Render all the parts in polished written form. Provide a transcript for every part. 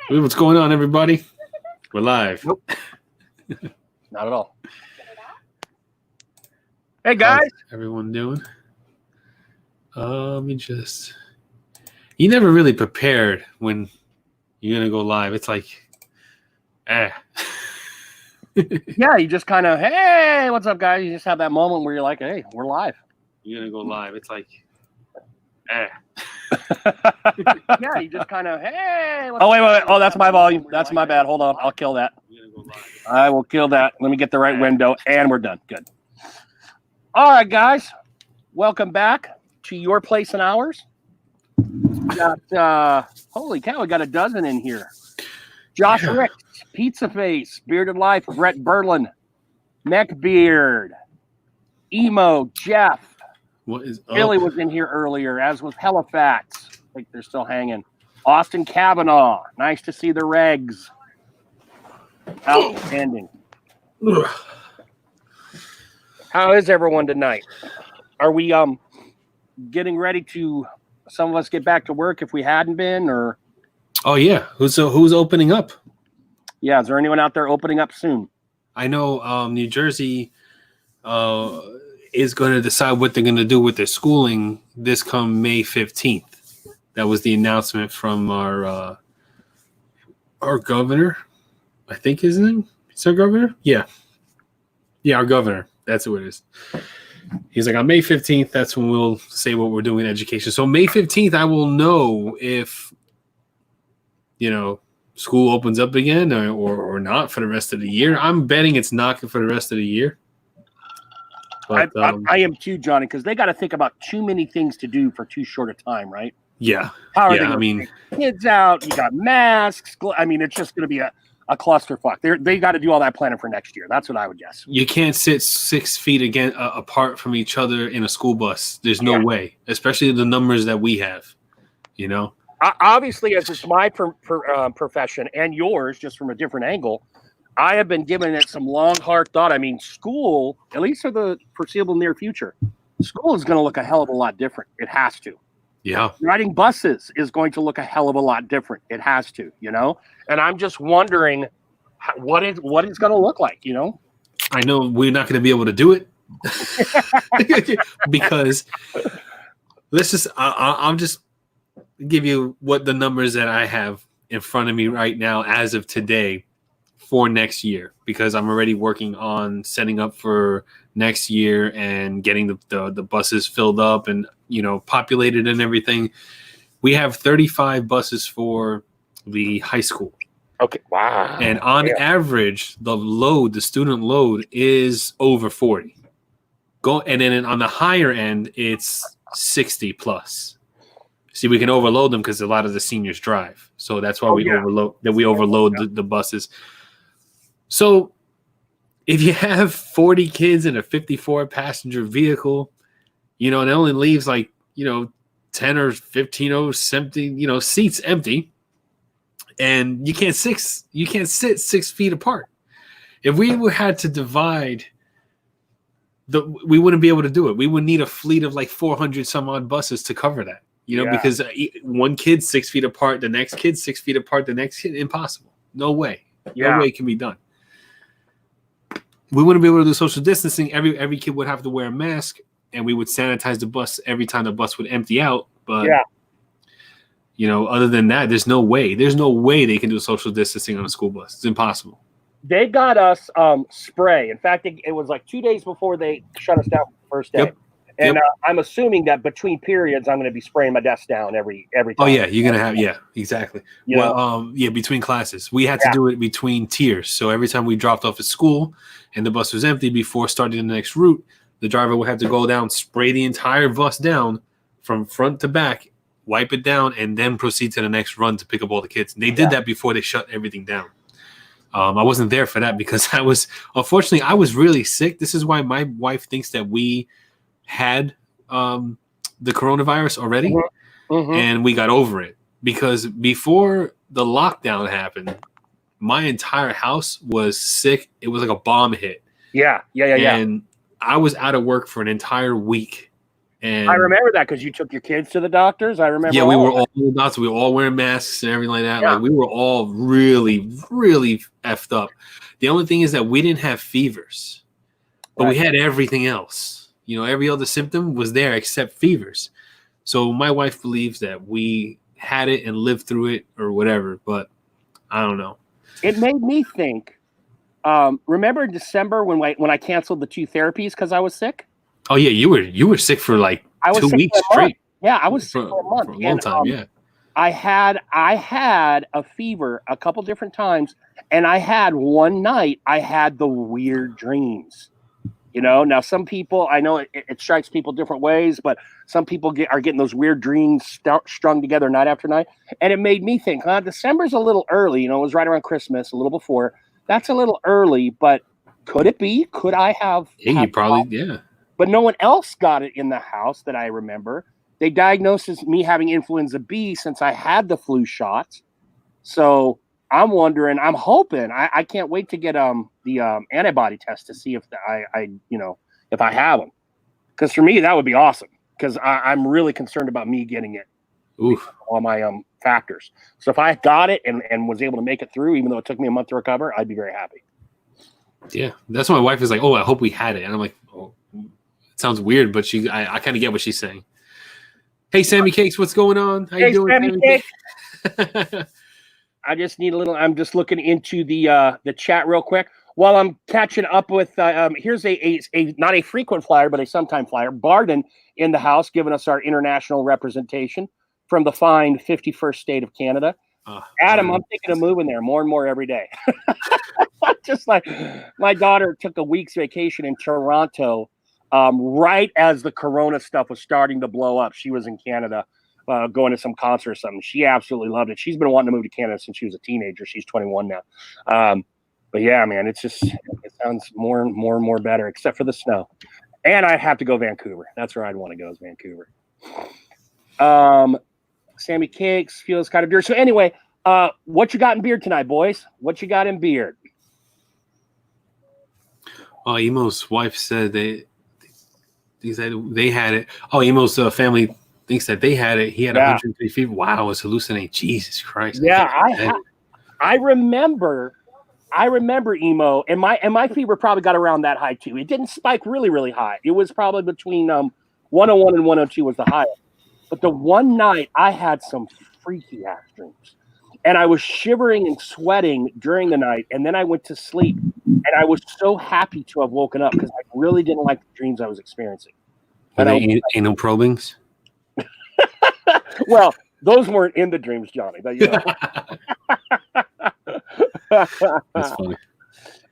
Hey, what's going on, everybody? We're live. Nope. Not at all. Hey, How's guys. everyone doing? Let me just. You never really prepared when you're gonna go live. It's like, Yeah, you just kind of, hey, what's up, guys? You just have that moment where you're like, hey, we're live. You're gonna go live. It's like, Yeah, you just kind of, hey. Oh, wait. Oh, that's my volume. That's my bad. Hold on. I'll kill that. You're gonna go live. I will kill that. Let me get the right window, and we're done. Good. All right, guys. Welcome back to Your Place and Ours. Got, holy cow, we got a dozen in here. Josh Ricks, Pizza Face, Bearded Life, Brett Berlin, Neckbeard, Emo, Jeff. What is up? Billy was in here earlier, as was Halifax. I think they're still hanging. Austin Kavanaugh. Nice to see the regs. Outstanding. How is everyone tonight? Are we getting ready to some of us get back to work if we hadn't been, or Oh yeah, who's opening up? yeah, is there anyone out there opening up soon? I know New Jersey is going to decide what they're going to do with their schooling this come May 15th. That was the announcement from our governor. I think his name is our governor. Yeah, our governor. That's who it is. He's like, on May 15th, that's when we'll say what we're doing in education. So May 15th, I will know if, school opens up again or not for the rest of the year. I'm betting it's not for the rest of the year. But, I am too, Johnny, because they got to think about too many things to do for too short a time, right? Yeah. How are they going to take kids out? You got masks. I mean, it's just going to be a clusterfuck. They got to do all that planning for next year. That's what I would guess. You can't sit 6 feet apart from each other in a school bus. There's no way, especially the numbers that we have, Obviously, as it's my profession and yours, just from a different angle, I have been giving it some long, hard thought. I mean, school, at least for the foreseeable near future, school is going to look a hell of a lot different. It has to. Yeah. Riding buses is going to look a hell of a lot different. It has to, And I'm just wondering what it's going to look like, I know we're not going to be able to do it because I'll just give you what the numbers that I have in front of me right now as of today for next year, because I'm already working on setting up for next year and getting the buses filled up and populated and everything. We have 35 buses for the high school. Okay. Wow. And on average, the student load is over 40. And then on the higher end, it's 60 plus. See, we can overload them because a lot of the seniors drive. So that's why we overload the buses. So if you have 40 kids in a 54 passenger vehicle, it only leaves 10 or 15 empty, seats empty. And you can't sit 6 feet apart. If we had to divide, we wouldn't be able to do it. We would need a fleet of 400 some odd buses to cover that. Because one kid 6 feet apart, the next kid 6 feet apart, the next kid, impossible. No way. No way it can be done. We wouldn't be able to do social distancing. Every kid would have to wear a mask, and we would sanitize the bus every time the bus would empty out. But other than that, there's no way. There's no way they can do social distancing on a school bus. It's impossible. They got us spray. In fact, it was 2 days before they shut us down the first day. Yep. And I'm assuming that between periods, I'm going to be spraying my desk down every time. Oh yeah, you're gonna have exactly. Between classes, we had to do it between tiers. So every time we dropped off at school and the bus was empty before starting the next route, the driver would have to go down, spray the entire bus down from front to back, wipe it down, and then proceed to the next run to pick up all the kids. And they did that before they shut everything down. I wasn't there for that because I was really sick. This is why my wife thinks that we had the coronavirus already, and we got over it, because before the lockdown happened, my entire house was sick. It was like a bomb hit. Yeah. And I was out of work for an entire week, And I remember that because you took your kids to the doctors. I remember. yeah, we were all adults. We were all wearing masks and everything like that. Yeah. Like we were all really, really effed up. The only thing is that we didn't have fevers, but we had everything else. You know, every other symptom was there except fevers. So my wife believes that we had it and lived through it or whatever, but I don't know. It made me think. Remember in December when I canceled the 2 therapies because I was sick? Oh yeah, you were sick for like I was 2 sick weeks for a month. straight. Yeah, I was sick for a month. For a long time, yeah. I had a fever a couple different times, and I had one night I had the weird dreams. You know, now some people, I know it strikes people different ways, but some people are getting those weird dreams strung together night after night. And it made me think, December's a little early. You know, it was right around Christmas, a little before. That's a little early, but could it be? Could I have? Yeah, you probably, yeah. But no one else got it in the house that I remember. They diagnosed me having influenza B since I had the flu shots. So I'm wondering, I'm hoping, I can't wait to get the antibody test to see if if I have them. Because for me, that would be awesome. Because I'm really concerned about me getting it. Oof. All my factors. So if I got it and was able to make it through, even though it took me a month to recover, I'd be very happy. Yeah, that's why my wife is like, "Oh, I hope we had it," and I'm like, "Oh, it sounds weird," but I kind of get what she's saying. Hey, Sammy Cakes, what's going on? How you doing, Sammy Cakes? I just need a little. I'm just looking into the chat real quick while I'm catching up with. Here's a not a frequent flyer, but a sometime flyer. Barden in the house, giving us our international representation from the fine 51st state of Canada. Adam, I'm thinking of moving there more and more every day. Just like my daughter took a week's vacation in Toronto right as the Corona stuff was starting to blow up. She was in Canada going to some concert or something. She absolutely loved it. She's been wanting to move to Canada since she was a teenager. She's 21 now. But yeah, man, it sounds more and more better, except for the snow. And I have to go Vancouver. That's where I'd want to go is Vancouver. Sammy Cakes feels kind of beard. So anyway, what you got in beard tonight, boys? What you got in beard? Oh, Emo's wife said they had it. Oh, Emo's family thinks that they had it. He had 103 fever. Wow, it's hallucinating. Jesus Christ. Yeah, I remember Emo, and my fever probably got around that high too. It didn't spike really, really high. It was probably between 101 and 102 was the highest. But the one night I had some freaky ass dreams. And I was shivering and sweating during the night. And then I went to sleep. And I was so happy to have woken up because I really didn't like the dreams I was experiencing. But anal probings? Well, those weren't in the dreams, Johnny. But, you know. That's funny.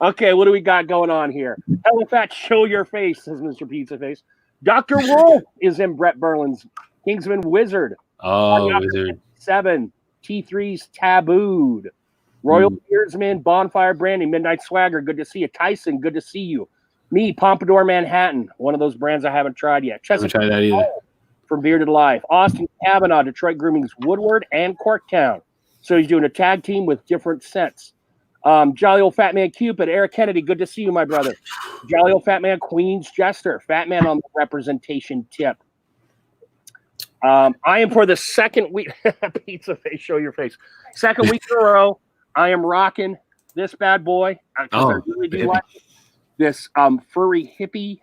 Okay, what do we got going on here? Hell, fat, show your face, says Mr. Pizza Face. Dr. Wolf is in Brett Berlin's Kingsman Wizard. Oh, Wizard. 7. T3's Tabooed. Royal Beardsman, Bonfire Brandy, Midnight Swagger. Good to see you. Tyson, good to see you. Me, Pompadour Manhattan. One of those brands I haven't tried yet. I haven't tried that either. From Bearded Life. Austin Kavanaugh, Detroit Grooming's Woodward and Corktown. So he's doing a tag team with different scents. Jolly Old Fat Man Cupid, Eric Kennedy, good to see you, my brother. Jolly Old Fat Man Queen's Jester, Fat Man on the representation tip. I am for the second week. Pizza Face, show your face. Second week in a row, I am rocking this bad boy. I really do like it. This furry hippie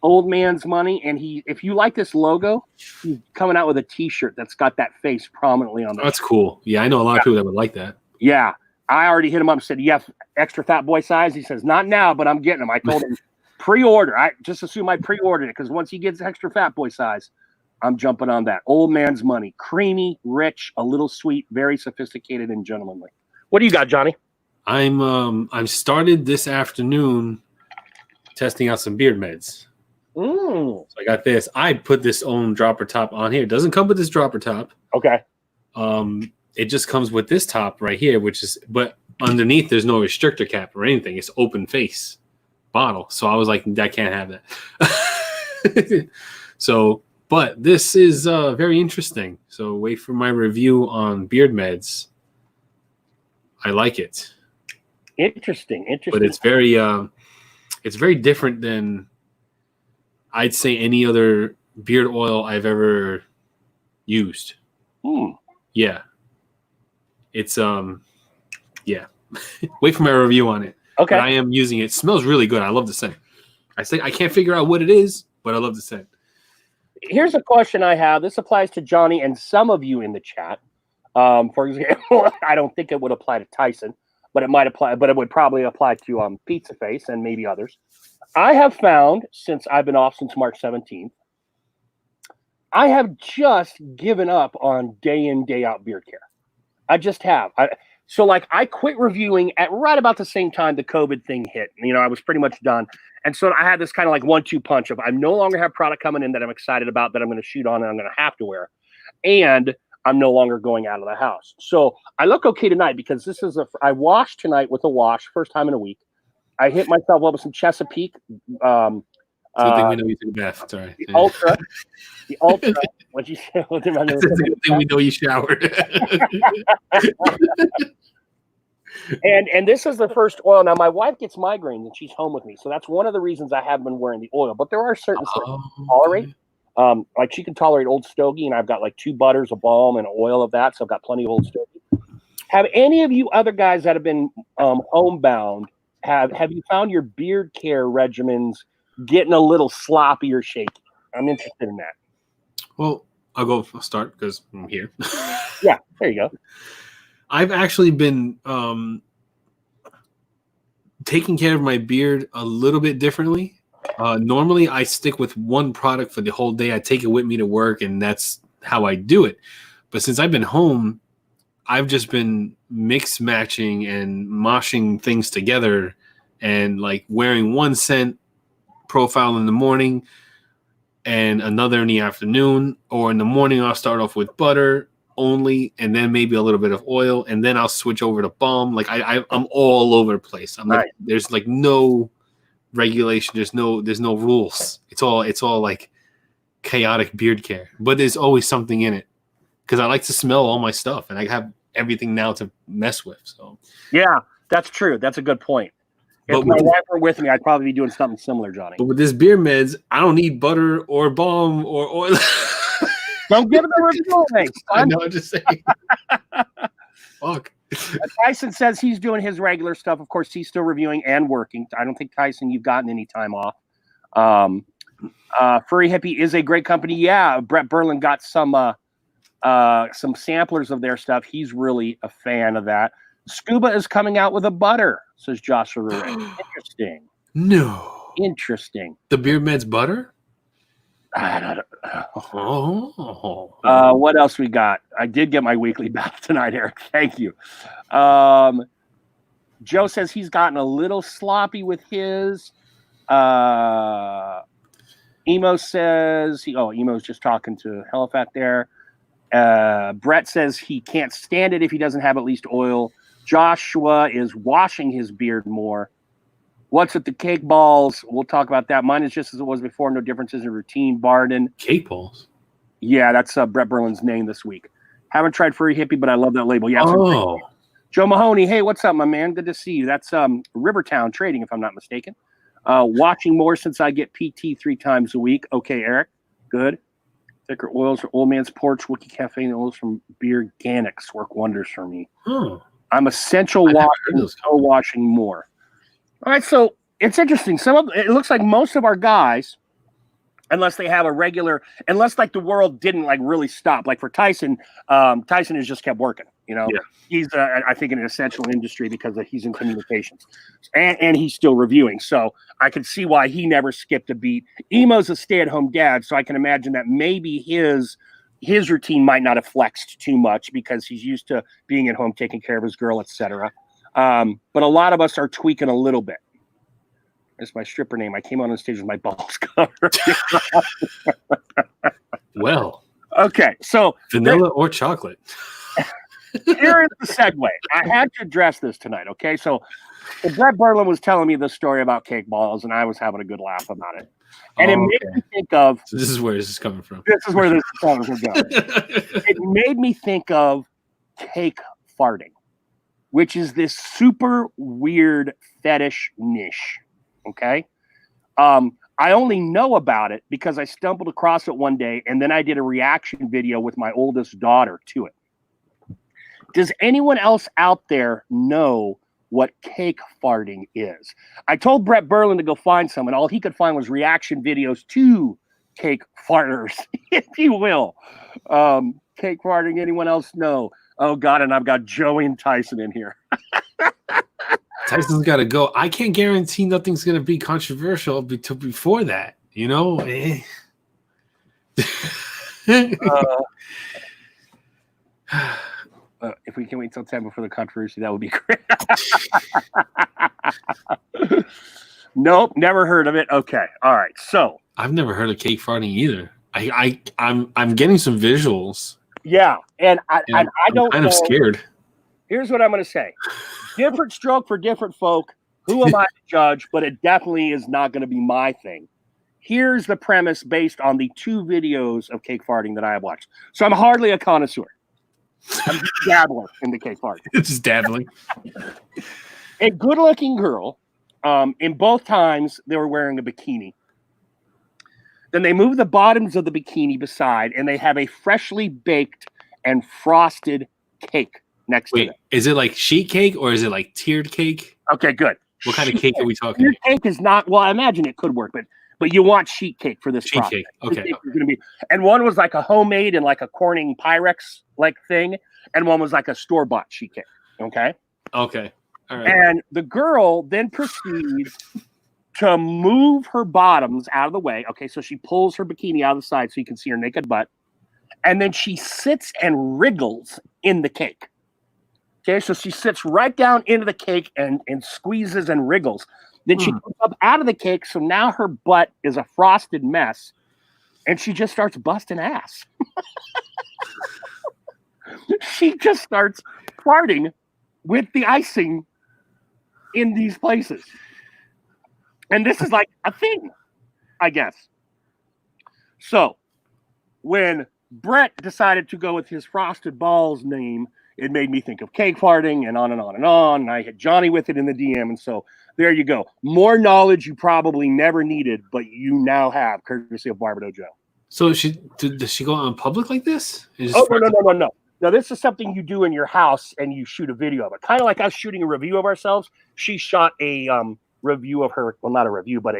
old man's money. And if you like this logo, he's coming out with a T-shirt that's got that face prominently on it. That's cool. Yeah, I know a lot of people that would like that. Yeah. I already hit him up and said, "You have extra fat boy size?" He says, "Not now, but I'm getting them." I told him, pre-order. I just assume I pre-ordered it because once he gets extra fat boy size, I'm jumping on that. Old man's money. Creamy, rich, a little sweet, very sophisticated and gentlemanly. What do you got, Johnny? I'm started this afternoon testing out some beard meds. So I got this. I put this own dropper top on here. It doesn't come with this dropper top. Okay. It just comes with this top right here, but underneath there's no restrictor cap or anything. It's open face bottle. So I was like, I can't have that. But this is very interesting. So wait for my review on beard meds. I like it. Interesting. But it's very different than I'd say any other beard oil I've ever used. Yeah. It's yeah. Wait for my review on it. Okay. But I am using it. It smells really good. I love the scent. I can't figure out what it is, but I love the scent. Here's a question I have. This applies to Johnny and some of you in the chat. For example, I don't think it would apply to Tyson, but it might apply. But it would probably apply to Pizza Face and maybe others. I have found since I've been off since March 17th, I have just given up on day in, day out beard care. I just have. I quit reviewing at right about the same time the COVID thing hit. I was pretty much done. And so I had this kind of like 1-2 punch of I no longer have product coming in that I'm excited about that I'm going to shoot on and I'm going to have to wear. And I'm no longer going out of the house. So I look okay tonight because I washed tonight with a wash, first time in a week. I hit myself up with some Chesapeake. Good thing we know you took a bath. Sorry. The Ultra. The Ultra. What'd you say? Good thing we know you showered. And this is the first oil. Now, my wife gets migraines and she's home with me. So that's one of the reasons I haven't been wearing the oil. But there are certain things I can tolerate. Like she can tolerate Old Stogie, and I've got like 2 butters, a balm, and oil of that. So I've got plenty of Old Stogie. Have any of you other guys that have been homebound, have you found your beard care regimens getting a little sloppy or shaky? I'm interested in that. Well, I'll start because I'm here. Yeah, there you go. I've actually been taking care of my beard a little bit differently. Normally, I stick with one product for the whole day. I take it with me to work, and that's how I do it. But since I've been home, I've just been mix matching and moshing things together and like wearing one scent profile in the morning and another in the afternoon, or in the morning I'll start off with butter only and then maybe a little bit of oil, and then I'll switch over to balm. Like I'm all over the place. I'm like, there's like no regulation, there's no rules. It's all like chaotic beard care, but there's always something in it because I like to smell all my stuff and I have everything now to mess with. So yeah, that's true. That's a good point. If my wife were with me, I'd probably be doing something similar, Johnny. But with this beer meds, I don't need butter or balm or oil. Don't give it a review, mate. I know, I'm just saying. Fuck. Tyson says he's doing his regular stuff. Of course, he's still reviewing and working. I don't think, Tyson, you've gotten any time off. Furry Hippie is a great company. Yeah, Brett Berlin got some samplers of their stuff. He's really a fan of that. Scuba is coming out with a butter, says Joshua. Interesting. No. Interesting. The beer meds butter? I don't know. Oh. What else we got? I did get my weekly bath tonight, Eric. Thank you. Joe says he's gotten a little sloppy with his. Emo says Emo's just talking to Helifat there. Brett says he can't stand it if he doesn't have at least oil. Joshua is washing his beard more. What's with the cake balls? We'll talk about that. Mine is just as it was before. No differences in routine. Barden. Cake balls? Yeah, that's Brett Berlin's name this week. Haven't tried Furry Hippie, but I love that label. Yeah. Oh. Joe Mahoney. Hey, what's up, my man? Good to see you. That's Rivertown Trading, if I'm not mistaken. Watching more since I get PT 3 times a week. Okay, Eric. Good. Thicker oils for Old Man's Porch, Wookie Cafe, and oils from Beardganics work wonders for me. I'm essential washing, co-washing more. All right, so it's interesting. It looks like most of our guys, unless they have unless like the world didn't like really stop. Like for Tyson, Tyson has just kept working. Yeah. He's I think in an essential industry because he's in communications, and he's still reviewing. So I can see why he never skipped a beat. Emo's a stay-at-home dad, so I can imagine that maybe his routine might not have flexed too much because he's used to being at home, taking care of his girl, etc. But a lot of us are tweaking a little bit. It's my stripper name. I came on stage with my balls covered. Well. Okay, so vanilla or chocolate. Here is the segue. I had to address this tonight, okay? So Brett Berlin was telling me this story about cake balls, and I was having a good laugh about it. And it made me think of... So this is where this is coming from. This is where this is coming from. It made me think of cake farting, which is this super weird fetish niche, okay? I I only know about it because I stumbled across it one day, and then I did a reaction video with my oldest daughter to it. Does anyone else out there know what cake farting is? I told Brett Berlin to go find some, and all he could find was reaction videos to cake farters, if you will. Cake farting, anyone else know? Oh, God, and I've got Joey and Tyson in here. Tyson's got to go. I can't guarantee nothing's going to be controversial before that, you know? If we can wait till 10 before the controversy, that would be great. Nope, never heard of it. Okay, all right. So I've never heard of cake farting either. I'm getting some visuals. Yeah, and I don't kind know. of scared. Here's what I'm going to say. Different stroke for different folk. Who am I to judge? But it definitely is not going to be my thing. Here's the premise based on the 2 videos of cake farting that I have watched. So I'm hardly a connoisseur. I'm just a dabbler in the cake farting. It's just dabbling. A good-looking girl. In both times, they were wearing a bikini. Then they move the bottoms of the bikini beside, and they have a freshly baked and frosted cake next to it. Is it like sheet cake or is it like tiered cake? Okay, good. What kind of cake are we talking Tiered cake is not, well, I imagine it could work, but you want sheet cake for this sheet product. cake. Okay. And one was like a homemade and like a Corning Pyrex like thing, and one was like a store-bought sheet cake. Okay? Okay. All right. And the girl then proceeds to move her bottoms out of the way. Okay, so she pulls her bikini out of the side so you can see her naked butt. And then she sits and wriggles in the cake. Okay, so she sits right down into the cake and squeezes and wriggles. Then she comes up out of the cake, so now her butt is a frosted mess, and she just starts busting ass. She just starts farting with the icing in these places. And this is like a thing, I guess. So when Brett decided to go with his Frosted Balls name, it made me think of cake farting and on and on and on. And I hit Johnny with it in the DM. And so there you go. More knowledge you probably never needed, but you now have, courtesy of Barbara Joe. So does she go out in public like this? No. Now, this is something you do in your house and you shoot a video of it. Kind of like us shooting a review of ourselves. She shot a review of her, well, not a review, but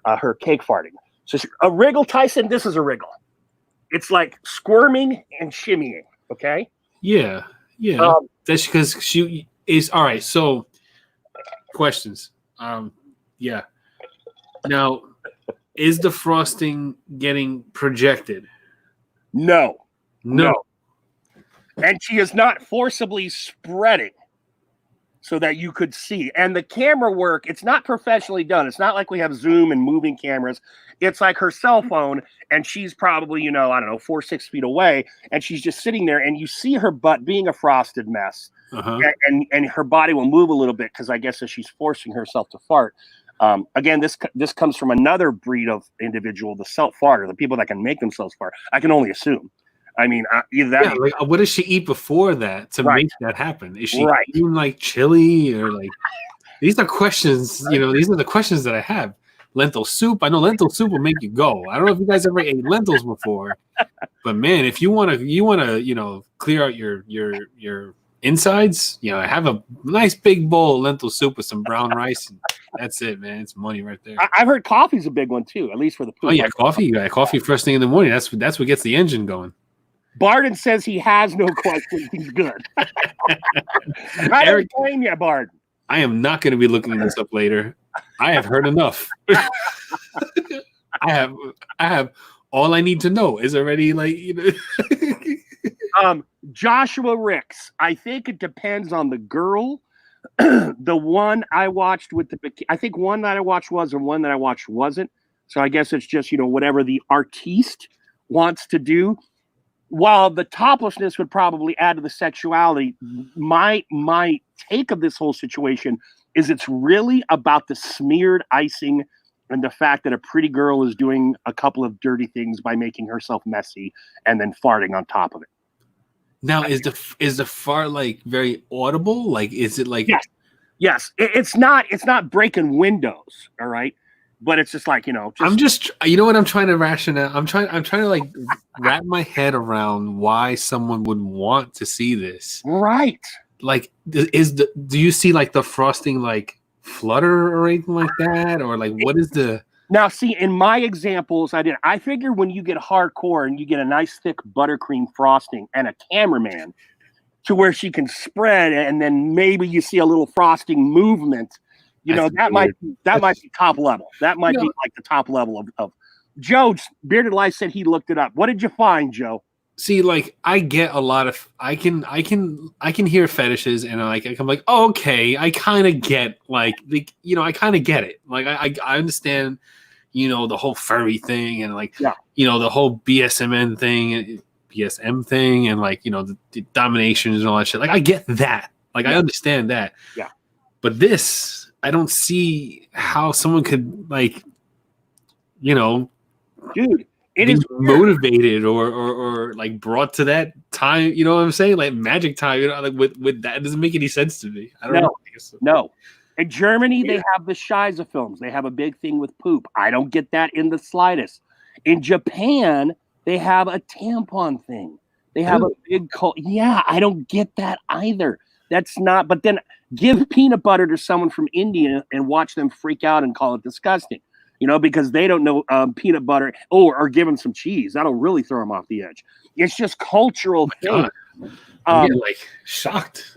her cake farting. So a wriggle, Tyson, this is a wriggle. It's like squirming and shimmying, okay? Yeah. That's because she is, all right, so questions. Yeah. Now, is the frosting getting projected? No. And she is not forcibly spreading so that you could see. And the camera work, it's not professionally done. It's not like we have Zoom and moving cameras. It's like her cell phone, and she's probably, 4-6 feet away, and she's just sitting there, and you see her butt being a frosted mess. Uh-huh. And her body will move a little bit because I guess as she's forcing herself to fart. Again, this comes from another breed of individual, the self-farter, the people that can make themselves fart. I can only assume. I mean, either that. Yeah, like, what does she eat before that to make that happen? Is she eating like chili or like? These are questions. These are the questions that I have. Lentil soup. I know lentil soup will make you go. I don't know if you guys ever ate lentils before, but man, if you want to, clear out your insides, have a nice big bowl of lentil soup with some brown rice. And that's it, man. It's money right there. I've heard coffee's a big one too, at least for the poop. Oh yeah, coffee. You got coffee first thing in the morning. That's what gets the engine going. Barden says he has no questions. He's good. I don't blame you, Barden. I am not going to be looking this up later. I have heard enough. I have all I need to know is already Joshua Ricks. I think it depends on the girl. The one I watched with I think one that I watched was and one that I watched wasn't. So I guess it's just, whatever the artiste wants to do. While the toplessness would probably add to the sexuality, my take of this whole situation is it's really about the smeared icing and the fact that a pretty girl is doing a couple of dirty things by making herself messy and then farting on top of it. Now, is the fart like very audible? Like, is it like? Yes. It's not breaking windows. All right. but it's just like, you know, you know what I'm trying to rationale. I'm trying to like wrap my head around why someone would want to see this. right. Like, do you see like the frosting like flutter or anything like that, or like what is the? Now, see, in my examples, I figure when you get hardcore and you get a nice thick buttercream frosting and a cameraman to where she can spread, and then maybe you see a little frosting movement. You know, that might be top level. That might be like the top level of Joe's Bearded Life said he looked it up. What did you find, Joe? See, like I get a lot of I can hear fetishes and I'm like, oh, okay, I kind of get like the I kind of get it. Like I understand, the whole furry thing and like the whole BSM thing and like the dominations and all that shit. Like I get that. Like I understand that. Yeah. But this, I don't see how someone could like, dude. It be is motivated or like brought to that time, you know what I'm saying? Like magic time, like with that, it doesn't make any sense to me. I don't know. No. In Germany, they have the Shiza films. They have a big thing with poop. I don't get that in the slightest. In Japan, they have a tampon thing. They have a big yeah, I don't get that either. That's not, but then give peanut butter to someone from India and watch them freak out and call it disgusting. Because they don't know peanut butter or give them some cheese. That'll really throw them off the edge. It's just cultural thing. I'm getting like shocked.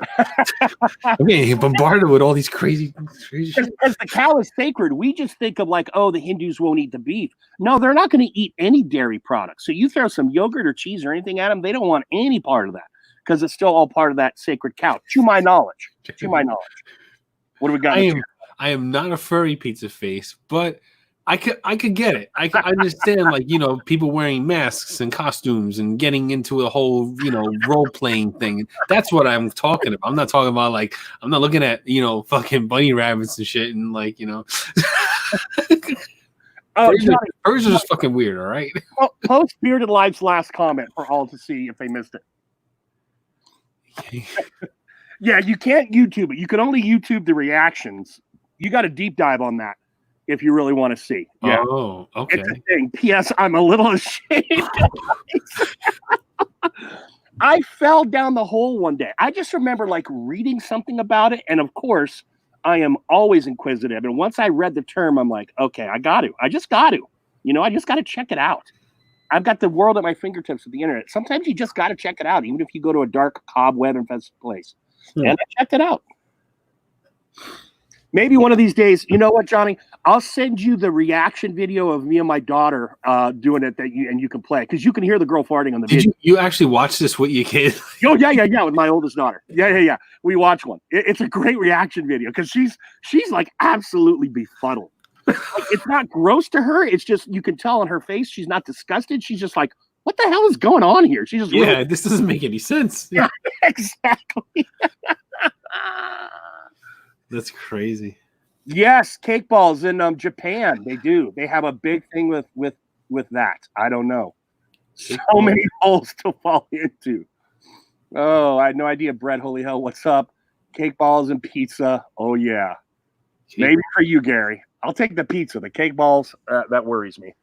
I'm getting bombarded with all these crazy shit. Because the cow is sacred. We just think of like, oh, the Hindus won't eat the beef. No, they're not going to eat any dairy products. So you throw some yogurt or cheese or anything at them, they don't want any part of that because it's still all part of that sacred cow. To my knowledge. What do we got? I am not a furry pizza face, but I could get it. I understand, like, people wearing masks and costumes and getting into a whole, role playing thing. That's what I'm talking about. I'm not talking about like I'm not looking at fucking bunny rabbits and shit and like furs are just fucking weird. All right. Post Bearded Life's last comment for all to see if they missed it. Yeah, you can't YouTube it. You can only YouTube the reactions. You got to deep dive on that. If you really want to see. Yeah. Oh, okay. It's a thing. P.S. I'm a little ashamed. I fell down the hole one day. I just remember like reading something about it. And of course, I am always inquisitive. And once I read the term, I'm like, okay, I just got to. I just got to check it out. I've got the world at my fingertips with the internet. Sometimes you just got to check it out, even if you go to a dark, cobweb-infested place. And I checked it out. Maybe one of these days, you know what, Johnny? I'll send you the reaction video of me and my daughter doing it and you can play because you can hear the girl farting on the video. Did you actually watch this with your kid? Oh yeah, with my oldest daughter. Yeah. We watched one. It's a great reaction video because she's like absolutely befuddled. Like, it's not gross to her. It's just you can tell on her face she's not disgusted. She's just like, what the hell is going on here? She's just this doesn't make any sense. Yeah, exactly. That's crazy. Yes, cake balls in Japan. They do. They have a big thing with that. I don't know. So many holes to fall into. Oh, I had no idea. Brett, holy hell, what's up? Cake balls and pizza. Oh yeah. Maybe for you, Gary. I'll take the pizza. The cake balls, that worries me.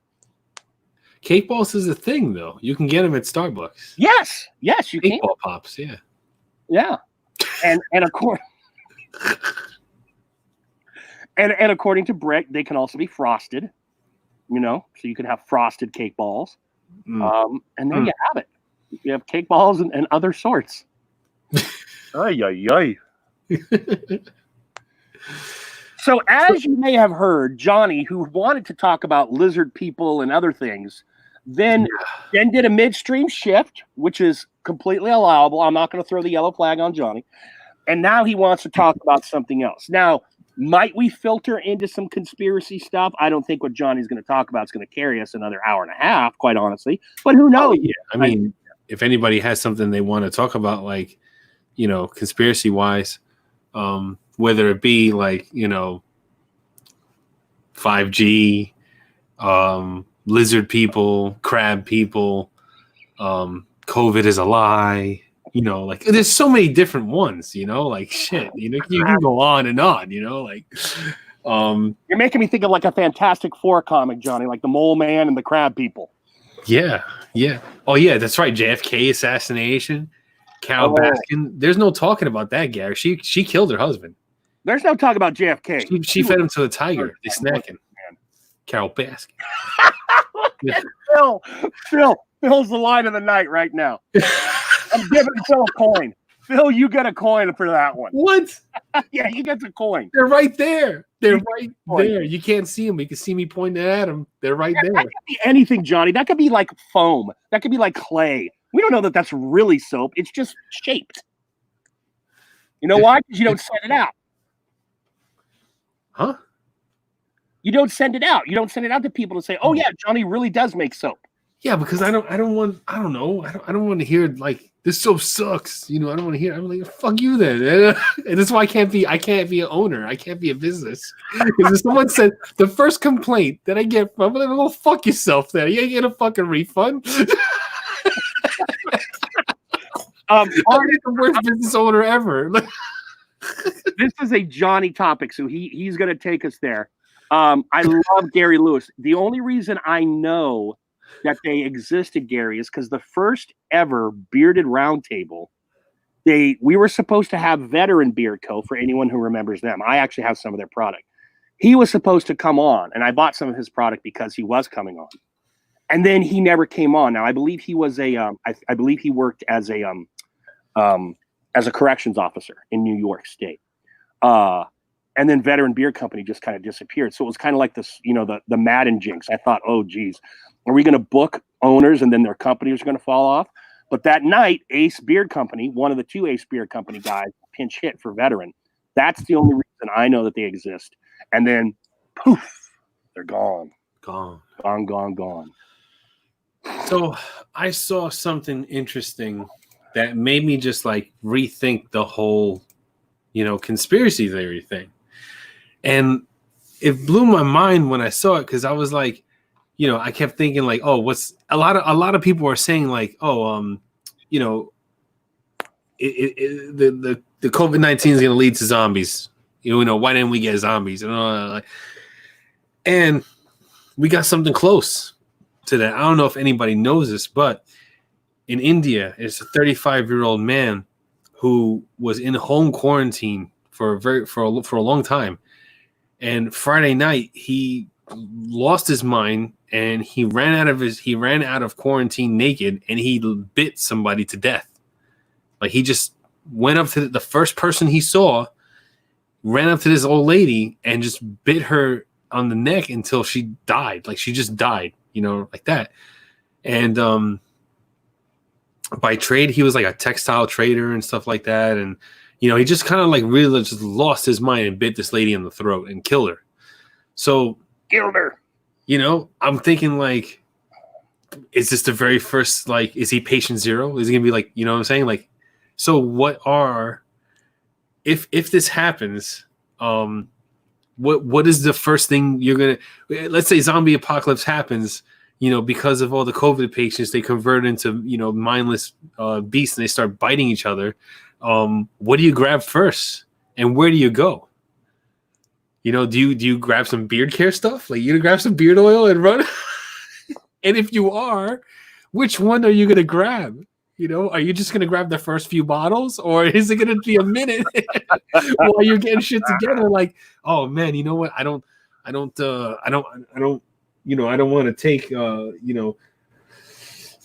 Cake balls is a thing, though. You can get them at Starbucks. Yes, you can. Cake ball pops, yeah. Yeah, and of course. And according to Brett, they can also be frosted, so you can have frosted cake balls. And there you have it. You have cake balls and other sorts. Ay. So as you may have heard, Johnny, who wanted to talk about lizard people and other things, then did a midstream shift, which is completely allowable. I'm not going to throw the yellow flag on Johnny. And now he wants to talk about something else. Now, might we filter into some conspiracy stuff? I don't think what Johnny's going to talk about is going to carry us another hour and a half, quite honestly. But who knows? Yeah. I mean, if anybody has something they want to talk about, like, conspiracy-wise, whether it be like, 5G, lizard people, crab people, COVID is a lie. Like there's so many different ones, like shit, you can go on and on, like You're making me think of like a Fantastic Four comic, Johnny, like the Mole Man and the Crab People. Yeah. Oh yeah, that's right. JFK assassination. Carol Baskin. There's no talking about that, Gary. She killed her husband. There's no talk about JFK. She fed him to the tiger. They snacking. Carol Baskin. Phil's the line of the night right now. I'm giving Phil a coin. Phil, you get a coin for that one. What? Yeah, he gets a coin. They're right there. They're right there. You can't see them. You can see me pointing at them. They're right there. That could be anything, Johnny. That could be like foam. That could be like clay. We don't know that that's really soap. It's just shaped. You know why? Because you don't send it out. Huh? You don't send it out. You don't send it out to people to say, "Oh yeah, Johnny really does make soap." Yeah, because I don't want to hear like this soap sucks. You know, I don't want to hear. I'm like, fuck you then. And that's why I can't be an owner. I can't be a business. Because if someone said the first complaint that I get from, I'm like, well, fuck yourself then. You ain't get a fucking refund. I'm the worst business owner ever. This is a Johnny topic, so he's going to take us there. I love Gary Lewis. The only reason I know that they existed, Gary, is because the first ever Bearded Roundtable, we were supposed to have Veteran Beard Co. for anyone who remembers them. I actually have some of their product. He was supposed to come on, and I bought some of his product because he was coming on. And then he never came on. Now I believe he was I believe he worked as a corrections officer in New York State. And then Veteran Beer Company just kind of disappeared. So it was kind of like this, you know, the Madden jinx. I thought, oh, geez, are we going to book owners and then their company was going to fall off? But that night, Ace Beard Company, one of the two Ace Beard Company guys, pinch hit for Veteran. That's the only reason I know that they exist. And then, poof, they're gone. Gone. So I saw something interesting that made me just like rethink the whole, you know, conspiracy theory thing. And it blew my mind when I saw it because I was like, you know, I kept thinking like, oh, what's a lot of people are saying like, oh, you know, the COVID-19 is going to lead to zombies. You know, why didn't we get zombies? And we got something close to that. I don't know if anybody knows this, but in India, it's a 35-year-old man who was in home quarantine for a long time. And Friday night, he lost his mind and he ran out of quarantine naked and he bit somebody to death. Like he just went up to the first person he saw, ran up to this old lady and just bit her on the neck until she died. Like she just died, you know, like that. And by trade, he was like a textile trader and stuff like that. And, you know, he just kind of like really just lost his mind and bit this lady in the throat and killed her. So, killed her. You know, I'm thinking like, is this the very first, like, is he patient zero? Is he going to be like, you know what I'm saying? Like, so what are, if this happens, what is the first thing you're going to, let's say zombie apocalypse happens, you know, because of all the COVID patients, they convert into, you know, mindless beasts and they start biting each other. What do you grab first and where do you go? You know, do you grab some beard care stuff? Like you grab some beard oil and run? And if you are, which one are you going to grab? You know, are you just going to grab the first few bottles or is it going to be a minute while you're getting shit together? Like, oh man, you know what? I don't, you know, I don't want to take, you know,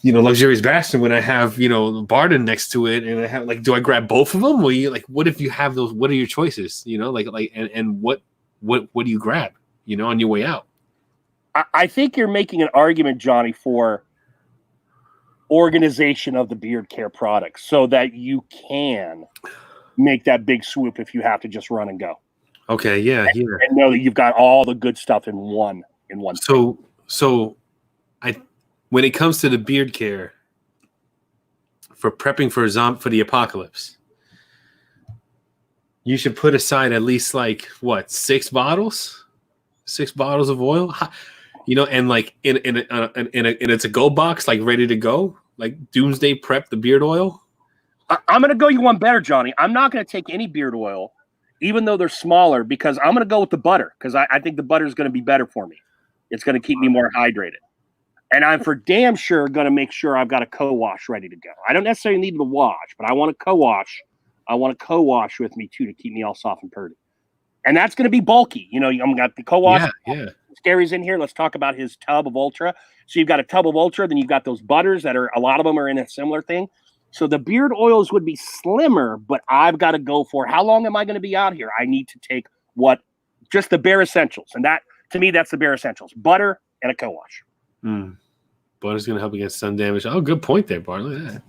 Luxurious Bastion when I have, you know, Barden next to it. And I have like, do I grab both of them? Or you like, what if you have those, what are your choices? You know, and what do you grab, you know, on your way out? I think you're making an argument, Johnny, for organization of the beard care products so that you can make that big swoop if you have to just run and go. Okay. Yeah. And know that you've got all the good stuff in one. So when it comes to the beard care for prepping for the apocalypse, you should put aside at least like what, 6 bottles of oil, you know, and like in a to-go box, like ready to go, like doomsday prep the beard oil. I'm going to go you one better, Johnny. I'm not going to take any beard oil even though they're smaller, because I'm going to go with the butter because I think the butter is going to be better for me. It's going to keep me more hydrated. And I'm for damn sure going to make sure I've got a co-wash ready to go. I don't necessarily need the wash, but I want a co-wash. I want a co-wash with me too to keep me all soft and purdy. And that's going to be bulky. You know, I'm got the co-wash. Yeah. Gary's in here. Let's talk about his tub of Ultra. So you've got a tub of Ultra, then you've got those butters that are, a lot of them are in a similar thing. So the beard oils would be slimmer, but I've got to go for, how long am I going to be out here? I need to take just the bare essentials. And that, to me, that's the bare essentials. Butter and a co-wash. Butter's going to help against sun damage. Oh, good point there, Bart. Look at that.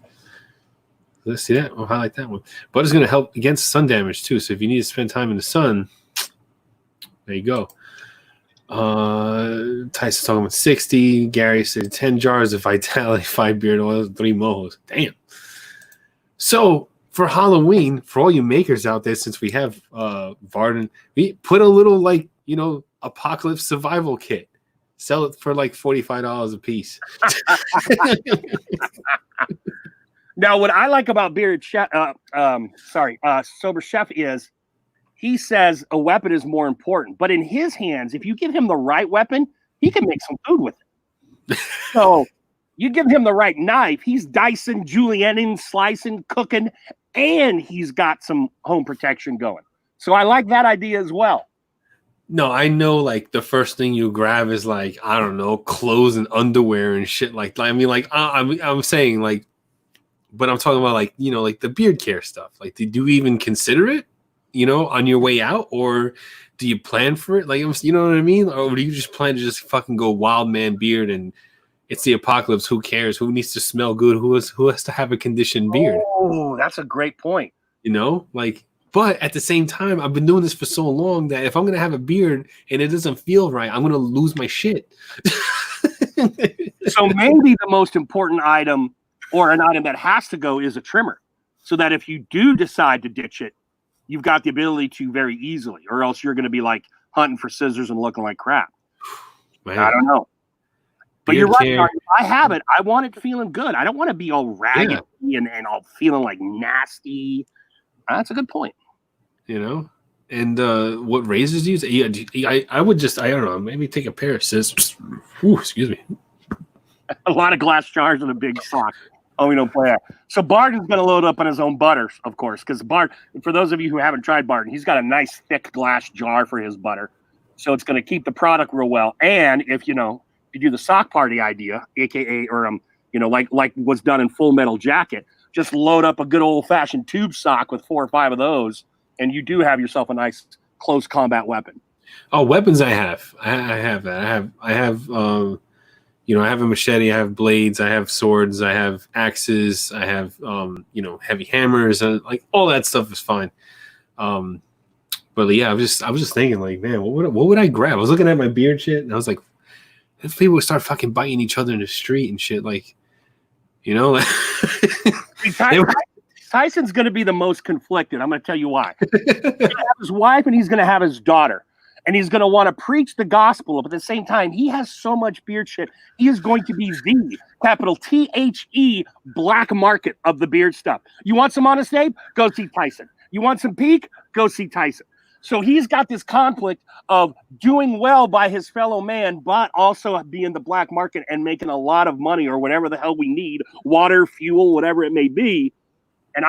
Let's see that. I'll highlight that one. Butter's going to help against sun damage too. So if you need to spend time in the sun, there you go. Tyson's talking about 60. Gary said 10 jars of Vitality, 5 beard oils, 3 mohos. Damn. So for Halloween, for all you makers out there, since we have Varden, we put a little apocalypse survival kit. Sell it for like $45 a piece. Now, what I like about Sober Chef is he says a weapon is more important. But in his hands, if you give him the right weapon, he can make some food with it. So you give him the right knife, he's dicing, julienning, slicing, cooking, and he's got some home protection going. So I like that idea as well. No, I know, like, the first thing you grab is, like, I don't know, clothes and underwear and shit like that. I mean, like, I'm saying, like, but I'm talking about, like, like the beard care stuff. Like, did you even consider it, on your way out? Or do you plan for it? Like, you know what I mean? Or do you just plan to just fucking go wild man beard and it's the apocalypse? Who cares? Who needs to smell good? Who has to have a conditioned beard? Oh, that's a great point. Like... But at the same time, I've been doing this for so long that if I'm going to have a beard and it doesn't feel right, I'm going to lose my shit. So maybe the most important item, or an item that has to go, is a trimmer. So that if you do decide to ditch it, you've got the ability to very easily, or else you're going to be like hunting for scissors and looking like crap. Man. I don't know. But beard you're right, Mark. I have it. I want it feeling good. I don't want to be all raggedy and all feeling like nasty. That's a good point. And what razors do you use? I would just, I don't know, maybe take a pair of scissors. Ooh, excuse me. A lot of glass jars and a big sock. Oh, we don't play that. So Barton's going to load up on his own butter, of course, because for those of you who haven't tried Barton, he's got a nice thick glass jar for his butter. So it's going to keep the product real well. And if you do the sock party idea, aka, or like was done in Full Metal Jacket, just load up a good old-fashioned tube sock with 4 or 5 of those, and you do have yourself a nice close combat weapon. Oh, weapons! I have that. I have I have a machete. I have blades. I have swords. I have axes. I have heavy hammers, and like all that stuff is fine. But yeah, I was just thinking, like, man, what would I grab? I was looking at my beard shit, and I was like, if people would start fucking biting each other in the street and shit, like, Tyson's going to be the most conflicted. I'm going to tell you why. He's going to have his wife and he's going to have his daughter. And he's going to want to preach the gospel. But at the same time, he has so much beard shit. He is going to be the capital THE black market of the beard stuff. You want some Honest Abe? Go see Tyson. You want some Peak? Go see Tyson. So he's got this conflict of doing well by his fellow man, but also being the black market and making a lot of money or whatever the hell we need, water, fuel, whatever it may be. And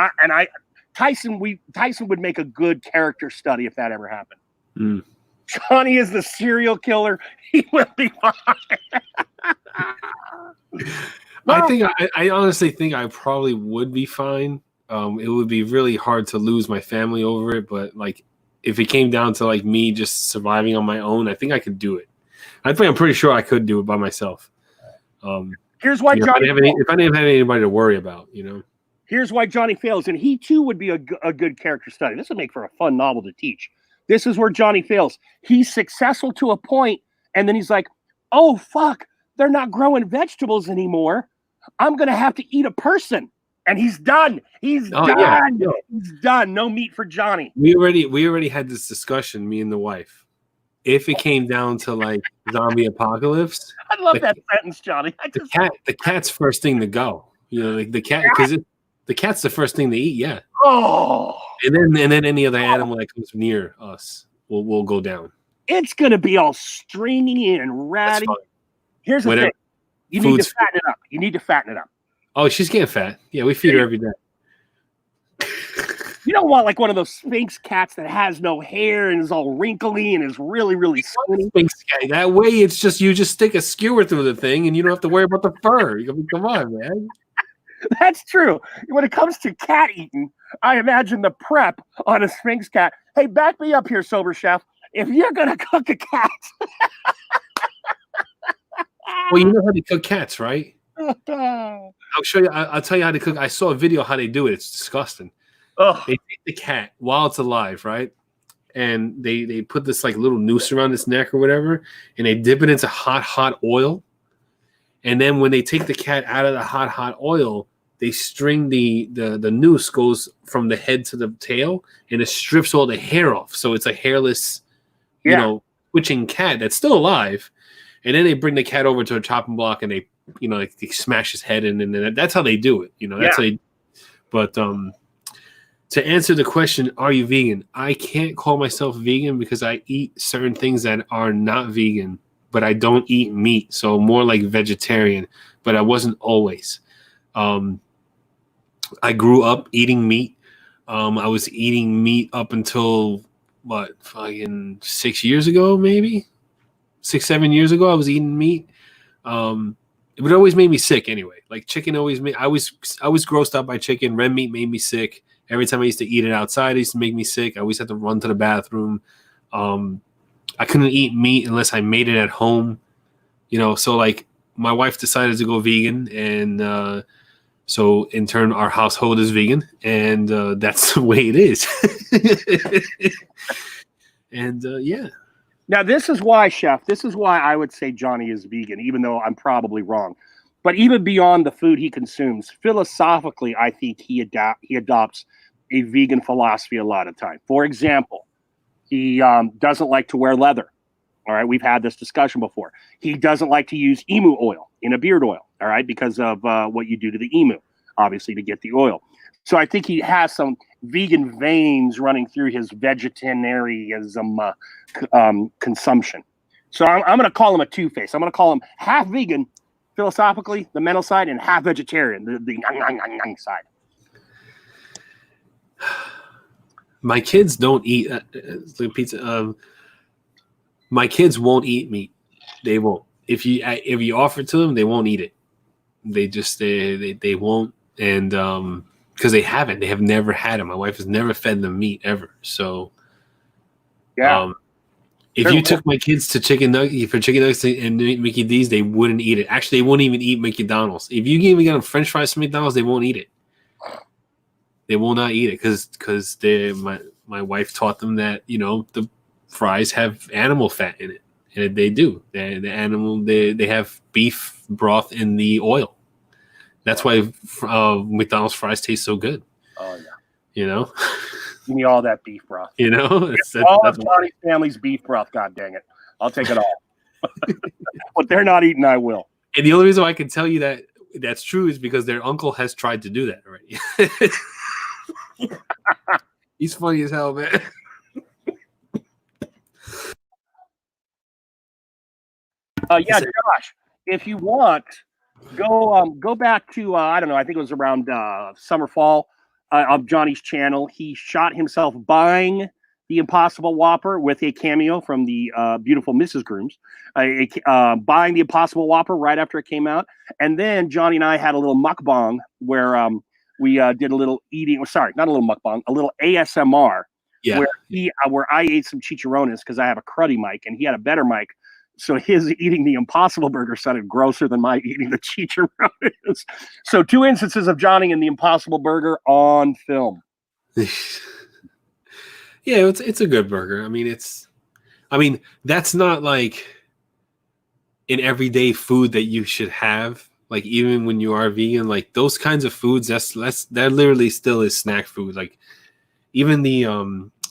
Tyson would make a good character study if that ever happened. Johnny is the serial killer. He will be fine. I honestly think I probably would be fine. It would be really hard to lose my family over it, but like, if it came down to like me just surviving on my own, I think I could do it. I'm pretty sure I could do it by myself. Here's why Johnny. If I didn't have anybody to worry about, Here's why Johnny fails, and he too would be a good character study. This would make for a fun novel to teach. This is where Johnny fails. He's successful to a point, and then he's like, "Oh fuck, they're not growing vegetables anymore. I'm gonna have to eat a person." And he's done. He's done. Yeah. He's done. No meat for Johnny. We already had this discussion, me and the wife. If it came down to like zombie apocalypse, I love that sentence, Johnny. The cat's first thing to go. Like the cat, because The cat's the first thing they eat, yeah. Oh, And then any other animal that comes near us will go down. it's gonna be all stringy and That's ratty. fine. Here's the Whatever. thing: you need to Food's fatten it up. You need to fatten it up. Oh, she's getting fat. Yeah, we feed her every day. You don't want like one of those Sphinx cats that has no hair and is all wrinkly and is really, really skinny. Sphinx cat. That way, it's just you just stick a skewer through the thing, and you don't have to worry about the fur. I mean, come on, man. That's true. When it comes to cat eating, I imagine the prep on a Sphinx cat. Hey, back me up here, sober chef. If you're gonna cook a cat, Well, you know how to cook cats, right? oh, I'll show you. I'll tell you how to cook. I saw a video how they do it. It's disgusting. They take the cat while it's alive, right? And they put this like little noose around its neck or whatever, and they dip it into hot oil. And then when they take the cat out of the hot oil, they string the noose goes from the head to the tail, and it strips all the hair off. So it's a hairless, twitching cat that's still alive. And then they bring the cat over to a chopping block, and they smash his head in, and then that's how they do it. That's how they. But to answer the question, are you vegan? I can't call myself vegan because I eat certain things that are not vegan, but I don't eat meat. So more like vegetarian, but I wasn't always. I grew up eating meat. I was eating meat up until fucking 6 years ago, maybe 6-7 years ago. I was eating meat. It always made me sick anyway. Like chicken always made. I was grossed out by chicken. Red meat made me sick. Every time I used to eat it outside, it used to make me sick. I always had to run to the bathroom. I couldn't eat meat unless I made it at home. So like my wife decided to go vegan, and so in turn our household is vegan, and that's the way it is. And yeah. Now this is why, Chef. This is why I would say Johnny is vegan, even though I'm probably wrong. But even beyond the food he consumes, philosophically, I think he adopts a vegan philosophy a lot of time. For example, he doesn't like to wear leather. All right, we've had this discussion before. He doesn't like to use emu oil in a beard oil. All right, because of what you do to the emu, obviously, to get the oil. So I think he has some vegan veins running through his vegetarianism consumption. So I'm going to call him a two-face. I'm going to call him half vegan, philosophically, the mental side, and half vegetarian, the side. My kids don't eat pizza. My kids won't eat meat. They won't. If you offer it to them, they won't eat it. They just they won't, and because they haven't. They have never had it. My wife has never fed them meat ever. So yeah. If you took my kids to chicken nuggets and Mickey D's, they wouldn't eat it. Actually, they won't even eat McDonald's. If you even get them French fries from McDonald's, they won't eat it. They will not eat it because my wife taught them that the fries have animal fat in it, and they do. They have beef broth in the oil. That's why McDonald's fries taste so good. Oh yeah. Give me all that beef broth. That's all of Johnny's family's beef broth. God dang it! I'll take it all. What they're not eating, I will. And the only reason why I can tell you that that's true is because their uncle has tried to do that already. He's funny as hell, man. Yeah, Josh, if you want, go back to I don't know. I think it was around summer fall of Johnny's channel. He shot himself buying the Impossible Whopper with a cameo from the beautiful Mrs. Grooms, buying the Impossible Whopper right after it came out, and then Johnny and I had a little mukbang where we did a little eating. Sorry, not a little mukbang, a little ASMR. Yeah. Where I ate some chicharrones because I have a cruddy mic and he had a better mic. So his eating the Impossible Burger sounded grosser than my eating the chicharrones. So 2 instances of Johnny and the Impossible Burger on film. Yeah, it's a good burger. I mean, that's not like an everyday food that you should have. Like even when you are vegan, like those kinds of foods, that literally still is snack food. Like even the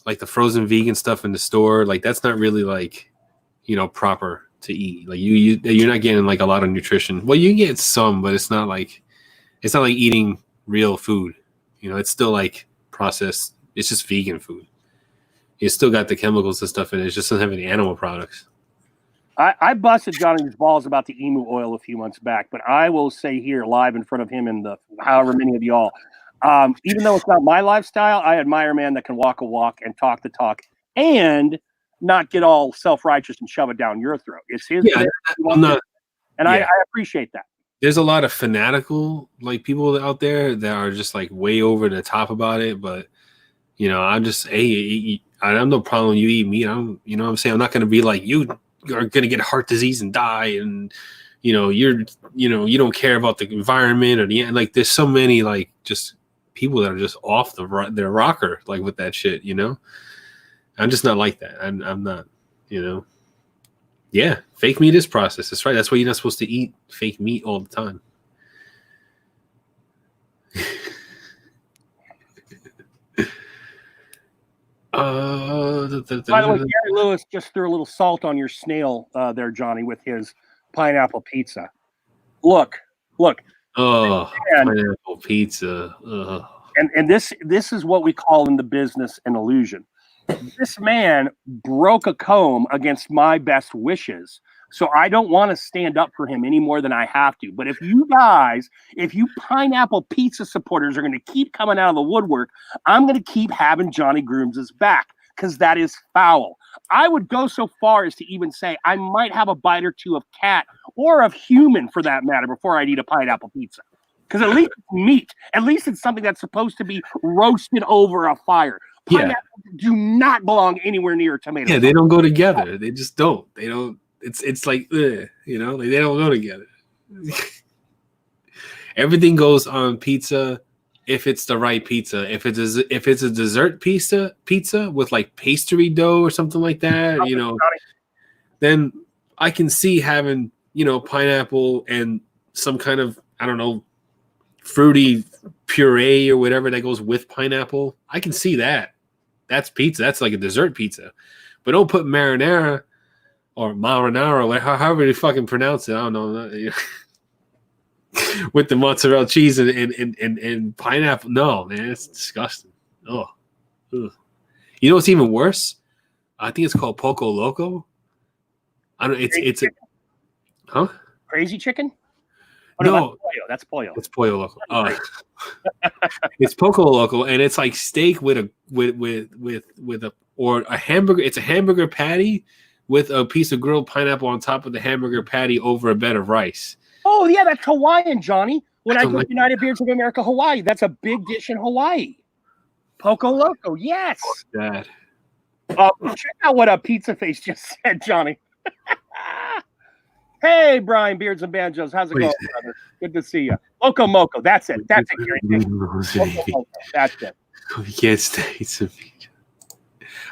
like the frozen vegan stuff in the store, like that's not really like proper to eat. Like you're not getting like a lot of nutrition. Well, you get some, but it's not like eating real food. You know, it's still like processed. It's just vegan food. It's still got the chemicals and stuff in it. It just doesn't have any animal products. I busted Johnny's balls about the emu oil a few months back, but I will say here live in front of him and the however many of y'all, even though it's not my lifestyle, I admire a man that can walk a walk and talk the talk and not get all self-righteous and shove it down your throat. It's his I appreciate that. There's a lot of fanatical like people out there that are just like way over the top about it, but you know, I'm just I have no problem you eat meat. You know what I'm saying? I'm not gonna be like you are gonna get heart disease and die, and you know, you don't care about the environment or like there's so many like just people that are just off their rocker like with that shit, you know. I'm just not like that. I'm not, you know. Yeah, fake meat is processed. That's right. That's why you're not supposed to eat fake meat all the time. By the way, Gary Lewis just threw a little salt on your snail there, Johnny, with his pineapple pizza. Look. Oh, pineapple pizza. Ugh. And this is what we call in the business an illusion. This man broke a comb against my best wishes. So I don't want to stand up for him any more than I have to. But if you pineapple pizza supporters are going to keep coming out of the woodwork, I'm going to keep having Johnny Grooms' back because that is foul. I would go so far as to even say I might have a bite or two of cat or of human for that matter before I'd eat a pineapple pizza. Because at least it's meat. At least it's something that's supposed to be roasted over a fire. Pineapples do not belong anywhere near tomato. Yeah, they don't go together. They just don't. They don't. It's like, you know, like they don't go together. Everything goes on pizza if it's the right pizza. If it's a dessert pizza with like pastry dough or something like that, you know, then I can see having, you know, pineapple and some kind of, I don't know, fruity puree or whatever that goes with pineapple. I can see that. That's pizza. That's like a dessert pizza. But don't put marinara or marinara, however you fucking pronounce it. I don't know. With the mozzarella cheese and pineapple. No, man, it's disgusting. Oh, ugh. You know what's even worse? I think it's called Poco Loco. I don't. It's huh? Crazy chicken. Oh, no, that's Pollo. It's Pollo Loco. It's Poco Loco, and it's like steak with a hamburger. It's a hamburger patty with a piece of grilled pineapple on top of the hamburger patty over a bed of rice. Oh yeah, that's Hawaiian, Johnny. When I go to United Beards of America, Hawaii, that's a big dish in Hawaii. Poco Loco, yes. Dad. Check out what a pizza face just said, Johnny. Hey, Brian, Beards and Banjos. How's it going, brother? Good to see you. Loco Moco. That's it. That's it, Gary. That's it. We can't stay some meat.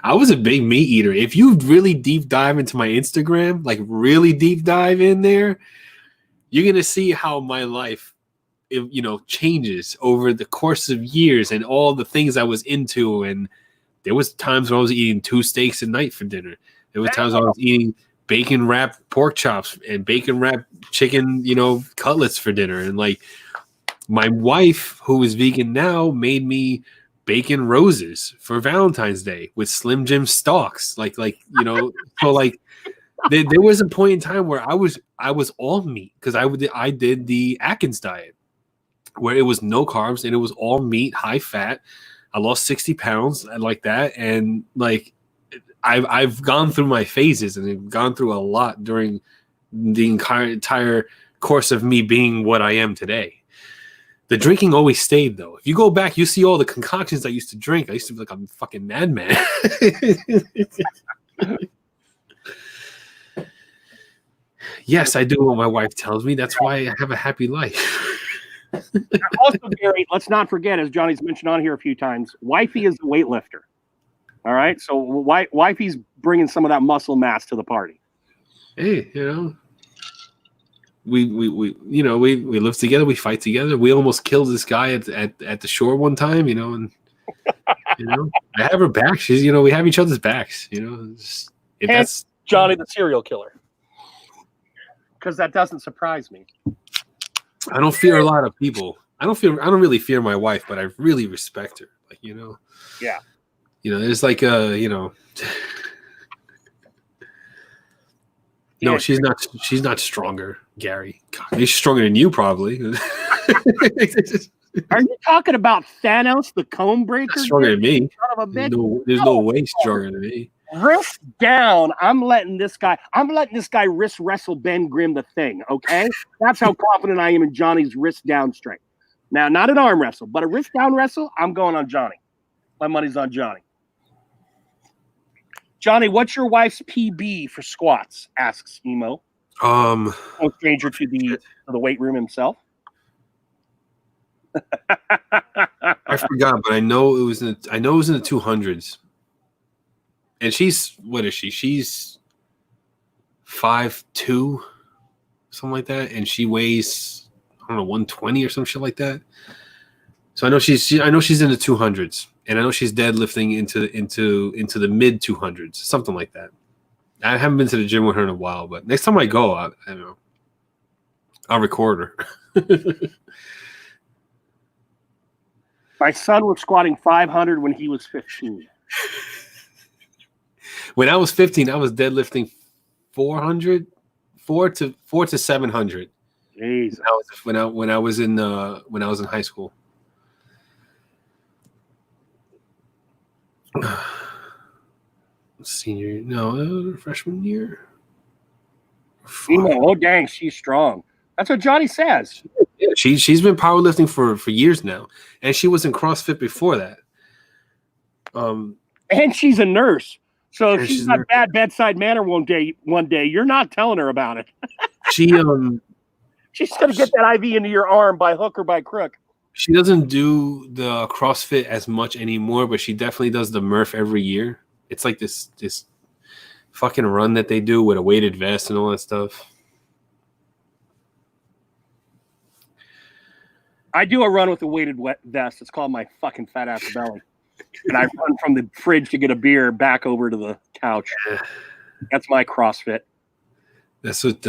I was a big meat eater. If you really deep dive into my Instagram, like really deep dive in there, you're going to see how my life, you know, changes over the course of years and all the things I was into. And there was times when I was eating 2 steaks a night for dinner. There was times when I was eating bacon wrapped pork chops and bacon wrapped chicken, you know, cutlets for dinner. And like my wife, who is vegan now, made me bacon roses for Valentine's Day with Slim Jim stalks. Like, you know, so like there was a point in time where I was all meat because I did the Atkins diet where it was no carbs and it was all meat, high fat. I lost 60 pounds like that. And like, I've gone through my phases and I've gone through a lot during the entire course of me being what I am today. The drinking always stayed, though. If you go back, you see all the concoctions I used to drink. I used to be like a fucking madman. Yes, I do what my wife tells me. That's why I have a happy life. Also, Gary, let's not forget, as Johnny's mentioned on here a few times, wifey is a weightlifter. All right, so wifey's bringing some of that muscle mass to the party. Hey, you know, we live together, we fight together. We almost killed this guy at the shore one time, you know, and you know, I have her back. She's, you know, we have each other's backs, you know. If that's Johnny the serial killer, because that doesn't surprise me. I don't fear a lot of people. I don't really fear my wife, but I really respect her. Like, Yeah. There's like no, Yeah. she's not stronger, Gary. God, she's stronger than you probably. Are you talking about Thanos, the comb breaker? Stronger than me. Son of a bitch. There's no way stronger than me. Wrist down. I'm letting this guy wrist wrestle Ben Grimm the Thing. Okay, that's how confident I am in Johnny's wrist down strength. Now, not an arm wrestle, but a wrist down wrestle. I'm going on Johnny. My money's on Johnny. Johnny, what's your wife's PB for squats? Asks Emo. No stranger to the weight room himself. I forgot, but I know it was in the 200s. And what is she? She's 5'2", something like that, and she weighs 120 or some shit like that. So I know she's in the 200s, and I know she's deadlifting into the mid 200s, something like that. I haven't been to the gym with her in a while, but next time I go, I don't know, I'll record her. My son was squatting 500 when he was 15. When I was 15, I was deadlifting 400, 4 to 700. Jeez. When I was in high school. Freshman year. Oh dang, she's strong. That's what Johnny says. Yeah, she's been powerlifting for years now, and she was in CrossFit before that. And she's a nurse. So if she's got bad bedside manner one day, you're not telling her about it. She's gonna get that IV into your arm by hook or by crook. She doesn't do the CrossFit as much anymore, but she definitely does the Murph every year. It's like this fucking run that they do with a weighted vest and all that stuff. I do a run with a weighted vest. It's called my fucking fat ass belly. And I run from the fridge to get a beer back over to the couch. That's my CrossFit. That's what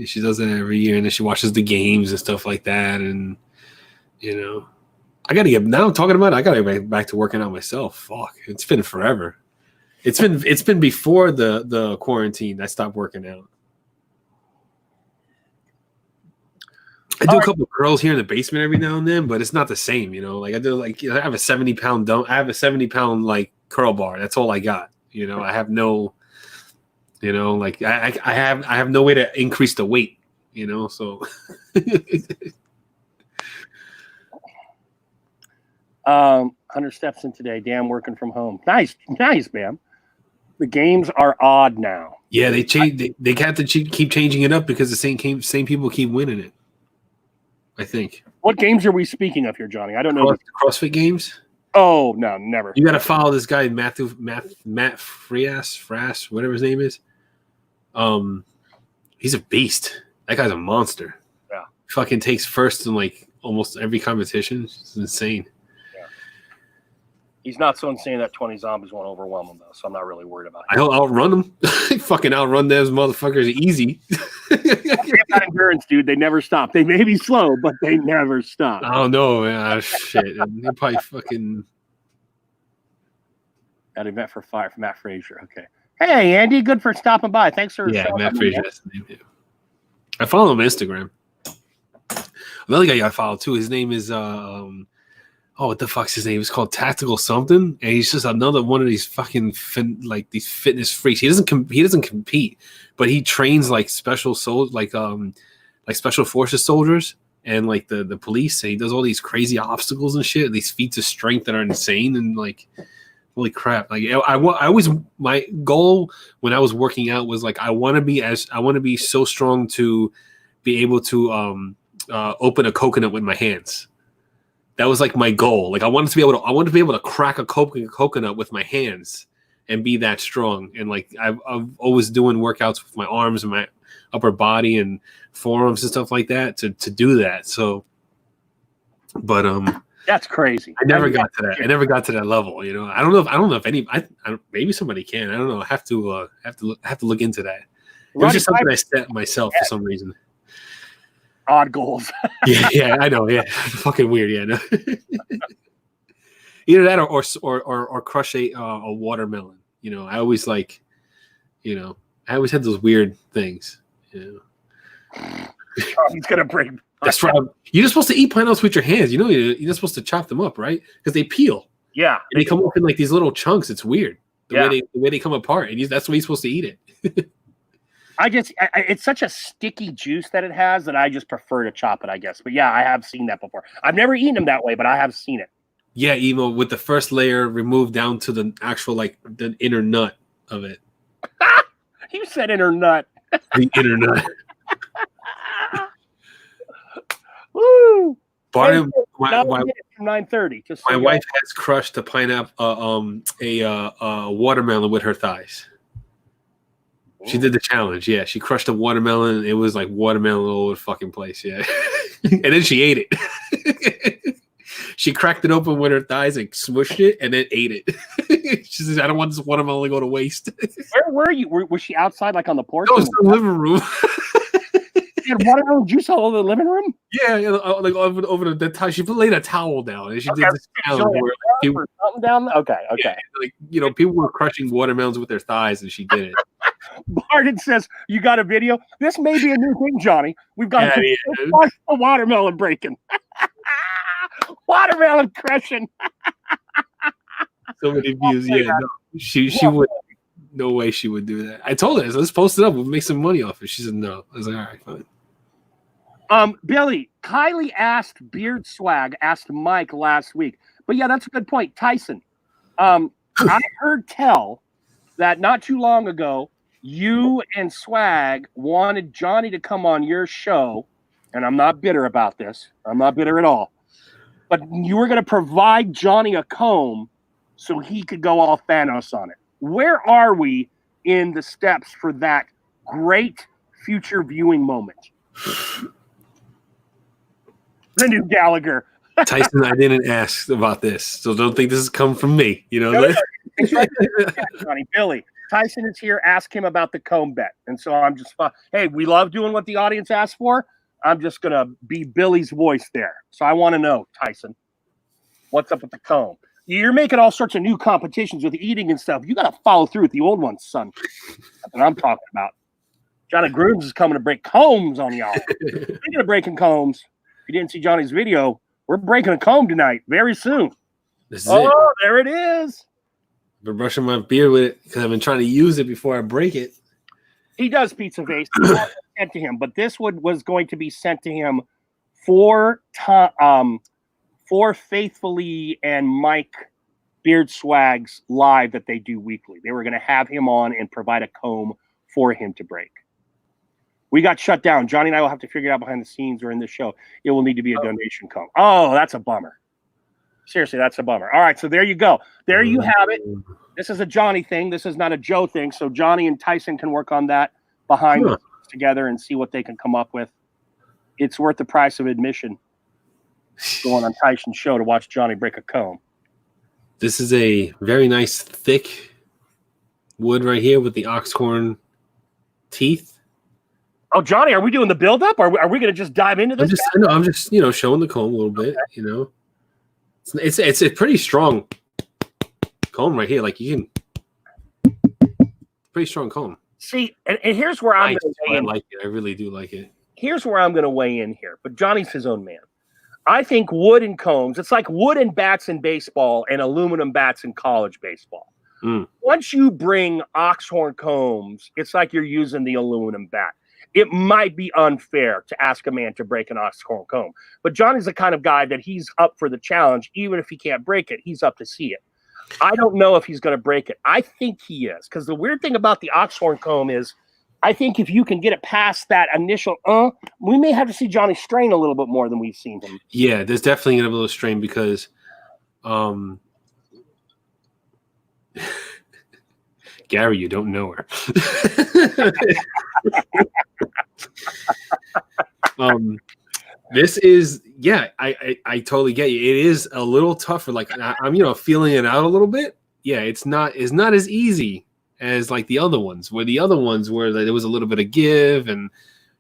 she does that every year, and then she watches the games and stuff like that. And I gotta get now. Talking about it, I gotta get back to working out myself. Fuck, it's been forever. It's been before the quarantine. I stopped working out. I do a couple of curls here in the basement every now and then, but it's not the same, Like I do, I have a 70-pound dump. I have a 70-pound like curl bar. That's all I got. I have no, like I have no way to increase the weight. So. 100 steps in today. Damn, working from home. Nice, Bam. The games are odd now. Yeah, they change. They have to keep changing it up because the same people keep winning it. I think. What games are we speaking of here, Johnny? I don't know. CrossFit games? Oh, no, never. You got to follow this guy, Matt Frias, whatever his name is. He's a beast. That guy's a monster. Yeah. Fucking takes first in like almost every competition. It's insane. Yeah. He's not so insane that 20 zombies won't overwhelm him, though, so I'm not really worried about it. I'll outrun them. Fucking outrun those motherfuckers easy. That endurance, dude. They never stop. They may be slow, but they never stop. I don't know, man. Shit. They probably fucking. That event for fire from Matt Frazier. Okay. Hey, Andy. Good for stopping by. Thanks for. Yeah, Matt Frazier. That's the name. Yeah. I follow him on Instagram. Another guy I follow too. His name is what the fuck's his name? It's called Tactical something, and he's just another one of these fucking these fitness freaks. He doesn't compete, but he trains like special special forces soldiers and like the police. And he does all these crazy obstacles and shit. These feats of strength that are insane and like holy crap! Like I always my goal when I was working out was like I want to be so strong to be able to open a coconut with my hands. That was like my goal. Like I wanted to be able to crack a coconut with my hands and be that strong. And like I've always doing workouts with my arms and my upper body and forearms and stuff like that to do that. So, but that's crazy. I never got to that. I never got to that level. I don't know if any. Maybe somebody can. I don't know. I have to look into that. It was just something I set myself for some reason. odd goals. Yeah, I know. Yeah, fucking weird. Yeah, no. Either that or crush a watermelon. You know, I always like, you know, I always had those weird things. You know. He's gonna break. That's right. You're just supposed to eat pineapples with your hands. You know, you're not supposed to chop them up, right? Because they peel. Yeah, And they come up in like these little chunks. It's weird Yeah. the way they come apart, and that's the way you're supposed to eat it. it's such a sticky juice that it has that I just prefer to chop it, I guess. But yeah, I have seen that before. I've never eaten them that way, but I have seen it. Yeah, emo with the first layer removed down to the actual like the inner nut of it. You said inner nut. The inner nut. Woo! Barney, Now my we did it from 9:30. Just so my you wife has crushed a pineapple, a watermelon with her thighs. She did the challenge. Yeah, she crushed a watermelon. It was like watermelon all over the fucking place. Yeah, and then she ate it. She cracked it open with her thighs and smushed it, and then ate it. She says, "I don't want this watermelon to go to waste." Where were you? Was she outside, like on the porch? No, it's the living room. She had watermelon juice all over the living room. Yeah, like over the towel. She laid a towel down, and she did this challenge where Or something down there? Okay. yeah, like you know, people were crushing watermelons with their thighs, and she did it. Barden says, "You got a video? This may be a new thing, Johnny. We've got to watch the watermelon breaking, watermelon crushing." So many views. Yeah, no, she would. No way she would do that. I told her, let's post it up. We'll make some money off it. She said no. I was like, all right, fine. Billy, Kylie asked Beard Swag, asked Mike last week. But yeah, that's a good point. Tyson, I heard tell that not too long ago, you and Swag wanted Johnny to come on your show, and I'm not bitter about this. I'm not bitter at all. But you were going to provide Johnny a comb so he could go all Thanos on it. Where are we in the steps for that great future viewing moment? The new Gallagher. Tyson, I didn't ask about this, so don't think this has come from me. You know, No, it's right there, Johnny. Billy, Tyson is here. Ask him about the comb bet. And so I'm just, hey, we love doing what the audience asks for. I'm just going to be Billy's voice there. So I want to know, Tyson, what's up with the comb? You're making all sorts of new competitions with eating and stuff. You got to follow through with the old ones, son. That's what I'm talking about. Johnny Grooms is coming to break combs on y'all. Speaking of breaking combs, if you didn't see Johnny's video, we're breaking a comb tonight very soon. This is it. There it is. I've been brushing my beard with it because I've been trying to use it before I break it. He does Pizza Vase. Sent to him, but this one was going to be sent to him for Faithfully and Mike Beard Swags live that they do weekly. They were going to have him on and provide a comb for him to break. We got shut down. Johnny and I will have to figure it out behind the scenes or in the show. It will need to be a donation comb. Oh, that's a bummer. Seriously, that's a bummer. All right, so there you go. There you have it. This is a Johnny thing. This is not a Joe thing. So Johnny and Tyson can work on that behind the scenes together and see what they can come up with. It's worth the price of admission going on Tyson's show to watch Johnny break a comb. This is a very nice thick wood right here with the oxhorn teeth. Oh, Johnny, are we doing the build-up? Are we going to just dive into this? I'm just showing the comb a little bit. You know, it's a pretty strong comb right here. Like you can, pretty strong comb. See, and here's where I'm going to weigh in. I like it. I really do like it. Here's where I'm going to weigh in here. But Johnny's his own man. I think wood and combs, it's like wood and bats in baseball and aluminum bats in college baseball. Once you bring oxhorn combs, it's like you're using the aluminum bat. It might be unfair to ask a man to break an oxhorn comb. But Johnny's the kind of guy that he's up for the challenge. Even if he can't break it, he's up to see it. I don't know if he's going to break it. I think he is. Because the weird thing about the oxhorn comb is I think if you can get it past that initial, we may have to see Johnny strain a little bit more than we've seen him. Yeah, there's definitely going to be a little strain because Gary, you don't know her. This is, yeah, I totally get you. It is a little tougher. Like I'm, feeling it out a little bit. Yeah, it's not as easy as like the other ones, where there was a little bit of give and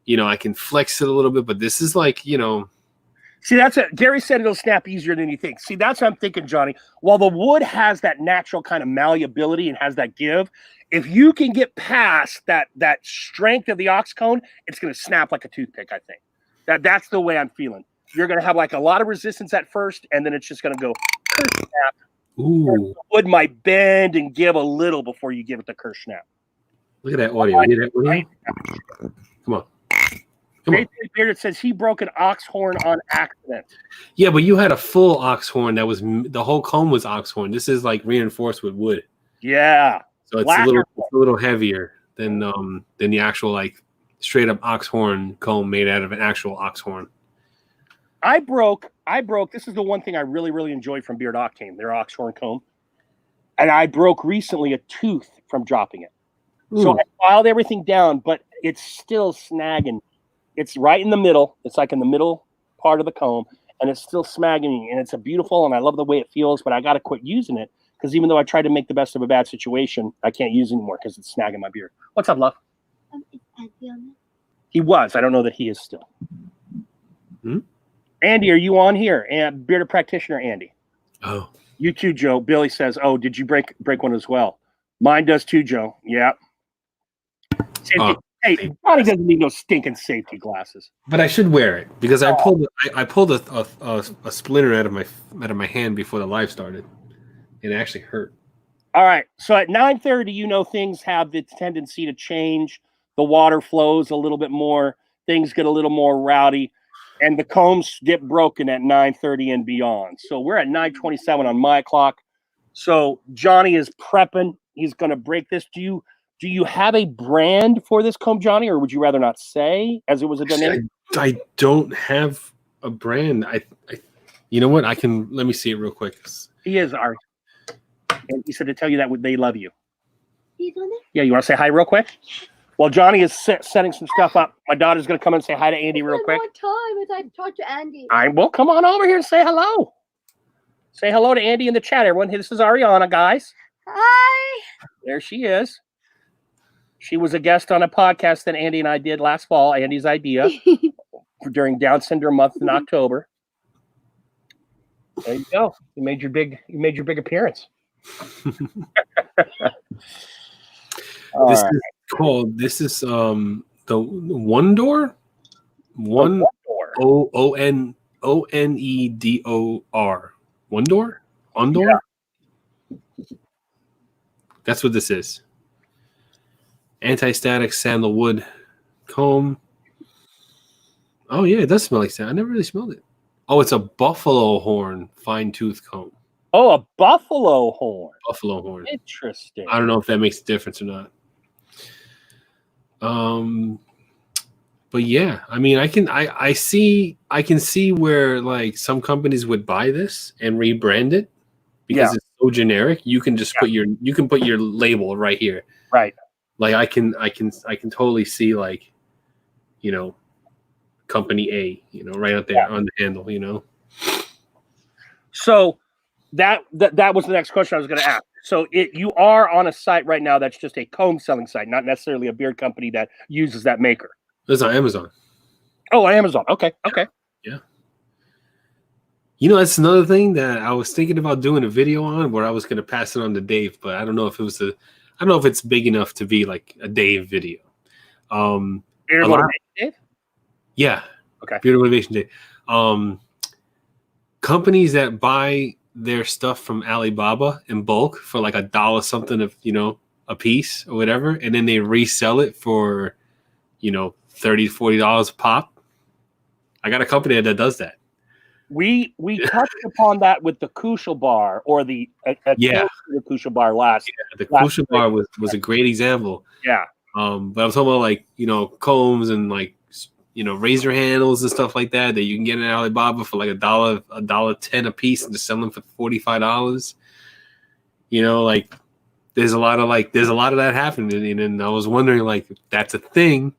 I can flex it a little bit, but this is like, See, that's it. Gary said it'll snap easier than you think. See, that's what I'm thinking, Johnny. While the wood has that natural kind of malleability and has that give, if you can get past that strength of the ox cone, it's going to snap like a toothpick, I think. That's the way I'm feeling. You're going to have like a lot of resistance at first, and then it's just going to go snap. Ooh. The wood might bend and give a little before you give it the curse snap. Look at that audio. You hear that audio? Come on. Bearded says he broke an ox horn on accident. Yeah, but you had a full ox horn that was the whole comb was ox horn. This is like reinforced with wood. Yeah. So it's a little heavier than the actual like straight up ox horn comb made out of an actual ox horn. I broke. This is the one thing I really, really enjoyed from Beard Octane, their ox horn comb. And I broke recently a tooth from dropping it. So I filed everything down, but it's still snagging. It's right in the middle. It's like in the middle part of the comb, and it's still snagging me. And it's a beautiful, and I love the way it feels, but I got to quit using it because even though I tried to make the best of a bad situation, I can't use it anymore because it's snagging my beard. What's up, love? Is Andy on it? He was. I don't know that he is still. Andy, are you on here? And bearded practitioner, Andy. Oh. You too, Joe. Billy says, "Oh, did you break one as well?" Mine does too, Joe. Yeah. Hey, Johnny doesn't need no stinking safety glasses. But I should wear it because I pulled a splinter out of my hand before the live started. It actually hurt. All right. So at 9:30, things have the tendency to change. The water flows a little bit more. Things get a little more rowdy. And the combs get broken at 9:30 and beyond. So we're at 9:27 on my clock. So Johnny is prepping. He's going to break this. Do you have a brand for this comb, Johnny, or would you rather not say, as it was a dynamic? I don't have a brand. I you know what? Let me see it real quick. He is, Ari. And he said to tell you that they love you. He's on it? Yeah, you want to say hi real quick? Well, Johnny is setting some stuff up. My daughter's going to come and say hi to Andy real quick. One time as I talk to Andy. Well, come on over here and say hello. Say hello to Andy in the chat, everyone. This is Ariana, guys. Hi. There she is. She was a guest on a podcast that Andy and I did last fall. Andy's idea during Down Syndrome Month in October. There you go. You made your big appearance. This is the One Door. One ONEDOR. One Door? On Door? Yeah. That's what this is. Anti-static sandalwood comb. Oh yeah, it does smell like sand. I never really smelled it. Oh, it's a buffalo horn fine tooth comb. Oh, a buffalo horn. Buffalo horn. Interesting. I don't know if that makes a difference or not. But yeah, I mean, I can see where like some companies would buy this and rebrand it because it's so generic. You can just put your label right here. Right. Like I can totally see like, company A, right out there on the handle, So that was the next question I was going to ask. So you are on a site right now that's just a comb selling site, not necessarily a beard company that uses that maker. It's on Amazon. Oh, Amazon. Okay. Yeah. That's another thing that I was thinking about doing a video on where I was going to pass it on to Dave, but I don't know if it's big enough to be like a Dave video. Beard Motivation Dave? Yeah. Okay. Beard Motivation Dave. Companies that buy their stuff from Alibaba in bulk for like $1 something of, a piece or whatever, and then they resell it for, $30 to $40 a pop. I got a company that does that. We touched upon that with the Kushel bar or the Kushel bar last. Yeah, the Kushel bar was a great example. Yeah. But I'm talking about like, combs and like, razor handles and stuff like that you can get in Alibaba for like $1.10 a piece and just sell them for $45. Like there's a lot of that happening, and I was wondering like if that's a thing.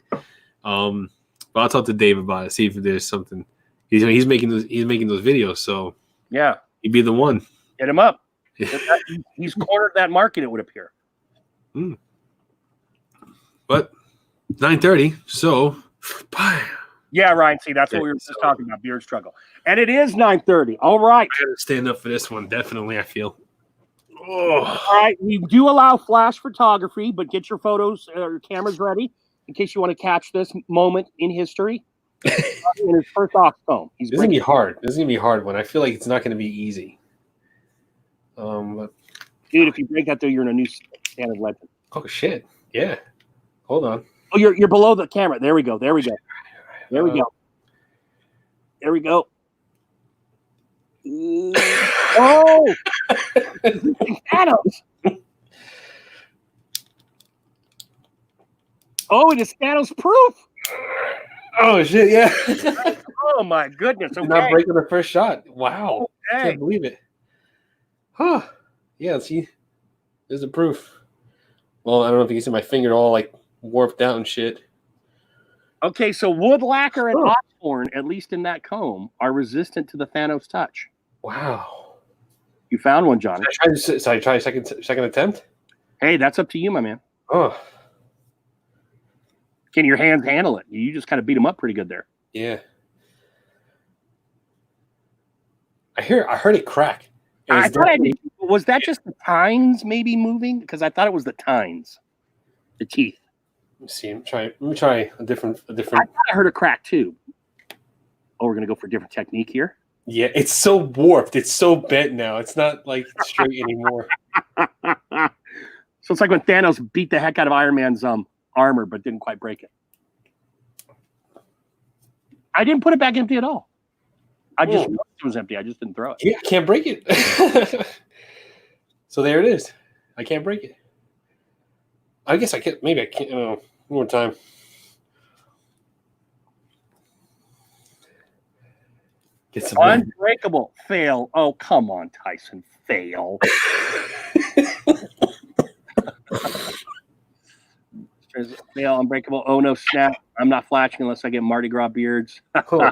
But I'll talk to Dave about it, see if there's something. He's making those videos, so yeah, he'd be the one. Hit him up. He's cornered that market, it would appear. But 9:30, so Bam. Yeah, Ryan. See, that's what we were just talking about. Beard struggle, and it is 9:30. All right. I gotta stand up for this one. Definitely, I feel. Oh. All right. We do allow flash photography, but get your photos or your cameras ready in case you want to catch this moment in history. In his first ox comb. This is gonna be hard. This is gonna be a hard one. I feel like it's not gonna be easy. But dude, if you break that though, you're in a new standard legend. oh shit! Yeah. Hold on. Oh, you're below the camera. There we go. There we go. There we go. There we go. Oh, Thanos. Oh, it is Thanos proof. Oh shit! Yeah. Oh my goodness! Okay. Not breaking the first shot. Wow. I Okay. can't believe it. Huh. Yeah. See, there's the proof. Well, I don't know if you can see my finger all like warped out and shit. Okay, so wood lacquer and oxhorn, at least in that comb, are resistant to the Thanos touch. Wow. You found one, Johnny. Should I try a second attempt? Hey, that's up to you, my man. Oh. Can your hands handle it? You just kind of beat them up pretty good there. Yeah. I heard it crack. I thought was that just the tines maybe moving? Because I thought it was the tines, the teeth. Let me see. Let me try a different. I thought I heard a crack too. Oh, we're gonna go for a different technique here. Yeah, it's so warped. It's so bent now. It's not like straight anymore. So it's like when Thanos beat the heck out of Iron Man's armor, but didn't quite break it. I didn't put it back empty at all. I just noticed it was empty. I just didn't throw it. Yeah, I can't break it. So there it is. I can't break it. I guess I can. Maybe I can't. One more time. Get some Unbreakable. Fail. Oh, come on, Tyson. Fail. Fail. Unbreakable. Oh, no, snap. I'm not flashing unless I get Mardi Gras beards. Oh.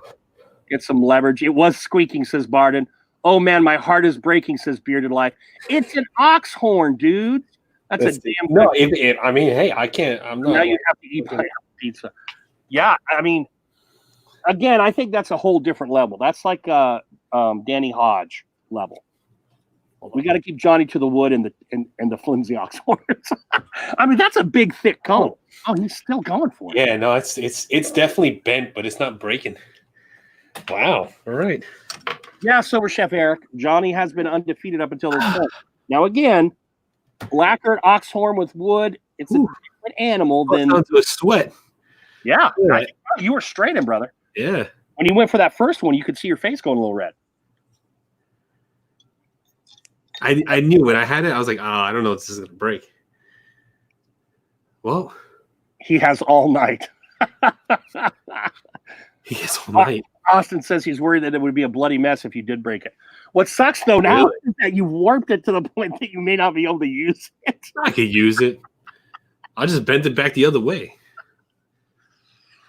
Get some leverage. It was squeaking, says Barden. Oh, man, my heart is breaking, says Bearded Life. It's an ox horn, dude. That's a damn. No, I mean, hey, I can't. I'm not. Now you have to eat pizza. Yeah, I mean, again, I think that's a whole different level. That's like Danny Hodge level. We got to keep Johnny to the wood and the flimsy ox horns. I mean, that's a big, thick comb. Oh, he's still going for it. Yeah, no, it's definitely bent, but it's not breaking. Wow. All right. Yeah, Sober Chef Eric. Johnny has been undefeated up until this point. Now, again, lacquered ox horn with wood. It's a different animal than. Down to a sweat. Yeah, you were straight in, brother. Yeah. When you went for that first one, you could see your face going a little red. I knew when I had it, I was like, I don't know if this is going to break. Well. He has all night. He has all night. Austin says he's worried that it would be a bloody mess if you did break it. What sucks, though, now is that you warped it to the point that you may not be able to use it. I could use it. I just bent it back the other way.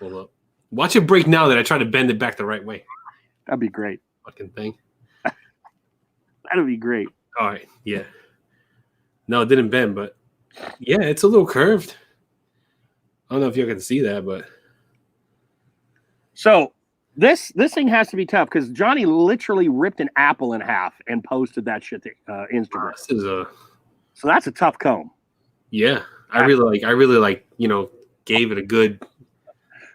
Hold up. Watch it break now that I try to bend it back the right way. That'd be great. Fucking thing. That'd be great. All right. Yeah. No, it didn't bend, but yeah, it's a little curved. I don't know if you can see that, but. So this thing has to be tough because Johnny literally ripped an apple in half and posted that shit to Instagram. This is So that's a tough comb. Yeah. I really like, gave it a good.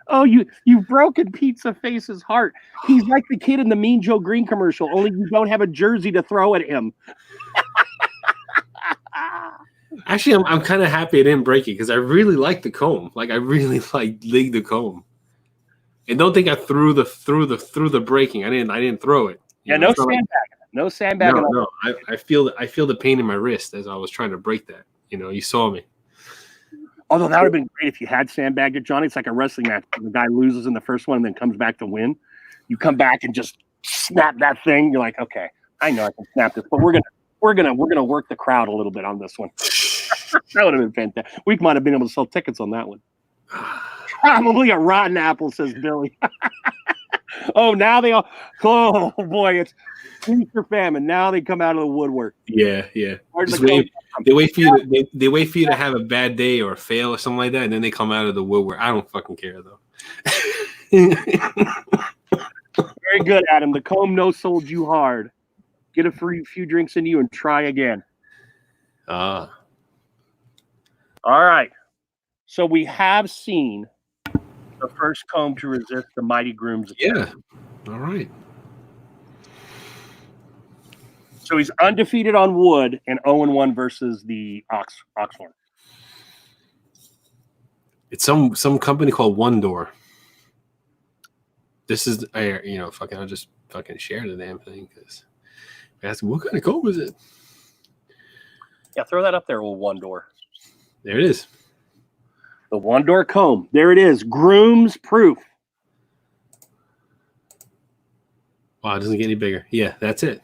Oh, you've broken Pizza Face's heart. He's like the kid in the Mean Joe Green commercial, only you don't have a jersey to throw at him. Actually, I'm kind of happy I didn't break it because I really like the comb. Like I really like the comb. And don't think I threw the breaking. I didn't throw it. Yeah, no sandbagging. No sandbagging. No. I feel the pain in my wrist as I was trying to break that. You saw me. Although that would have been great if you had sandbagged it, Johnny. It's like a wrestling match. The guy loses in the first one and then comes back to win. You come back and just snap that thing. You're like, okay, I know I can snap this, but we're gonna work the crowd a little bit on this one. That would have been fantastic. We might have been able to sell tickets on that one. Probably a rotten apple, says Billy. Oh, now they all. Oh boy, it's feast or famine. Now they come out of the woodwork. Yeah, yeah. Where'd Just the comb wait. They wait for you. They wait for you to have a bad day or fail or something like that, and then they come out of the woodwork. I don't fucking care though. Very good, Adam. The comb no sold you hard. Get a few drinks into you and try again. Ah, All right. So we have seen the first comb to resist the mighty groom's attack. yeah. All right. So he's undefeated on wood and 0-1 versus the Oxhorn. It's some company called One Door. This is, I'll just fucking share the damn thing because ask what kind of comb is it? Yeah, throw that up there, old One Door. There it is. The One Door comb. There it is. Groom's proof. Wow, it doesn't get any bigger. Yeah, that's it.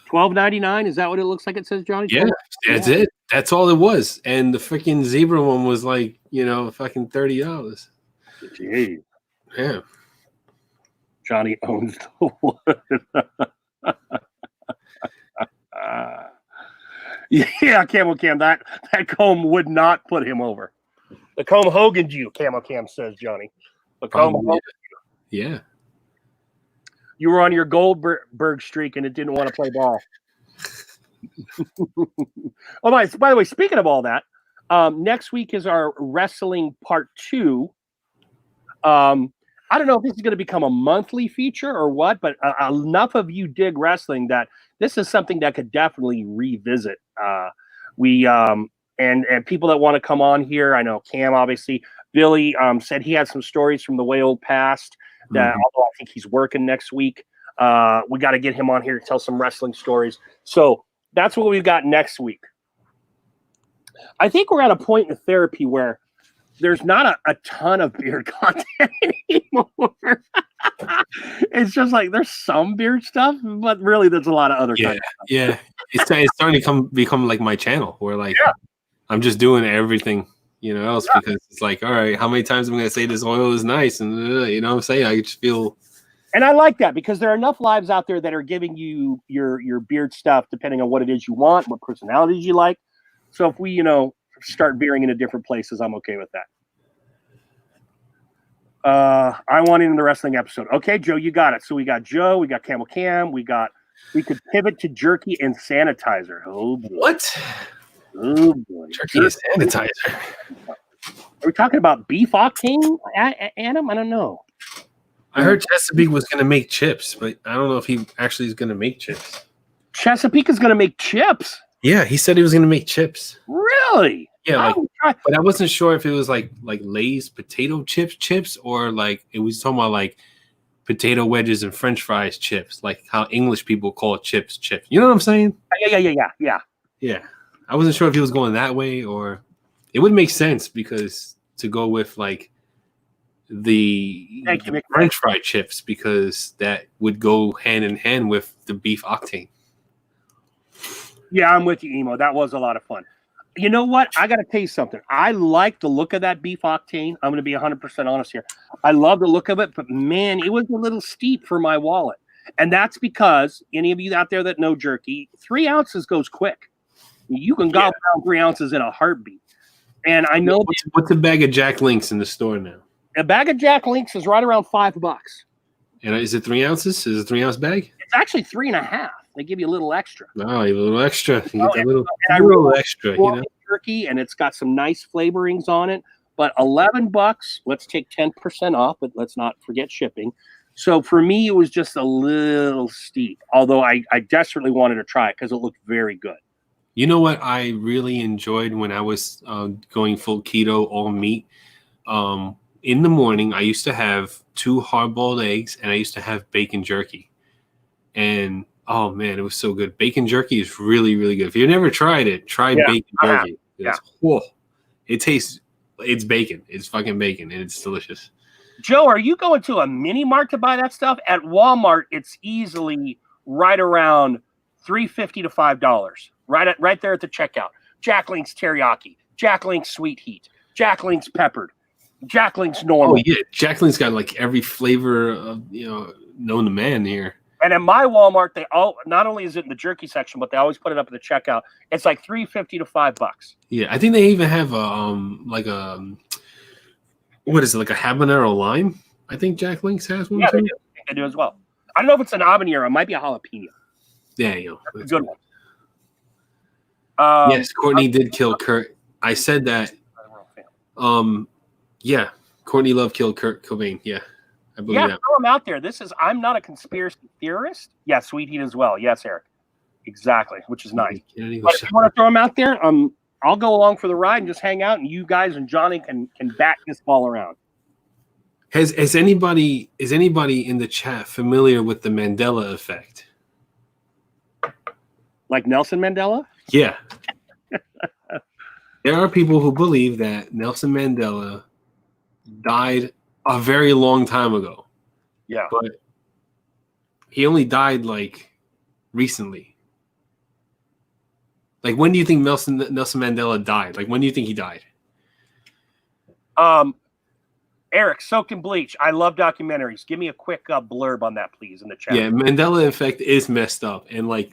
$12.99. Is that what it looks like? It says, Johnny. Yeah, that's it. That's all it was. And the freaking zebra one was like, fucking $30. Jeez. Yeah. Johnny owns the wood. Yeah, Camel Cam. That comb would not put him over. The comb Hogan'd you, Camel Cam says, Johnny. The comb Hogan'd you. Yeah. You were on your Goldberg streak and it didn't want to play ball. Oh, by the way, speaking of all that, next week is our wrestling part 2. I don't know if this is going to become a monthly feature or what, but enough of you dig wrestling that this is something that could definitely revisit. And people that want to come on here, I know Cam, obviously, Billy said he had some stories from the way old past that, although I think he's working next week, we got to get him on here to tell some wrestling stories. So that's what we've got next week. I think we're at a point in therapy where there's not a ton of beard content anymore. It's just like there's some beard stuff, but really there's a lot of other kind of stuff. Yeah. It's starting to become like my channel where like I'm just doing everything, else because it's like, all right, how many times am I gonna say this oil is nice? And you know what I'm saying? I just feel. And I like that because there are enough lives out there that are giving you your beard stuff depending on what it is you want, what personalities you like. So if we, start veering into different places, I'm okay with that. I want in the wrestling episode. Okay, Joe, you got it. So we got Joe, we got Camel Cam, we could pivot to jerky and sanitizer. Oh boy. What? Oh boy. Jerky and sanitizer. Are we talking about beef octane, Adam? I don't know. I heard Chesapeake was going to make chips, but I don't know if he actually is going to make chips. Chesapeake is going to make chips? Yeah, he said he was going to make chips. Really? Yeah, but I wasn't sure if it was like Lay's potato chips, or like it was talking about like potato wedges and French fries chips, like how English people call chips. You know what I'm saying? Yeah. I wasn't sure if he was going that way, or it would make sense because to go with like the French fry chips because that would go hand in hand with the beef octane. Yeah, I'm with you, Emo. That was a lot of fun. You know what? I got to tell you something. I like the look of that beef octane. I'm going to be 100% honest here. I love the look of it, but man, it was a little steep for my wallet. And that's because any of you out there that know jerky, 3 ounces goes quick. You can gobble down 3 ounces in a heartbeat. And I know what's a bag of Jack Links in the store now? A bag of Jack Links is right around $5. And is it 3 ounces? Is it a 3 ounce bag? It's actually 3.5. They give you a little extra. Oh, a little extra. You get a little extra, Jerky, and it's got some nice flavorings on it. But $11, let's take 10% off, but let's not forget shipping. So for me, it was just a little steep. Although I desperately wanted to try it because it looked very good. You know what I really enjoyed when I was going full keto, all meat? In the morning, I used to have 2 hard-boiled eggs, and I used to have bacon jerky. And oh man, it was so good. Bacon jerky is really, really good. If you've never tried it, try bacon jerky. It's bacon. It's fucking bacon, and it's delicious. Joe, are you going to a mini mart to buy that stuff? At Walmart, it's easily right around $3.50 to $5. Right there at the checkout. Jack Link's teriyaki, Jack Link's sweet heat, Jack Link's peppered. Jackling's Oh normal. yeah, Jacqueline's got like every flavor of known to man here. And at my Walmart, not only is it in the jerky section, but they always put it up at the checkout. It's like $3.50 to $5. Yeah, I think they even have like a what is it, like a habanero lime? I think Jack Link's has one Yeah, too. they do. I think they do as well. I don't know if it's an habanero. It might be a jalapeno. Yeah, That's a good one. Yes, Courtney did kill Kurt. I said that. Yeah, Courtney Love killed Kurt Cobain. Yeah, I believe that. Throw him out there. I'm not a conspiracy theorist. Yeah, Sweet Heat as well. Yes, Eric. Exactly, which is nice. But if you want to throw him out there, I'll go along for the ride and just hang out, and you guys and Johnny can bat this ball around. Is anybody in the chat familiar with the Mandela effect? Like Nelson Mandela? Yeah. There are people who believe that Nelson Mandela died a very long time ago. Yeah. But he only died like recently. Like, when do you think Nelson Mandela died? Like, when do you think he died? Eric, Soaked in Bleach. I love documentaries. Give me a quick blurb on that, please, in the chat. Yeah, Mandela effect is messed up, and like,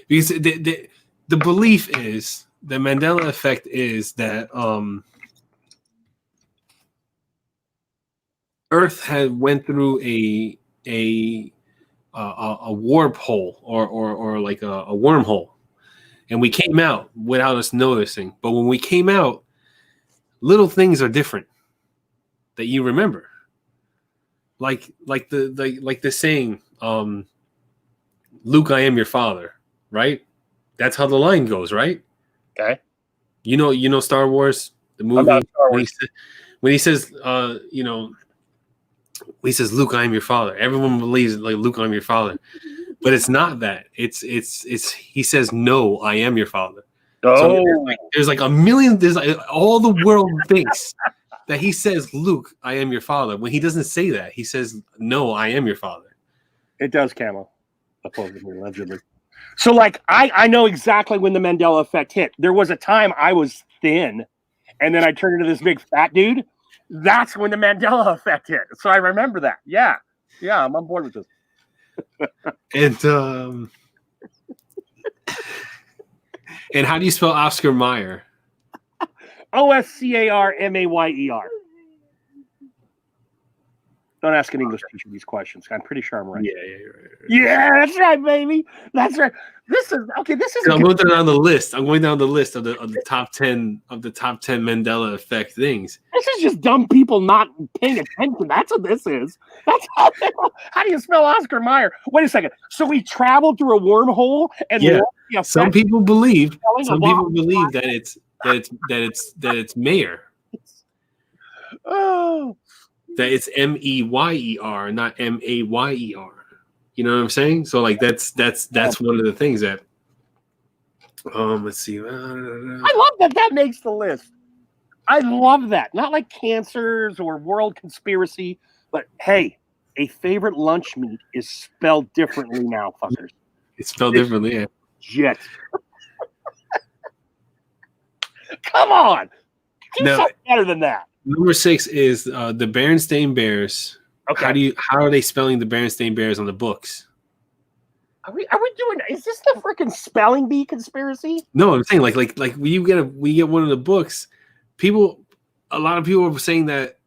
because the belief is the Mandela effect is that Earth had went through a warp hole or like a wormhole, and we came out without us noticing. But when we came out, little things are different that you remember, like the saying, "Luke, I am your father." Right? That's how the line goes, right? Okay. You know Star Wars, the movie. When he says, he says, "Luke, I am your father." Everyone believes like, "Luke, I'm your father," but it's not that. It's he says, "No, I am your father." Oh. So there's like a million. There's like all the world thinks that he says, "Luke, I am your father," when he doesn't say that. He says, "No, I am your father." It does, Camo. Supposedly, allegedly. So, like, I know exactly when the Mandela effect hit. There was a time I was thin, and then I turned into this big fat dude. That's when the Mandela effect hit. So I remember that. Yeah, I'm on board with this. And how do you spell Oscar Mayer? OSCARMAYER. Don't ask an English teacher these questions. I'm pretty sure I'm right. Yeah, that's right, baby. That's right. This is okay. This is. I'm going down the list. I'm going down the list of the top 10 Mandela effect things. This is just dumb people not paying attention. That's what this is. That's how do you spell Oscar Mayer? Wait a second. So we traveled through a wormhole, and some people believe that it's Mayer. Oh. That it's MEYER, not MAYER. You know what I'm saying? So like that's one of the things that let's see. I love that makes the list. I love that. Not like cancers or world conspiracy, but hey, a favorite lunch meat is spelled differently now, fuckers. It's spelled differently, yeah. Jet. Come on. Do something better than that. Number 6 is the Berenstain Bears. Okay. How are they spelling the Berenstain Bears on the books? Are we doing? Is this the freaking spelling bee conspiracy? No, I'm saying like we get one of the books. A lot of people are saying that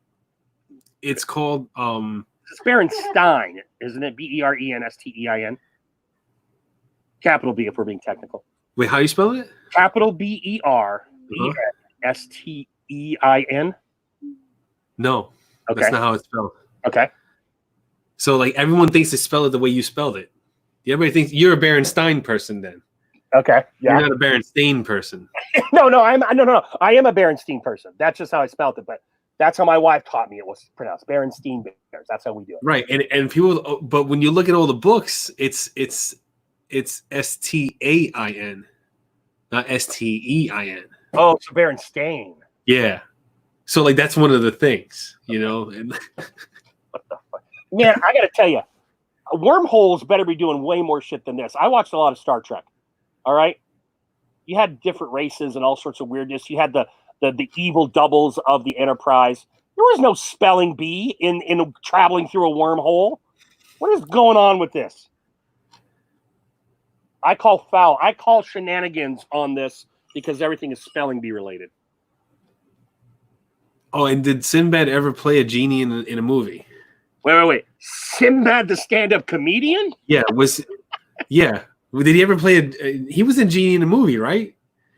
it's called it's Berenstein, isn't it? BERENSTEIN. Capital B if we're being technical. Wait, how do you spell it? Capital BERENSTEIN. No, that's not how it's spelled. Okay. So like everyone thinks they spell it the way you spelled it. Everybody thinks you're a Berenstein person then. Okay. Yeah. You're not a Berenstain person. No. I am a Berenstein person. That's just how I spelled it, but that's how my wife taught me it was pronounced. Berenstein Bears. That's how we do it. Right. And people, but when you look at all the books, it's STAIN, not STEIN. Oh, so Berenstain. Yeah. So like that's one of the things, you know. And what the fuck? Man, I gotta tell you, wormholes better be doing way more shit than this. I watched a lot of Star Trek. All right, you had different races and all sorts of weirdness. You had the evil doubles of the Enterprise. There was no spelling bee in traveling through a wormhole. What is going on with this? I call foul. I call shenanigans on this because everything is spelling bee related. Oh, and did Sinbad ever play a genie in a movie? Wait. Sinbad, the stand-up comedian? Yeah, yeah. Did he ever play he was in Genie in a movie, right?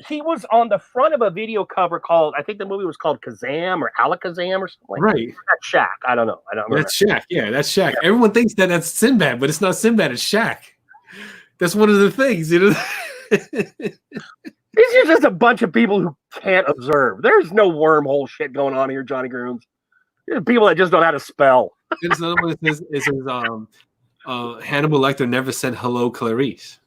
He was on the front of a video cover called, I think the movie was called Kazam or Alakazam or something like Right. that. That's Shaq. I don't know. I don't remember. That's Shaq. Yeah, that's Shaq. Yeah. Everyone thinks that's Sinbad, but it's not Sinbad, it's Shaq. That's one of the things, you know. These are just a bunch of people who can't observe. There's no wormhole shit going on here, Johnny Grooms. There's people that just don't know how to spell. There's another one that says Hannibal Lecter never said hello, Clarice.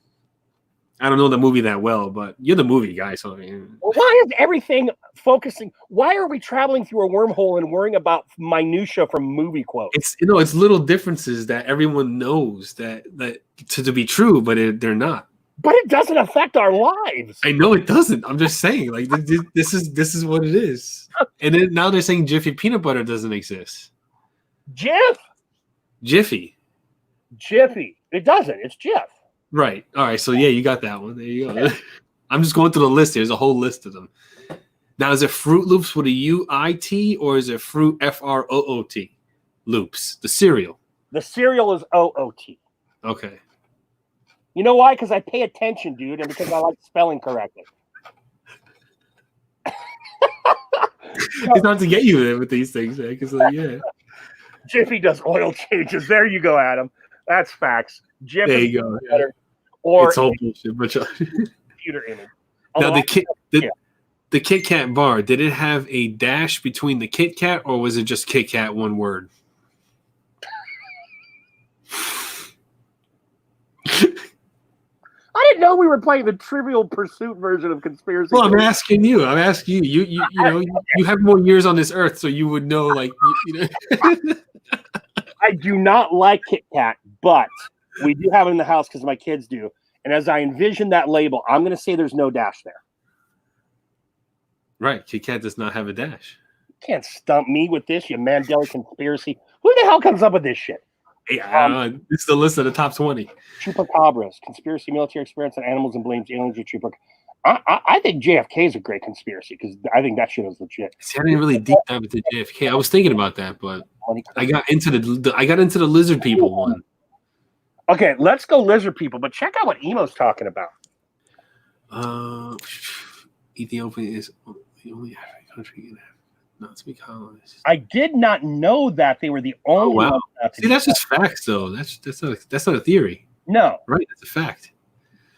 I don't know the movie that well, but you're the movie guy, so I mean. Well, why is everything focusing? Why are we traveling through a wormhole and worrying about minutia from movie quotes? It's little differences that everyone knows that to be true, but they're not. But it doesn't affect our lives. I know it doesn't. I'm just saying, like this is what it is. And then now they're saying Jiffy peanut butter doesn't exist. Jiffy. It doesn't. It's Jif. Right. All right. So yeah, you got that one. There you go. I'm just going through the list. There's a whole list of them. Now, is it Fruit Loops with a U-I-T or is it Fruit F-R-O-O-T? Loops. The cereal. The cereal is O-O-T. Okay. You know why? Because I pay attention, dude, and because I like spelling correctly. It's not to get you there with these things, man. Because yeah. Jiffy does oil changes. There you go, Adam. That's facts. Jiffy. There you go. Yeah. Or it's all bullshit. But computer image. Now the Kit Kat bar, did it have a dash between the Kit Kat or was it just Kit Kat one word? I didn't know we were playing the Trivial Pursuit version of Conspiracy. Well, I'm asking you. You know, you have more years on this earth, so you would know, like, you know. I do not like Kit Kat, but we do have it in the house because my kids do. And as I envision that label, I'm going to say there's no dash there. Right. Kit Kat does not have a dash. You can't stump me with this, you Mandela conspiracy. Who the hell comes up with this shit? Yeah, this is the list of the top 20. Chupacabras, conspiracy, military experience on animals and blames aliens with chupacabras. I think JFK is a great conspiracy because I think that shit is legit. See, I didn't really deep dive into JFK. I was thinking about that, but I got into the lizard people one. Okay, let's go lizard people, but check out what Emo's talking about. Ethiopia is the only African country not to be colonized. I did not know that they were the only. Oh, wow. See, that's just facts, though. That's not a theory. No, right? That's a fact.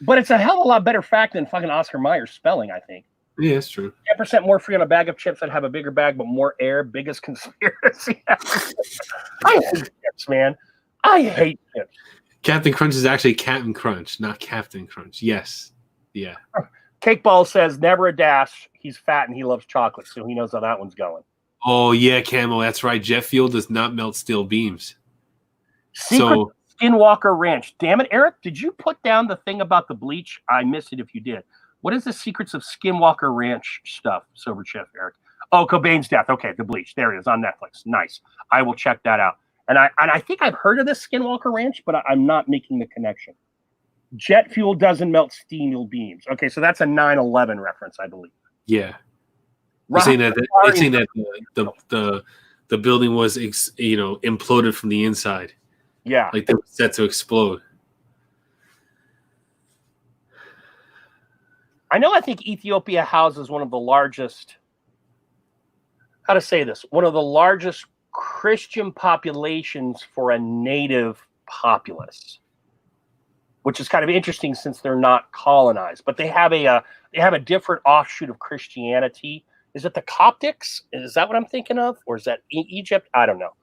But it's a hell of a lot better fact than fucking Oscar Mayer spelling, I think. Yeah, that's true. 10% more free on a bag of chips that have a bigger bag but more air. Biggest conspiracy. I hate chips, man. I hate chips. Captain Crunch is actually Captain Crunch, not Captain Crunch. Yes. Yeah. Cakeball says never a dash. He's fat and he loves chocolate, so he knows how that one's going. Oh, yeah, Camo. That's right. Jet fuel does not melt steel beams. Secret Skinwalker Ranch. Damn it, Eric. Did you put down the thing about the bleach? I missed it if you did. What is the secrets of Skinwalker Ranch stuff, Sober Chef Eric? Oh, Cobain's death. Okay, the bleach. There it is on Netflix. Nice. I will check that out. And I think I've heard of this Skinwalker Ranch, but I'm not making the connection. Jet fuel doesn't melt steel beams. Okay, so that's a 9/11 reference, I believe. Yeah. They're saying that the building was imploded from the inside. Yeah. Like they were set to explode. I think Ethiopia houses one of the largest, how to say this, one of the largest Christian populations for a native populace, which is kind of interesting since they're not colonized. But they have a different offshoot of Christianity. Is it the Coptics? Is that what I'm thinking of? Or is that Egypt? I don't know.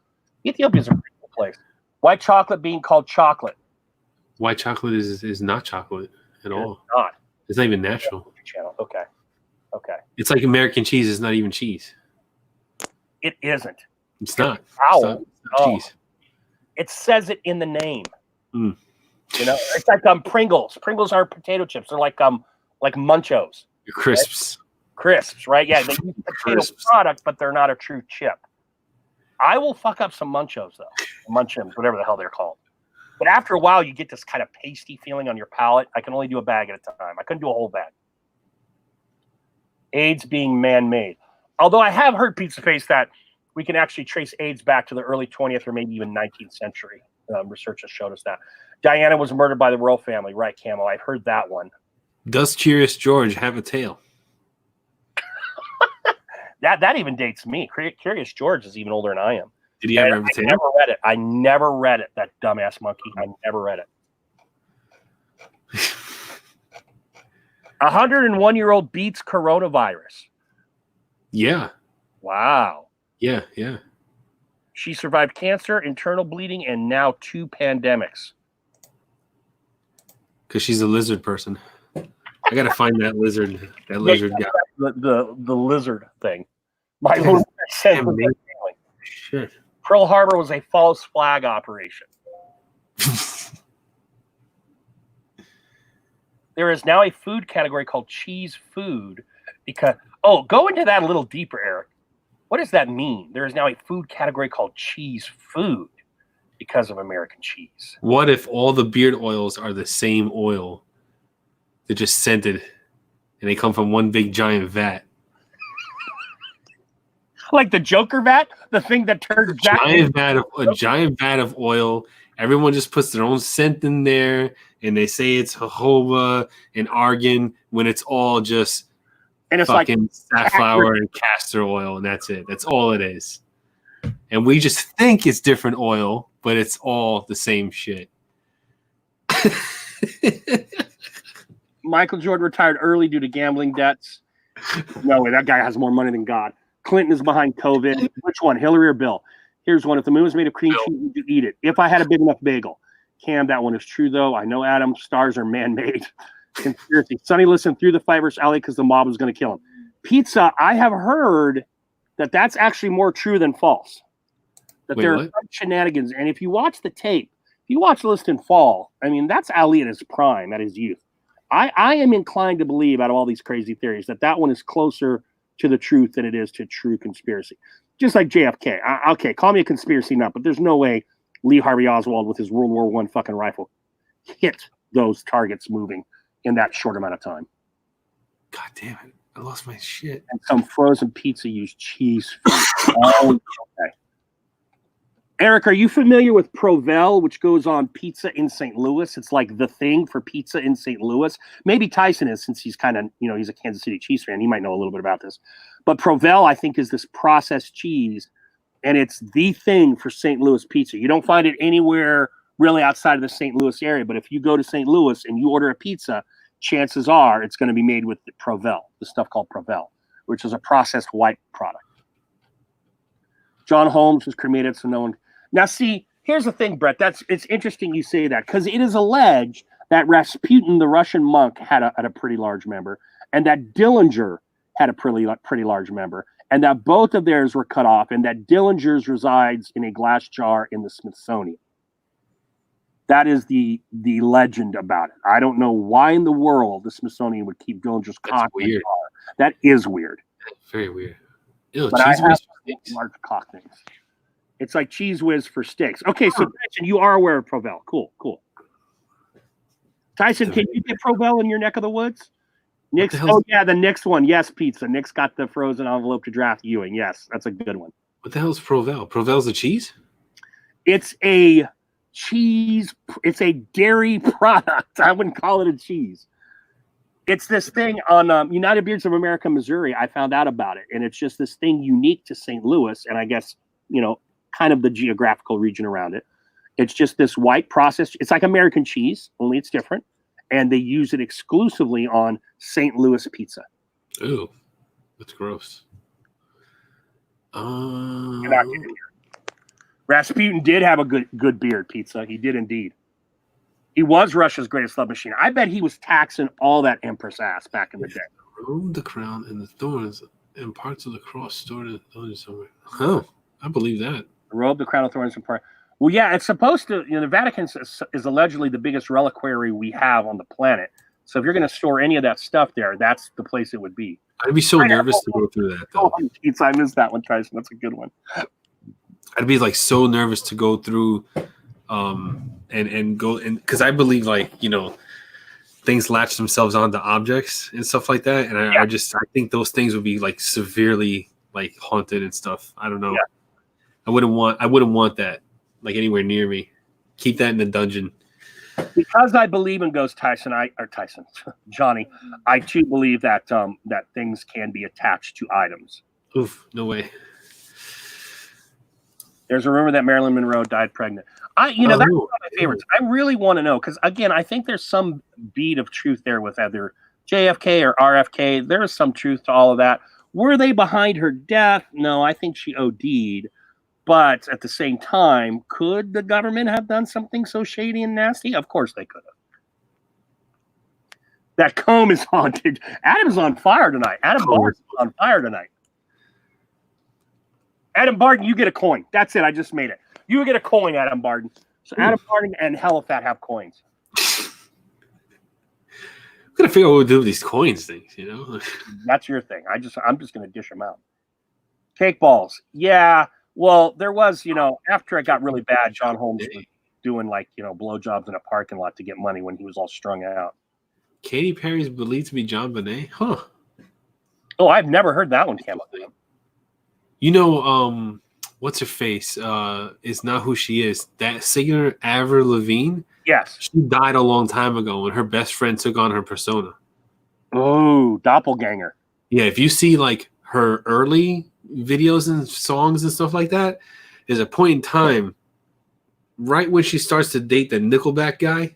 Ethiopia's a pretty cool place. White chocolate being called chocolate. White chocolate is not chocolate at all. It's not. It's not even natural. Okay. It's like American cheese is not even cheese. It isn't. It's not. Ow. It's not cheese. It says it in the name. Mm. You know, it's like Pringles. Pringles aren't potato chips. They're like Munchos. Your crisps. Right? Crisps, right? Yeah, they use potato product, but they're not a true chip. I will fuck up some Munchos though, Munchums, whatever the hell they're called. But after a while, you get this kind of pasty feeling on your palate. I can only do a bag at a time. I couldn't do a whole bag. AIDS being man-made. Although I have heard, Pizza Face, that we can actually trace AIDS back to the early 20th or maybe even 19th century. Research has showed us that. Diana was murdered by the royal family, right, Camo? I've heard that one. Does Curious George have a tail? That even dates me. Curious George is even older than I am. Did he ever have a I tail? never read it. I never read it, that dumbass monkey. I never read it. 101-year-old beats coronavirus. Yeah. Wow. Yeah. She survived cancer, internal bleeding, and now 2 pandemics. Because she's a lizard person. I gotta find that lizard guy. The lizard thing. My little sense of feeling. Shit. Pearl Harbor was a false flag operation. There is now a food category called cheese food because go into that a little deeper, Eric. What does that mean? There is now a food category called cheese food because of American cheese. What if all the beard oils are the same oil? They're just scented and they come from one big giant vat. Like the Joker vat, the thing that turns A giant vat of oil. Everyone just puts their own scent in there, and they say it's jojoba and argan when it's all just and it's fucking like safflower and castor oil, and that's it. That's all it is. And we just think it's different oil, but it's all the same shit. Michael Jordan retired early due to gambling debts. No way, that guy has more money than God. Clinton is behind COVID. Which one, Hillary or Bill? Here's one. If the moon was made of cream cheese, would you eat it? If I had a big enough bagel. Cam, that one is true, though. I know, Adam. Stars are man-made. Conspiracy. Sonny listened through the fibrous alley because the mob was going to kill him. Pizza, I have heard that that's actually more true than false. That there are some shenanigans. And if you watch the tape, if you watch List in Fall, I mean, that's Ali at his prime, at his youth. I am inclined to believe, out of all these crazy theories, that one is closer to the truth than it is to true conspiracy. Just like JFK. Okay, call me a conspiracy nut, but there's no way Lee Harvey Oswald with his World War I fucking rifle hit those targets moving in that short amount of time. God damn it. I lost my shit. And some frozen pizza used cheese food. Oh, okay. Eric, are you familiar with Provel, which goes on pizza in St. Louis? It's like the thing for pizza in St. Louis. Maybe Tyson is, since he's kind of, he's a Kansas City Chiefs fan. He might know a little bit about this. But Provel, I think, is this processed cheese, and it's the thing for St. Louis pizza. You don't find it anywhere really outside of the St. Louis area, but if you go to St. Louis and you order a pizza, chances are it's going to be made with the Provel, the stuff called Provel, which is a processed white product. John Holmes was cremated, so no one... Now, see, here's the thing, Brett. It's interesting you say that, because it is alleged that Rasputin, the Russian monk, had a pretty large member, and that Dillinger had a pretty large member, and that both of theirs were cut off, and that Dillinger's resides in a glass jar in the Smithsonian. That is the legend about it. I don't know why in the world the Smithsonian would keep Dillinger's cock in a jar. That is weird. Very weird. Ew, but cheese I have whiz large cock things. It's like Cheese Whiz for sticks. Okay, so Tyson, you are aware of Provel. Cool. Tyson, can you get Provel in your neck of the woods? Nick's, the Nick's one. Yes, pizza. Nick's got the frozen envelope to draft Ewing. Yes, that's a good one. What the hell is Provel? Provel's a cheese? It's a cheese. It's a dairy product. I wouldn't call it a cheese. It's this thing on United Beards of America, Missouri. I found out about it, and it's just this thing unique to St. Louis, and I guess, kind of the geographical region around it. It's just this white processed. It's like American cheese, only it's different. And they use it exclusively on St. Louis pizza. Ooh, that's gross. Rasputin did have a good beard, pizza. He did indeed. He was Russia's greatest love machine. I bet he was taxing all that Empress ass back in the day. Robed the crown and the thorns and parts of the cross stored in the thorns somewhere. Oh, I believe that. Robe, the crown of thorns, and part. Well, yeah, it's supposed to. The Vatican is allegedly the biggest reliquary we have on the planet. So if you're going to store any of that stuff there, that's the place it would be. I'd be so nervous to go through that, though. I missed that one, Tyson. That's a good one. I'd be like so nervous to go through, and go and because I believe like things latch themselves onto objects and stuff like that, and I think those things would be like severely like haunted and stuff. I don't know. Yeah. I wouldn't want that like anywhere near me. Keep that in the dungeon. Because I believe in ghosts, Johnny, I too believe that that things can be attached to items. Oof, no way. There's a rumor that Marilyn Monroe died pregnant. That's one of my favorites. I really want to know because, again, I think there's some bead of truth there with either JFK or RFK. There is some truth to all of that. Were they behind her death? No, I think she OD'd. But at the same time, could the government have done something so shady and nasty? Of course they could have. That comb is haunted. Adam's on fire tonight. Adam Barton's on fire tonight. Adam Barton, you get a coin. That's it. I just made it. You get a coin, Adam Barton. So Adam Barton and Helifat have coins. I'm gonna figure out what we do with these coins things. That's your thing. I'm just gonna dish them out. Cake balls. Yeah. Well, there was, after it got really bad, John Holmes was doing blowjobs in a parking lot to get money when he was all strung out. Katy Perry is believed to be John Bonet? Huh. Oh, I've never heard that one came up. What's her face? Is not who she is. That singer Avril Lavigne? Yes. She died a long time ago when her best friend took on her persona. Oh, doppelganger. Yeah, if you see like her early videos and songs and stuff like that, there's a point in time right when she starts to date the Nickelback guy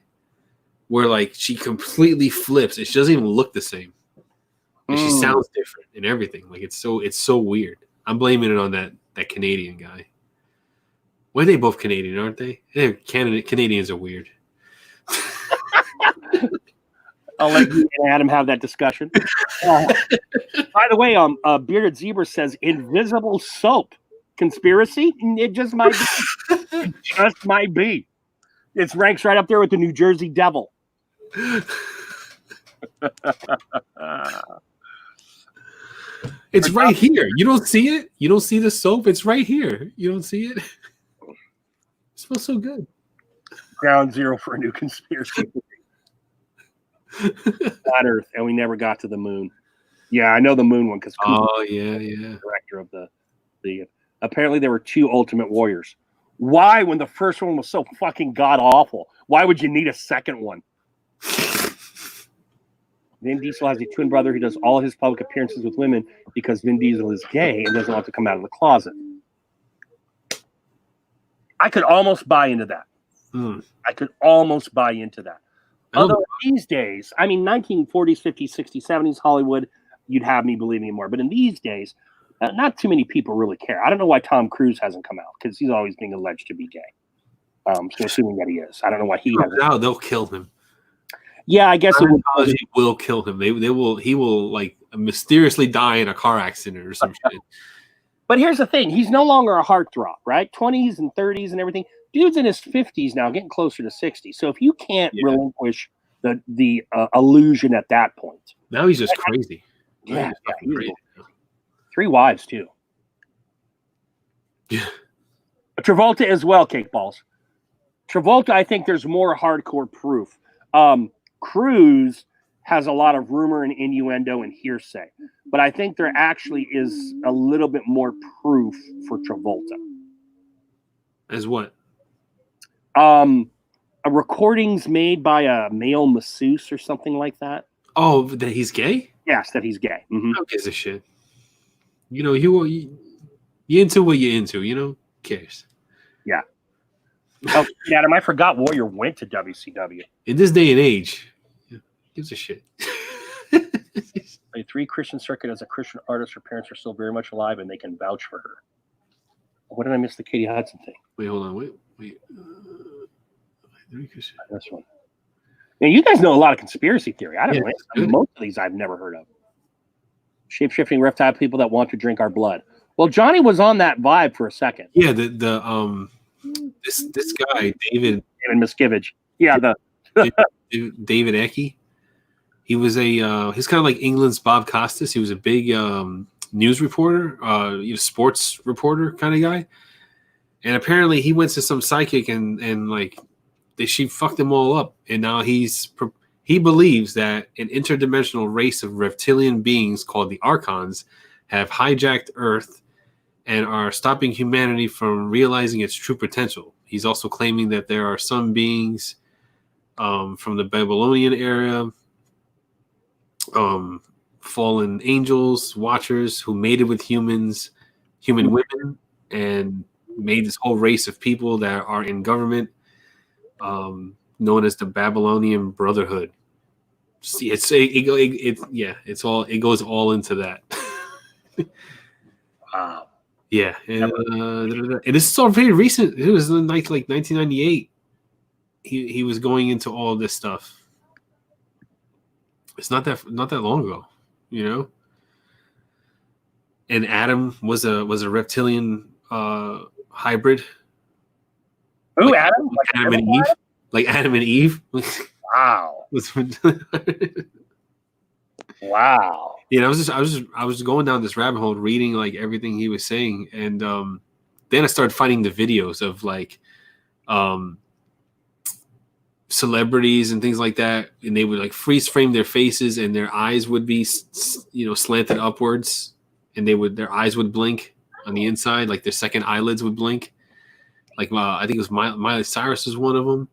where like she completely flips and she doesn't even look the same. And she sounds different and everything. Like it's so weird. I'm blaming it on that Canadian guy. Well, they both Canadian, aren't they? Canadians are weird. I'll let you and Adam have that discussion. By the way, Bearded Zebra says invisible soap conspiracy. It just might be. It just might be. It ranks right up there with the New Jersey Devil. It's right here. You don't see it? You don't see the soap? It's right here. You don't see it? It smells so good. Ground zero for a new conspiracy. Flat Earth, and we never got to the moon. Yeah, I know the moon one because director of the apparently there were 2 Ultimate Warriors. Why, when the first one was so fucking god awful? Why would you need a second one? Vin Diesel has a twin brother who does all his public appearances with women because Vin Diesel is gay and doesn't want to come out of the closet. I could almost buy into that. I could almost buy into that. Although these days, 1940s, 50s, 60s, 70s Hollywood, you'd have me believing more. But in these days, not too many people really care. I don't know why Tom Cruise hasn't come out because he's always being alleged to be gay. So assuming that he is, I don't know why he hasn't. Now they'll kill him. Yeah, I guess Scientology will kill him. He will like mysteriously die in a car accident or some shit. But here's the thing: he's no longer a heartthrob, right? 20s and 30s and everything. Dude's in his 50s now, getting closer to 60. So if you can't relinquish the illusion at that point, now he's just crazy. Yeah, he's crazy. 3 wives too. Yeah. Travolta as well, cake balls. Travolta, I think there's more hardcore proof. Cruise has a lot of rumor and innuendo and hearsay, but I think there actually is a little bit more proof for Travolta. As what? A recordings made by a male masseuse or something like that. Oh, that he's gay? Yes, that he's gay. Mm-hmm. Who gives a shit? You into what you into, Who cares? Yeah. Oh, Adam, I forgot Warrior went to WCW. In this day and age, who gives a shit? 3 Christian Circuit as a Christian artist. Her parents are still very much alive and they can vouch for her. What did I miss the Katie Hudson thing? Wait, hold on. Wait. This one. Now, you guys know a lot of conspiracy theory. I don't know. Good. Most of these I've never heard of. Shape-shifting reptile people that want to drink our blood. Well, Johnny was on that vibe for a second. Yeah, this guy, David Miscavige. Yeah, David Ecke. He was he's kind of like England's Bob Costas. He was a big news reporter, sports reporter kind of guy. And apparently he went to some psychic and like she fucked them all up. And now he believes that an interdimensional race of reptilian beings called the Archons have hijacked Earth and are stopping humanity from realizing its true potential. He's also claiming that there are some beings from the Babylonian era, fallen angels, watchers who mated with human women, and made this whole race of people that are in government, known as the Babylonian Brotherhood. It goes all into that. Wow. Yeah, and this is all pretty recent. It was in like 1998. He was going into all this stuff. It's not that long ago, you know. And Adam was a reptilian hybrid. Who, like, Adam? Like Adam and Eve. Like Adam and Eve. Wow. Wow. Yeah, I was going down this rabbit hole reading like everything he was saying, and then I started finding the videos of like celebrities and things like that, and they would like freeze frame their faces, and their eyes would be slanted upwards, and their eyes would blink on the inside, like their second eyelids would blink. Like I think it was Miley Cyrus was one of them.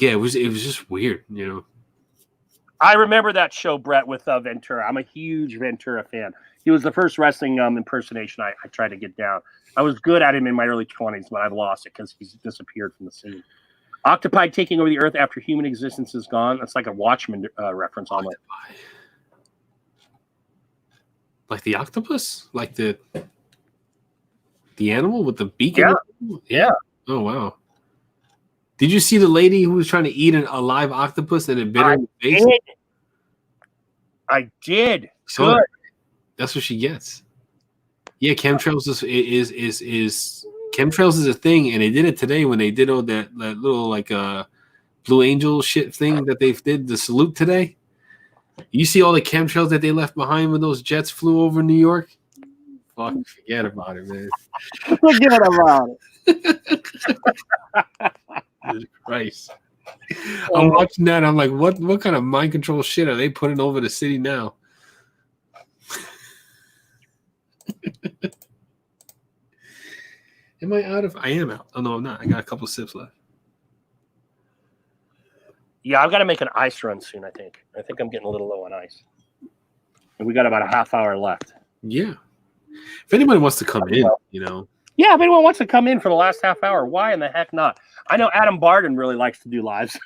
Yeah, it was just weird, you know. I remember that show, Brett, with Ventura. I'm a huge Ventura fan. He was the first wrestling impersonation I tried to get down. I was good at him in my early 20s, but I've lost it because he's disappeared from the scene. Octopi taking over the Earth after human existence is gone. That's like a Watchmen reference almost. Like the octopus? Like the animal with the beak? Yeah. Oh, wow. Did you see the lady who was trying to eat a live octopus and it bit her in the face? I did. So Good. that's what she gets. Yeah, chemtrails is chemtrails is a thing, and they did it today when they did all that little like Blue Angel shit thing that they did the salute today. You see all the chemtrails that they left behind when those jets flew over New York? Fuck, forget about it, man. Forget about it. Christ. I'm watching that. I'm like, what kind of mind control shit are they putting over the city now? Am I out of? I am out. Oh no, I'm not. I got a couple sips left. Yeah, I've got to make an ice run soon. I think I'm getting a little low on ice, and we got about a half hour left. Yeah. If anybody wants to come in, you know. Yeah, if anyone wants to come in for the last half hour, why in the heck not? I know Adam Barden really likes to do lives.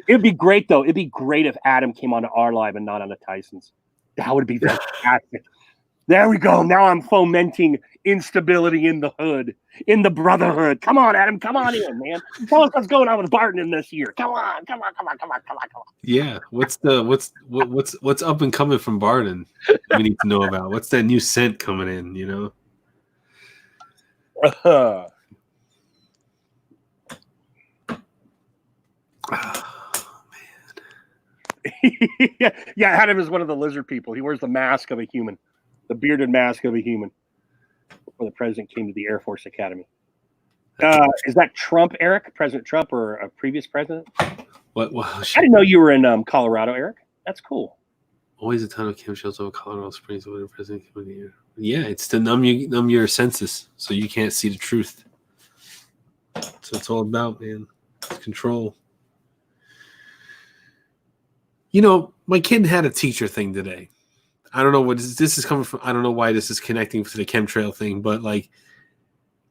It'd be great, though. It'd be great if Adam came onto our live and not on the Tyson's. That would be fantastic. There we go. Now I'm fomenting instability in the hood, in the brotherhood. Come on, Adam. Come on in, man. Tell us what's going on with Barton in this year. Come on. Yeah. What's up and coming from Barton? We need to know about. What's that new scent coming in? You know. Oh, man. Yeah, Adam is one of the lizard people. He wears the mask of a human. The bearded mask of a human before the president came to the Air Force Academy. Is that Trump, Eric? President Trump or a previous president? What? I didn't know you were in Colorado, Eric. That's cool. Always a ton of chemtrails over Colorado Springs when the president came in here. Yeah, it's to numb your senses so you can't see the truth. That's what it's all about, man. It's control. You know, my kid had a teacher thing today. I don't know what this is coming from. I don't know why this is connecting to the chemtrail thing, but like,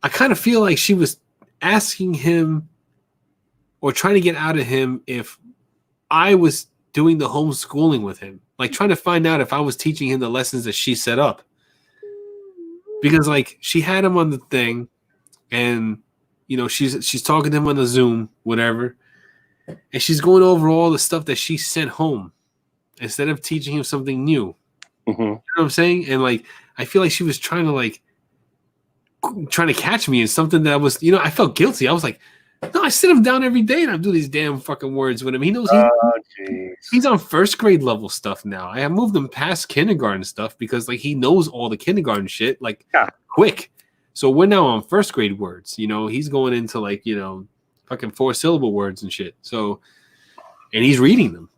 I kind of feel like she was asking him or trying to get out of him if I was doing the homeschooling with him, like trying to find out if I was teaching him the lessons that she set up. Because like she had him on the thing, and you know she's talking to him on the Zoom, whatever, and she's going over all the stuff that she sent home instead of teaching him something new. Mm-hmm. You know what I'm saying? And like, I feel like she was trying to catch me in something that was, you know, I felt guilty. I was like, No, I sit him down every day and I do these damn fucking words with him. He knows jeez. he's on first grade level stuff now. I have moved him past kindergarten stuff because like he knows all the kindergarten shit like quick. So we're now on first grade words. You know, he's going into like, you know, fucking 4-syllable words and shit. So, and he's reading them.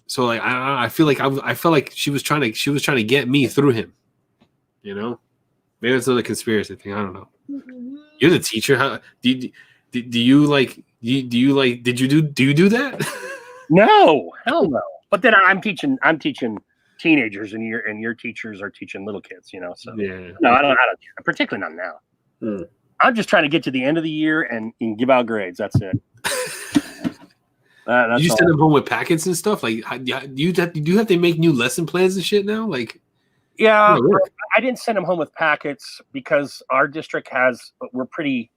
So like I feel like I felt like she was trying to get me through him. You know, maybe it's another conspiracy thing. I don't know. You're the teacher. How do you do that? No, hell no. But then I'm teaching teenagers, and your teachers are teaching little kids. You know, so Yeah. no, I don't know how to, particularly not now. I'm just trying to get to the end of the year and give out grades. That's it. That's you all. send them home with packets and stuff. Like, do you have to make new lesson plans and shit now? Like, Yeah, how does it work? I didn't send them home with packets because our district we're pretty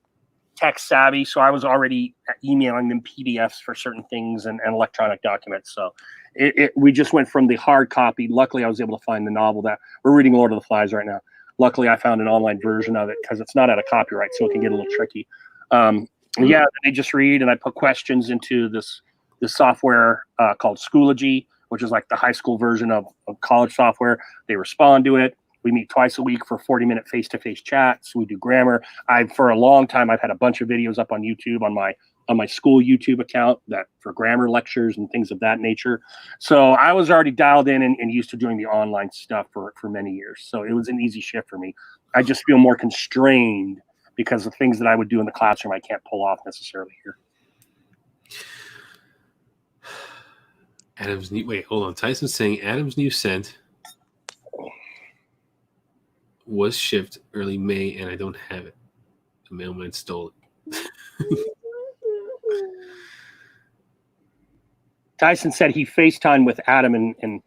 tech savvy. So I was already emailing them PDFs for certain things and electronic documents. So we just went from the hard copy. Luckily, I was able to find the novel that we're reading, Lord of the Flies, right now. Luckily, I found an online version of it because it's not out of copyright, so it can get a little tricky. Yeah, they just read, and I put questions into this software called Schoology, which is like the high school version of college software. They respond to it. We meet twice a week for 40-minute face-to-face chats. We do grammar. For a long time, I've had a bunch of videos up on YouTube on my school YouTube account that for grammar lectures and things of that nature. So I was already dialed in and used to doing the online stuff for many years. So it was an easy shift for me. I just feel more constrained because of things that I would do in the classroom I can't pull off necessarily here. Wait, hold on. Tyson's saying Adam's new scent was shipped early May, and I don't have it. The mailman stole it. Tyson said he FaceTimed with Adam, and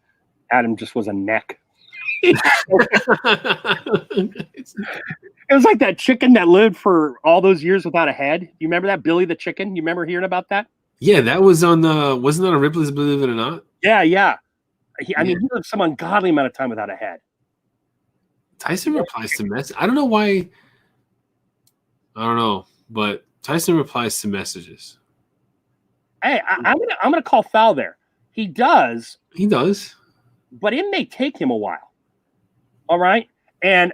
Adam just was a neck. It was like that chicken that lived for all those years without a head. You remember that, Billy the chicken? You remember hearing about that? Yeah, that was on. Wasn't that on Ripley's Believe It or Not? Yeah. I mean, he lived some ungodly amount of time without a head. Tyson replies to messages. I don't know why. I don't know, but Tyson replies to messages. Hey, I'm gonna call foul there. He does, but it may take him a while. All right, and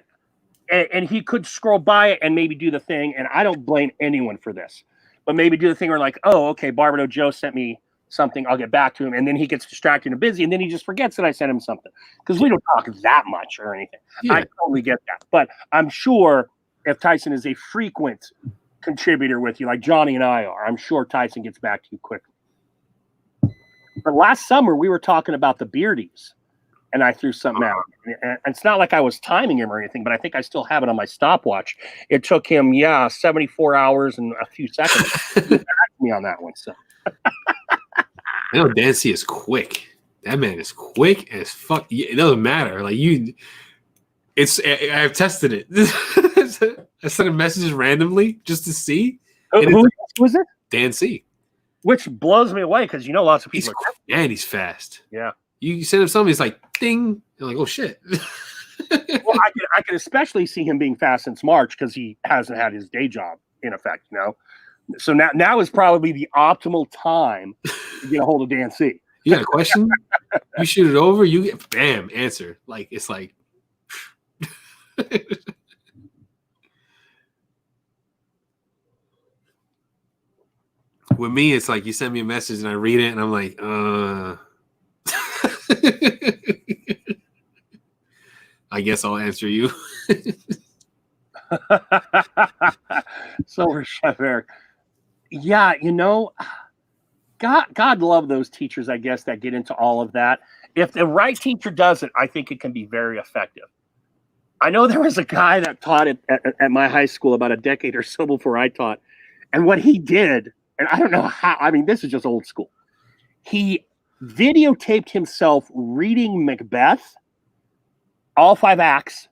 he could scroll by it and maybe do the thing. And I don't blame anyone for this, but maybe do the thing where like, oh, okay, Barbados Joe sent me something. I'll get back to him, and then he gets distracted and busy, and then he just forgets that I sent him something because we don't talk that much or anything. Yeah. I totally get that, but I'm sure if Tyson is a frequent contributor with you, like Johnny and I are, I'm sure Tyson gets back to you quickly. But last summer we were talking about the Beardies, and I threw something out. And it's not like I was timing him or anything, but I think I still have it on my stopwatch. It took him, 74 hours and a few seconds to get back to me on that one. So I know Dancy is quick. That man is quick as fuck. It doesn't matter. Like I've tested it. I sent him messages randomly just to see. who was it? Dancy. Which blows me away because lots of people He's fast. Yeah. You send him something, it's like ding. You're like, oh shit. Well, I can especially see him being fast since March because he hasn't had his day job in effect, So now is probably the optimal time to get a hold of Dan C. You got a question? You shoot it over, you get bam, answer. Like it's like with me, it's like you send me a message and I read it and I'm like, I guess I'll answer you. Silver Chef Eric. Yeah, God love those teachers, I guess, that get into all of that. If the right teacher does it, I think it can be very effective. I know there was a guy that taught at my high school about a decade or so before I taught. And what he did, and I don't know how, I mean, this is just old school. He videotaped himself reading Macbeth, all 5 acts,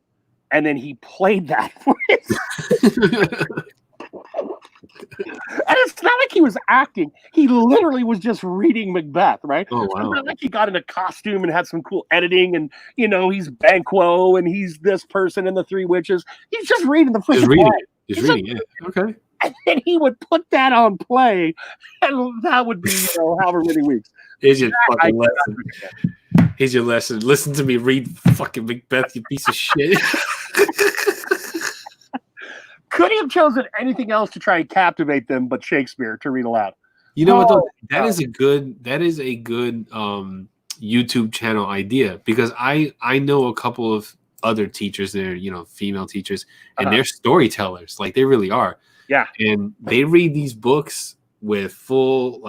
and then he played that for his. And it's not like he was acting. He literally was just reading Macbeth, right? Oh, wow. It's not like he got in a costume and had some cool editing and, he's Banquo and he's this person and the 3 witches. He's just reading the freaking play. He's reading it. Okay. and then he would put that on play, and that would be however many weeks. Here's your I fucking lesson. Here's your lesson. Listen to me read fucking Macbeth, you piece of shit. Could he have chosen anything else to try and captivate them but Shakespeare to read aloud? You know what though? Oh, That is a good YouTube channel idea, because I know a couple of other teachers there, female teachers, and they're storytellers, like they really are. Yeah. And they read these books with full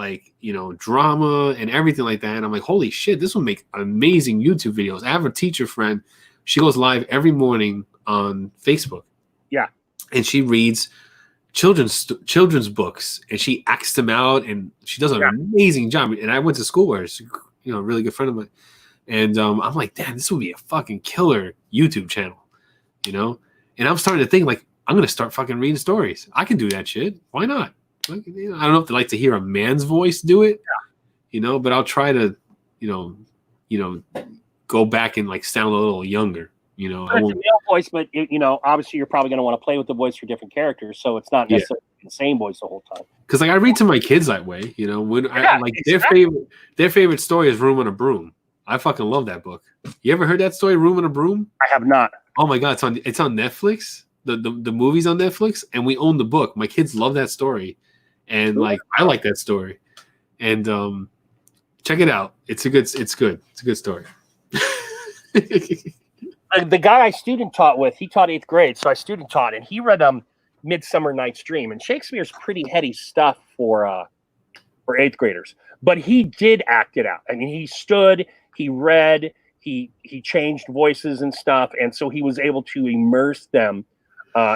drama and everything like that. And I'm like, holy shit, this will make amazing YouTube videos. I have a teacher friend, she goes live every morning on Facebook. Yeah. And she reads children's books, and she acts them out, and she does an amazing job. And I went to school where she's a really good friend of mine. And I'm like, damn, this would be a fucking killer YouTube channel, And I'm starting to think like, I'm gonna start fucking reading stories. I can do that shit. Why not? I don't know if they like to hear a man's voice do it, but I'll try to, go back and like sound a little younger. It's a male voice, but obviously you're probably going to want to play with the voice for different characters, so it's not necessarily the same voice the whole time. Because I read to my kids that way, when their favorite story is Room on a Broom. I fucking love that book. You ever heard that story, Room on a Broom? I have not. Oh my god, it's on Netflix. The movie's on Netflix, and we own the book. My kids love that story, and I like that story. And check it out. It's good. It's a good story. The guy I student taught with, he taught 8th grade, so I student taught, and he read Midsummer Night's Dream, and Shakespeare's pretty heady stuff for 8th graders. But he did act it out. I mean, he stood, he read, he changed voices and stuff, and so he was able to immerse them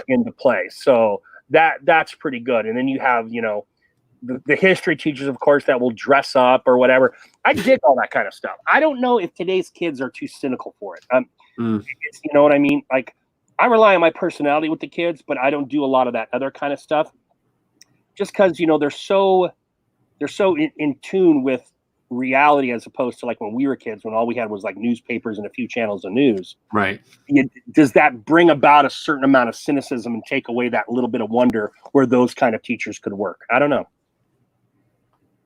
into play. So that's pretty good. And then you have the history teachers, of course, that will dress up or whatever. I dig all that kind of stuff. I don't know if today's kids are too cynical for it. You know what I mean? Like, I rely on my personality with the kids, but I don't do a lot of that other kind of stuff. Just because they're so in tune with reality, as opposed to like when we were kids, when all we had was like newspapers and a few channels of news. Right. Does that bring about a certain amount of cynicism and take away that little bit of wonder where those kind of teachers could work? I don't know.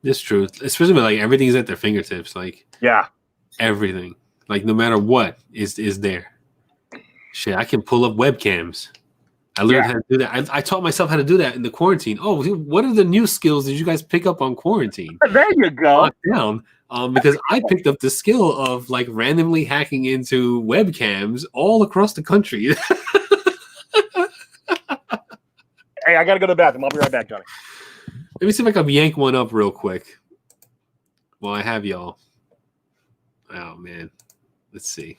It's true, especially when like everything's at their fingertips. Like everything, like no matter what is there. Shit, I can pull up webcams. I learned how to do that. I taught myself how to do that in the quarantine. Oh, what are the new skills that you guys pick up on quarantine? There you go. Down, because I picked up the skill of like randomly hacking into webcams all across the country. Hey, I gotta go to the bathroom. I'll be right back, Johnny. Let me see if I can yank one up real quick while I have y'all. Oh, man. Let's see.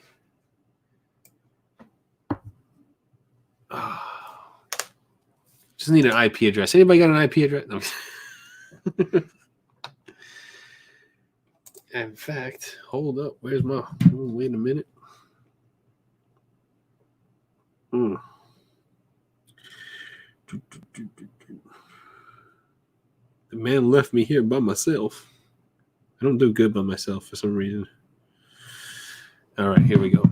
Just need an IP address. Anybody got an IP address? No. In fact, hold up. Where's my... wait a minute. The man left me here by myself. I don't do good by myself for some reason. All right, here we go.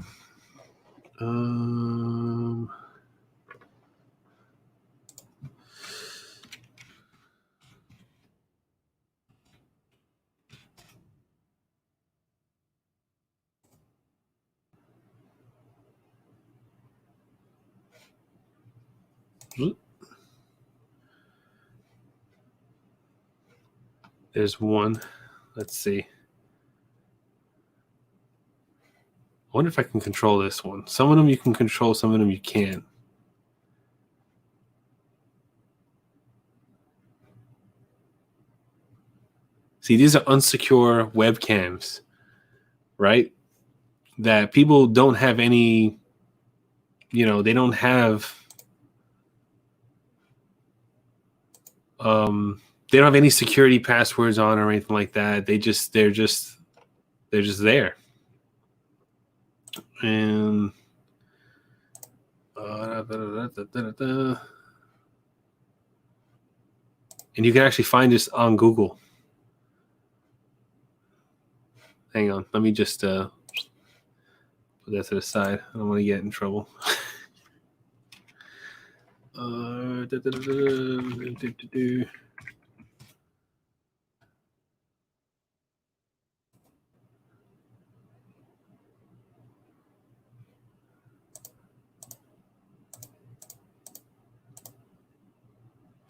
There's one. Let's see. I wonder if I can control this one. Some of them you can control, some of them you can't. See, these are unsecure webcams, right? That people don't have any, they don't have they don't have any security passwords on or anything like that. They're just there. And and you can actually find this on Google. Hang on, let me just put that to the side. I don't want to get in trouble.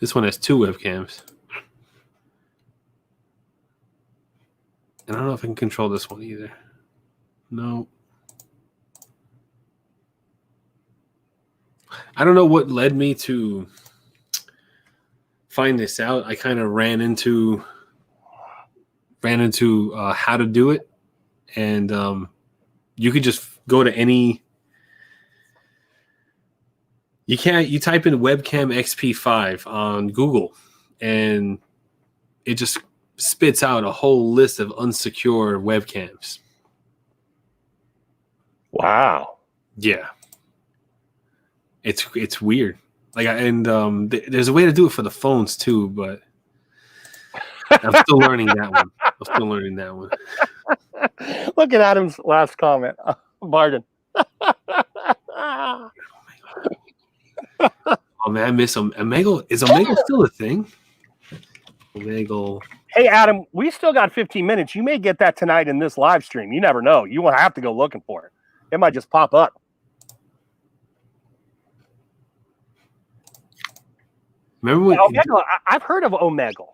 This one has 2 webcams. And I don't know if I can control this one either. No. I don't know what led me to find this out. I kind of ran into how to do it, and you could just go to any. You type in webcam XP5 on Google, and it just spits out a whole list of unsecure webcams. Wow. Yeah. It's weird. There's a way to do it for the phones too, but I'm still learning that one. Look at Adam's last comment. Barden. Oh man, I miss Omegle. Is Omegle still a thing? Omegle. Hey, Adam, we still got 15 minutes. You may get that tonight in this live stream. You never know. You won't have to go looking for it. It might just pop up. Remember when Omegle, I've heard of Omegle.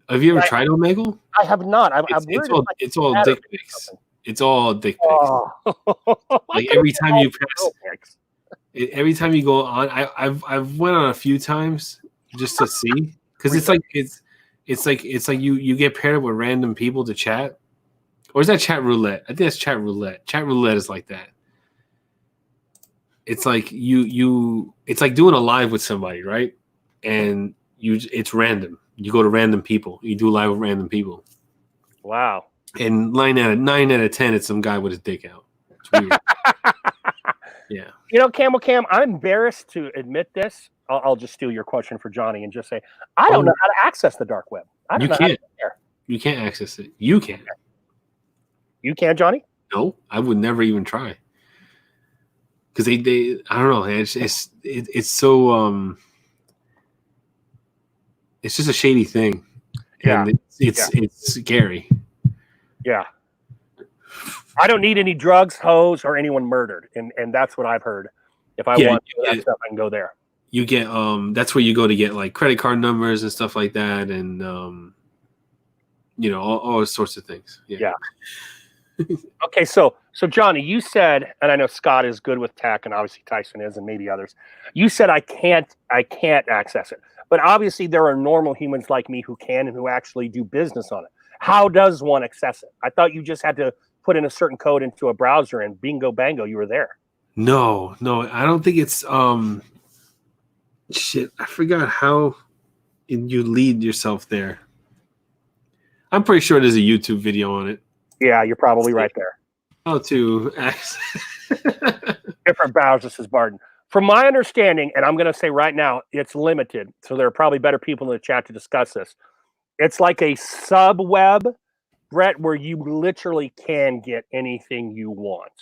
Have you ever tried Omegle? I have not. It's all dick pics. It's all dick pics. Oh. Like every time you go on, I've went on a few times just to see, because it's like you get paired up with random people to chat, or is that chat roulette? I think that's chat roulette. Chat roulette is like that. It's like it's like doing a live with somebody, right? And it's random. You go to random people. You do live with random people. Wow. And 9 out of 10, it's some guy with his dick out. It's weird. Yeah. You know, Camel Cam, I'm embarrassed to admit this. I'll just steal your question for Johnny and just say, I don't know how to access the dark web. I don't know how to get there. You can't access it. You can. You can, Johnny? No, I would never even try. Because they I don't know. It's so it's just a shady thing. Yeah. And it's scary. Yeah. I don't need any drugs, hoes, or anyone murdered. And that's what I've heard. If I want that stuff, I can go there. You get that's where you go to get like credit card numbers and stuff like that, and all sorts of things. Yeah. Okay, so Johnny, you said, and I know Scott is good with tech, and obviously Tyson is, and maybe others. You said I can't access it, but obviously there are normal humans like me who can and who actually do business on it. How does one access it? I thought you just had to put in a certain code into a browser, and bingo bango, you were there. No, I don't think it's shit. I forgot how you lead yourself there. I'm pretty sure there's a YouTube video on it. Yeah, you're probably right there. How to different browsers, says Barden. From my understanding, and I'm going to say right now, it's limited. So there are probably better people in the chat to discuss this. It's like a sub-web, Brett, where you literally can get anything you want.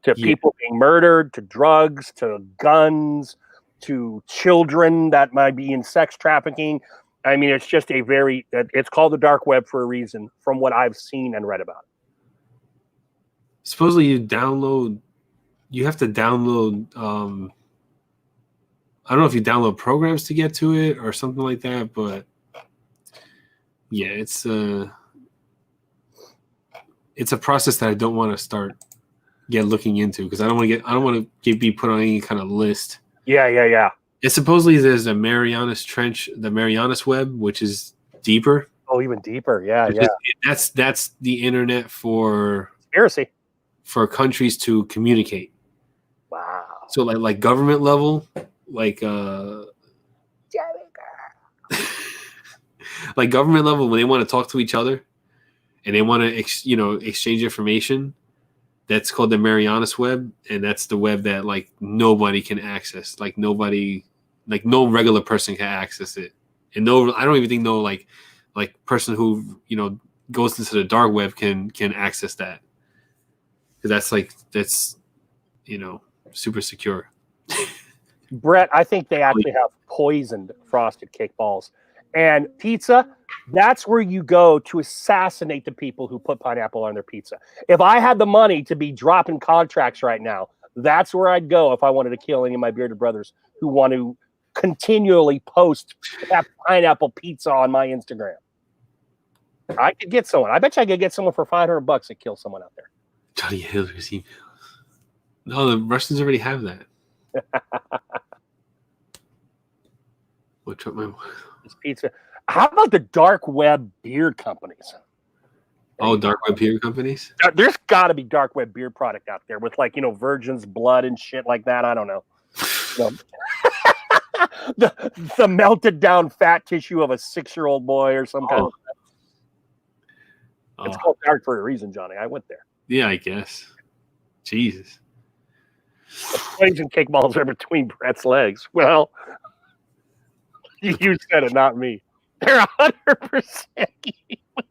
To people being murdered, to drugs, to guns, to children that might be in sex trafficking. I mean, it's just it's called the dark web for a reason, from what I've seen and read about it. Supposedly you have to download, I don't know if you download programs to get to it or something like that, but yeah, it's a process that I don't want to looking into, because I don't want to be put on any kind of list. Yeah. It's supposedly there's a Marianas Trench, the Marianas Web, which is deeper. Oh, even deeper. Yeah. That's the internet for conspiracy for countries to communicate. Wow. So like government level, like like government level, when they want to talk to each other and they want to exchange information, that's called the Marianas Web, and that's the web that like nobody can access. Like no regular person can access it. And I don't even think like person who goes into the dark web can access that, because that's super secure. Brett, I think they actually have poisoned frosted cake balls. And pizza, that's where you go to assassinate the people who put pineapple on their pizza. If I had the money to be dropping contracts right now, that's where I'd go if I wanted to kill any of my bearded brothers who want to continually post that pineapple pizza on my Instagram. I could get someone. I bet you I could get someone for $500 to kill someone out there. Johnny Hiller's email. No, the Russians already have that. What's up, my? This pizza. How about the dark web beer companies? Oh, dark web beer companies. There's got to be dark web beer product out there with like Virgin's blood and shit like that. I don't know. The melted down fat tissue of a 6-year-old boy or some kind of. It's called dark for a reason, Johnny. I went there. Yeah, I guess. Jesus. The poison cake balls are between Brett's legs. Well, you said it, not me. They're 100% evil.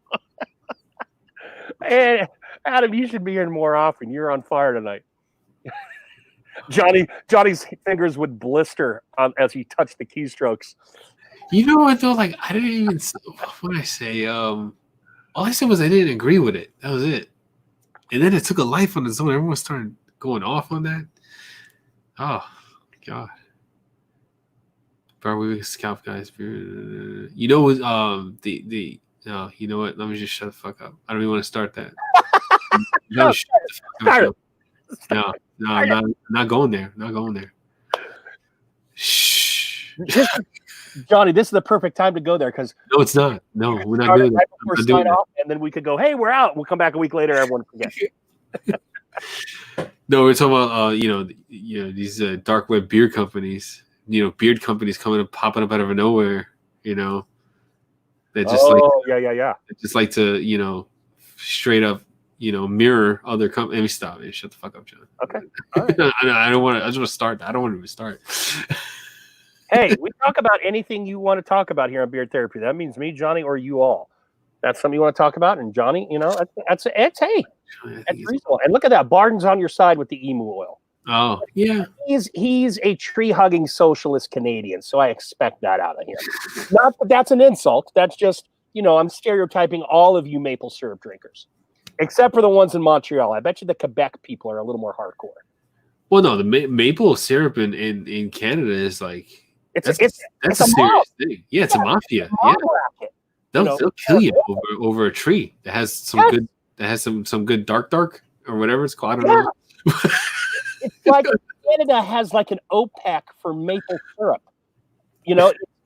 And Adam, you should be here more often. You're on fire tonight. Johnny's fingers would blister as he touched the keystrokes. You know what though? Like I didn't even. What did I say? All I said was I didn't agree with it. That was it. And then it took a life on its own. Everyone started going off on that. Oh God. Barbecue scalp guys. You know the no, you know what? Let me just shut the fuck up. I don't even want to start that. No, shut the fuck up. No, I'm not going there. Not going there. Shh. Johnny, this is the perfect time to go there because no, it's not. No, we're not doing right that. before sign off, and then we could go, hey, we're out. We'll come back a week later. Everyone forgets. No, we're talking about these dark web beer companies. Beard companies popping up out of nowhere. They just yeah. They just like to straight up mirror other companies. Let me stop. Shut the fuck up, John. Okay. All right. I don't want to. I just want to start. I don't want to even start. Hey, we talk about anything you want to talk about here on Beard Therapy. That means me, Johnny, or you all. That's something you want to talk about, and Johnny, that's reasonable. And look at that, Barden's on your side with the emu oil. Oh yeah, he's a tree-hugging socialist Canadian, so I expect that out of him. Not that that's an insult. That's just I'm stereotyping all of you maple syrup drinkers, except for the ones in Montreal. I bet you the Quebec people are a little more hardcore. Well, no, the maple syrup in Canada is like. That's a serious thing. Yeah, it's a mafia. Yeah, they'll kill you over a tree that has some good some good dark or whatever it's called. I don't know. It's like Canada has like an OPEC for maple syrup.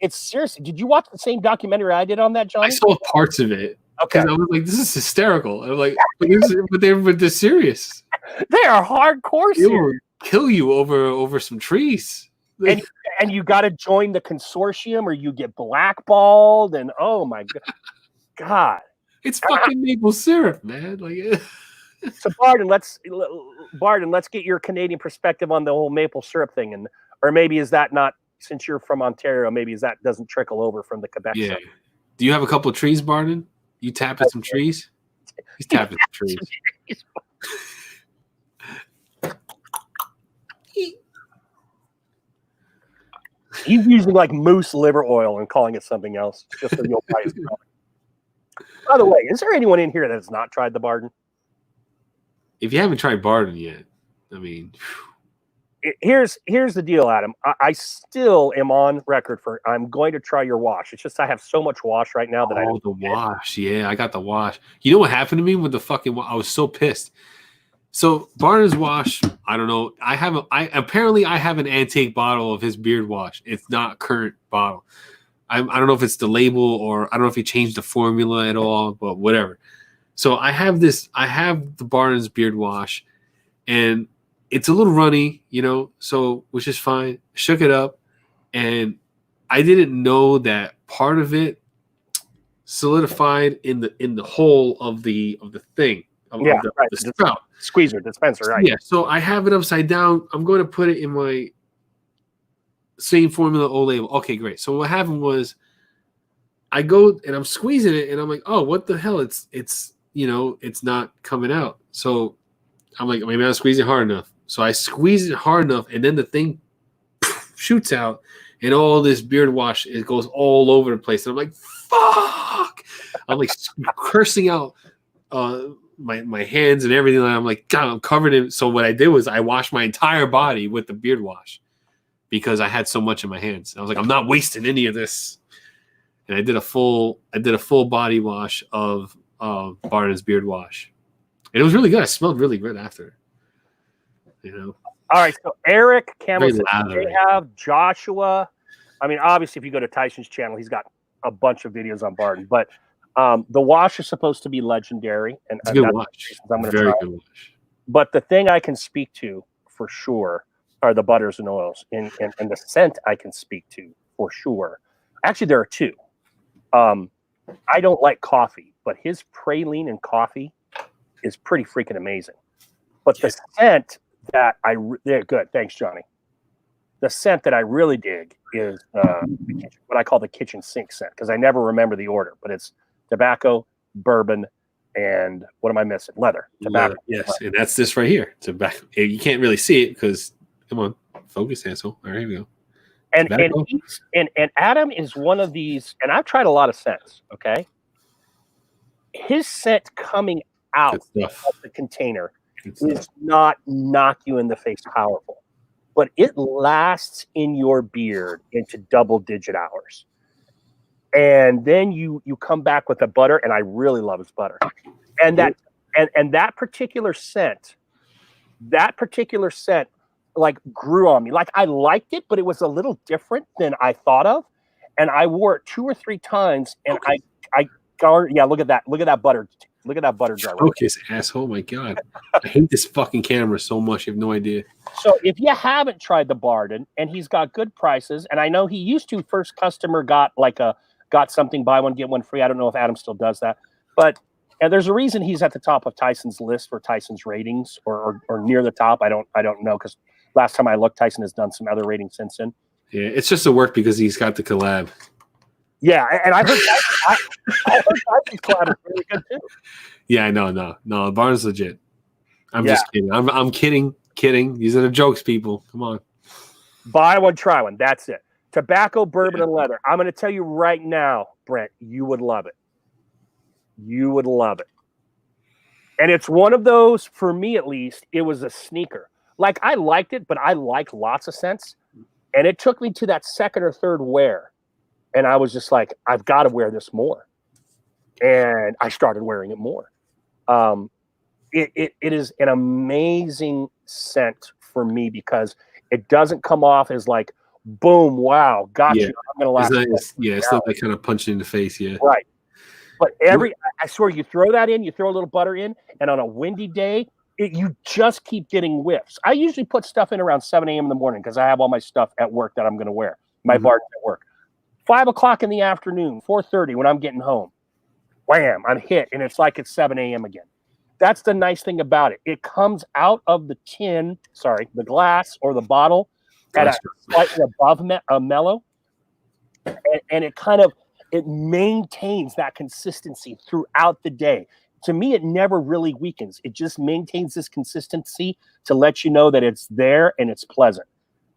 It's seriously. Did you watch the same documentary I did on that, Johnny? I saw parts of it. Okay, I was like, this is hysterical. I'm like, but they're serious. They are hardcore. They will kill you over some trees. And you got to join the consortium or you get blackballed. And oh my God. It's fucking maple syrup, man. Like, so Barden, let's get your Canadian perspective on the whole maple syrup thing. Or maybe is that not, since you're from Ontario, maybe is that doesn't trickle over from the Quebec side. Do you have a couple of trees, Barden? You tapping some trees? He's tapping some trees. He's using like moose liver oil and calling it something else just so you'll buy his product. By the way, is there anyone in here that has not tried the Barden? If you haven't tried Barden yet, I mean, here's the deal, Adam. I still am on record for I'm going to try your wash. It's just I have so much wash right now that the wash. Yeah, I got the wash. You know what happened to me with the fucking? I was so pissed. So Barden's wash, I don't know. Apparently I have an antique bottle of his beard wash. It's not current bottle. I don't know if it's the label or I don't know if he changed the formula at all, but whatever. So I have the Barden's beard wash, and it's a little runny, so which is fine. Shook it up, and I didn't know that part of it solidified in the hole of the thing. The spout. Squeezer, dispenser, right? Yeah, so I have it upside down. I'm going to put it in my same formula O label. Okay, great. So what happened was I go and I'm squeezing it and I'm like, oh, what the hell? It's not coming out. So I'm like, maybe I'm squeezing hard enough. So I squeeze it hard enough and then the thing shoots out, and all this beard wash, it goes all over the place. And I'm like, fuck! I'm like cursing out my hands and everything. And I'm like, God, I'm covered in. So what I did was I washed my entire body with the beard wash because I had so much in my hands. I was like, I'm not wasting any of this. And I did a full body wash of Barden's beard wash. And it was really good. I smelled really good after. You know. All right, so Eric Campbell Very says they have Joshua. I mean, obviously, if you go to Tyson's channel, he's got a bunch of videos on Barden. But the wash is supposed to be legendary, and It's a good that's wash. I'm going to Very try. good wash. But the thing I can speak to for sure are the butters and oils, and the scent I can speak to for sure. Actually, there are two. I don't like coffee, but his praline and coffee is pretty freaking amazing. But the scent that good, thanks, Johnny. The scent that I really dig is what I call the kitchen sink scent, because I never remember the order, but it's tobacco, bourbon, and what am I missing? Leather. Tobacco. Yes, and that's this right here. Tobacco. You can't really see it because, come on, focus, asshole. All right, here we go. And Adam is one of these, and I've tried a lot of scents. Okay, his scent coming out of the container is not knock you in the face powerful, but it lasts in your beard into double-digit hours. And then you come back with a butter, and I really love his butter, and that particular scent like grew on me. Like I liked it, but it was a little different than I thought of. And I wore it 2 or 3 times, and I garnered. Yeah, look at that butter. Look at that butter jar. Focus, asshole. My God, I hate this fucking camera so much. You have no idea. So if you haven't tried the Barden, and he's got good prices, and I know he used to, first customer got something, buy one get one free. I don't know if Adam still does that, but and there's a reason he's at the top of Tyson's list for Tyson's ratings, or near the top. I don't know, because last time I looked, Tyson has done some other ratings since then. Yeah, it's just a work because he's got the collab. Yeah, and I heard Tyson's collab is really good too. Yeah, no, Barnes legit. I'm just kidding. I'm kidding. These are the jokes, people. Come on. Buy one, try one. That's it. Tobacco, bourbon, and leather. I'm going to tell you right now, Brent, you would love it. You would love it. And it's one of those, for me at least, it was a sneaker. Like, I liked it, but I like lots of scents. And it took me to that second or third wear. And I was just like, I've got to wear this more. And I started wearing it more. It is an amazing scent for me because it doesn't come off as like, boom, wow, gotcha. Yeah. I'm going to last. It's not like kind of punching in the face. Yeah. Right. But I swear, you throw that in, you throw a little butter in, and on a windy day, you just keep getting whiffs. I usually put stuff in around 7 a.m. in the morning because I have all my stuff at work that I'm going to wear. My Barden at work. 5 o'clock in the afternoon, 4:30 when I'm getting home. Wham, I'm hit, and it's like it's 7 a.m. again. That's the nice thing about it. It comes out of the the glass or the bottle at a slightly above a mellow, and it maintains that consistency throughout the day. To me, it never really weakens. It just maintains this consistency to let you know that it's there and it's pleasant.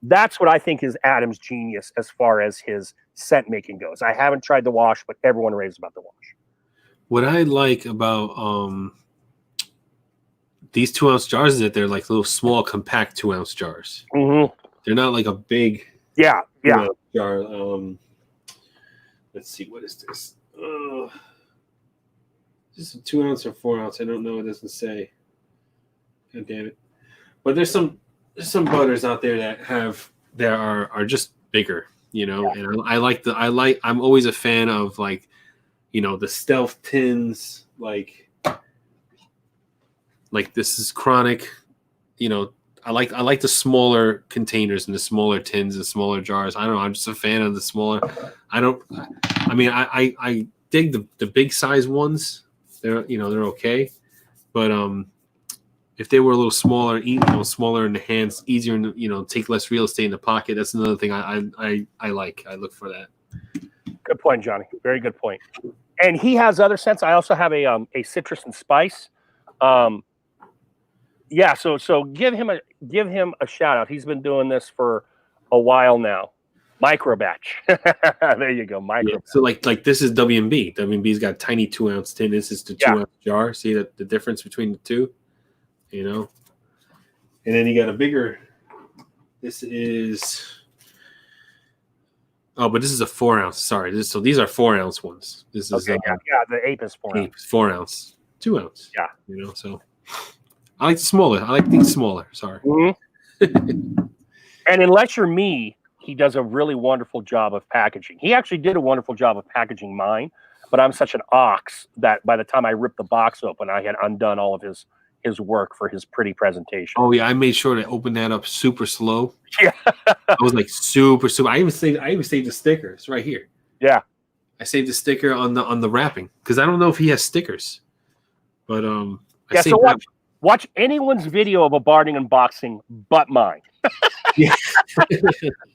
That's what I think is Adam's genius as far as his scent making goes. I haven't tried the wash, but everyone raves about the wash. What I like about these 2-ounce jars is that they're like little small, compact 2-ounce jars. Mm-hmm. They're not like a big jar. Let's see, what is this? Just a 2-ounce or 4-ounce. I don't know. It doesn't say. God damn it! But there's some butters out there that are just bigger, you know. Yeah. And I'm always a fan of, like, you know, the stealth tins, like this is Chronic, you know. I like the smaller containers and the smaller tins and smaller jars. I don't know. I'm just a fan of the smaller. I dig the big size ones. They're okay, but if they were a little smaller, smaller in the hands, easier to take less real estate in the pocket. That's another thing I like. I look for that. Good point, Johnny. Very good point. And he has other scents. I also have a citrus and spice. So give him a shout out. He's been doing this for a while now. Micro batch. There you go. Micro. Yeah. So like this is WMB. WMB's got tiny 2-ounce tin. This is the 2-ounce jar. See the difference between the two? You know? And then you got a bigger. This is. Oh, but this is a 4-ounce. Sorry. So these are 4-ounce ones. This is Okay, the ape is 4 ounce. 4-ounce, 2-ounce. Yeah. You know, so I like smaller. I like things smaller. Sorry. Mm-hmm. And unless you're me, he does a really wonderful job of packaging. He actually did a wonderful job of packaging mine, but I'm such an ox that by the time I ripped the box open, I had undone all of his work for his pretty presentation. Oh yeah, I made sure to open that up super slow. Yeah. I was like super. I even saved the sticker. It's right here. Yeah. I saved the sticker on the wrapping because I don't know if he has stickers. But I saved so watch anyone's video of a Barding unboxing but mine. Yeah.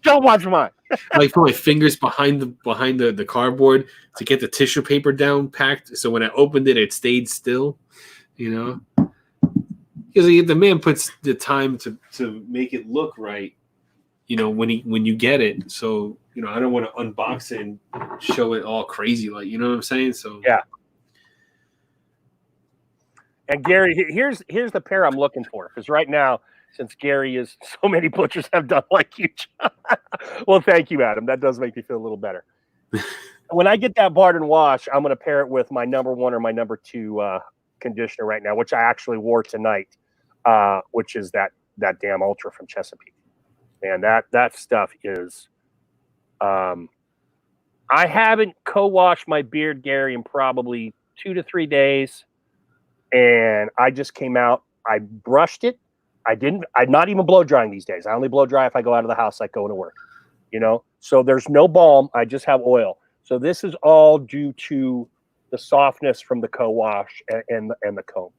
Don't watch mine. Like put my fingers behind the cardboard to get the tissue paper down packed. So when I opened it, it stayed still. You know, because the man puts the time to make it look right. You know, when you get it. So you know, I don't want to unbox it and show it all crazy, like you know what I'm saying. So yeah. And Gary, here's the pair I'm looking for because right now, since Gary is so many butchers have done like you. Well, thank you, Adam. That does make me feel a little better. When I get that Bardon wash, I'm going to pair it with my number 1 or my number 2 conditioner right now, which I actually wore tonight, which is that damn Ultra from Chesapeake. And that stuff is. I haven't co-washed my beard, Gary, in probably 2 to 3 days. And I just came out. I brushed it. I'm not even blow drying these days. I only blow dry if I go out of the house, like going to work. You know, so there's no balm. I just have oil. So this is all due to the softness from the co-wash and the comb.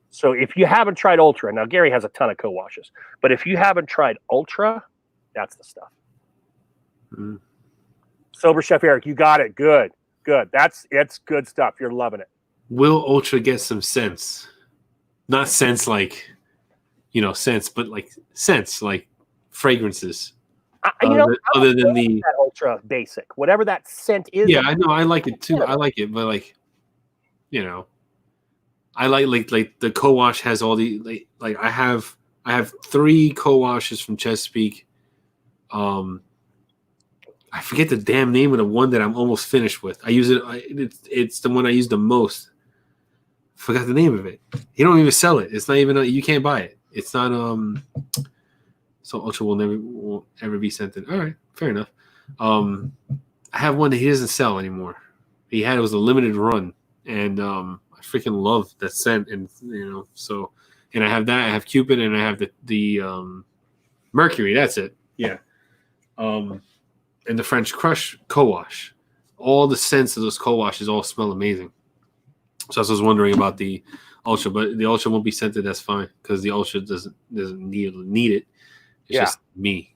So if you haven't tried Ultra, now Gary has a ton of co-washes, but if you haven't tried Ultra, that's the stuff. Mm. Sober Chef Eric, you got it. Good. It's good stuff. You're loving it. Will Ultra get some sense? Not sense like, you know, sense, but like sense, like fragrances. Other than the Ultra basic, whatever that scent is. Yeah, I know. I like it too. I like it, but like, you know, I like the co-wash has all the like I have 3 co-washes from Chesapeake. I forget the damn name of the one that I'm almost finished with. I use it. It's the one I use the most. Forgot the name of it. You don't even sell it. It's not even. You can't buy it. It's not. So Ultra won't ever be sent in. All right, fair enough. I have one that he doesn't sell anymore. He had it was a limited run, and I freaking love that scent. And you know, so and I have that. I have Cupid, and I have the Mercury. That's it. Yeah. And the French Crush co-wash. All the scents of those co-washes all smell amazing. So I was wondering about the Ultra, but the Ultra won't be scented. That's fine because the Ultra doesn't need it. It's just me.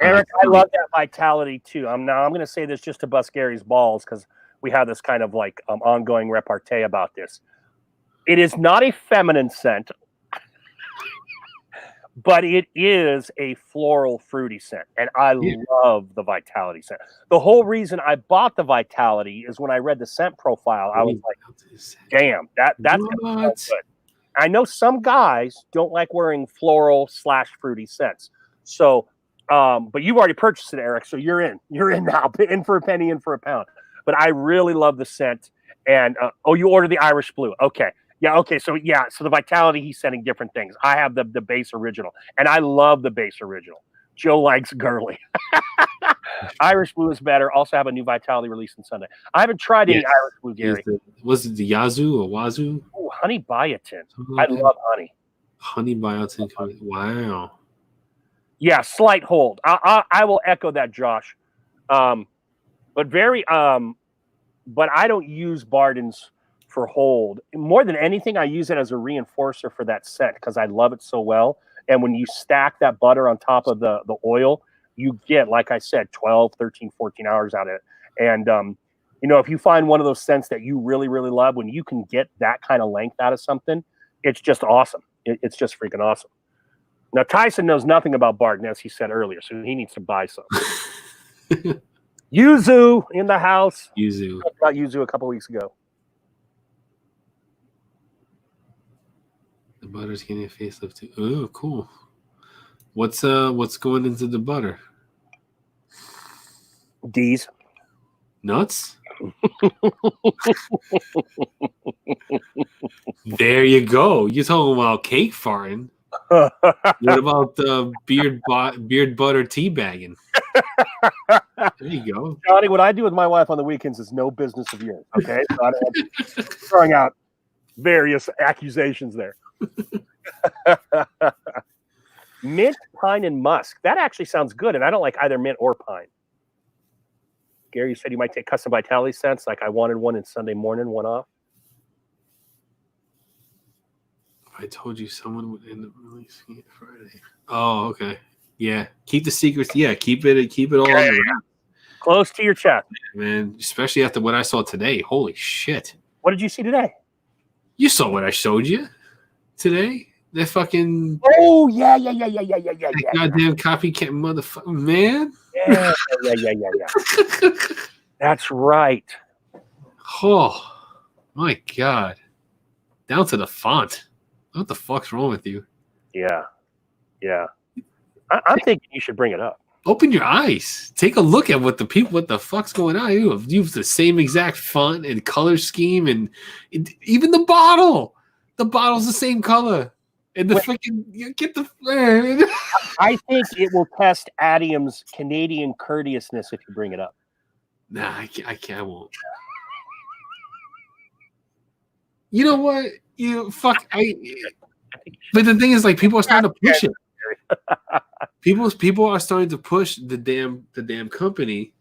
Eric, I love that vitality too. I'm going to say this just to bust Gary's balls because we have this kind of like ongoing repartee about this. It is not a feminine scent, but it is a floral fruity scent. And I love the vitality scent. The whole reason I bought the vitality is when I read the scent profile, I was like, damn, that's so good. I know some guys don't like wearing floral / fruity scents. So, but you've already purchased it, Eric. So you're in now, in for a penny, in for a pound. But I really love the scent. And, you ordered the Irish Blue. Okay. Yeah. Okay. So the vitality, he's sending different things. I have the base original, and I love the base original. Joe likes girly. Irish Blue is better. Also have a new vitality release on Sunday. I haven't tried any Irish Blue, Gary. Was it the Yazoo or Wazoo? Oh, honey biotin. I love honey. Honey biotin. Wow. Yeah, slight hold. I will echo that, Josh. But I don't use Bardon's for hold. More than anything, I use it as a reinforcer for that scent because I love it so well. And when you stack that butter on top of the oil, you get, like I said, 12, 13, 14 hours out of it. And, if you find one of those scents that you really, really love, when you can get that kind of length out of something, it's just awesome. It's just freaking awesome. Now, Tyson knows nothing about Barton, as he said earlier, so he needs to buy some. Yuzu in the house. Yuzu. Talked about Yuzu a couple weeks ago. The butter's getting a facelift too. Oh, cool. What's going into the butter? D's. Nuts? There you go. You're talking about cake farting. What about the beard butter teabagging? There you go. Johnny, what I do with my wife on the weekends is no business of yours. Okay, so I don't want to throwing out various accusations there. Mint, pine, and musk. That actually sounds good, and I don't like either mint or pine. Gary, you said you might take custom vitality scents. Like I wanted one in Sunday morning, one off. I told you someone would end up releasing it Friday. Oh, okay. Yeah. Keep the secrets. Yeah, keep it all Yeah, under yeah. wraps, Close to your chest. man. Especially after what I saw today. Holy shit. What did you see today? You saw what I showed you today? That fucking Oh, yeah. goddamn copycat motherfucker, man. Yeah. That's right. Oh my god. Down to the font. What the fuck's wrong with you? Yeah. I'm thinking you should bring it up. Open your eyes. Take a look at what the fuck's going on. You have used the same exact font and color scheme, and even the bottle. The bottle's the same color. And the freaking get the man. I think it will test Adium's Canadian courteousness if you bring it up. Nah, I can't. I won't. You know what? But the thing is, like, people are starting to push it. People are starting to push the damn company.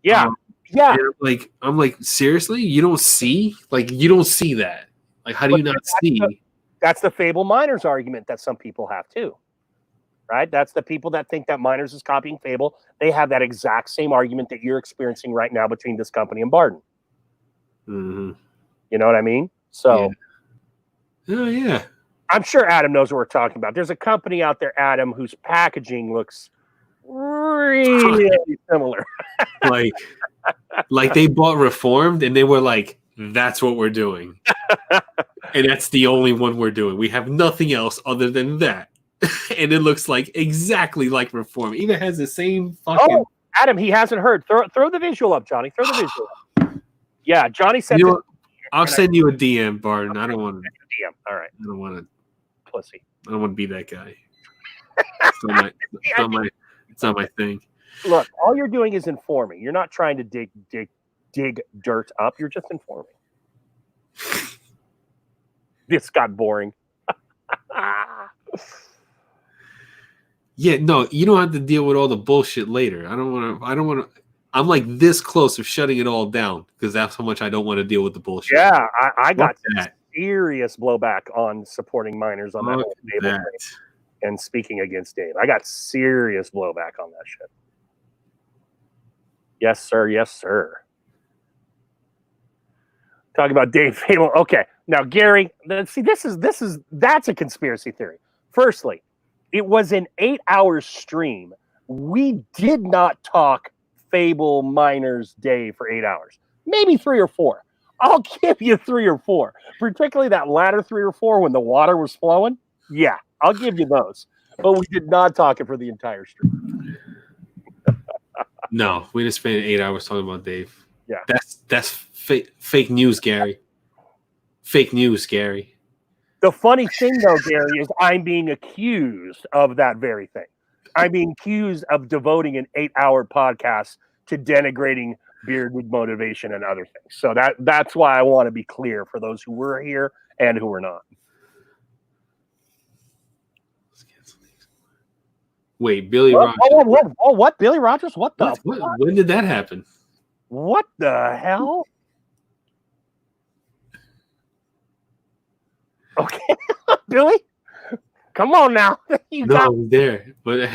Yeah. And I'm like, seriously? You don't see? Like, you don't see that. Like, how do you not see? That's the Fable Miners argument that some people have too. Right? That's the people that think that Miners is copying Fable. They have that exact same argument that you're experiencing right now between this company and Barton. Mm-hmm. You know what I mean? So, Oh, yeah. I'm sure Adam knows what we're talking about. There's a company out there, Adam, whose packaging looks really similar. like they bought Reformed and they were like, that's what we're doing. And that's the only one we're doing. We have nothing else other than that. And it looks like exactly like Reformed. Even has the same fucking... Oh, Adam, he hasn't heard. Throw the visual up, Johnny. Throw the visual up. Yeah, Johnny said... I'll send you a DM, Barton. I don't want to... DM. All right. I don't want to... Pussy. I don't want to be that guy. It's not my thing. Look, all you're doing is informing. You're not trying to dig dirt up. You're just informing. This got boring. Yeah, no, you don't have to deal with all the bullshit later. I don't want to. I'm like this close of shutting it all down because that's how much I don't want to deal with the bullshit. Yeah, I got that. Serious blowback on supporting Miners on that table and speaking against Dave. I got serious blowback on that shit. Yes, sir. Yes, sir. Talking about Dave Fable. Okay, now Gary. See, that's a conspiracy theory. Firstly, it was an 8-hour stream. We did not talk Fable Miners Day for 8 hours. Maybe 3 or 4. I'll give you 3 or 4, particularly that latter 3 or 4 when the water was flowing. Yeah, I'll give you those. But we did not talk it for the entire stream. No, we just spent 8 hours talking about Dave. Yeah, that's fake news, Gary. Fake news, Gary. The funny thing, though, Gary, is I'm being accused of that very thing. I'm being accused of devoting an 8-hour podcast to denigrating bearded motivation and other things. So that's why I want to be clear for those who were here and who were not. Wait, Billy Rogers. What? Billy Rogers? What the? When did that happen? What the hell? Okay, Billy, come on now. I was there, but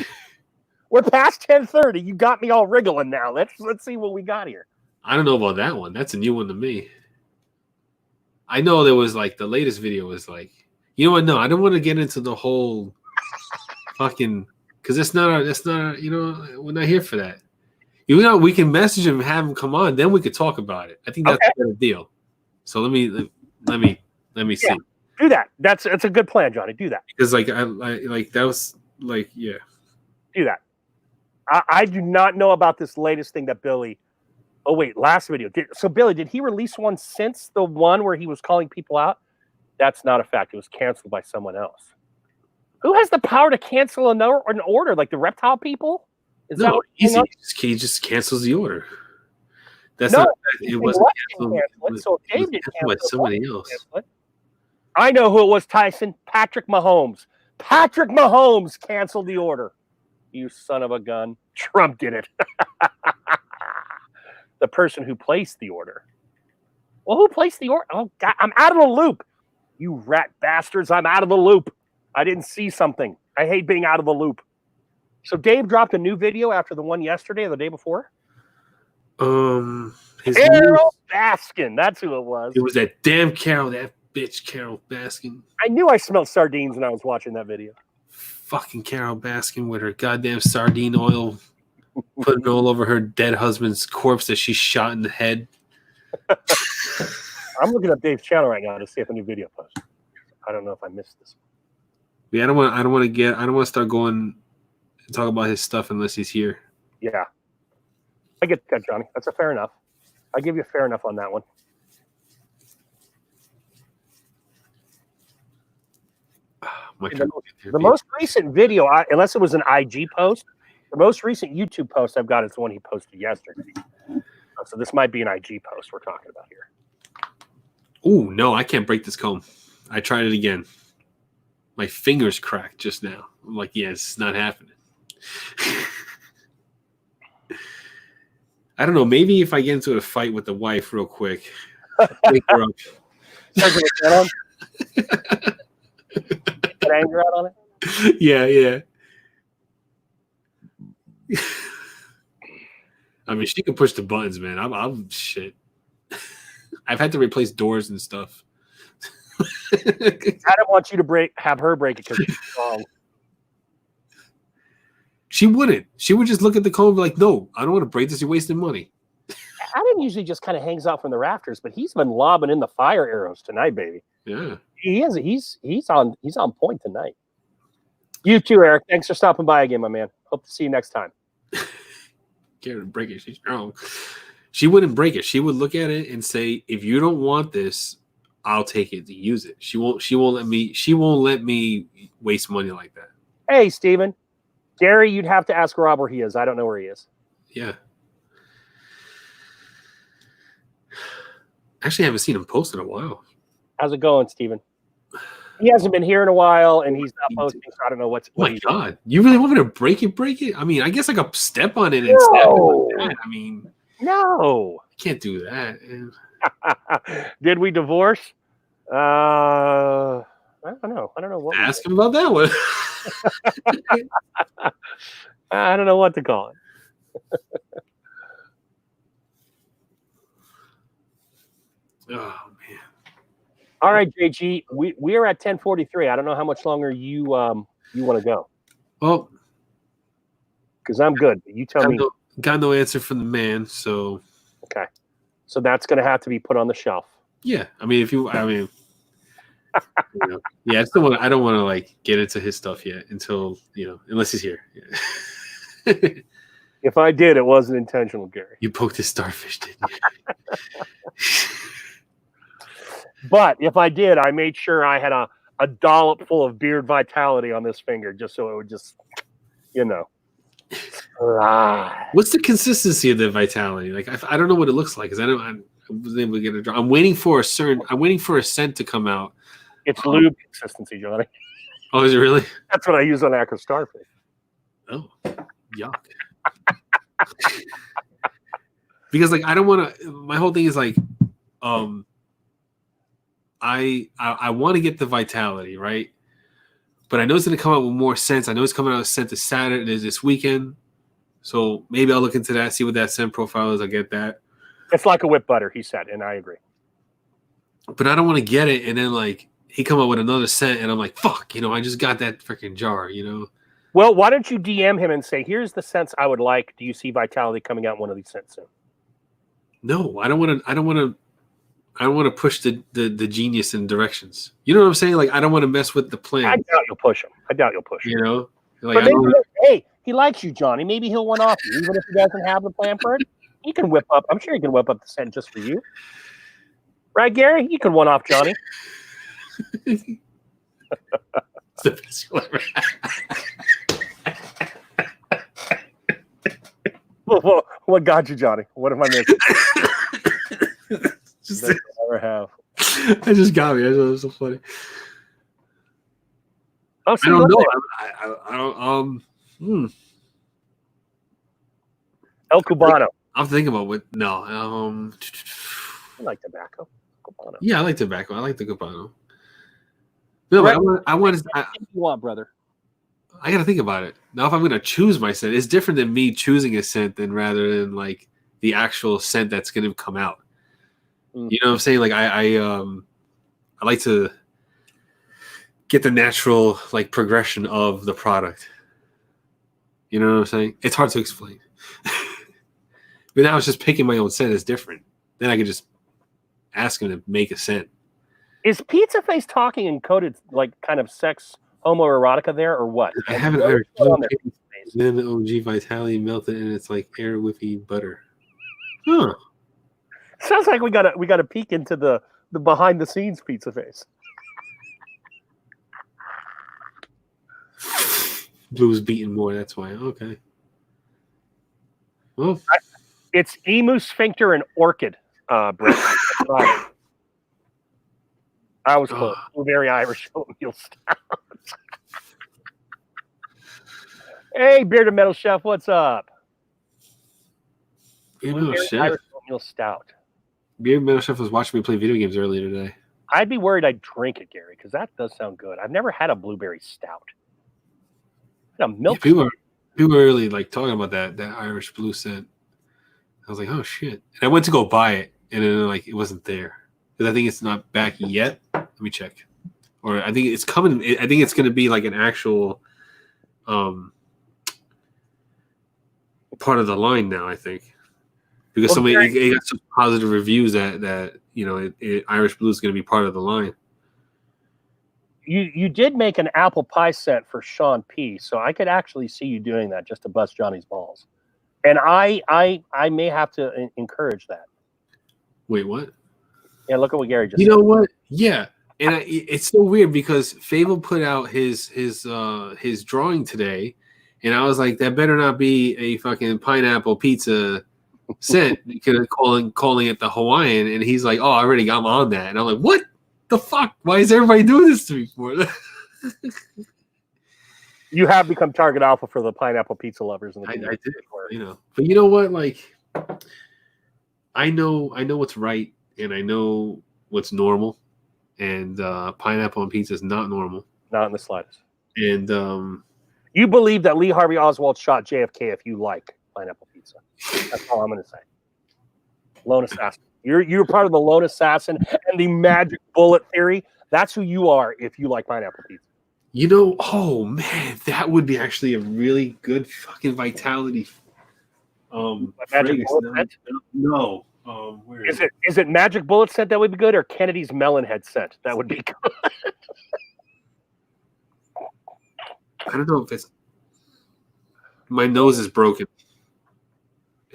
we're past 10:30. You got me all wriggling now. Let's see what we got here. I don't know about that one. That's a new one to me. I know there was like the latest video was like, you know what? No, I don't want to get into the whole fucking because that's not we're not here for that. You know, we can message him, have him come on, then we could talk about it. I think that's Okay. a better deal. So let me see. Yeah. Do that. That's a good plan, Johnny. Do that. Because like I like that was like yeah. Do that. I do not know about this latest thing that Billy. Oh wait, last video. So Billy, did he release one since the one where he was calling people out? That's not a fact. It was canceled by someone else. Who has the power to cancel an order? Like the reptile people? Is that No, what easy. He just cancels the order. That's not. It wasn't canceled. So It was David canceled by somebody else. I know who it was, Tyson. Patrick Mahomes. Patrick Mahomes canceled the order. You son of a gun. Trump did it. The person who placed the order. Well, who placed the order? Oh, God, I'm out of the loop. You rat bastards, I'm out of the loop. I didn't see something. I hate being out of the loop. So Dave dropped a new video after the one yesterday or the day before? His Carol Baskin. That's who it was. It was that damn Carol, that bitch Carol Baskin. I knew I smelled sardines when I was watching that video. Fucking Carol Baskin with her goddamn sardine oil putting all over her dead husband's corpse that she shot in the head. I'm looking up Dave's channel right now to see if a new video posted. I don't know if I missed this. Yeah, I don't want to start going and talk about his stuff unless he's here. Yeah. I get that, Johnny. That's a fair enough. I give you a fair enough on that one. The most recent video, unless it was an IG post, the most recent YouTube post I've got is the one he posted yesterday. So this might be an IG post we're talking about here. Oh, no, I can't break this comb. I tried it again. My fingers cracked just now. I'm like, yeah, it's not happening. I don't know. Maybe if I get into a fight with the wife real quick, wake her up. Get anger out on it? Yeah. I mean, she can push the buttons, man. I'm shit. I've had to replace doors and stuff. I don't want you to have her break it because she's strong. She wouldn't. She would just look at the comb and be like, no, I don't want to break this. You're wasting money. Adam usually just kind of hangs out from the rafters, but he's been lobbing in the fire arrows tonight, baby. Yeah. He is. He's on point tonight. You too, Eric. Thanks for stopping by again, my man. Hope to see you next time. Care to break it. She's strong. She wouldn't break it. She would look at it and say, if you don't want this, I'll take it to use it. She won't let me waste money like that. Hey, Steven. Gary, you'd have to ask Rob where he is. I don't know where he is. Yeah. Actually, I haven't seen him post in a while. How's it going, Steven? He hasn't been here in a while, and he's not posting, so I don't know what Oh my he's God. You really want me to break it? I mean, I guess I could step on it and snap it like that. I mean, no. I can't do that. Did we divorce? I don't know. I don't know what. Ask him about that one. I don't know what to call it. Oh man. All right, JG. We are at 10:43. I don't know how much longer you want to go. Well, because I'm good. You tell me. Got no answer from the man, so okay. So that's going to have to be put on the shelf. Yeah, I mean, yeah, I don't want to like get into his stuff yet until unless he's here. Yeah. If I did, it wasn't intentional, Gary. You poked his starfish, didn't you? But if I did, I made sure I had a dollop full of Beard Vitality on this finger, just so it would just, What's the consistency of the Vitality? Like, I don't know what it looks like because I wasn't able to get a draw. I'm waiting for a scent to come out. It's lube consistency, Johnny. Oh, is it really? That's what I use on Acro Starfish. Oh, yuck. Because like I don't want to. My whole thing is like, I want to get the Vitality, right? But I know it's going to come out with more scents. I know it's coming out with scent this Saturday, this weekend. So maybe I'll look into that, see what that scent profile is. I'll get that. It's like a whip butter, he said, and I agree. But I don't want to get it, and then like he come up with another scent, and I'm like, fuck, I just got that freaking jar, Well, why don't you DM him and say, "Here's the scents I would like. Do you see Vitality coming out in one of these scents soon?" No, I don't want to. I don't want to. I don't want to push the genius in directions. You know what I'm saying? Like I don't want to mess with the I plan. doubt you'll push him. You know, like But I maybe, don't. hey, he likes you, Johnny. Maybe he'll one off you, even if he doesn't have the plan for it. He can whip up. I'm sure he can whip up the scent just for you, right, Gary? You can one off Johnny. It's the best you ever had. What got you, Johnny? What am I missing? Just, That I ever have. that just got me. I thought it was so funny. Oh, see, I don't look know. there. I don't. El Cubano. I'm thinking about what. No. I like tobacco. Cubano. Yeah, I like tobacco. I like the Cubano. No, but I want. What do you want, brother? I got to think about it. Now, if I'm going to choose my scent, it's different than me choosing a scent than rather than like the actual scent that's going to come out. Mm. You know what I'm saying? Like I like to get the natural like progression of the product. You know what I'm saying? It's hard to explain. But now it's just picking my own scent is different. Then I can just ask him to make a scent. Is Pizza Face talking in coded like kind of sex homoerotica there or what? I have an What's Irish going blue on there, cake, Pizza Face? then the OG Vitality melted and it's like air whippy butter. Huh. Sounds like we got a peek into the behind the scenes Pizza Face. Blue's beating more, that's why. Okay. Well, It's Emu Sphincter and Orchid, Brett. I was close. Blueberry Irish oatmeal stout. Hey, Bearded Metal Chef, what's up? Beard Metal Blueberry Chef. Irish oatmeal stout. Beard Metal Chef was watching me play video games earlier today. I'd be worried I'd drink it, Gary, because that does sound good. I've never had a blueberry stout. A milk. Yeah, people were really like talking about that Irish blue scent. I was like, oh shit! And I went to go buy it, and then like it wasn't there because I think it's not back yet. Let me check. Or I think it's coming. I think it's going to be like an actual part of the line now. I think because Well, somebody it got some positive reviews that you know Irish blue is going to be part of the line. You did make an apple pie scent for Sean P, so I could actually see you doing that just to bust Johnny's balls. And I may have to encourage that. Wait, what? Yeah, look at what Gary just You said. know what? Yeah, and it's so weird because Fable put out his drawing today, and I was like, that better not be a fucking pineapple pizza scent because calling it the Hawaiian, and he's like, oh, I already got on that, and I'm like, what the fuck? Why is everybody doing this to me for? You have become target alpha for the pineapple pizza lovers in the I community. did, you know, but you know what? Like, I know what's right, and I know what's normal, and pineapple on pizza is not normal. Not in the slightest. And You believe that Lee Harvey Oswald shot JFK if you like pineapple pizza. That's all I'm going to say. Lone Assassin. You're part of the Lone Assassin and the magic bullet theory. That's who you are if you like pineapple pizza. you know, oh man, that would be actually a really good fucking Vitality. Magic fragrance. bullet scent? No. Where is it? Is it magic bullet scent that would be good, or Kennedy's melon head scent that would be good? I don't know if it's. My nose is broken.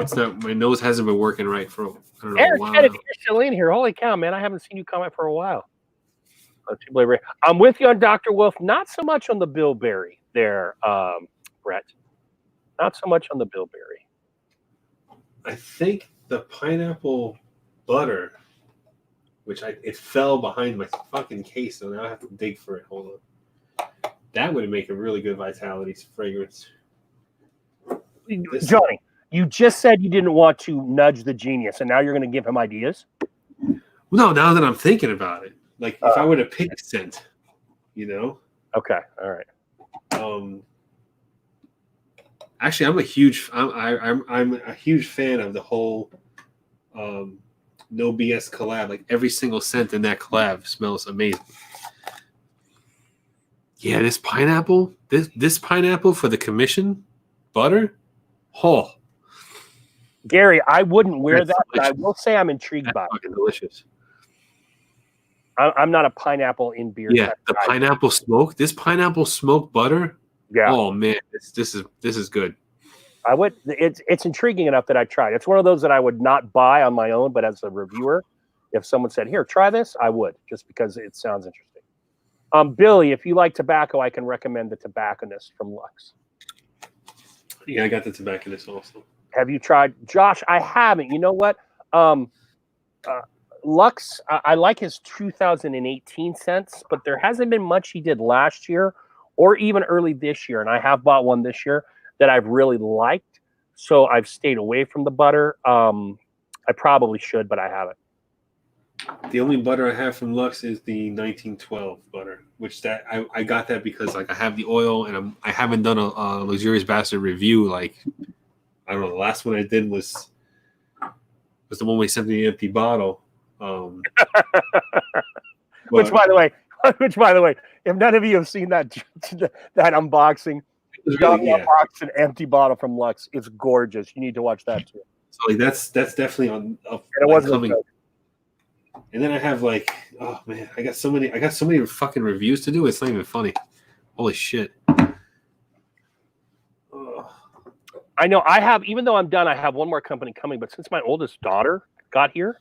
It's not. My nose hasn't been working right for I don't know. Eric a while Kennedy, now. you're still in here. Holy cow, man! I haven't seen you comment for a while. I'm with you on Dr. Wolf. Not so much on the bilberry there, Brett. Not so much on the bilberry. I think the pineapple butter, which it fell behind my fucking case, so now I have to dig for it. Hold on. That would make a really good Vitality fragrance. Johnny, you just said you didn't want to nudge the genius, and now you're going to give him ideas? No, now that I'm thinking about it, like if I were to pick a scent, you know. Okay, all right. Actually, I'm a huge fan of the whole No BS collab. Like every single scent in that collab smells amazing. Yeah, this pineapple, this pineapple for the commission butter. Oh, Gary, I wouldn't wear that's that, but I delicious. will say I'm intrigued That's by it. fucking delicious. I'm not a pineapple in beer. Yeah, type the guy. pineapple smoke. This pineapple smoked butter. Yeah, Oh man, this is good. I would. It's intriguing enough that I tried. It's one of those that I would not buy on my own, but as a reviewer, if someone said, "Here, try this," I would, just because it sounds interesting. Billy, if you like tobacco, I can recommend the Tobacconist from Lux. Yeah, I got the tobacconist also. Have you tried, Josh? I haven't. You know what? Lux, I like his 2018 scents, but there hasn't been much he did last year or even early this year. And I have bought one this year that I've really liked. So I've stayed away from the butter. I probably should, but I haven't. The only butter I have from Lux is the 1912 butter, which that I got that because like I have the oil and I haven't done a Luxurious Bastard review. Like I don't know, the last one I did was the one we sent me the empty bottle. Which by the way, if none of you have seen that unboxing, really, yeah. unboxed an empty bottle from Lux. It's gorgeous. You need to watch that too. So like that's definitely on. And it wasn't coming. And then I have like, oh man, I got so many fucking reviews to do. It's not even funny. Holy shit. I know I have, even though I'm done, I have one more company coming. But since my oldest daughter got here,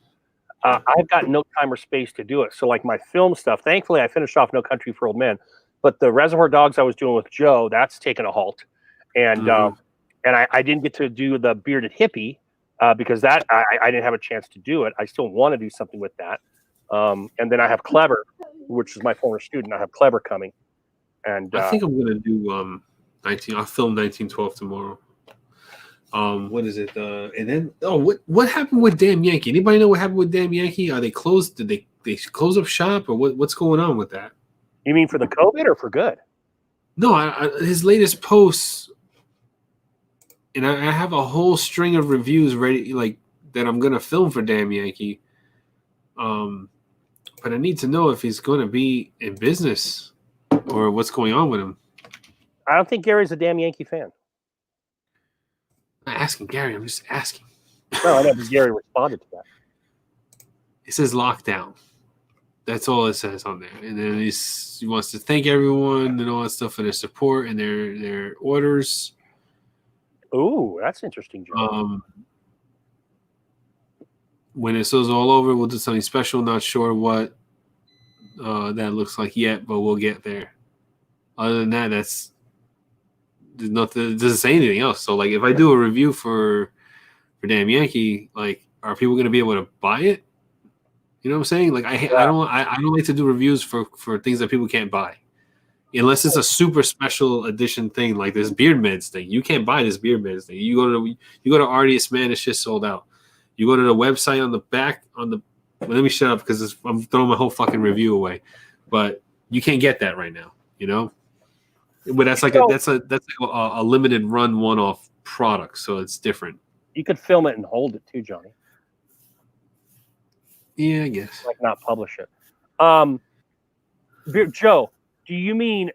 I've got no time or space to do it. So like my film stuff, thankfully I finished off No Country for Old Men. But the Reservoir Dogs I was doing with Joe, that's taken a halt. And I didn't get to do the Bearded Hippie because that I didn't have a chance to do it. I still want to do something with that. And then I have Clever, which is my former student. I have Clever coming. And I think I'm gonna do I'll film 1912 tomorrow. What is it? And then what happened with Damn Yankee? Anybody know what happened with Damn Yankee? Are they closed? Did they close up shop or what's going on with that? You mean for the COVID or for good? No, his latest posts, and I have a whole string of reviews ready, like that I'm gonna film for Damn Yankee. But I need to know if he's gonna be in business or what's going on with him. I don't think Gary's a Damn Yankee fan. I'm not asking Gary, I'm just asking. No, I know, but Gary responded to that. It says lockdown. That's all it says on there. And then he wants to thank everyone and all that stuff for their support and their orders. Ooh, that's interesting, Joe. When it says all over, we'll do something special. Not sure what that looks like yet, but we'll get there. Other than that, there's nothing. It doesn't say anything else. So, like, if I do a review for Damn Yankee, like, are people going to be able to buy it? You know what I'm saying? Like, I don't like to do reviews for things that people can't buy, unless it's a super special edition thing like this Beard Meds thing. You can't buy this Beard Meds thing. You go to Artiest, man, it's just sold out. You go to the website on the back well, let me shut up because I'm throwing my whole fucking review away. But you can't get that right now, you know. But that's like a limited run one-off product, so it's different. You could film it and hold it too, Johnny. Yeah, I guess. Like not publish it. Joe, do you mean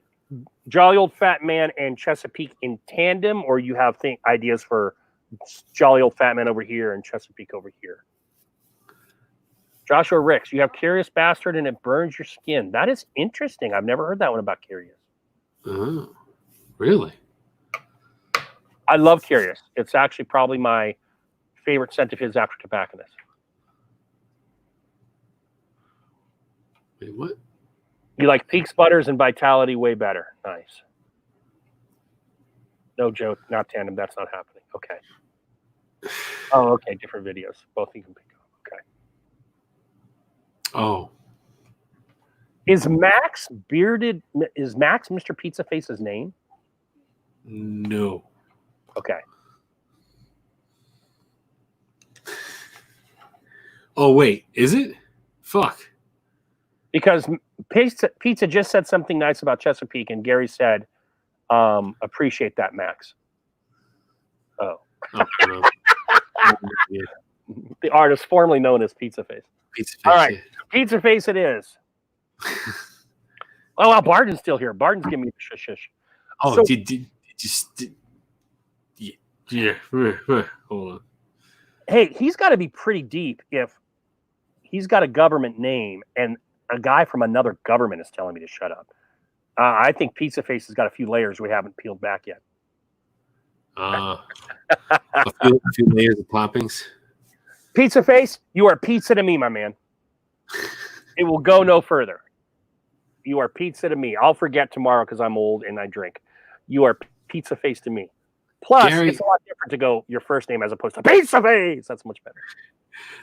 Jolly Old Fat Man and Chesapeake in tandem, or you have ideas for Jolly Old Fat Man over here and Chesapeake over here? Joshua Ricks, you have Curious Bastard and it burns your skin. That is interesting. I've never heard that one about Curious. Oh, really? I love Curious. It's actually probably my favorite scent of his after Tobacconist. Wait, what? You like Peaks Butters and Vitality way better. Nice. No joke, not tandem. That's not happening. Okay. Oh, okay. Different videos. Both you can pick up. Okay. Oh. Is Max Mr. Pizza Face's name? No. Okay. Oh, wait. Is it? Fuck. Because Pizza just said something nice about Chesapeake, and Gary said, appreciate that, Max. Oh. No. Yeah. The artist formerly known as Pizza Face. Pizza Face. All right. Yeah. Pizza Face it is. Oh, well, Barden's still here. Barden's giving me the shush shush. Oh, So- yeah. Hold on. Hey, he's got to be pretty deep if he's got a government name and a guy from another government is telling me to shut up. I think Pizza Face has got a few layers we haven't peeled back yet. A few layers of toppings. Pizza Face, you are pizza to me, my man. It will go no further. You are pizza to me. I'll forget tomorrow because I'm old and I drink. You are Pizza Face to me. Plus, Gary, it's a lot different to go your first name as opposed to Pizza Face. That's much better.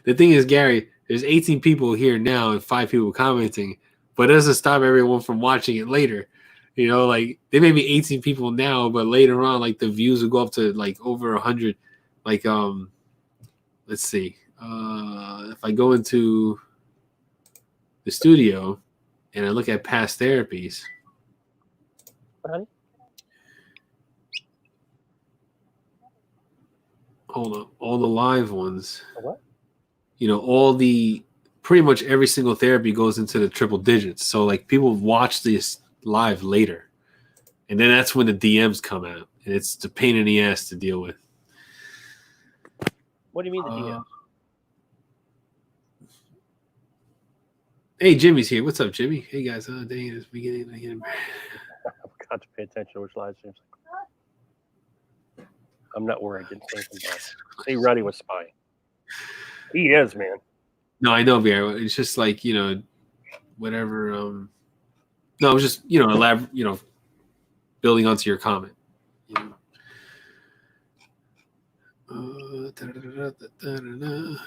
the thing is, Gary, there's 18 people here now and 5 people commenting, but it doesn't stop everyone from watching it later. You know, like there may be 18 people now, but later on, like the views will go up to like over 100. Like, let's see. If I go into the studio and I look at past therapies, Honey? hold on, all the live ones. What? You know, all the pretty much every single therapy goes into the triple digits. So like people watch this live later, and then that's when the DMs come out, and it's a pain in the ass to deal with. What do you mean the DM? Hey, Jimmy's here. What's up, Jimmy? Hey guys, dang, it's beginning again. I forgot to pay attention to which live streams. I'm not worried. Didn't say anything bad. Say Ruddy was spying. He is, man. No, I know, Bear. It's just like, you know, whatever. No, it was just, you know, building onto your comment. You know.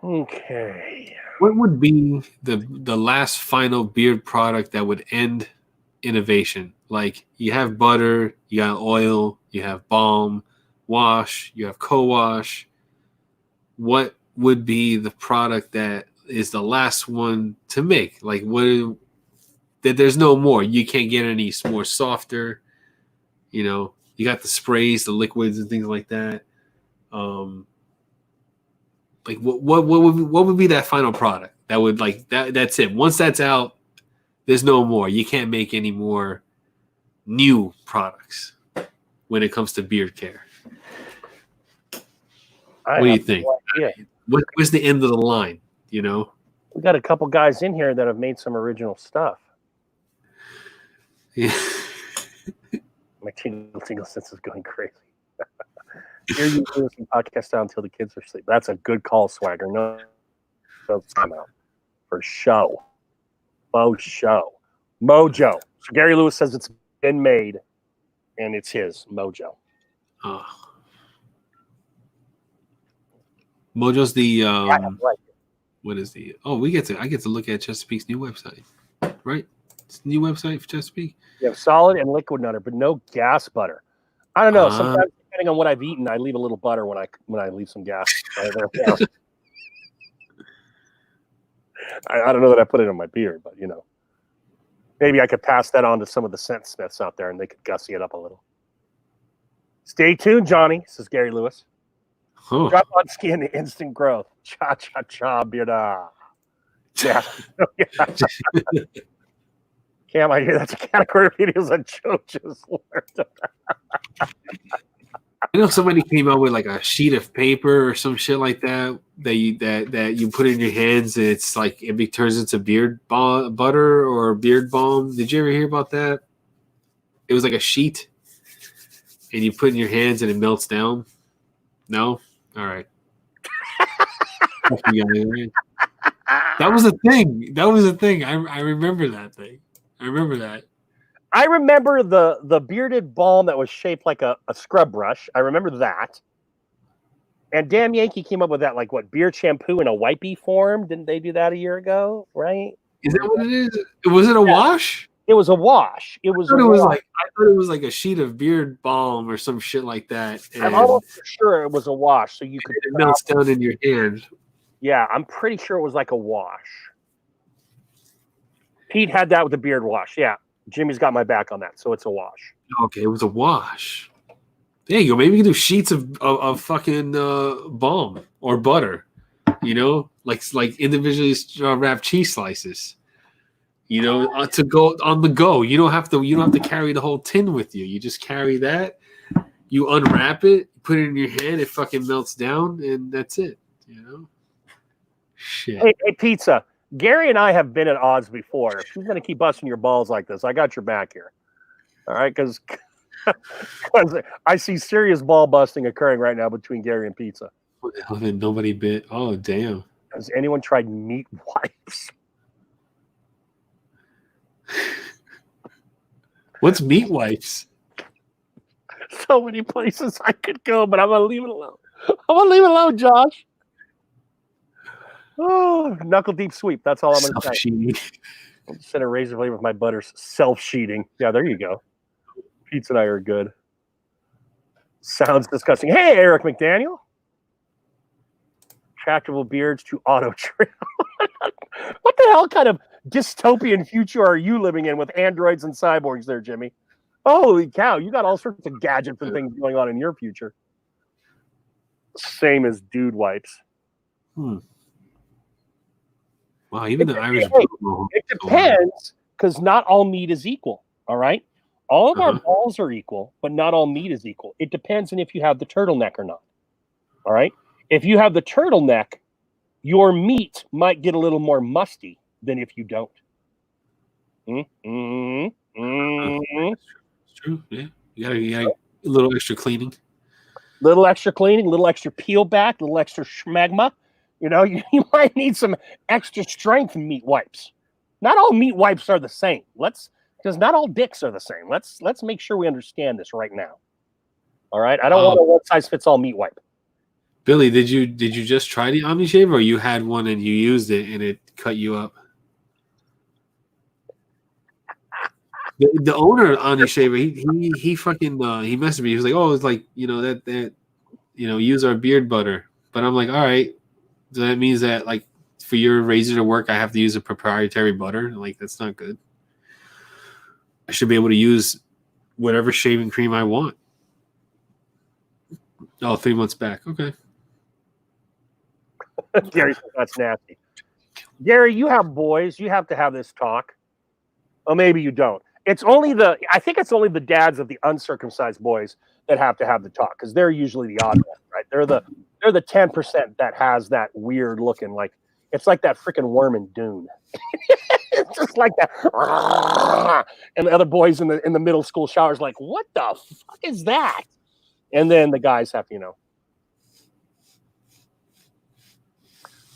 Okay. What would be the last final beard product that would end innovation? Like you have butter, you got oil, you have balm, wash, you have co-wash. What would be the product that is the last one to make? Like what that there's no more. You can't get any more softer. You know, you got the sprays, the liquids and things like that. Like what would be that final product that would like that's it. Once that's out, there's no more. You can't make any more new products when it comes to beard care. What do you think? Yeah. Where's the end of the line? You know? We got a couple guys in here that have made some original stuff. Yeah. My tingle sense is going crazy. Here you do some podcast down until the kids are asleep. That's a good call, Swagger. No time out. For show. Faux show. Mojo. So Gary Lewis says it's been made and it's his. Mojo. Mojo's the Right. what is the I get to look at Chesapeake's new website. Right? It's a new website for Chesapeake. You have solid and liquid nutter, but no gas butter. I don't know. Sometimes depending on what I've eaten, I leave a little butter when I leave some gas. I don't know that I put it in my beard, but you know, maybe I could pass that on to some of the scent smiths out there, and they could gussy it up a little. Stay tuned, Johnny, says Gary Lewis. Huh. Drop on skin, instant growth. Cha cha cha, bearda. Yeah. Cam, I hear that's a category of videos on Joe just learned. I know somebody came out with like a sheet of paper or some shit like that that you put in your hands, and it's like it turns into beard butter or beard balm. Did you ever hear about that? It was like a sheet, and you put in your hands and it melts down. No, all right. That was a thing. That was a thing. I remember that thing. I remember that. I remember the bearded balm that was shaped like a scrub brush. I remember that. And Damn Yankee came up with that, like what, beard shampoo in a wipey form? Didn't they do that a year ago? Right? Is that what it is? Was it a wash? It was a wash. It was. I thought it was like a sheet of beard balm or some shit like that. I'm almost sure it was a wash, so you could. It melts down in your hand. Yeah, I'm pretty sure it was like a wash. Pete had that with the beard wash. Yeah, Jimmy's got my back on that, so it's a wash. Okay, it was a wash. There you go. Maybe you can do sheets of fucking balm or butter. You know, like individually wrapped cheese slices. You know, to go on the go. You don't have to carry the whole tin with you. You just carry that. You unwrap it, put it in your hand. It fucking melts down, and that's it. You know. Shit. Hey, pizza. Gary and I have been at odds before. If you're going to keep busting your balls like this, I got your back here. All right, because I see serious ball busting occurring right now between Gary and pizza. Nobody bit. Oh, damn. Has anyone tried meat wipes? What's meat wipes? So many places I could go, but I'm going to leave it alone. I'm going to leave it alone, Josh. Oh, knuckle deep sweep. That's all I'm going to say. I'm just in a razor blade with my butters. Self-sheeting. Yeah, there you go. Pizza and I are good. Sounds disgusting. Hey, Eric McDaniel. Tractable beards to auto trim. What the hell kind of dystopian future are you living in with androids and cyborgs there, Jimmy? Holy cow, you got all sorts of gadgets and things going on in your future. Same as dude wipes. Wow, even the Irish. It depends, because not all meat is equal, all right? All of our balls are equal, but not all meat is equal. It depends on if you have the turtleneck or not, all right? If you have the turtleneck, your meat might get a little more musty than if you don't. It's true, yeah. You got a little extra cleaning. Little extra cleaning, little extra peel back, little extra schmagma. You know, you might need some extra strength meat wipes. Not all meat wipes are the same. Because not all dicks are the same. Let's make sure we understand this right now. All right? I don't want a one-size-fits-all meat wipe. Billy, did you just try the OmniShave, or you had one and you used it and it cut you up? The owner of OmniShave, he fucking he messaged me. He was like, "Oh, it's like that use our beard butter." But I'm like, "All right, so that means that like for your razor to work, I have to use a proprietary butter. Like that's not good. I should be able to use whatever shaving cream I want." Oh, 3 months back. Okay. Gary says that's nasty. Gary, you have boys. You have to have this talk. Oh, maybe you don't. I think it's only the dads of the uncircumcised boys that have to have the talk, because they're usually the odd ones, right? They're the 10% that has that weird looking, like it's like that freaking worm in Dune. It's just like that. And the other boys in the middle school showers like, what the fuck is that? And then the guys have to,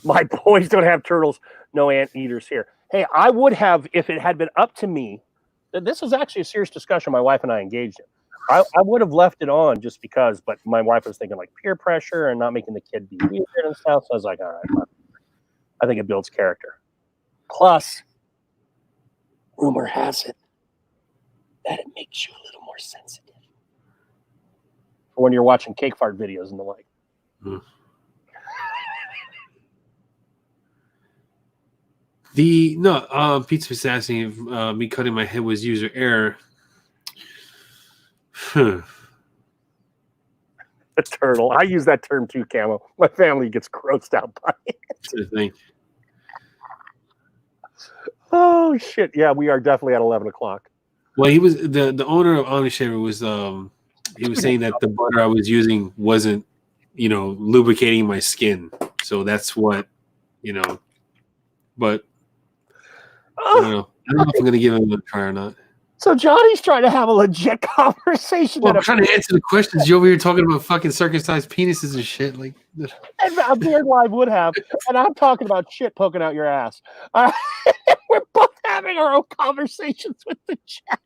my boys don't have turtles, no anteaters here. Hey, I would have, if it had been up to me. This was actually a serious discussion my wife and I engaged in. I would have left it on just because, but my wife was thinking like peer pressure and not making the kid be weird and stuff. So I was like, all right, I think it builds character. Plus, rumor has it that it makes you a little more sensitive for when you're watching cake fart videos and the like. Pizza was asking if me cutting my head was user error. A turtle. I use that term too, Camo. My family gets grossed out by it. That's the thing. Oh shit! Yeah, we are definitely at 11 o'clock. Well, he was the owner of OmniShaver was he was saying that the butter I was using wasn't lubricating my skin, so that's what But I don't know if I'm gonna give him a try or not. So Johnny's trying to have a legit conversation. Well, I'm trying to answer the questions. You're over here talking about fucking circumcised penises and shit. Like, a Beard Live would have, and I'm talking about shit poking out your ass. We're both having our own conversations with the chat.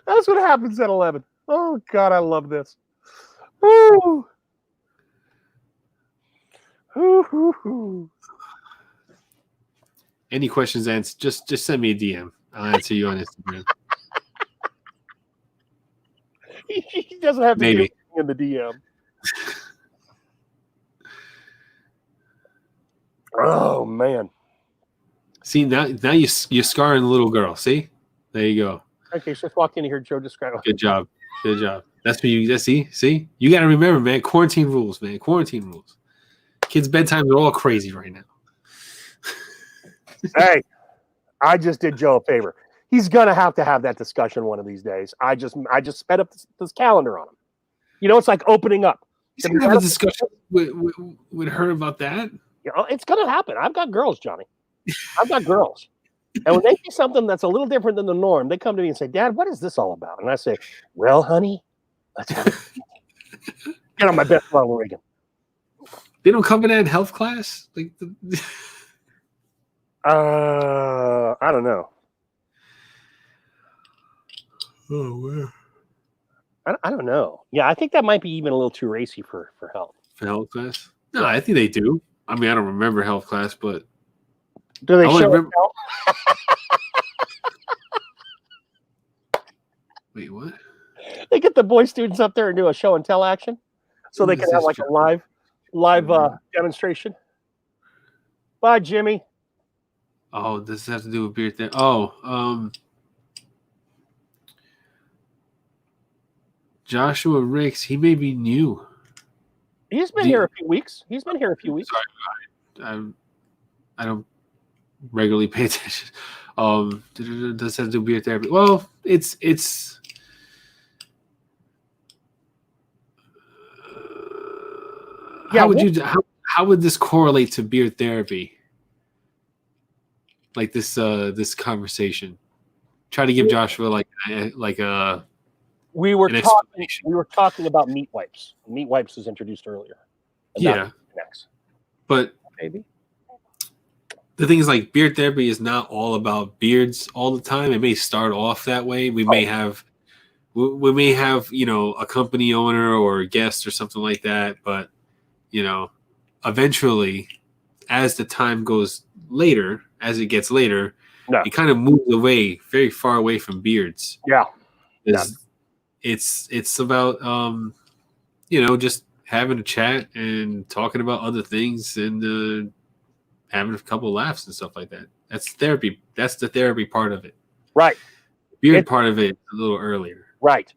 That's what happens at 11. Oh God, I love this. Woo. Woo. Any questions, Ants? Just send me a DM. I'll answer you on Instagram. He doesn't have to Maybe be in the DM. Oh man! See now you're scarring the little girl. See, there you go. Okay, so just walk in here, Joe. Describe. Good job. That's what you see. You got to remember, man. Quarantine rules, man. Quarantine rules. Kids' bedtimes are all crazy right now. Hey, I just did Joe a favor. He's gonna have that discussion one of these days. I just sped up this calendar on him. You know, it's like opening up. He's gonna have a discussion with her about that. You know, it's gonna happen. I've got girls, Johnny. I've got girls. And when they see something that's a little different than the norm, they come to me and say, Dad, what is this all about? And I say, well, honey, let's have it. Get on my best Ronald Reagan. They don't come in that in health class? Like I don't know. oh, wow. I don't know. Yeah, I think that might be even a little too racy for health. For health class? No, I think they do. I mean, I don't remember health class, but Do they I show remember- health? wait, what? They get the boy students up there and do a show and tell action, so they What can is have this, like a live demonstration. Bye, Jimmy. Oh, does this have to do with beard there? Oh, Joshua Ricks, he may be new. He's been here a few weeks. I don't regularly pay attention. Does this have to do with beard therapy? Well, it's how would this correlate to beard therapy? Like this conversation. Try to give Joshua like a We were an talking about meat wipes. Meat wipes was introduced earlier. And yeah. Next, But maybe. the thing is, like, beard therapy is not all about beards all the time. It may start off that way. We may have, you know, a company owner or a guest or something like that. But, you know, eventually, as the time goes later, as it gets later, it kind of moves away, very far away from beards. Yeah. It's about, you know, just having a chat and talking about other things and having a couple of laughs and stuff like that. That's therapy. That's the therapy part of it. Right. Beard part of it a little earlier. Right.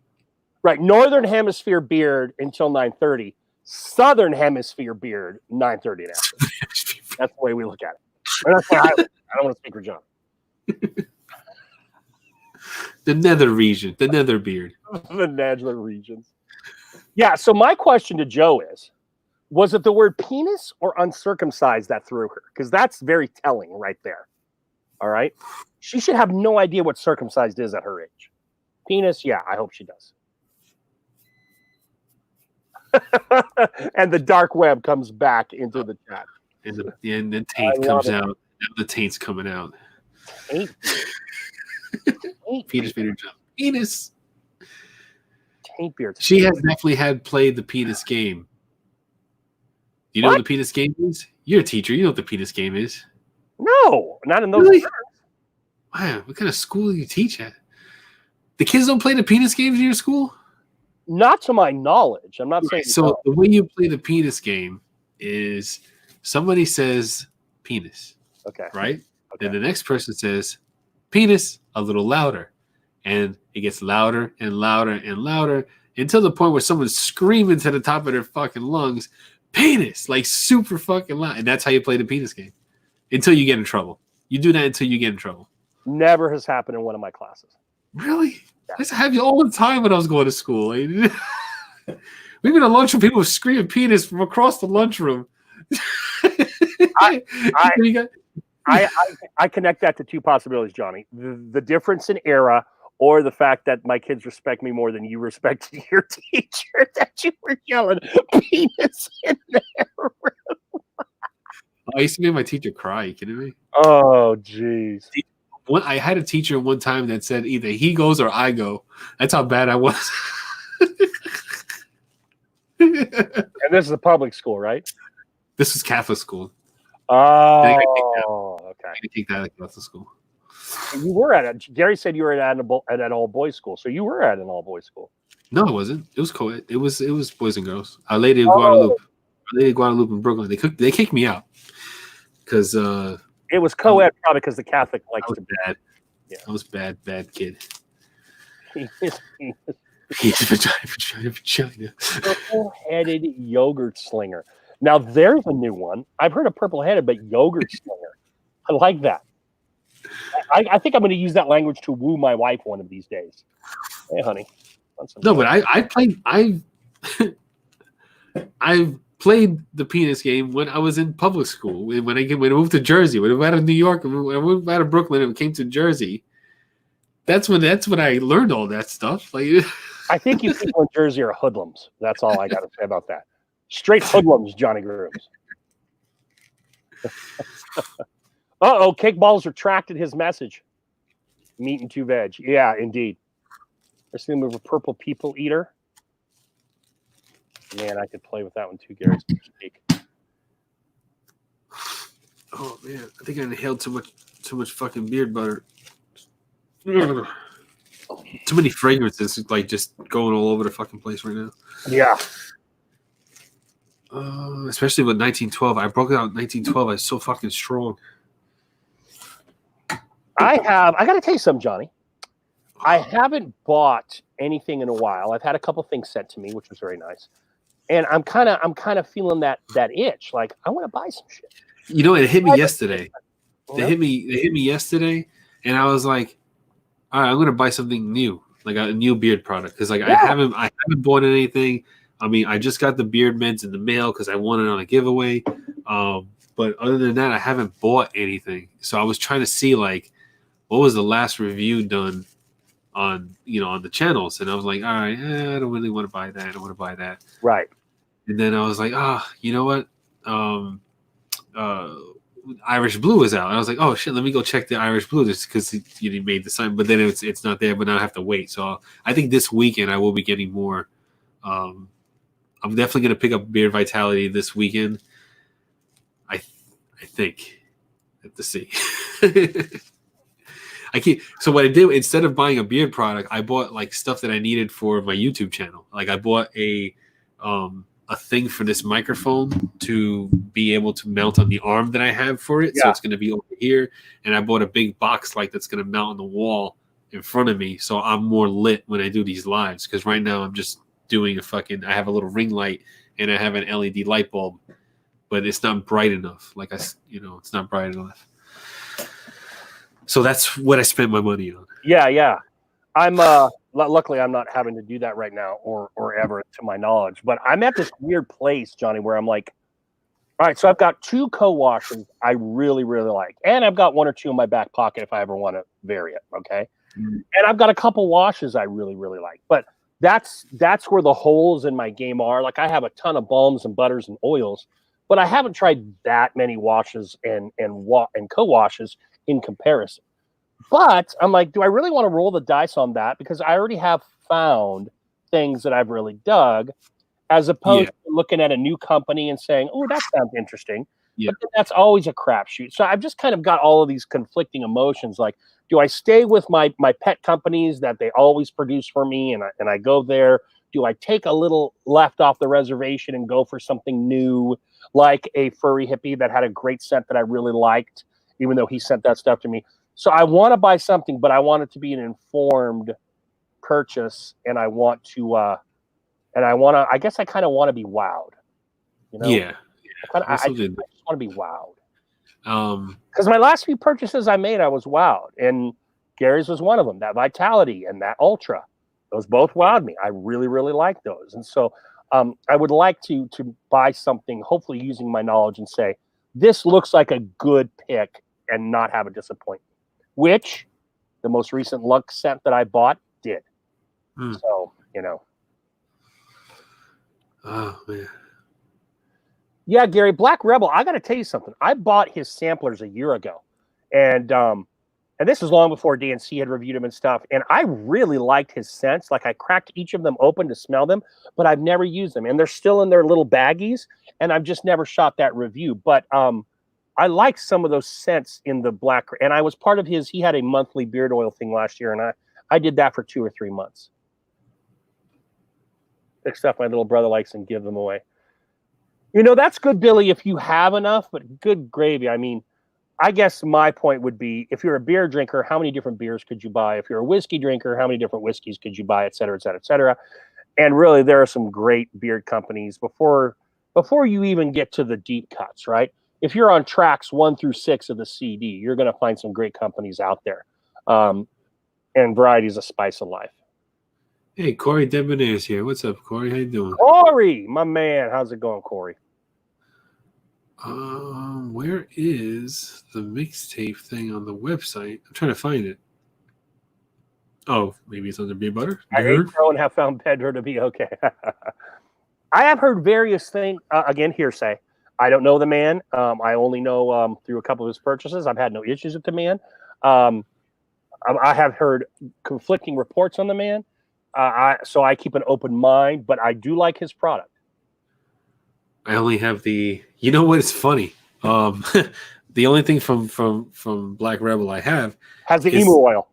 Northern Hemisphere beard until 9:30. Southern Hemisphere beard 9:30 and after. That's the way we look at it. That's why I don't want to speak for John. The nether region, the nether beard. The nether regions. Yeah. So my question to Joe is, was it the word penis or uncircumcised that threw her? Because that's very telling right there. All right. She should have no idea what circumcised is at her age. Penis, yeah, I hope she does. And the dark web comes back into the chat. And the taint comes out. Now the taint's coming out. Taint. Penis beard jump. Penis. Taint beard. She has definitely played the penis game. You know what the penis game is? You're a teacher. You know what the penis game is. No, not in those Really? terms. Wow, what kind of school do you teach at? The kids don't play the penis games in your school? Not to my knowledge. I'm not saying So no. the way you play the penis game is somebody says penis, Okay. right? Okay. Then the next person says penis a little louder. And it gets louder and louder and louder until the point where someone's screaming to the top of their fucking lungs, penis, like super fucking loud. And that's how you play the penis game until you get in trouble. You do that until you get in trouble. Never has happened in one of my classes. Really? I used to have you all the time when I was going to school. We've been in a lunchroom, people were screaming penis from across the lunchroom. I connect that to two possibilities, Johnny. The difference in era, or the fact that my kids respect me more than you respected your teacher, that you were yelling penis in their room. I used to make my teacher cry. You kidding me? Oh, jeez. I had a teacher one time that said either he goes or I go. That's how bad I was. And this is a public school, right? This was Catholic school. Oh, I okay. take that at Catholic school. You were at it. Gary said you were at an all boys school, so you were at an all boys school. No, it wasn't. It was co-ed. It was boys and girls. Our Lady of Guadalupe. Our Lady of Guadalupe in Brooklyn. They kicked me out because it was co-ed probably because the Catholic likes to be bad. Yeah. I was bad kid. penis. Vagina. Purple-headed yogurt slinger. Now there's a new one. I've heard of Purple Headed, but Yogurt Slinger. I like that. I think I'm going to use that language to woo my wife one of these days. Hey, honey. No, but I played I've played the penis game when I was in public school. When I moved to Jersey, when I moved out of New York, when I moved out of Brooklyn and came to Jersey. That's when I learned all that stuff. Like, I think you people in Jersey are hoodlums. That's all I got to say about that. Straight hoodlums, Johnny Grooms. Uh-oh, Cake Balls retracted his message. Meat and 2 veg. Yeah, indeed. Let's see move a Purple People Eater. Man, I could play with that one too, Gary. oh man, I think I inhaled too much fucking beard butter. Too many fragrances, like just going all over the fucking place right now. Yeah. Especially with 1912. I broke out 1912. I was so fucking strong. I got to tell you something, Johnny. I haven't bought anything in a while. I've had a couple things sent to me, which was very nice. And I'm kind of feeling that itch. Like, I want to buy some shit. You know, it hit me yesterday. They hit me yesterday, and I was like, all right, I'm gonna buy something new, like a new beard product, because like I haven't bought anything. I mean, I just got the beard meds in the mail because I won it on a giveaway. But other than that, I haven't bought anything. So I was trying to see like what was the last review done on the channels, and I was like, all right, I don't really want to buy that. I don't want to buy that. Right. And then I was like, you know what? Irish Blue is out. And I was like, oh shit, let me go check the Irish Blue just because he made the sign. But then it's not there. But now I have to wait. So I think this weekend I will be getting more. I'm definitely gonna pick up Beard Vitality this weekend. I think. I have to see. I can't. So what I did, instead of buying a beard product, I bought like stuff that I needed for my YouTube channel. Like I bought a thing for this microphone to be able to mount on the arm that I have for it. Yeah. So it's going to be over here. And I bought a big box light that's going to mount on the wall in front of me. So I'm more lit when I do these lives. Because right now I'm just doing I have a little ring light and I have an LED light bulb, but it's not bright enough. Like it's not bright enough. So that's what I spent my money on. Yeah. I'm luckily I'm not having to do that right now or ever to my knowledge, but I'm at this weird place, Johnny, where I'm like, all right, so I've got 2 co-washes I really, really like, and I've got 1 or 2 in my back pocket if I ever want to vary it, okay? Mm-hmm. And I've got a couple washes I really, really like, but that's where the holes in my game are. Like I have a ton of balms and butters and oils, but I haven't tried that many washes and co-washes in comparison. But I'm like, do I really want to roll the dice on that? Because I already have found things that I've really dug, as opposed to looking at a new company and saying, oh, that sounds interesting. Yeah. But that's always a crapshoot. So I've just kind of got all of these conflicting emotions. Like, do I stay with my pet companies that they always produce for me and I go there? Do I take a little left off the reservation and go for something new, like a Furry Hippie that had a great scent that I really liked, even though he sent that stuff to me? So I want to buy something, but I want it to be an informed purchase, and I want to, I guess I kind of want to be wowed, you know? Yeah. I just want to be wowed. Because my last few purchases I made, I was wowed, and Gary's was one of them. That Vitality and that Ultra, those both wowed me. I really, really like those, and so I would like to buy something, hopefully using my knowledge, and say this looks like a good pick, and not have a disappointment. Which the most recent Lux scent that I bought did. So, Oh, man. Yeah, Gary, Black Rebel, I got to tell you something. I bought his samplers a year ago. And this was long before DNC had reviewed them and stuff. And I really liked his scents. Like I cracked each of them open to smell them, but I've never used them. And they're still in their little baggies. And I've just never shot that review. But I like some of those scents in the Black, and I was part of he had a monthly beard oil thing last year, and I did that for 2 or 3 months. Pick stuff my little brother likes and give them away. That's good, Billy, if you have enough, but good gravy. I mean, I guess my point would be, if you're a beer drinker, how many different beers could you buy? If you're a whiskey drinker, how many different whiskeys could you buy, et cetera, et cetera, et cetera. And really, there are some great beard companies. Before before you even get to the deep cuts, right? If you're on tracks 1 through 6 of the CD, you're going to find some great companies out there. And variety is a spice of life. Hey, Corey Debonair's here. What's up, Corey? How you doing? Corey, my man. How's it going, Corey? Where is the mixtape thing on the website? I'm trying to find it. Oh, maybe it's under Beer Butter. I hate Pro and have found Pedro to be okay. I have heard various things. Again, hearsay. I don't know the man. I only know through a couple of his purchases. I've had no issues with the man. I have heard conflicting reports on the man. So I keep an open mind, but I do like his product. I only have the. You know what? It's funny. The only thing from Black Rebel I have has the is, emu oil.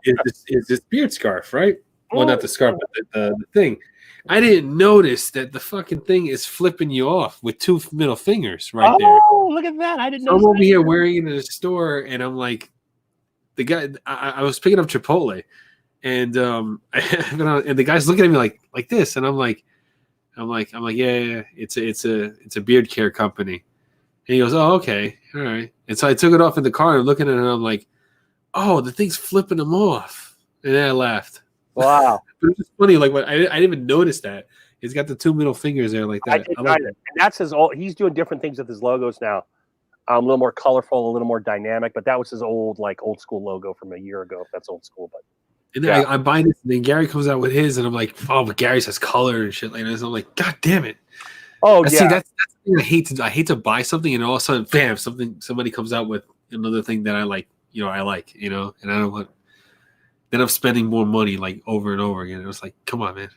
is this beard scarf, right? Well, not the scarf, but the thing. I didn't notice that the fucking thing is flipping you off with 2 middle fingers right there. Oh, look at that! I didn't know. I'm over here wearing it in the store, and I'm like, the guy. I was picking up Chipotle, and and the guy's looking at me like this, and I'm like, yeah, it's a beard care company. And he goes, oh, okay, all right. And so I took it off in the car, and I'm looking at it, and I'm like, oh, the thing's flipping them off. And then I laughed. Wow. But it's just funny, like I didn't even notice that. He's got the 2 middle fingers there like that. I didn't either. And that's his old. He's doing different things with his logos now. A little more colorful, a little more dynamic. But that was his old school logo from a year ago. If that's old school, but and then I buy this, and then Gary comes out with his, and I'm like, oh, but Gary's has color and shit like this. I'm like, God damn it. Oh yeah. See, that's the thing I hate to buy something, and all of a sudden, bam, somebody comes out with another thing that I like. And I don't want. Then I'm spending more money like over and over again. It was like, come on, man.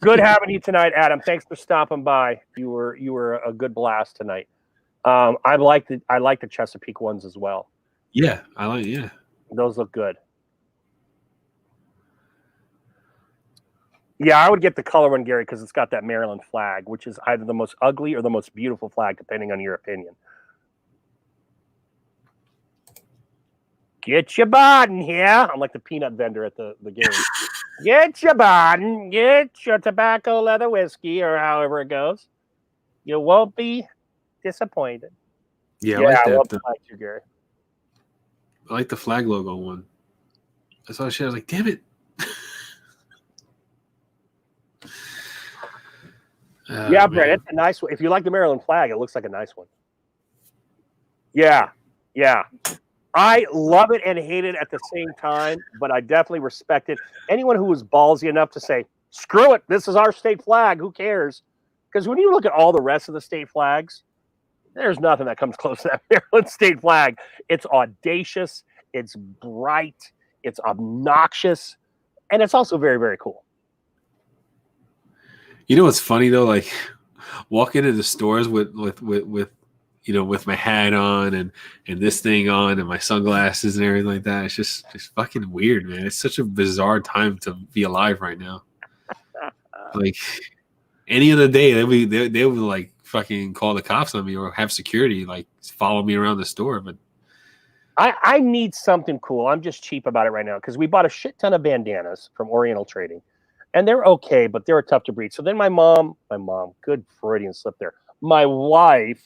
Good having you tonight, Adam. Thanks for stopping by. You were a good blast tonight. I like the Chesapeake ones as well. Yeah, Those look good. Yeah, I would get the color one, Gary, because it's got that Maryland flag, which is either the most ugly or the most beautiful flag, depending on your opinion. Get your Biden here. I'm like the peanut vendor at the game. Get your Biden. Get your tobacco leather whiskey, or however it goes. You won't be disappointed. Yeah, I like that. I like you, Gary. I like the flag logo one. I saw shit. I was like, damn it. Yeah, Brett, it's a nice one. If you like the Maryland flag, it looks like a nice one. Yeah. I love it and hate it at the same time, but I definitely respect it. Anyone who was ballsy enough to say, screw it, this is our state flag, who cares? Because when you look at all the rest of the state flags, there's nothing that comes close to that Maryland state flag. It's audacious, it's bright, it's obnoxious, and it's also very, very cool. You know what's funny though? Like walking into the stores with with my hat on and this thing on and my sunglasses and everything like that. It's just fucking weird, man. It's such a bizarre time to be alive right now. Like any other day, they would like fucking call the cops on me or have security like follow me around the store. But I need something cool. I'm just cheap about it right now because we bought a shit ton of bandanas from Oriental Trading. And they're okay, but they're tough to breed. So then my mom, good Freudian slip there. My wife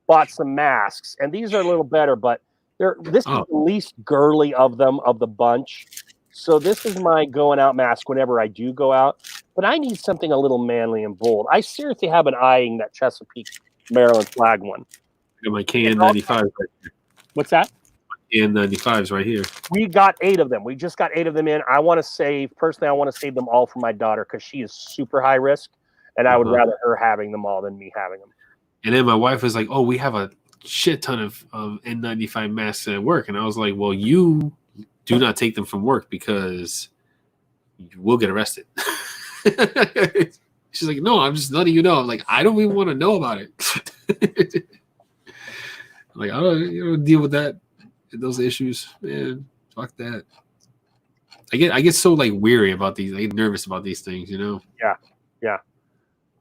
bought some masks, and these are a little better, but this is the least girly of them, of the bunch. So this is my going out mask whenever I do go out. But I need something a little manly and bold. I seriously have been eyeing that Chesapeake Maryland flag one. I got my KN95 right here. What's that? KN95s right here. We got 8 of them. We just got 8 of them in. I want to save them all for my daughter because she is super high risk, and I would rather her having them all than me having them. And then my wife was like, oh, we have a shit ton of N95 masks at work. And I was like, well, you do not take them from work because you will get arrested. She's like, no, I'm just letting you know. I'm like, I don't even want to know about it. Like, I don't deal with that. Those issues, man. Fuck that. I get so like weary about these. I get nervous about these things, Yeah.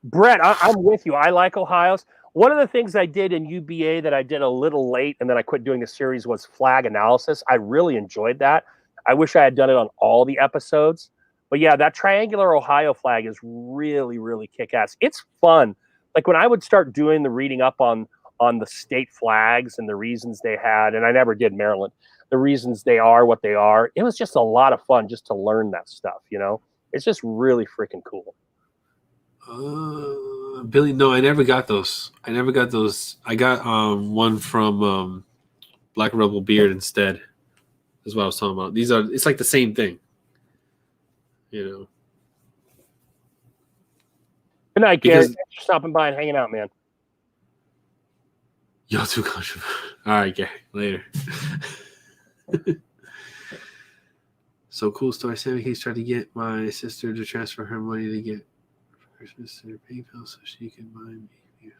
Brett, I'm with you. I like Ohio's. One of the things I did in UBA that I did a little late, and then I quit doing the series, was flag analysis. I really enjoyed that. I wish I had done it on all the episodes. But yeah, that triangular Ohio flag is really, really kick-ass. It's fun. Like when I would start doing the reading up on the state flags and the reasons they had, and I never did Maryland, the reasons they are what they are, it was just a lot of fun just to learn that stuff, you know? It's just really freaking cool. Billy, no, I never got those. I got one from Black Rebel Beard instead. Is what I was talking about. It's like the same thing. You know. Good night, Gary. Because- Thanks for stopping by and hanging out, man. Y'all too controversial. All right, Gary. Later. So cool story. Sammy Case tried to get my sister to transfer her money to get Christmas to her PayPal so she can buy me beer.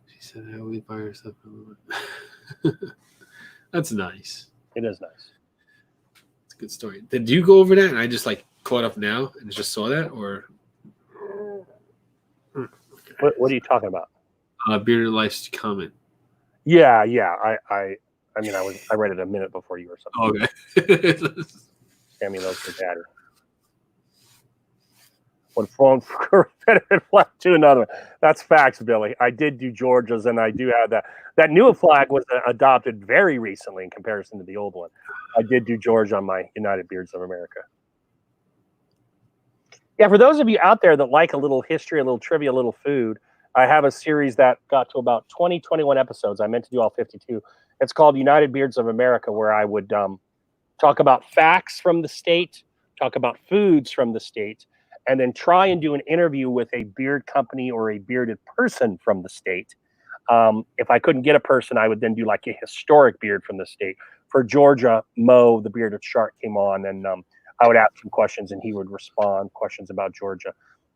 She said I would buy her stuff. That's nice. It is nice. It's a good story. Did you go over that and I just like caught up now and just saw that, or What are you talking about? Bearded Life's comment? Yeah. I mean, I read it a minute before you or something. Okay. Sammy loves her daddy. One phone for Confederate flag to another one. That's facts, Billy. I did do Georgia's, and I do have that. That new flag was adopted very recently in comparison to the old one. I did do Georgia on my United Beards of America. Yeah, for those of you out there that like a little history, a little trivia, a little food, I have a series that got to about 21 episodes. I meant to do all 52. It's called United Beards of America, where I would talk about facts from the state, talk about foods from the state, and then try and do an interview with a beard company or a bearded person from the state. If I couldn't get a person, I would then do like a historic beard from the state. For Georgia, Mo, the bearded shark, came on, and I would ask him questions, and he would respond questions about Georgia.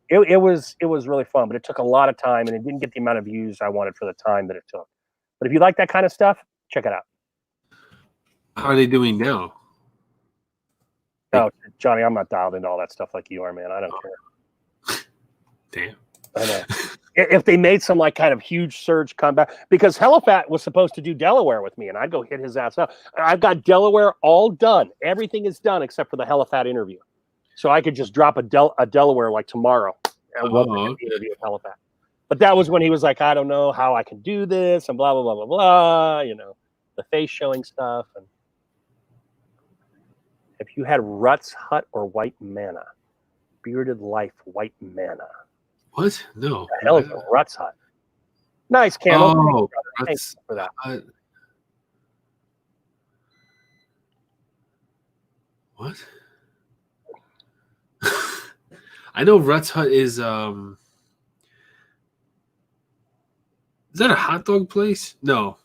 It was really fun, but it took a lot of time, and it didn't get the amount of views I wanted for the time that it took. But if you like that kind of stuff, check it out. How are they doing now? No, Johnny, I'm not dialed into all that stuff like you are, man. I don't care. Damn. I know. If they made some like kind of huge surge comeback, because Helifat was supposed to do Delaware with me, and I'd go hit his ass up. I've got Delaware all done. Everything is done except for the Helifat interview. So I could just drop a Delaware like tomorrow and we'll the interview with Helifat. But that was when he was like, I don't know how I can do this and blah, blah, blah, blah, blah, you know, the face showing stuff. And if you had Ruts Hut or White Manna, Bearded Life White Manna. What? No. The hell is a Ruts Hut? Nice, Camel. Oh, Thanks for that. What? I know Ruts Hut is that a hot dog place? No.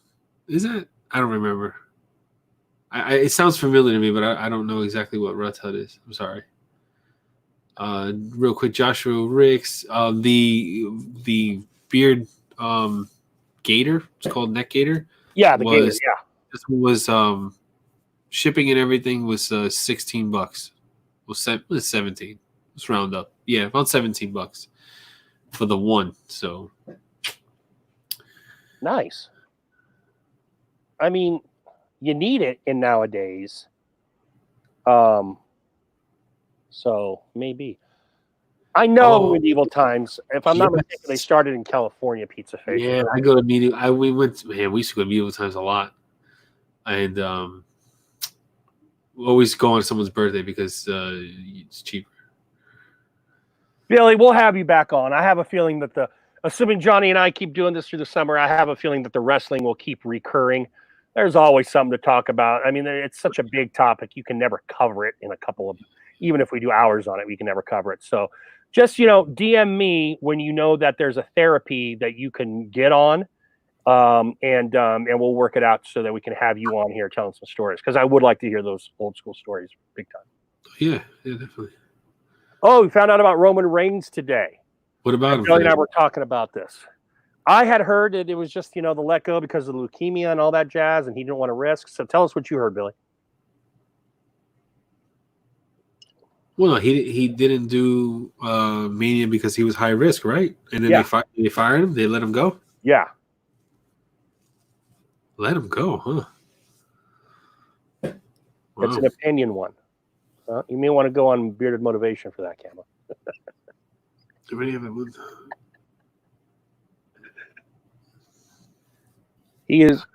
Is that? I don't remember. It sounds familiar to me, but I don't know exactly what Ruts Hut is. I'm sorry. Real quick, Joshua Ricks, the beard gator, it's called neck gator. Yeah, the gator, yeah. This one was shipping and everything was $16. Well, 17. Let's round up. Yeah, about $17 for the one. So nice. I mean, you need it in nowadays. So maybe. I know medieval times. If I'm not mistaken, they started in California. Pizza Face. Yeah, I go to medieval. We used to go to medieval times a lot, and always go on someone's birthday because it's cheaper. Billy, we'll have you back on. I have a feeling that assuming Johnny and I keep doing this through the summer, I have a feeling that the wrestling will keep recurring. There's always something to talk about. I mean, it's such a big topic. You can never cover it in a couple of, even if we do hours on it, we can never cover it. So just, DM me when you know that there's a therapy that you can get on, and we'll work it out so that we can have you on here telling some stories, because I would like to hear those old school stories big time. Yeah, definitely. Oh, we found out about Roman Reigns today. What about him? Billy and I were talking about this. I had heard that it was just, the let go because of leukemia and all that jazz, and he didn't want to risk. So tell us what you heard, Billy. Well, no, he didn't do Mania because he was high risk, right? And then they fired him. They let him go. Yeah, let him go, huh? Wow. It's an opinion one. You may want to go on Bearded Motivation for that, Camo.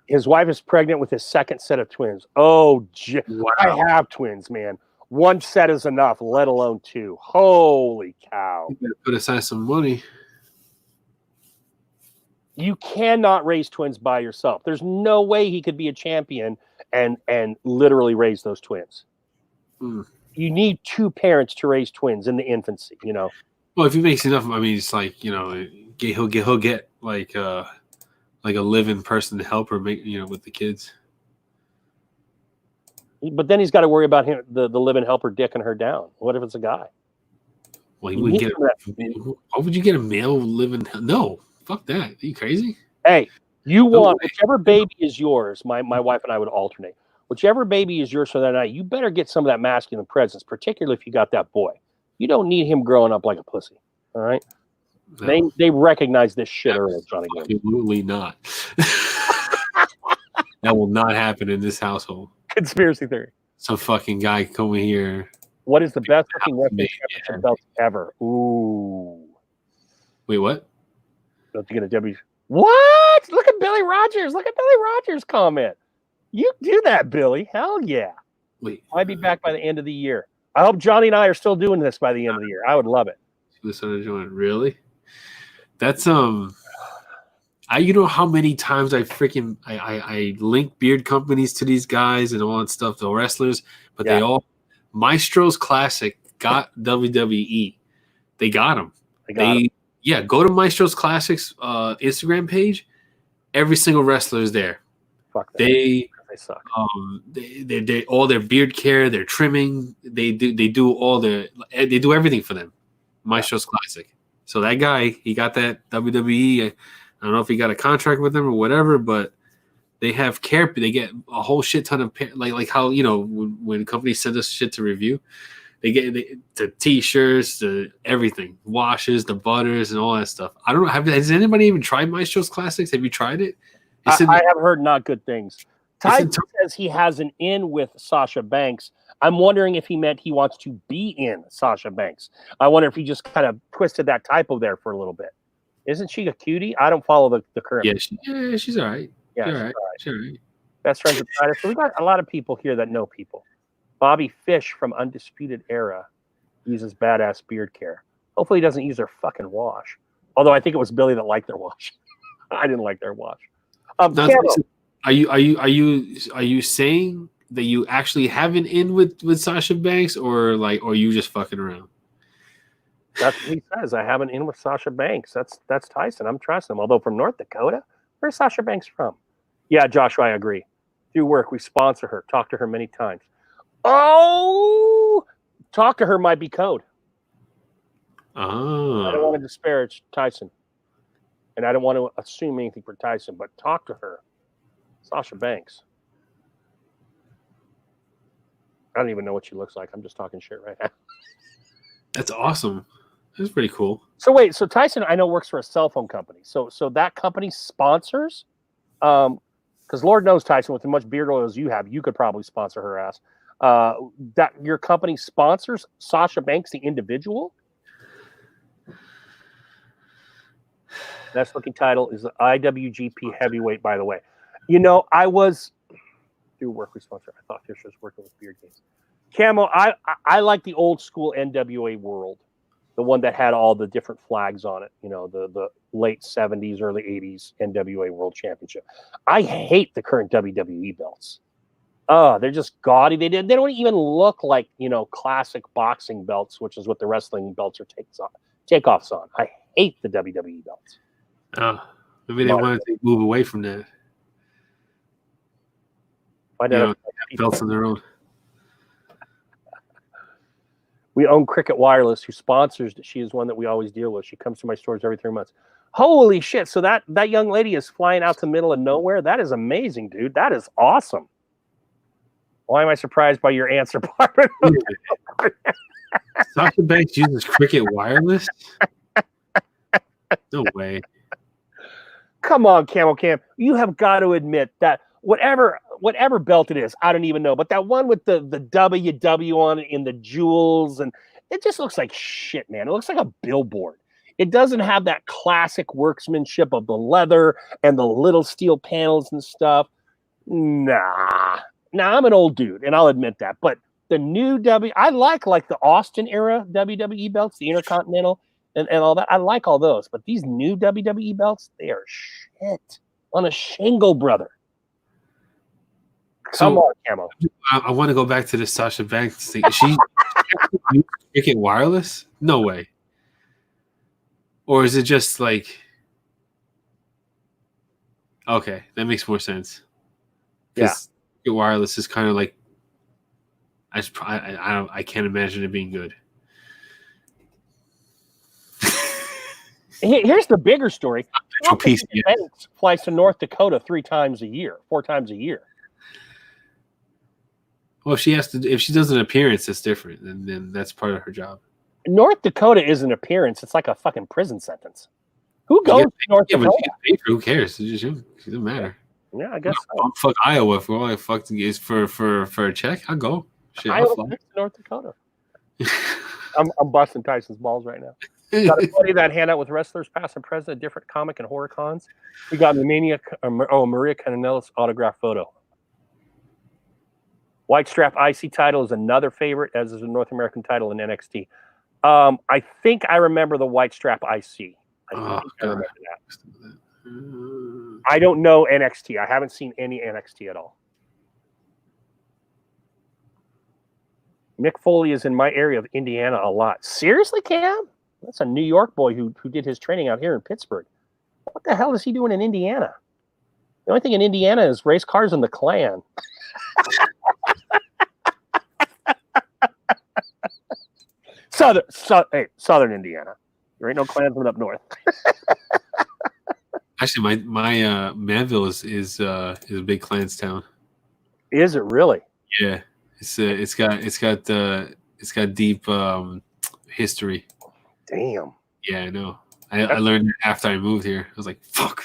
His wife is pregnant with his second set of twins. Oh, Wow. I have twins, man. One set is enough, let alone two. Holy cow. You better put aside some money. You cannot raise twins by yourself. There's no way he could be a champion and literally raise those twins. Hmm. You need two parents to raise twins in the infancy, you know. Well, if he makes enough, I mean, it's like, you know, he'll get like a living person to help her make, you know, with the kids. But then he's got to worry about him, the living helper dicking her down. What if it's a guy? Well, he wouldn't get. Why would you get a male living? No, fuck that. Are you crazy? Hey, you want whichever baby is yours. My wife and I would alternate. Whichever baby is yours for that night, you better get some of that masculine presence, particularly if you got that boy. You don't need him growing up like a pussy. All right. No. They recognize this shit early, Johnny. Absolutely not. That will not happen in this household. Conspiracy theory. Some fucking guy coming here. What is the best looking wrestling championship belt ever? Ooh. Wait, what? Don't you get a W? What? Look at Billy Rogers. Look at Billy Rogers' comment. You do that, Billy. Hell yeah. Wait. I'd be back by the end of the year. I hope Johnny and I are still doing this by the end of the year. I would love it. Really? That's you know how many times I link beard companies to these guys and all that stuff, the wrestlers, but they all Maestro's Classic got WWE. They got them. Yeah, go to Maestro's Classics Instagram page. Every single wrestler is there. Fuck that. They suck. They all their beard care, their trimming, they do everything for them. Maestro's Classic. So that guy, he got that WWE. I don't know if he got a contract with them or whatever, but they have care. They get a whole shit ton of like how, you know, when companies send us shit to review, they get the t-shirts, the everything, washes, the butters, and all that stuff. I don't know. Has anybody even tried Maestro's Classics? Have you tried it? I have heard not good things. Ty says he has an in with Sasha Banks. I'm wondering if he meant he wants to be in Sasha Banks. I wonder if he just kind of twisted that typo there for a little bit. Isn't she a cutie? I don't follow the current. Yeah, she's all right. Yeah, she's all right. Best friends with Titus. So we got a lot of people here that know people. Bobby Fish from Undisputed Era uses badass beard care. Hopefully he doesn't use their fucking wash. Although I think it was Billy that liked their wash. I didn't like their wash. Are you saying that you actually have an in with Sasha Banks, or you just fucking around? That's what he says. I have an in with Sasha Banks. That's Tyson. I'm trusting him. Although from North Dakota, where's Sasha Banks from? Yeah, Joshua, I agree. Through work, we sponsor her. Talk to her many times. Oh, talk to her might be code. Oh. I don't want to disparage Tyson, and I don't want to assume anything for Tyson, but talk to her. Sasha Banks. I don't even know what she looks like. I'm just talking shit right now. That's awesome. That's pretty cool. So wait, so Tyson, I know, works for a cell phone company. So that company sponsors, because Lord knows, Tyson, with as much beard oil as you have, you could probably sponsor her ass. That your company sponsors Sasha Banks, the individual. Best looking title is the IWGP Heavyweight, by the way. You know, I was through work we sponsor. I thought Fisher was working with Beard Games. Camo, I like the old school NWA World, the one that had all the different flags on it. You know, the late 70s, early 80s NWA World Championship. I hate the current WWE belts. They're just gaudy. They don't even look like, you know, classic boxing belts, which is what the wrestling belts are takeoffs on. I hate the WWE belts. Maybe they wanted to move away from that. Belts on their own. We own Cricket Wireless, who sponsors. She is one that we always deal with. She comes to my stores every 3 months. Holy shit! So that young lady is flying out to the middle of nowhere. That is amazing, dude. That is awesome. Why am I surprised by your answer, Barbara? Sasha Banks uses Cricket Wireless? No way. Come on, Camel Cam. You have got to admit that whatever belt it is, I don't even know. But that one with the WW on it in the jewels, and it just looks like shit, man. It looks like a billboard. It doesn't have that classic workmanship of the leather and the little steel panels and stuff. Nah, I'm an old dude, and I'll admit that. But the new I like the Austin era WWE belts, the Intercontinental and all that. I like all those. But these new WWE belts, they are shit on a shingle, brother. Come on, Camo. I want to go back to the Sasha Banks thing. She Cricket Wireless? No way. Or is it just like? Okay, that makes more sense. Yeah, Cricket Wireless is kind of like. I can't imagine it being good. Here's the bigger story. Piece, yeah. Banks flies to North Dakota 4 times a year. Well, if she does an appearance, that's different, and then that's part of her job. North Dakota is an appearance. It's like a fucking prison sentence. Who goes to North Dakota? But she gets paid for, who cares? It doesn't matter. Yeah, I guess so. Fuck Iowa for all I fucking is for a check. I'll go. Shit, Iowa to North Dakota. I'm busting Tyson's balls right now. Got a buddy that hand out with wrestlers past and present at different comic and horror cons. We got Maria Kanellis autograph photo. White strap IC title is another favorite, as is a North American title in NXT. I think I remember the white strap IC. I remember that. I don't know NXT. I haven't seen any NXT at all. Mick Foley is in my area of Indiana a lot. Seriously, Cam? That's a New York boy who did his training out here in Pittsburgh. What the hell is he doing in Indiana? The only thing in Indiana is race cars and the Klan. Southern Indiana. There ain't no Klansmen up north. Actually, my Manville is a big Klans town. Is it really? Yeah, it's got deep history. Damn. Yeah, I know. I learned after I moved here. I was like, fuck.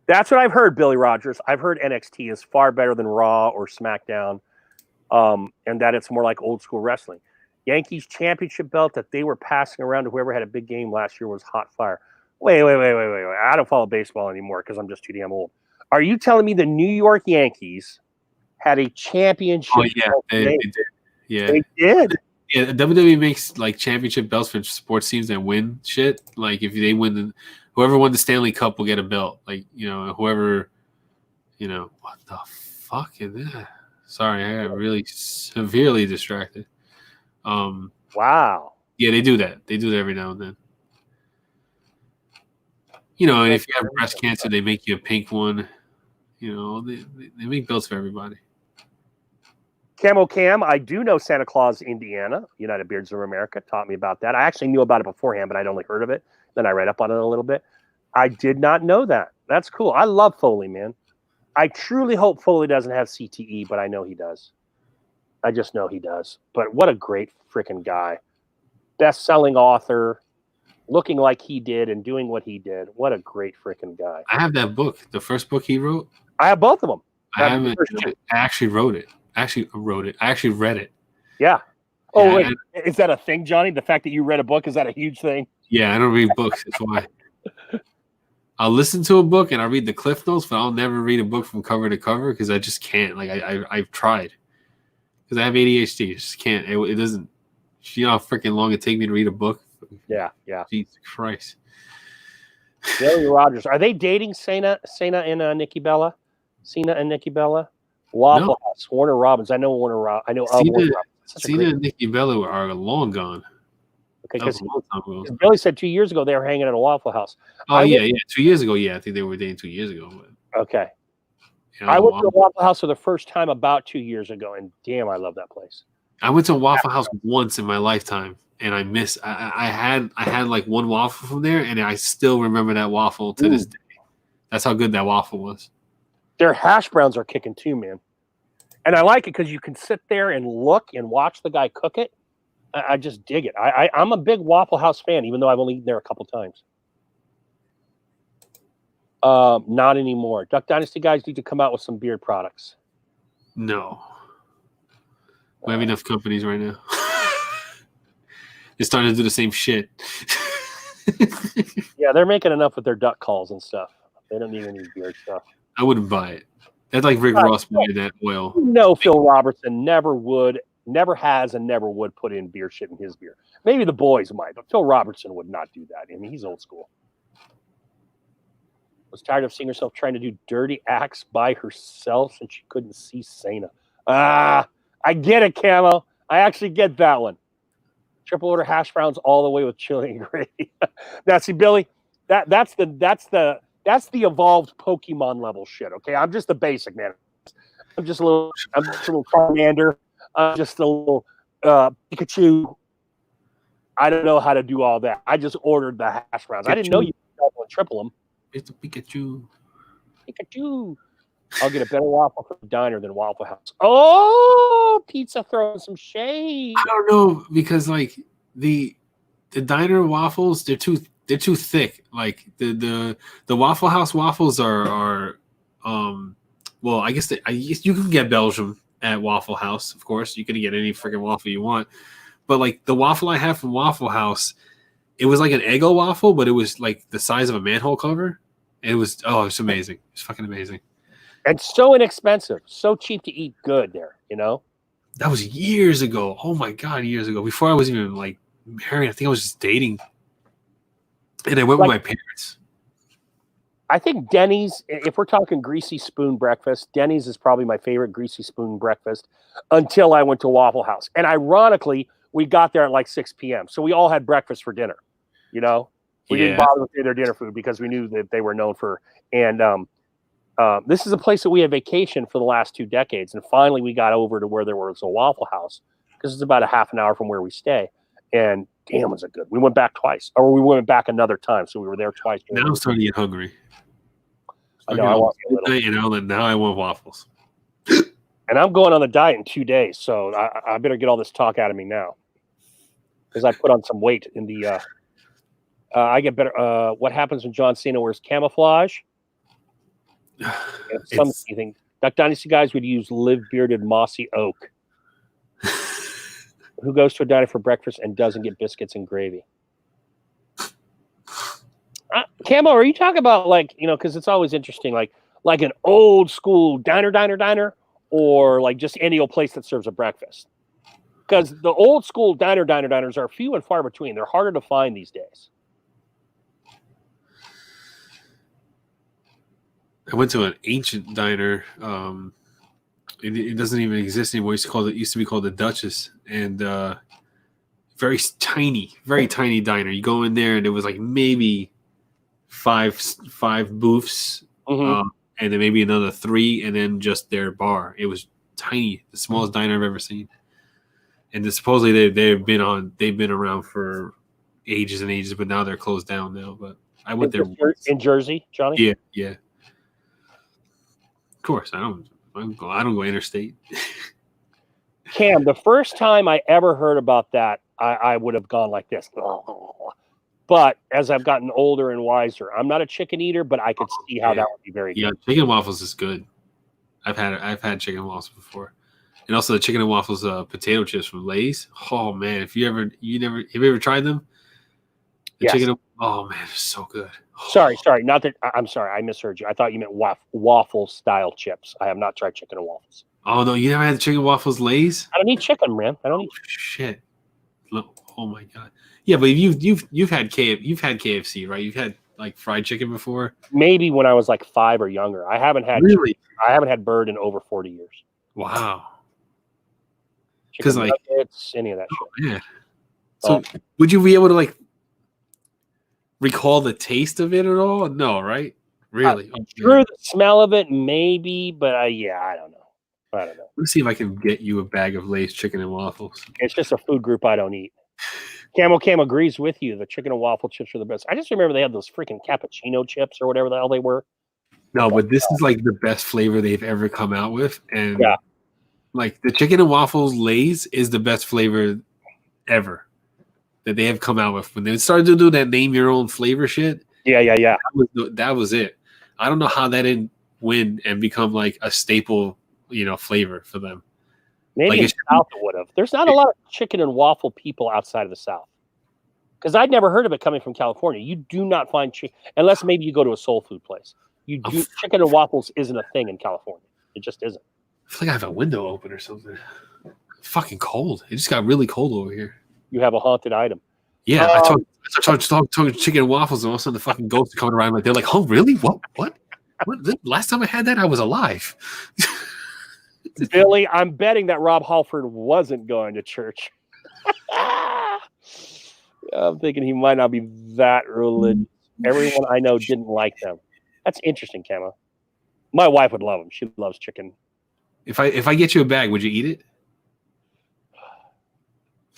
That's what I've heard, Billy Rogers. I've heard NXT is far better than Raw or SmackDown, and that it's more like old school wrestling. Yankees championship belt that they were passing around to whoever had a big game last year was hot fire. Wait. I don't follow baseball anymore because I'm just too damn old. Are you telling me the New York Yankees had a championship? Oh, yeah, they did. Yeah. They did? Yeah, WWE makes like championship belts for sports teams that win shit. Like if they win, whoever won the Stanley Cup will get a belt. Like, whoever, what the fuck is that? Sorry, I got really severely distracted. Wow. Yeah, they do that. They do that every now and then. And if you have breast cancer, they make you a pink one. They make belts for everybody. Camo Cam, I do know Santa Claus, Indiana. United Beards of America taught me about that. I actually knew about it beforehand, but I'd only heard of it. Then I read up on it a little bit. I did not know that. That's cool. I love Foley, man. I truly hope Foley doesn't have CTE, but I know he does. I just know he does. But what a great freaking guy. Best-selling author, looking like he did and doing what he did. What a great freaking guy. I have that book, the first book he wrote. I have both of them. I actually wrote it. I actually read it. Yeah. Oh, wait. Is that a thing, Johnny? The fact that you read a book, is that a huge thing? Yeah, I don't read books. That's why. I'll listen to a book and I'll read the cliff notes, but I'll never read a book from cover to cover because I just can't. Like I've tried because I have ADHD. I just can't. It doesn't. You know how freaking long it take me to read a book? Yeah. Jesus Christ. Billy Rogers. Are they dating Cena and Nikki Bella? Cena and Nikki Bella? Waffle House. Warner Robbins. I know Warner Robbins. I know Warner Robbins. Cena and Nikki Bella are long gone. Okay, because Billy said 2 years ago they were hanging at a Waffle House. Oh, yeah. 2 years ago, yeah. I think they were dating 2 years ago. But, okay. I went to a Waffle House for the first time about 2 years ago, and damn, I love that place. I went to a Waffle House once in my lifetime, and I had like one waffle from there, and I still remember that waffle to this day. That's how good that waffle was. Their hash browns are kicking too, man. And I like it because you can sit there and look and watch the guy cook it. I just dig it. I'm a big Waffle House fan, even though I've only eaten there a couple times. Not anymore. Duck Dynasty guys need to come out with some beard products. No. We have enough companies right now. They're starting to do the same shit. Yeah, they're making enough with their duck calls and stuff. They don't need any beard stuff. I wouldn't buy it. That's like Rick Ross buying that oil. No, Phil Robertson never has, and never would put in beer shit in his beer. Maybe the boys might, but Phil Robertson would not do that. I mean, he's old school. Was tired of seeing herself trying to do dirty acts by herself and she couldn't see Sana. I get it, Camo. I actually get that one. Triple order hash browns all the way with chili and gravy. Now, see, Billy, that's the evolved Pokemon level shit. Okay, I'm just the basic man. I'm just a little Charmander. I'm just a little Pikachu. I don't know how to do all that. I just ordered the hash browns. I didn't know you could double and triple them. It's a Pikachu. Pikachu. I'll get a better waffle from the diner than Waffle House. Oh, pizza throwing some shade. I don't know because like the diner waffles, they're too thick. Like the Waffle House waffles are well, I guess you can get Belgium at Waffle House, of course. You can get any freaking waffle you want. But like the waffle I have from Waffle House, it was like an Eggo waffle, but it was like the size of a manhole cover. And it was amazing. It's fucking amazing. And so inexpensive, so cheap to eat good there, you know? That was years ago. Oh my God, years ago. Before I was even like married, I think I was just dating. And I went with my parents. I think Denny's, if we're talking greasy spoon breakfast, Denny's is probably my favorite greasy spoon breakfast until I went to Waffle House. And ironically, we got there at like 6 p.m. So we all had breakfast for dinner, you know? We didn't bother with their dinner food because we knew that they were known for. And this is a place that we had vacationed for the last 2 decades. And finally, we got over to where there was a Waffle House because it's about a half an hour from where we stay. And damn, was it good. We went back twice, or we went back another time. So we were there twice. Now I'm starting to get hungry. I know. Now I want waffles. And I'm going on the diet in 2 days. So I better get all this talk out of me now because I put on some weight in the I get better. What happens when John Cena wears camouflage? You think Duck Dynasty guys would use live bearded mossy oak. Who goes to a diner for breakfast and doesn't get biscuits and gravy? Camo, are you talking about like, you know, because it's always interesting, like an old school diner, or like just any old place that serves a breakfast? Because the old school diners are few and far between. They're harder to find these days. I went to an ancient diner. It doesn't even exist anymore. It used to be called the Duchess, and very tiny diner. You go in there, and it was like maybe five booths, and then maybe another 3, and then just their bar. It was tiny, the smallest diner I've ever seen. And supposedly they've been around for ages and ages, but now they're closed down now. But I went there in Jersey, Johnny. Yeah. Of course, I don't go interstate. Cam, the first time I ever heard about that, I would have gone like this. But as I've gotten older and wiser, I'm not a chicken eater, but I could see how that would be very good. Yeah, chicken and waffles is good. I've had chicken and waffles before, and also the chicken and waffles potato chips from Lay's. Oh man, have you ever tried them? Yes. Oh man, it's so good. Sorry. Not that I'm sorry. I misheard you. I thought you meant waffle style chips. I have not tried chicken and waffles. Oh no, you never had the chicken and waffles Lay's? I don't eat chicken, man. I don't eat shit. Oh my God. Yeah, but you've had KFC, right? You've had like fried chicken before? Maybe when I was like 5 or younger. I haven't had bird in over 40 years. Wow. Because like it's any of that shit. Yeah. So would you be able to like recall the taste of it at all? No, right? Really? Through the smell of it, maybe, but I don't know. Let's see if I can get you a bag of Lay's chicken and waffles. It's just a food group I don't eat. Cam agrees with you. The chicken and waffle chips are the best. I just remember they had those freaking cappuccino chips or whatever the hell they were. No, but this is like the best flavor they've ever come out with. And like the chicken and waffles Lay's is the best flavor ever that they have come out with. When they started to do that name your own flavor shit. Yeah. That was it. I don't know how that didn't win and become like a staple, flavor for them. Maybe Like in it's- the South it would have. There's not a lot of chicken and waffle people outside of the South. Because I'd never heard of it coming from California. You do not find chicken unless maybe you go to a soul food place. Chicken and waffles isn't a thing in California. It just isn't. I feel like I have a window open or something. Fucking cold. It just got really cold over here. You have a haunted item. Yeah, I started talking chicken and waffles, and all of a sudden the fucking ghosts are coming around. Like they're like, "Oh, really? What? Last time I had that, I was alive." Billy, I'm betting that Rob Halford wasn't going to church. I'm thinking he might not be that religious. Everyone I know didn't like them. That's interesting, Camo. My wife would love them. She loves chicken. If I get you a bag, would you eat it?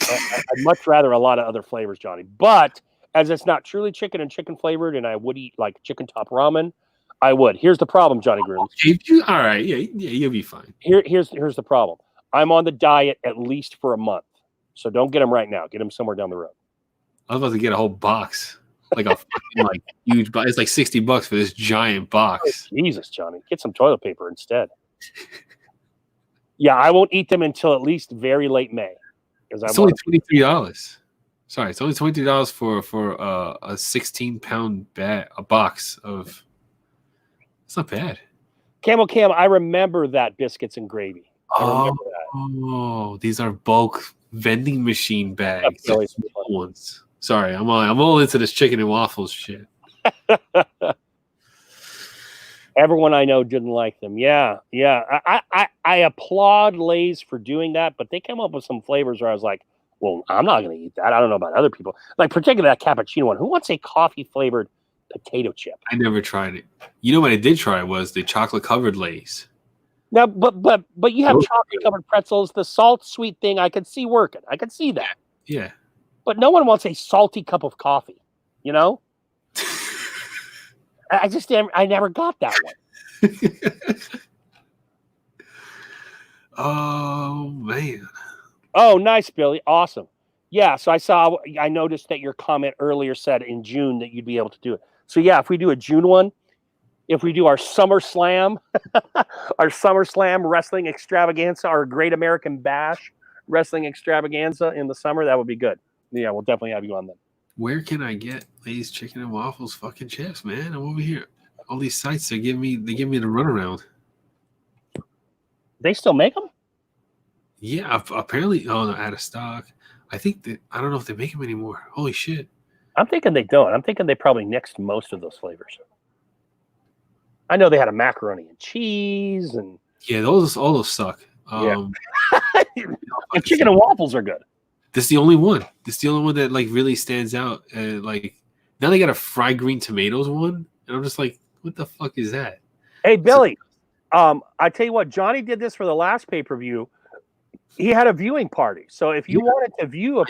I'd much rather a lot of other flavors, Johnny. But as it's not truly chicken and chicken flavored, and I would eat like chicken top ramen, I would. Here's the problem, Johnny Grooms. All right, yeah, you'll be fine. Here's the problem. I'm on the diet at least for a month, so don't get them right now. Get them somewhere down the road. I was about to get a whole box, like a fucking, like huge box. It's like $60 for this giant box. Oh, Jesus, Johnny, get some toilet paper instead. Yeah, I won't eat them until at least very late May. It's only $23. Sorry, it's only $23 for a 16-pound bag, a box of. It's not bad. Camel Cam, I remember that biscuits and gravy. I remember that. Oh, these are bulk vending machine bags. Really Small ones. Sorry, I'm all into this chicken and waffles shit. Everyone I know didn't like them. Yeah. I applaud Lay's for doing that, but they came up with some flavors where I was like, well, I'm not going to eat that. I don't know about other people. Like particularly that cappuccino one. Who wants a coffee flavored potato chip? I never tried it. You know what I did try was the chocolate covered Lay's. Now, but you have chocolate covered pretzels. The salt sweet thing I could see working. I could see that. Yeah. But no one wants a salty cup of coffee. You know. I never got that one. Oh man. Oh, nice, Billy. Awesome. Yeah. So I noticed that your comment earlier said in June that you'd be able to do it. So yeah, if we do a June one, if we do our SummerSlam, our SummerSlam wrestling extravaganza, our Great American Bash wrestling extravaganza in the summer, that would be good. Yeah, we'll definitely have you on then. Where can I get Lay's chicken and waffles fucking chips, man? I'm over here. All these sites they give me the runaround. They still make them? Yeah, apparently. Oh, no, out of stock. I think that I don't know if they make them anymore. Holy shit! I'm thinking they don't. I'm thinking they probably nixed most of those flavors. I know they had a macaroni and cheese and Yeah, all those suck. The chicken and waffles are good. This is the only one. This is the only one that like really stands out. Like now they got a fried green tomatoes one, and I'm just like, what the fuck is that? Hey Billy, I tell you what, Johnny did this for the last pay-per-view. He had a viewing party. So if you wanted to view a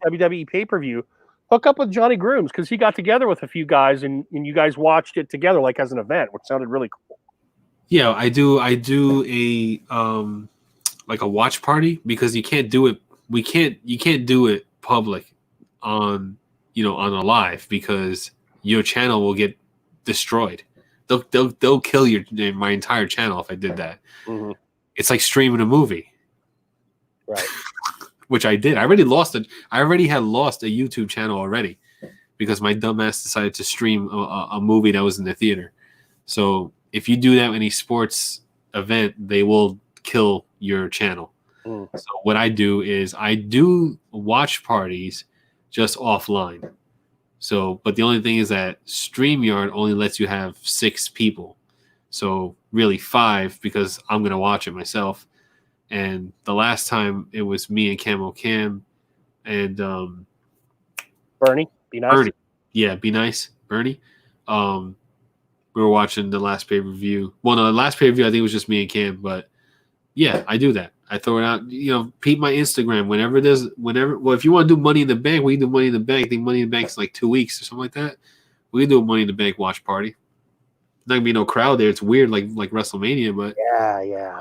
WWE pay-per-view, hook up with Johnny Grooms because he got together with a few guys and you guys watched it together like as an event, which sounded really cool. Yeah, I do a like a watch party because you can't do it. You can't do it public on on a live because your channel will get destroyed. They'll kill my entire channel if I did that. Mm-hmm. It's like streaming a movie. Right. Which I did. I already had lost a YouTube channel already because my dumbass decided to stream a movie that was in the theater. So if you do that in any sports event, they will kill your channel. So what I do is I do watch parties just offline. So, but the only thing is that StreamYard only lets you have 6 people. So really 5 because I'm going to watch it myself. And the last time it was me and Camo Cam and Bernie, be nice. Bernie. Yeah, be nice. Bernie. We were watching the last pay-per-view. Well, no, the last pay-per-view I think it was just me and Cam, but yeah, I do that. I throw it out, peep my Instagram whenever if you want to do Money in the Bank, we can do Money in the Bank. I think Money in the Bank is like 2 weeks or something like that. We can do a Money in the Bank watch party. Not gonna be no crowd there. It's weird, like WrestleMania, but yeah,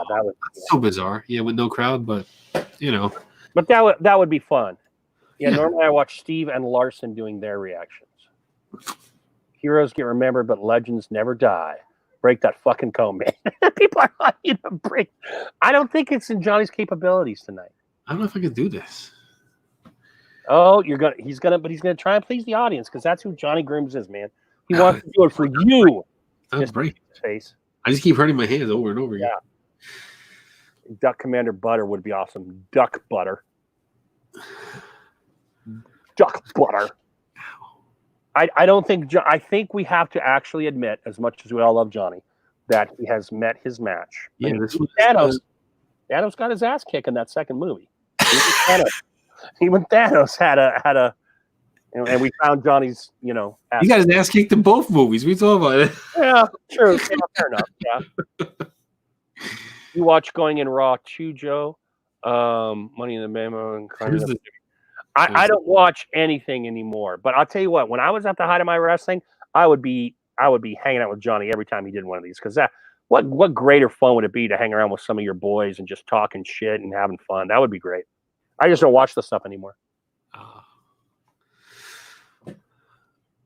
that would that's so bizarre. Yeah, with no crowd, but But that would be fun. Yeah, normally I watch Steve and Larson doing their reactions. Heroes get remembered, but legends never die. break that fucking cone, man. People are like, you to break. I don't think it's in Johnny's capabilities tonight. I don't know if I can do this. Oh, he's gonna try and please the audience because that's who Johnny Grooms is, man. He wants to do it for you. That's break. His face. I just keep hurting my hands over and over again. Duck Commander Butter would be awesome. Duck Butter. Duck Butter. I don't think. I think we have to actually admit, as much as we all love Johnny, that he has met his match. Yeah, this was Thanos got his ass kicked in that second movie. Even Thanos had a, and we found Johnny's, ass. He got his ass kicked in both movies. We talk about it. Yeah, true. Yeah, fair enough. Yeah. You watch Going in Raw too, Joe? Money in the Memo and I don't watch anything anymore. But I'll tell you what, when I was at the height of my wrestling, I would be hanging out with Johnny every time he did one of these. Because what greater fun would it be to hang around with some of your boys and just talking shit and having fun? That would be great. I just don't watch the stuff anymore.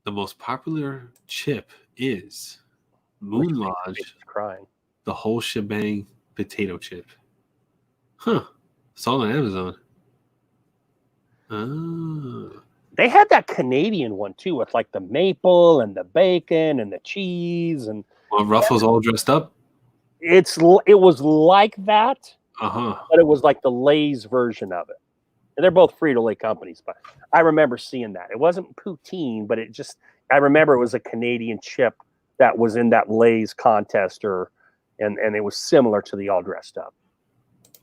The most popular chip is Moon Lodge. Crying. The whole shebang potato chip. Huh. It's all on Amazon. They had that Canadian one too, with like the maple and the bacon and the cheese and Ruffles all dressed up. It was like that, but it was like the Lay's version of it. And they're both Frito-Lay companies, but I remember seeing that. It wasn't poutine, but I remember it was a Canadian chip that was in that Lay's contest, and it was similar to the all dressed up.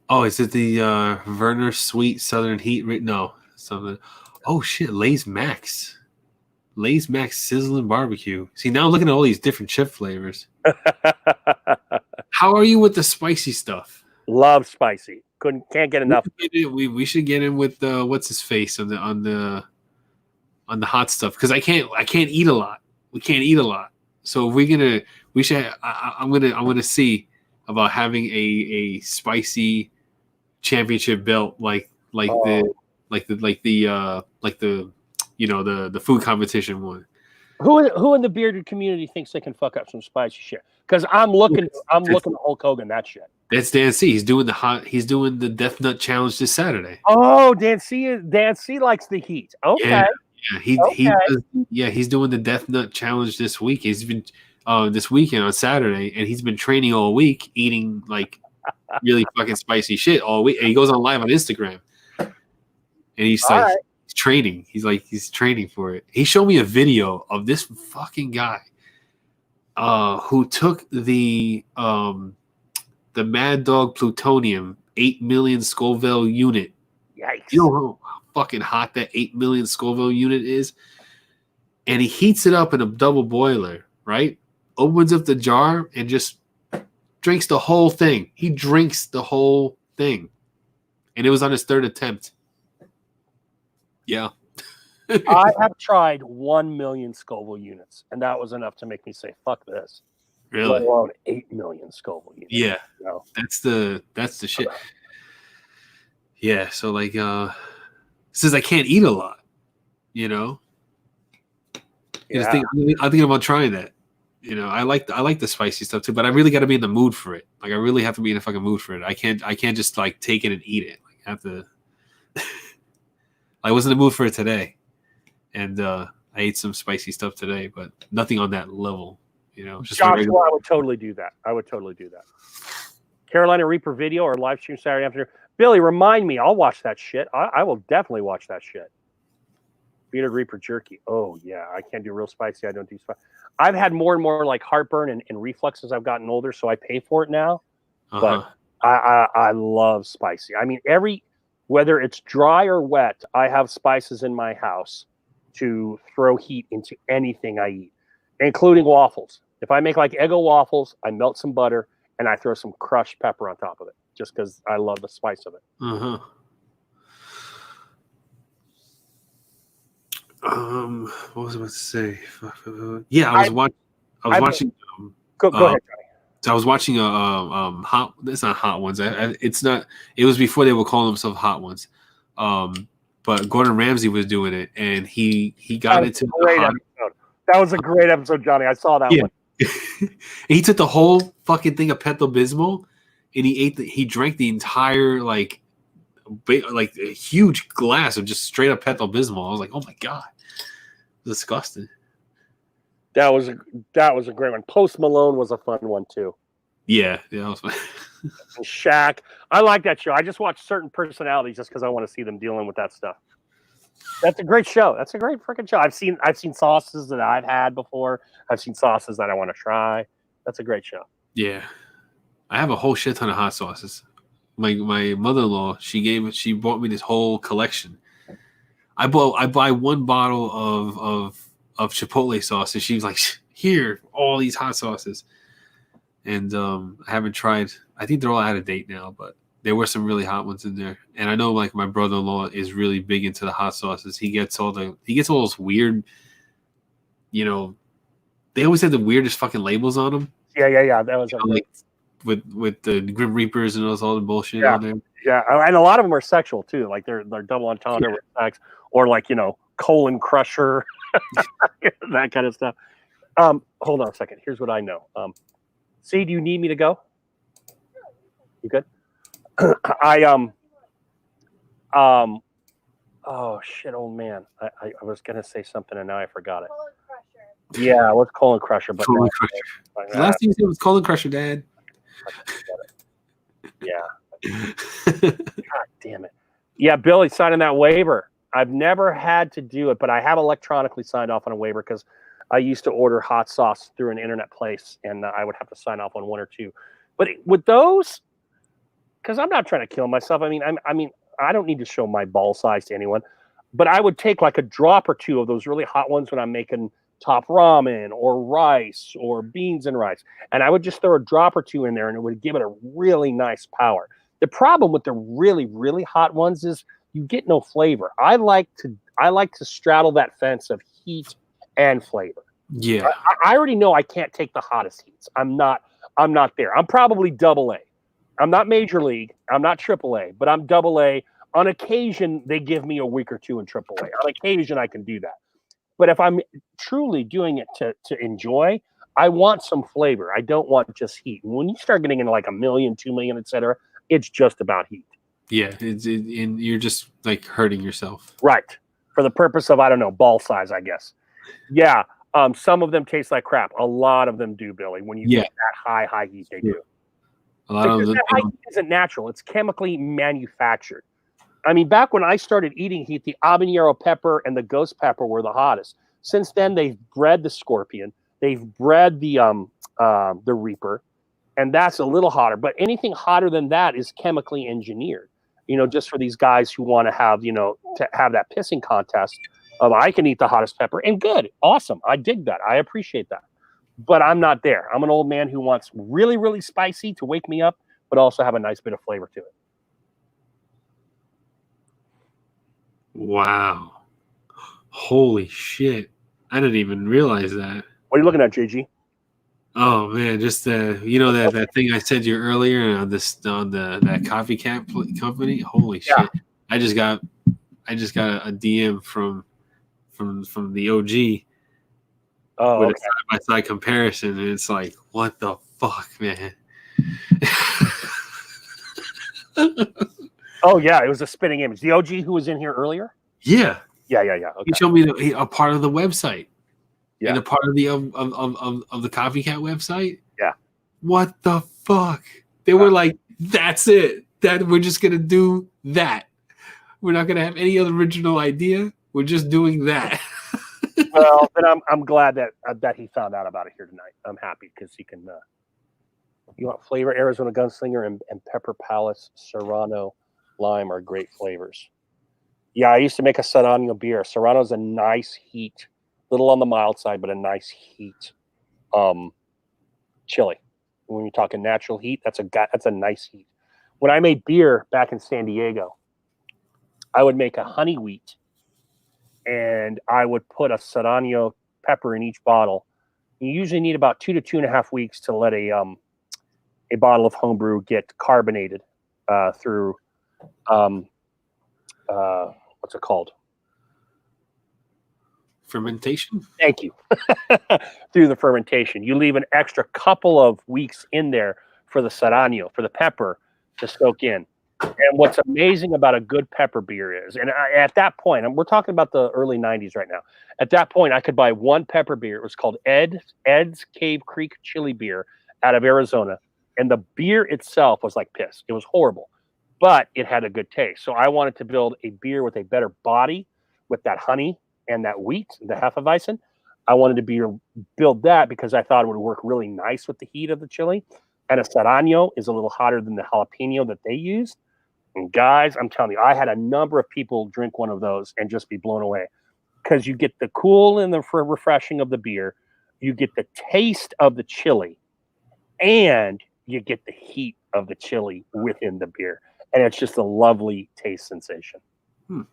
Oh, is it the Werner Sweet Southern Heat? No, something. Oh shit, Lay's Max. Lay's Max Sizzling Barbecue. See, now I'm looking at all these different chip flavors. How are you with the spicy stuff? Love spicy. Can't get enough. We should get in with what's his face on the hot stuff, because I can't eat a lot. We can't eat a lot. So I'm gonna see about having a spicy championship belt like the food competition one. Who in the bearded community thinks they can fuck up some spicy shit? Because I'm looking to Hulk Hogan that shit. That's Dan C. He's doing the Death Nut Challenge this Saturday. Oh, Dan C likes the heat. Okay. Yeah, he's doing the Death Nut Challenge this week. He's been this weekend on Saturday, and he's been training all week, eating like really fucking spicy shit all week. And he goes on live on Instagram, and he's he's training. He's training for it. He showed me a video of this fucking guy who took the Mad Dog Plutonium 8 million Scoville unit. Yikes. You know how fucking hot that 8 million Scoville unit is? And he heats it up in a double boiler, right? Opens up the jar and just drinks the whole thing. He drinks the whole thing. And it was on his third attempt. Yeah. I have tried 1 million Scoville units, and that was enough to make me say, fuck this. Really? Let alone 8 million Scoville units. Yeah. You know? That's the shit. Yeah, so like says I can't eat a lot, you know? Yeah. I'm thinking about trying that. You know, I like the spicy stuff too, but I really got to be in the mood for it. Like I really have to be in the fucking mood for it. I can't just like take it and eat it. Like I have to. I was in the mood for it today, and I ate some spicy stuff today, but nothing on that level. You know, just Joshua, I would totally do that. Carolina Reaper video or live stream Saturday afternoon. Billy, remind me. I'll watch that shit. I will definitely watch that shit. Bearded Reaper jerky. Oh yeah, I can't do real spicy. I don't do spicy. I've had more and more like heartburn and reflux as I've gotten older, so I pay for it now. But I love spicy. I mean, whether it's dry or wet, I have spices in my house to throw heat into anything I eat, including waffles. If I make like Eggo waffles, I melt some butter and I throw some crushed pepper on top of it, just because I love the spice of it. What was I about to say? Yeah, I was watching. Go ahead, Johnny. So I was watching hot. It's not Hot Ones. It's not. It was before they were calling themselves Hot Ones. But Gordon Ramsay was doing it, and he got into great episode. That was a great episode, Johnny. I saw that one. He took the whole fucking thing of Pepto Bismol, and he drank the entire like a huge glass of just straight up Pepto Bismol. I was like, oh my god, disgusting. That was a great one. Post Malone was a fun one too. Yeah, that was fun. And Shaq, I like that show. I just watch certain personalities just because I want to see them dealing with that stuff. That's a great show. That's a great freaking show. I've seen sauces that I've had before. I've seen sauces that I want to try. That's a great show. Yeah, I have a whole shit ton of hot sauces. My mother-in-law, she bought me this whole collection. I buy one bottle of Chipotle sauce, and she was like, "Here, all these hot sauces." And I haven't tried. I think they're all out of date now, but there were some really hot ones in there. And I know like my brother-in-law is really big into the hot sauces. He gets all those weird, they always have the weirdest fucking labels on them. Yeah. That was like with the Grim Reapers and all the bullshit on there. Yeah, and a lot of them are sexual too. Like they're double entendre with sex, or like colon crusher, that kind of stuff. Hold on a second. Here's what I know. See, do you need me to go? You good? Oh shit, old man. I was gonna say something and now I forgot it. Colon crusher. Yeah, it was colon crusher, but Colon Crusher. The last thing you said was Colon Crusher, Dad. Yeah. God damn it. Yeah, Billy signing that waiver. I've never had to do it, but I have electronically signed off on a waiver because I used to order hot sauce through an internet place, and I would have to sign off on one or two. But with those, because I'm not trying to kill myself. I mean, I don't need to show my ball size to anyone, but I would take like a drop or two of those really hot ones when I'm making top ramen or rice or beans and rice, and I would just throw a drop or two in there, and it would give it a really nice power. The problem with the really, really hot ones is you get no flavor. I like to straddle that fence of heat and flavor. Yeah. I already know I can't take the hottest heats. I'm not there. I'm probably double A. I'm not major league. I'm not triple A, but I'm double A. On occasion, they give me a week or two in triple A. On occasion, I can do that. But if I'm truly doing it to enjoy, I want some flavor. I don't want just heat. When you start getting into like 1 million, 2 million, etc., it's just about heat. Yeah, and you're just like hurting yourself. Right. For the purpose of, I don't know, ball size, I guess. Yeah. Some of them taste like crap. A lot of them do, Billy. When you get that high heat, they do. A lot of them. That high heat isn't natural. It's chemically manufactured. I mean, back when I started eating heat, the habanero pepper and the ghost pepper were the hottest. Since then, they've bred the scorpion. They've bred the reaper, and that's a little hotter. But anything hotter than that is chemically engineered. Just for these guys who want to have that pissing contest of I can eat the hottest pepper, and good, awesome. I dig that. I appreciate that. But I'm not there. I'm an old man who wants really, really spicy to wake me up, but also have a nice bit of flavor to it. Wow. Holy shit. I didn't even realize that. What are you looking at, JG? Oh man, just that thing I sent you earlier on that coffee cat company. Holy shit! I just got a DM from the OG with a side by side comparison, and it's like, what the fuck, man? Oh yeah, it was a spitting image. The OG who was in here earlier. Yeah. Okay. He showed me a part of the website. Yeah. And a part of the Coffee Cat website. Yeah. What the fuck? They were like, that's it. That we're just gonna do that. We're not gonna have any other original idea. We're just doing that. Well, then I'm glad that he found out about it here tonight. I'm happy because he can. You want flavor? Arizona Gunslinger and Pepper Palace Serrano Lime are great flavors. Yeah, I used to make a Serrano beer. Serrano's a nice heat. Little on the mild side, but a nice heat. Chili. When you're talking natural heat, that's a nice heat. When I made beer back in San Diego, I would make a honey wheat, and I would put a Serrano pepper in each bottle. You usually need about 2 to 2.5 weeks to let a bottle of homebrew get carbonated through what's it called? Fermentation. Thank you. Through the fermentation, you leave an extra couple of weeks in there for the serrano, for the pepper to soak in. And what's amazing about a good pepper beer is, and at that point, and we're talking about the early 90s right now. At that point, I could buy one pepper beer. It was called Ed's Cave Creek Chili Beer out of Arizona. And the beer itself was like piss. It was horrible, but it had a good taste. So I wanted to build a beer with a better body, with that honey and that wheat, the Hefeweizen. I wanted to build that because I thought it would work really nice with the heat of the chili. And a serrano is a little hotter than the jalapeno that they used. And guys, I'm telling you, I had a number of people drink one of those and just be blown away because you get the cool and the refreshing of the beer, you get the taste of the chili, and you get the heat of the chili within the beer. And it's just a lovely taste sensation. I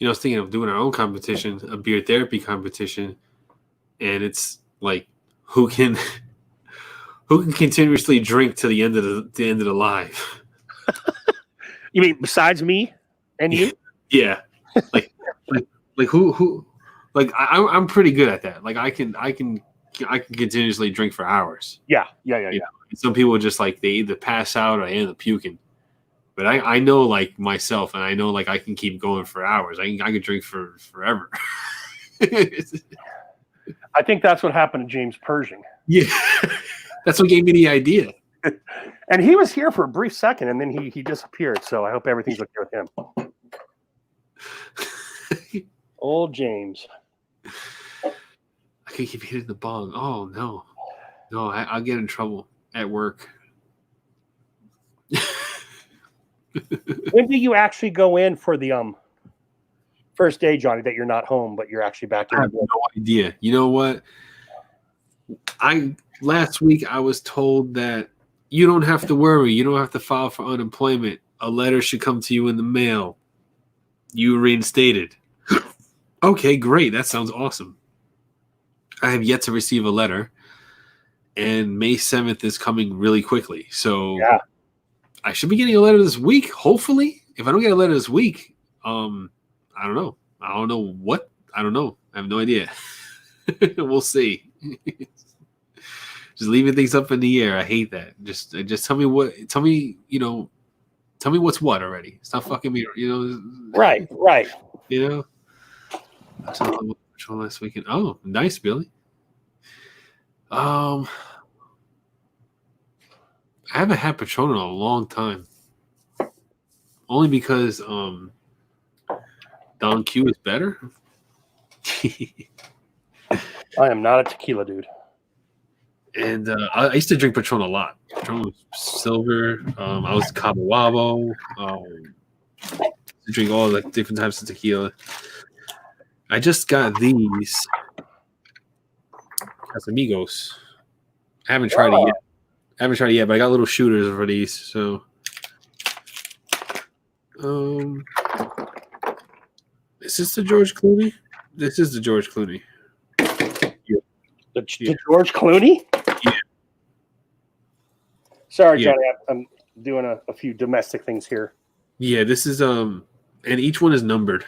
was thinking of doing our own competition, a beer therapy competition, and it's like who can continuously drink to the end of the live. You mean besides me and you? Yeah, like who like I'm pretty good at that. Like I can continuously drink for hours. Yeah. Some people just like they either pass out or they end up puking. But I know like myself, and I know like I can keep going for hours. I can drink for forever. I think that's what happened to James Pershing. Yeah, that's what gave me the idea. And he was here for a brief second, and then he disappeared. So I hope everything's okay with him. Old James. I can keep hitting the bong. Oh no, I'll get in trouble at work. When do you actually go in for the first day, Johnny, that you're not home, but you're actually back in? I have no idea. You know what? Last week I was told that you don't have to worry. You don't have to file for unemployment. A letter should come to you in the mail. You reinstated. Okay, great. That sounds awesome. I have yet to receive a letter, and May 7th is coming really quickly. So yeah. I should be getting a letter this week, hopefully. If I don't get a letter this week, I don't know. I don't know what. I don't know. I have no idea. We'll see. Just leaving things up in the air. I hate that. Just tell me what. Tell me what's what already. Stop fucking me. Right. I saw the last weekend. Oh, nice, Billy. I haven't had Patron in a long time. Only because Don Q is better. I am not a tequila dude. And I used to drink Patron a lot. Patron was silver. I was Cabo Wabo. To drink all the different types of tequila. I just got these Casamigos. I haven't tried it yet. But I got little shooters for these. So, is this the George Clooney? This is the George Clooney. The George Clooney? Yeah. Sorry, Yeah. Johnny. I'm doing a few domestic things here. Yeah, this is and each one is numbered.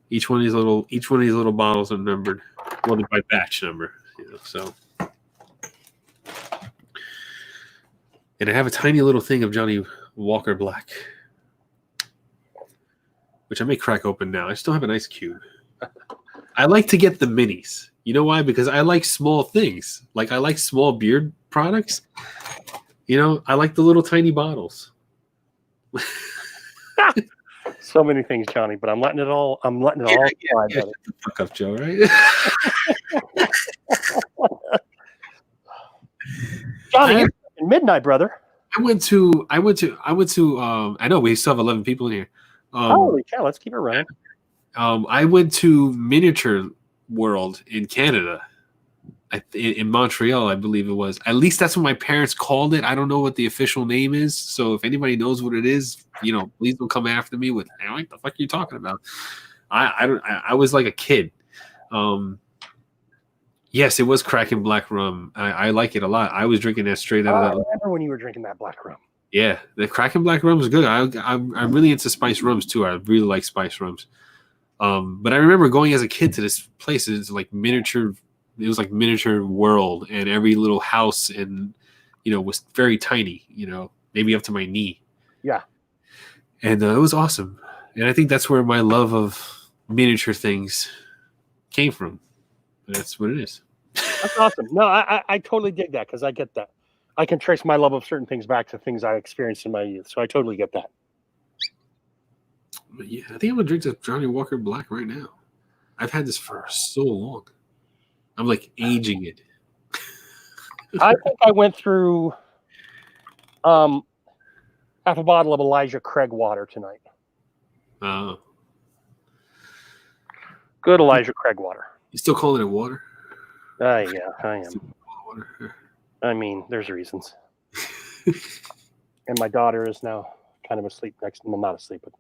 Each one of these little bottles are numbered. Well, by batch number, so. And I have a tiny little thing of Johnny Walker Black, which I may crack open now. I still have an ice cube. I like to get the minis. You know why? Because I like small things. Like I like small beer products. I like the little tiny bottles. So many things, Johnny, but I'm letting it all slide. Yeah, shut the fuck up, Joe, right? Johnny, you're in midnight, brother. I went to I know we still have 11 people in here. Holy cow, let's keep it running. I went to Miniature World in Canada, in Montreal, I believe it was. At least that's what my parents called it. I don't know what the official name is. So if anybody knows what it is, please don't come after me with, what the fuck are you talking about? I was like a kid. Yes, it was Kraken Black Rum. I like it a lot. I was drinking that straight out of that. I remember when you were drinking that black rum. Yeah, the Kraken Black Rum is good. I'm really into spice rums too. I really like spice rums. But I remember going as a kid to this place. It's like miniature. It was like miniature world, and every little house and was very tiny. Maybe up to my knee. Yeah. And it was awesome. And I think that's where my love of miniature things came from. And that's what it is. That's awesome. No, I totally dig that because I get that. I can trace my love of certain things back to things I experienced in my youth. So I totally get that. But yeah, I think I'm gonna drink the Johnny Walker Black right now. I've had this for so long. I'm like aging it. I think I went through half a bottle of Elijah Craig water tonight. Oh. Good Elijah Craig water. You still calling it water? Yeah, I am. Water. I mean, there's reasons. And my daughter is now kind of asleep not asleep, but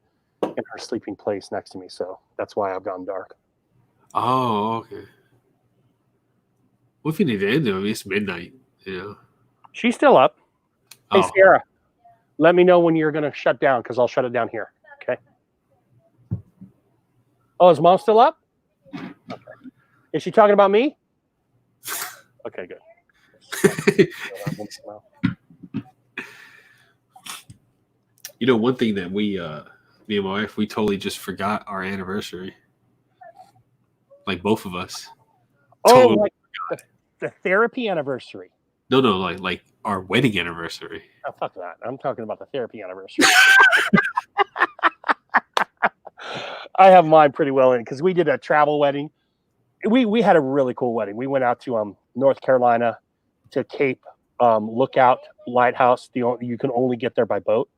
in her sleeping place next to me. So that's why I've gone dark. Oh, okay. What if you need to end it? I mean, it's midnight, She's still up. Hey, Oh. Sarah, let me know when you're going to shut down because I'll shut it down here. Okay. Oh, is Mom still up? Okay. Is she talking about me? Okay, good. One thing that me and my wife, we totally just forgot our anniversary. Like both of us. Oh, Totally. like the therapy anniversary. No, like our wedding anniversary. Oh, fuck that. I'm talking about the therapy anniversary. I have mine pretty well in because we did a travel wedding. We had a really cool wedding. We went out to North Carolina to Cape Lookout Lighthouse. You can only get there by boat.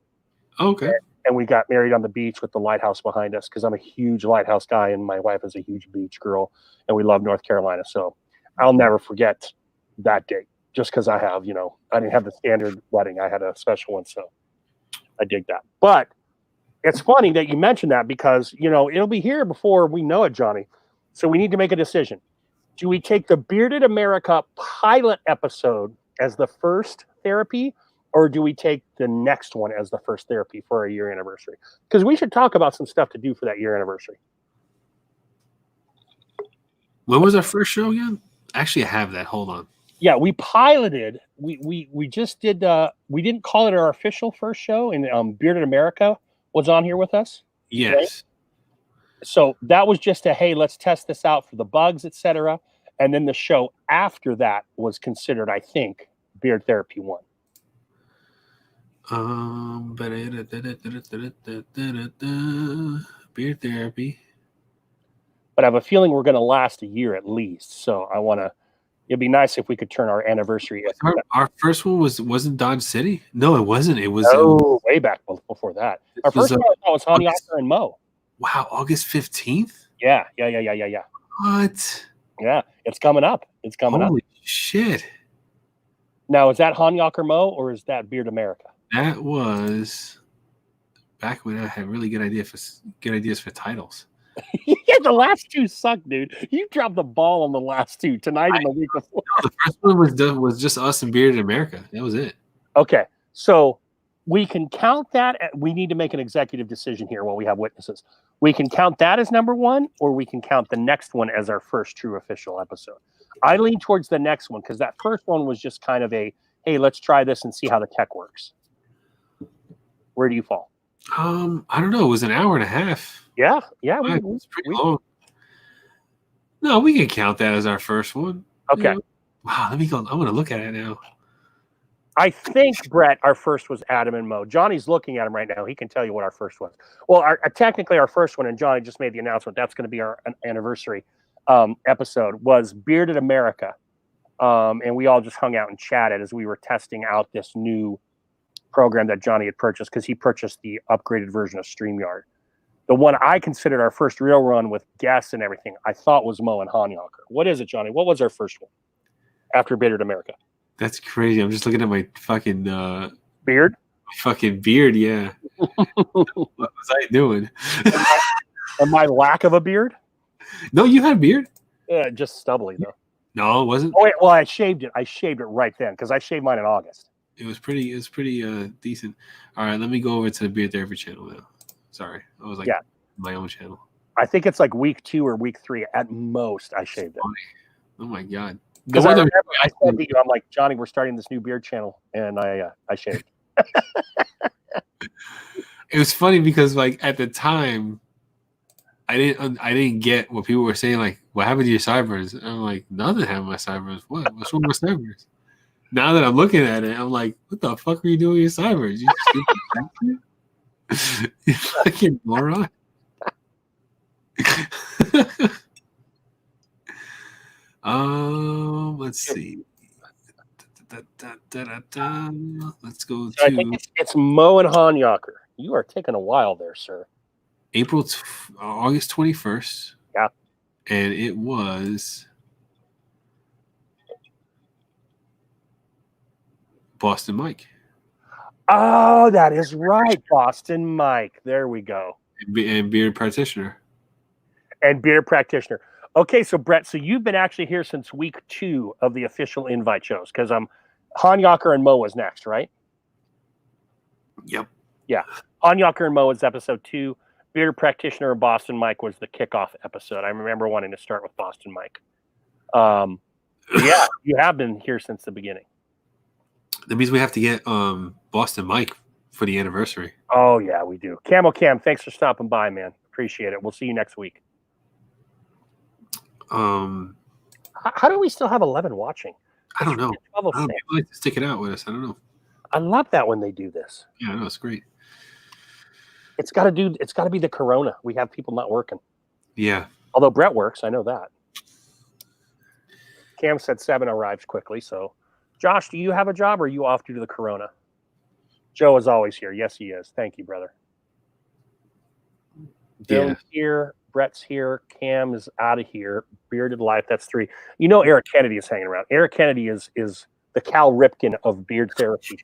Okay. And we got married on the beach with the lighthouse behind us because I'm a huge lighthouse guy and my wife is a huge beach girl and we love North Carolina. So I'll never forget that date just because I didn't have the standard wedding. I had a special one. So I dig that. But it's funny that you mentioned that because, it'll be here before we know it, Johnny. So we need to make a decision. Do we take the Bearded America pilot episode as the first therapy? Or do we take the next one as the first therapy for our year anniversary? Because we should talk about some stuff to do for that year anniversary. When was our first show again? Actually, I have that. Hold on. Yeah, we piloted. We just did. We didn't call it our official first show, and Bearded America was on here with us. Yes. Right? So that was just hey, let's test this out for the bugs, etc. And then the show after that was considered, I think, Beard Therapy 1. Beard therapy. But I have a feeling we're going to last a year at least. So it'd be nice if we could turn our anniversary. Our first one wasn't Dodge City. No, it wasn't. It was way back before that. Our first one was Honeyacre and Mo. Wow, August 15th. Yeah. What? Yeah, it's coming up. Holy shit! Now, is that Honeyacre Mo or is that Beard America? That was back when I had really good ideas for titles. Yeah, the last two suck, dude. You dropped the ball on the last two tonight and the week before. No, the first one was just us and Bearded America. That was it. Okay, so we can count that. We need to make an executive decision here while we have witnesses. We can count that as number one, or we can count the next one as our first true official episode. I lean towards the next one because that first one was just kind of hey, let's try this and see how the tech works. Where do you fall? I don't know. It was an hour and a half. Yeah. It's pretty long. No, we can count that as our first one. Okay. Wow, let me go. I'm going to look at it now. I think, Brett, our first was Adam and Mo. Johnny's looking at him right now. He can tell you what our first was. Well, technically our first one, and Johnny just made the announcement, that's going to be our anniversary episode, was Bearded America. And we all just hung out and chatted as we were testing out this new program that Johnny had purchased because he purchased the upgraded version of StreamYard. The one I considered our first real run with guests and everything, I thought was Mo and Honeyacre. What is it, Johnny? What was our first one after Bearded America? That's crazy. I'm just looking at my fucking beard. Fucking beard, yeah. What was I doing? And my lack of a beard? No, you had a beard. Yeah, just stubbly though. No, it wasn't. Oh wait, well I shaved it. I shaved it right then because I shaved mine in August. It was pretty decent. All right, let me go over to the Beard Therapy channel now. Sorry, I was like my own channel. I think it's like week 2 or week 3 at most. I shaved it. Oh my god! Because I remember I said to you, I'm like, Johnny, we're starting this new beard channel, and I shaved. It was funny because like at the time, I didn't get what people were saying. Like, what happened to your sideburns? And I'm like, nothing happened to my sideburns. What's wrong with my sideburns? Now that I'm looking at it, I'm like, what the fuck are you doing with your sideburns? You stupid you fucking moron. Let's see. Let's go So I think to it's Mo and Hanyaker. You are taking a while there, sir. August 21st. Yeah. And it was Boston Mike. Oh, that is right. Boston Mike. There we go. And Beard Practitioner. And Beard Practitioner. Okay, so Brett, so you've been actually here since week 2 of the official invite shows because Hanyaker and Mo was next, right? Yep. Yeah. Hanyaker and Mo was episode 2. Beard Practitioner and Boston Mike was the kickoff episode. I remember wanting to start with Boston Mike. Yeah, you have been here since the beginning. That means we have to get Boston Mike for the anniversary. Oh, yeah, we do. Camo Cam, thanks for stopping by, man. Appreciate it. We'll see you next week. How do we still have 11 watching? I don't know. 12 People like to stick it out with us. I don't know. I love that when they do this. Yeah, I know. It's great. It's got to be the corona. We have people not working. Yeah. Although Brett works, I know that. Cam said 7 arrives quickly. So, Josh, do you have a job or are you off due to the corona? Joe is always here. Yes, he is. Thank you, brother. Bill's here. Brett's here. Cam is out of here. Bearded Life. That's 3. You know, Eric Kennedy is hanging around. Eric Kennedy is the Cal Ripken of beard therapy.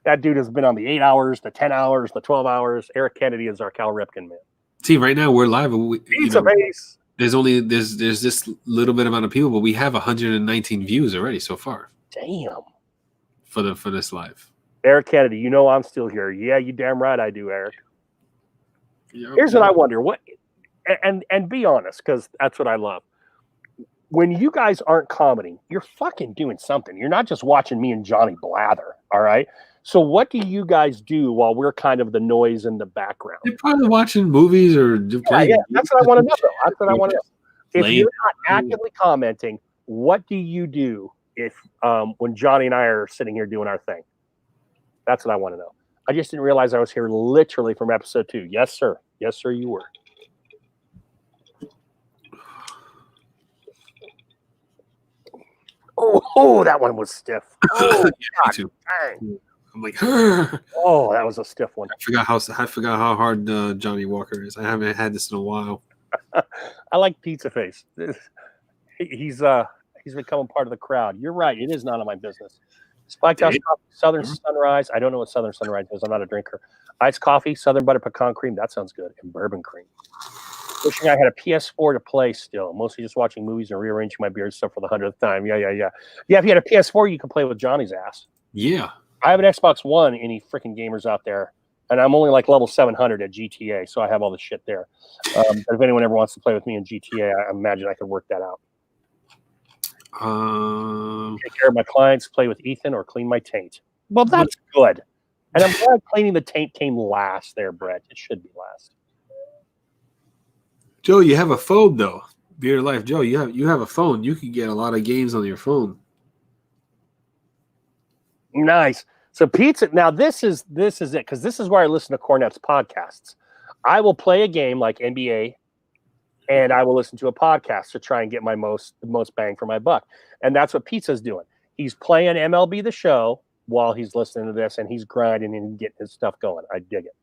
That dude has been on the 8 hours, the 10 hours, the 12 hours. Eric Kennedy is our Cal Ripken man. See, right now we're live. Pizza base. There's this little bit amount of people, but we have 119 views already so far. Damn. For this live. Eric Kennedy, you know I'm still here. Yeah, you damn right I do, Eric. Yep. Here's what I wonder. And be honest, because that's what I love. When you guys aren't commenting, you're fucking doing something. You're not just watching me and Johnny blather. All right. So what do you guys do while we're kind of the noise in the background? You're probably watching movies or playing. Yeah, that's what I want to know. That's what I want to know. If Lame. you're not actively commenting, what do you do if when Johnny and I are sitting here doing our thing? That's what I want to know. I just didn't realize I was here literally from episode 2. Yes, sir. Yes, sir, you were. Oh, that one was stiff. Oh, Me God, too. dang. I'm like, I Oh, that was a stiff one. forgot how hard Johnny Walker is. I haven't had this in a while. I like Pizza Face. He's becoming part of the crowd. You're right. It is none of my business. Spiked House Coffee, Southern Sunrise. I don't know what Southern Sunrise is. I'm not a drinker. Iced coffee, Southern butter pecan cream. That sounds good. And bourbon cream. Wishing I had a PS4 to play still. Mostly just watching movies and rearranging my beard stuff for the 100th time. Yeah. Yeah, if you had a PS4, you could play with Johnny's ass. Yeah. I have an Xbox One, any freaking gamers out there. And I'm only like level 700 at GTA, so I have all the shit there. But if anyone ever wants to play with me in GTA, I imagine I could work that out. Take care of my clients, play with Ethan, or clean my taint. Well, that's good. And I'm glad cleaning the taint came last there, Brett. It should be last. Joe, you have a phone though. Beard Life, Joe, you have a phone. You can get a lot of games on your phone. Nice. So pizza. Now this is it, because this is where I listen to Cornette's podcasts. I will play a game like NBA, and I will listen to a podcast to try and get the most bang for my buck. And that's what Pizza's doing. He's playing MLB The Show while he's listening to this, and he's grinding and getting his stuff going. I dig it.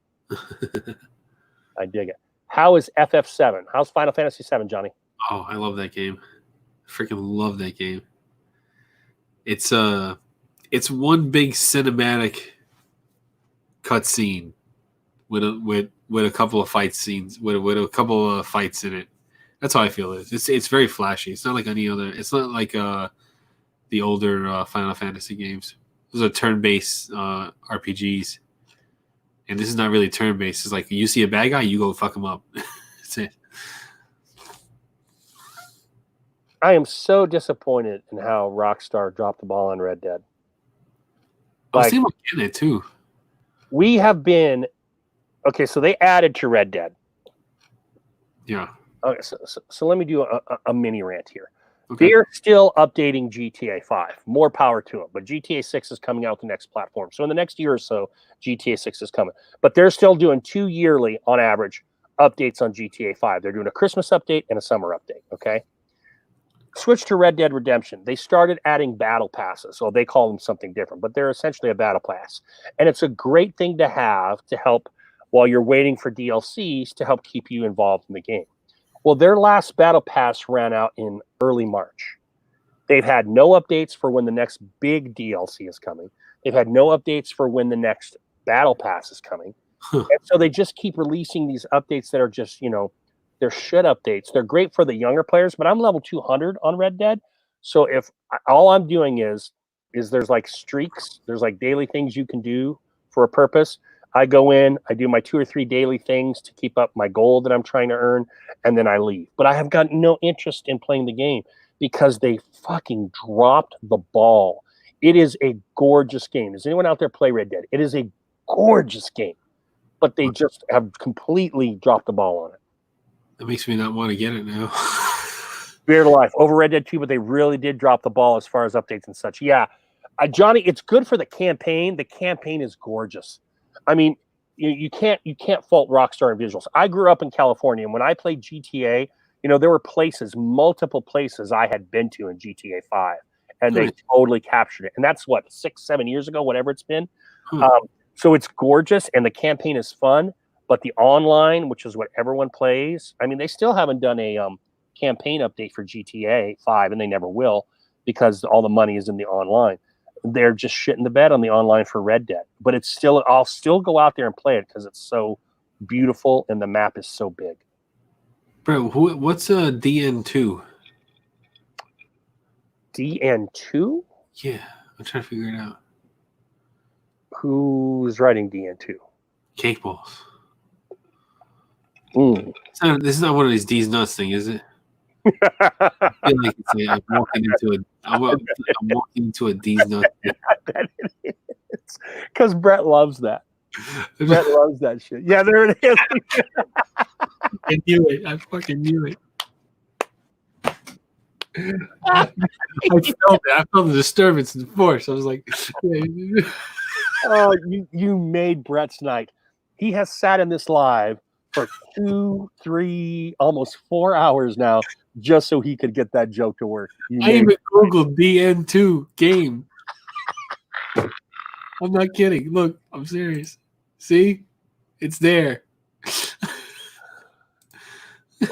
I dig it. How is FF7? How's Final Fantasy 7, Johnny? Oh, I love that game. Freaking love that game. It's one big cinematic cutscene with a couple of fight scenes with a couple of fights in it. That's how I feel it is. It's very flashy. It's not like any other. It's not like the older Final Fantasy games. Those are turn-based RPGs, And this is not really turn based. It's like you see a bad guy, you go fuck him up. That's it. I am so disappointed in how Rockstar dropped the ball on Red Dead. I was Like, thinking about getting it too. we have been okay. So they added to Red Dead. Yeah. Okay, so let me do a mini rant here. Okay. They're still updating GTA 5. More power to them. But GTA 6 is coming out the next platform. So in the next year or so, GTA 6 is coming. But they're still doing 2 yearly, on average, updates on GTA 5. They're doing a Christmas update and a summer update. Okay. Switch to Red Dead Redemption. They started adding battle passes. So they call them something different, but they're essentially a battle pass. And it's a great thing to have to help while you're waiting for DLCs to help keep you involved in the game. Well, their last battle pass ran out in early March. They've had no updates for when the next big DLC is coming. They've had no updates for when the next battle pass is coming. And so they just keep releasing these updates that are just, they're shit updates. They're great for the younger players, but I'm level 200 on Red Dead. So if all I'm doing is there's like streaks, there's like daily things you can do for a purpose. I go in, I do my 2 or 3 daily things to keep up my goal that I'm trying to earn, and then I leave. But I have got no interest in playing the game because they fucking dropped the ball. It is a gorgeous game. Does anyone out there play Red Dead? It is a gorgeous game, but they just have completely dropped the ball on it. That makes me not want to get it now. Spirit of Life over Red Dead 2, but they really did drop the ball as far as updates and such. Yeah, Johnny, it's good for the campaign. The campaign is gorgeous. I mean, you can't fault Rockstar and visuals. I grew up in California, and when I played GTA, there were multiple places I had been to in GTA 5, and they totally captured it. And that's what, 6-7 years ago, whatever it's been. So it's gorgeous, and the campaign is fun. But the online, which is what everyone plays, I mean, they still haven't done a campaign update for GTA 5, and they never will because all the money is in the online. They're just shitting the bed on the online for Red Dead. But I'll still go out there and play it because it's so beautiful and the map is so big. Bro, what's DN2? DN2? Yeah, I'm trying to figure it out. Who's writing DN2? Cake Balls. This is not one of these D's nuts thing, is it? I feel like I'm walking into a D's nuts. Because Brett loves that. Brett loves that shit. Yeah, there it is. I knew it. I fucking knew it. I felt it. I felt the disturbance in the force. I was like, oh, you made Brett's night. He has sat in this live for 2, 3, almost 4 hours now, just so he could get that joke to work. I even Googled DN2 game. I'm not kidding. Look, I'm serious. See? It's there.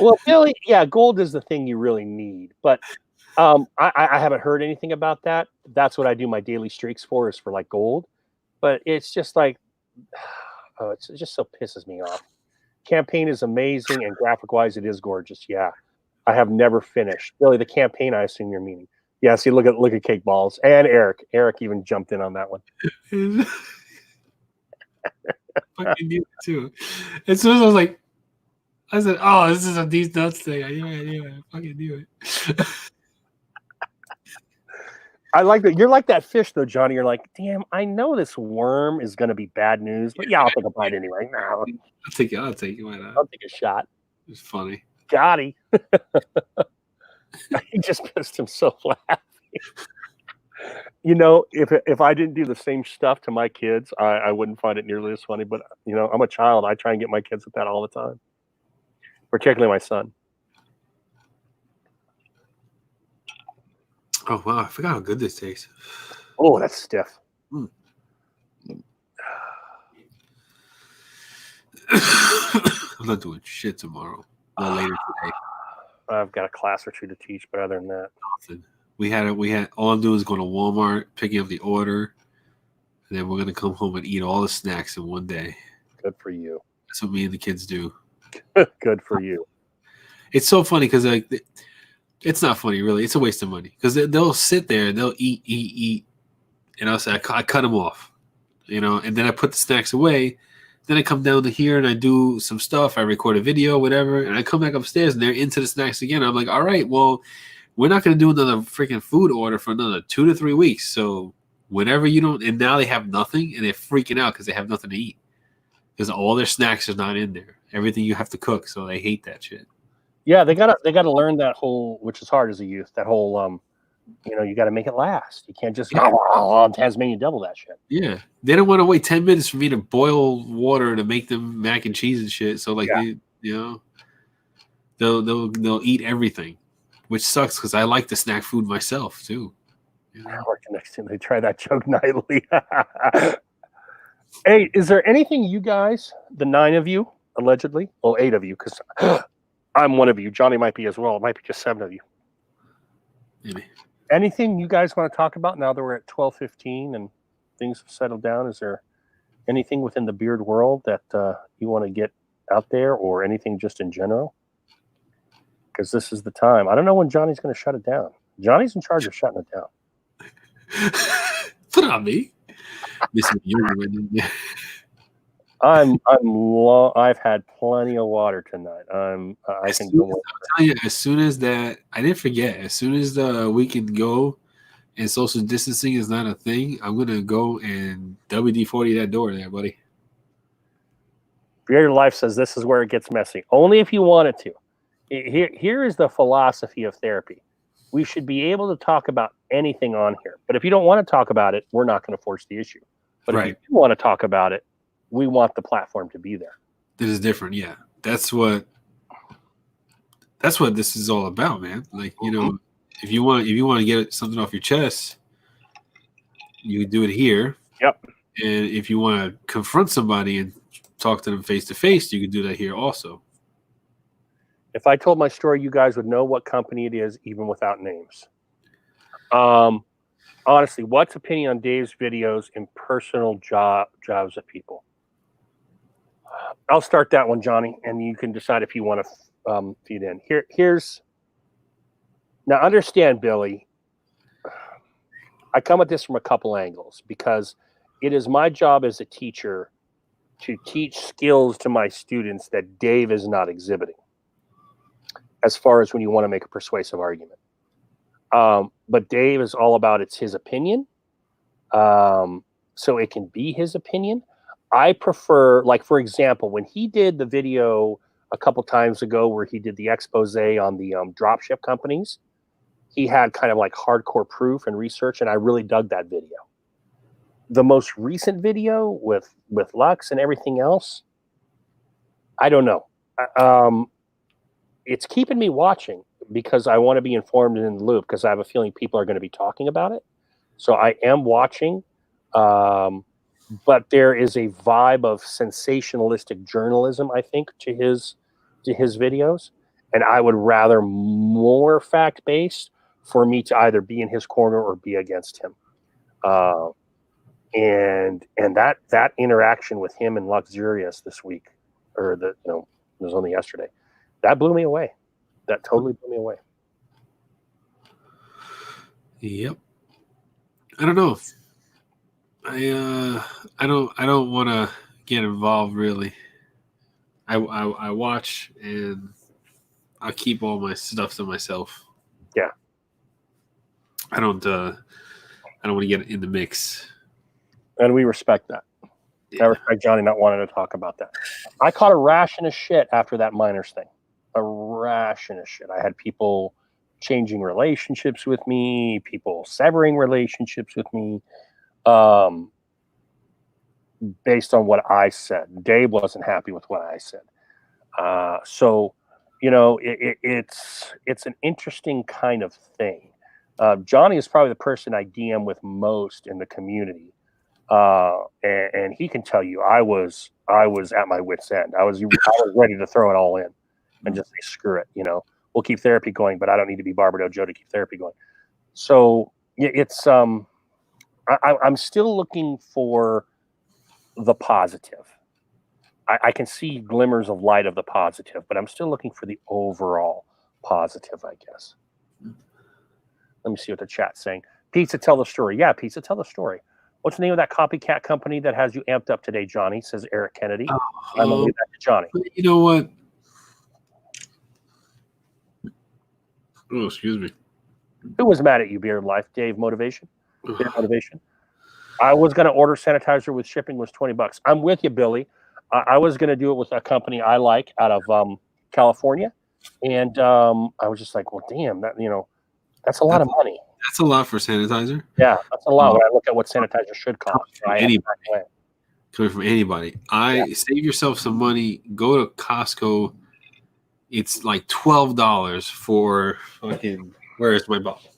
Well, Billy, yeah, gold is the thing you really need. But I haven't heard anything about that. That's what I do my daily streaks for, is for like gold. But it's just like, it just so pisses me off. Campaign is amazing, and graphic-wise, it is gorgeous. Yeah, I have never finished. Billy, the campaign, I assume you're meaning. Yeah, see, look at Cake Balls and Eric. Eric even jumped in on that one. Fucking knew it too. As soon as I said, "Oh, this is a D's nuts thing." I knew it. I fucking knew it. I like that. You're like that fish, though, Johnny. You're like, damn, I know this worm is going to be bad news, but yeah, I'll take a bite anyway. No, I'll take it. Why not? I'll take a shot. It's funny. Gotti. He just pissed himself laughing. If I didn't do the same stuff to my kids, I wouldn't find it nearly as funny. But, I'm a child. I try and get my kids with that all the time, particularly my son. Oh, wow. I forgot how good this tastes. Oh, that's stiff. I'm not doing shit tomorrow. Later today. I've got a class or two to teach, but other than that, nothing. We had all I'm doing is going to Walmart, picking up the order, and then we're gonna come home and eat all the snacks in one day. Good for you. That's what me and the kids do. Good for you. It's so funny because it's not funny really. It's a waste of money because they'll sit there and they'll eat, and I'll say I cut them off, and then I put the snacks away. Then I come down to here and I do some stuff. I record a video, whatever, and I come back upstairs and they're into the snacks again. I'm like, all right, well, we're not going to do another freaking food order for another 2 to 3 weeks. So whenever you don't, and now they have nothing and they're freaking out because they have nothing to eat because all their snacks are not in there. Everything you have to cook, so they hate that shit. Yeah, they gotta learn that whole, which is hard as a youth. That whole, you got to make it last. You can't just Tasmanian devil that shit. Yeah, they don't want to wait 10 minutes for me to boil water to make them mac and cheese and shit. So like, they'll eat everything, which sucks because I like the snack food myself too. Next time they try that joke nightly. Hey, is there anything you guys, the 9 of you, allegedly, well, 8 of you, because I'm one of you. Johnny might be as well. It might be just 7 of you. Maybe. Anything you guys want to talk about now that we're at 12:15 and things have settled down? Is there anything within the beard world that you want to get out there, or anything just in general? Because this is the time. I don't know when Johnny's going to shut it down. Johnny's in charge of shutting it down. Put it on me. I've had plenty of water tonight. I can go. I'll tell you, as soon as that, I didn't forget. As soon as we can go, and social distancing is not a thing, I'm gonna go and WD-40 that door there, buddy. Your life says this is where it gets messy. Only if you want it to. Here is the philosophy of therapy. We should be able to talk about anything on here, but if you don't want to talk about it, we're not going to force the issue. But if you do want to talk about it, we want the platform to be there. This is different, yeah. That's what this is all about, man. Like, if you want to get something off your chest, you can do it here. Yep. And if you want to confront somebody and talk to them face to face, you can do that here also. If I told my story, you guys would know what company it is, even without names. Honestly, what's opinion on Dave's videos in personal jobs of people? I'll start that one, Johnny, and you can decide if you want to feed in. Here's now. Understand, Billy. I come at this from a couple angles because it is my job as a teacher to teach skills to my students that Dave is not exhibiting. As far as when you want to make a persuasive argument. But Dave is all about it's his opinion. So it can be his opinion. I prefer, like, for example, when he did the video a couple times ago where he did the expose on the dropship companies, he had kind of like hardcore proof and research, and I really dug that video. The most recent video with Lux and everything else, I don't know. It's keeping me watching because I want to be informed and in the loop because I have a feeling people are going to be talking about it. So I am watching, but there is a vibe of sensationalistic journalism, I think, to his videos, and I would rather more fact-based for me to either be in his corner or be against him. And that interaction with him and Luxurious this week, or it was only yesterday. That blew me away. That totally blew me away. Yep. I don't know. I don't want to get involved really. I watch and I keep all my stuff to myself. Yeah. I don't want to get in the mix. And we respect that. Yeah. I respect Johnny not wanting to talk about that. I caught a ration of shit after that miners thing. A ration of shit. I had people changing relationships with me, people severing relationships with me, based on what I said. Dave wasn't happy with what I said. So, it's an interesting kind of thing. Johnny is probably the person I DM with most in the community. And he can tell you I was at my wit's end. I was ready to throw it all in and just say, screw it, we'll keep therapy going, but I don't need to be Barbara Joe to keep therapy going. So it's I'm still looking for the positive. I can see glimmers of light of the positive, but I'm still looking for the overall positive, I guess. Let me see what the chat's saying. Pizza, tell the story. Yeah, Pizza, tell the story. What's the name of that copycat company that has you amped up today, Johnny? Says Eric Kennedy. I'm going to leave that to Johnny. You know what? Oh, excuse me. Who was mad at you, Beard Life? Dave Motivation? Beard Motivation? I was going to order sanitizer with shipping was $20. I'm with you, Billy. I was going to do it with a company I like out of California. And I was just like, well, damn, that that's a lot of money. That's a lot for sanitizer. Yeah, that's a lot when I look at what sanitizer should cost. Coming from anybody. Save yourself some money. Go to Costco. It's like $12 for fucking. Where is my bottle?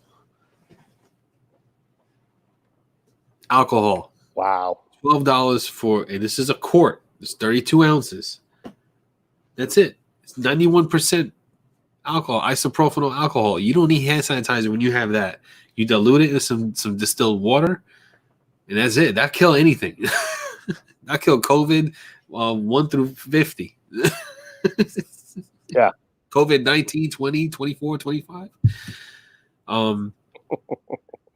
Alcohol. Wow. $12 for, and this is a quart. It's 32 ounces. That's it. It's 91% alcohol, isopropyl alcohol. You don't need hand sanitizer when you have that. You dilute it in some distilled water, and that's it. That kill anything. That kill COVID 1 through 50. Yeah. COVID 19, 20, 24, 25.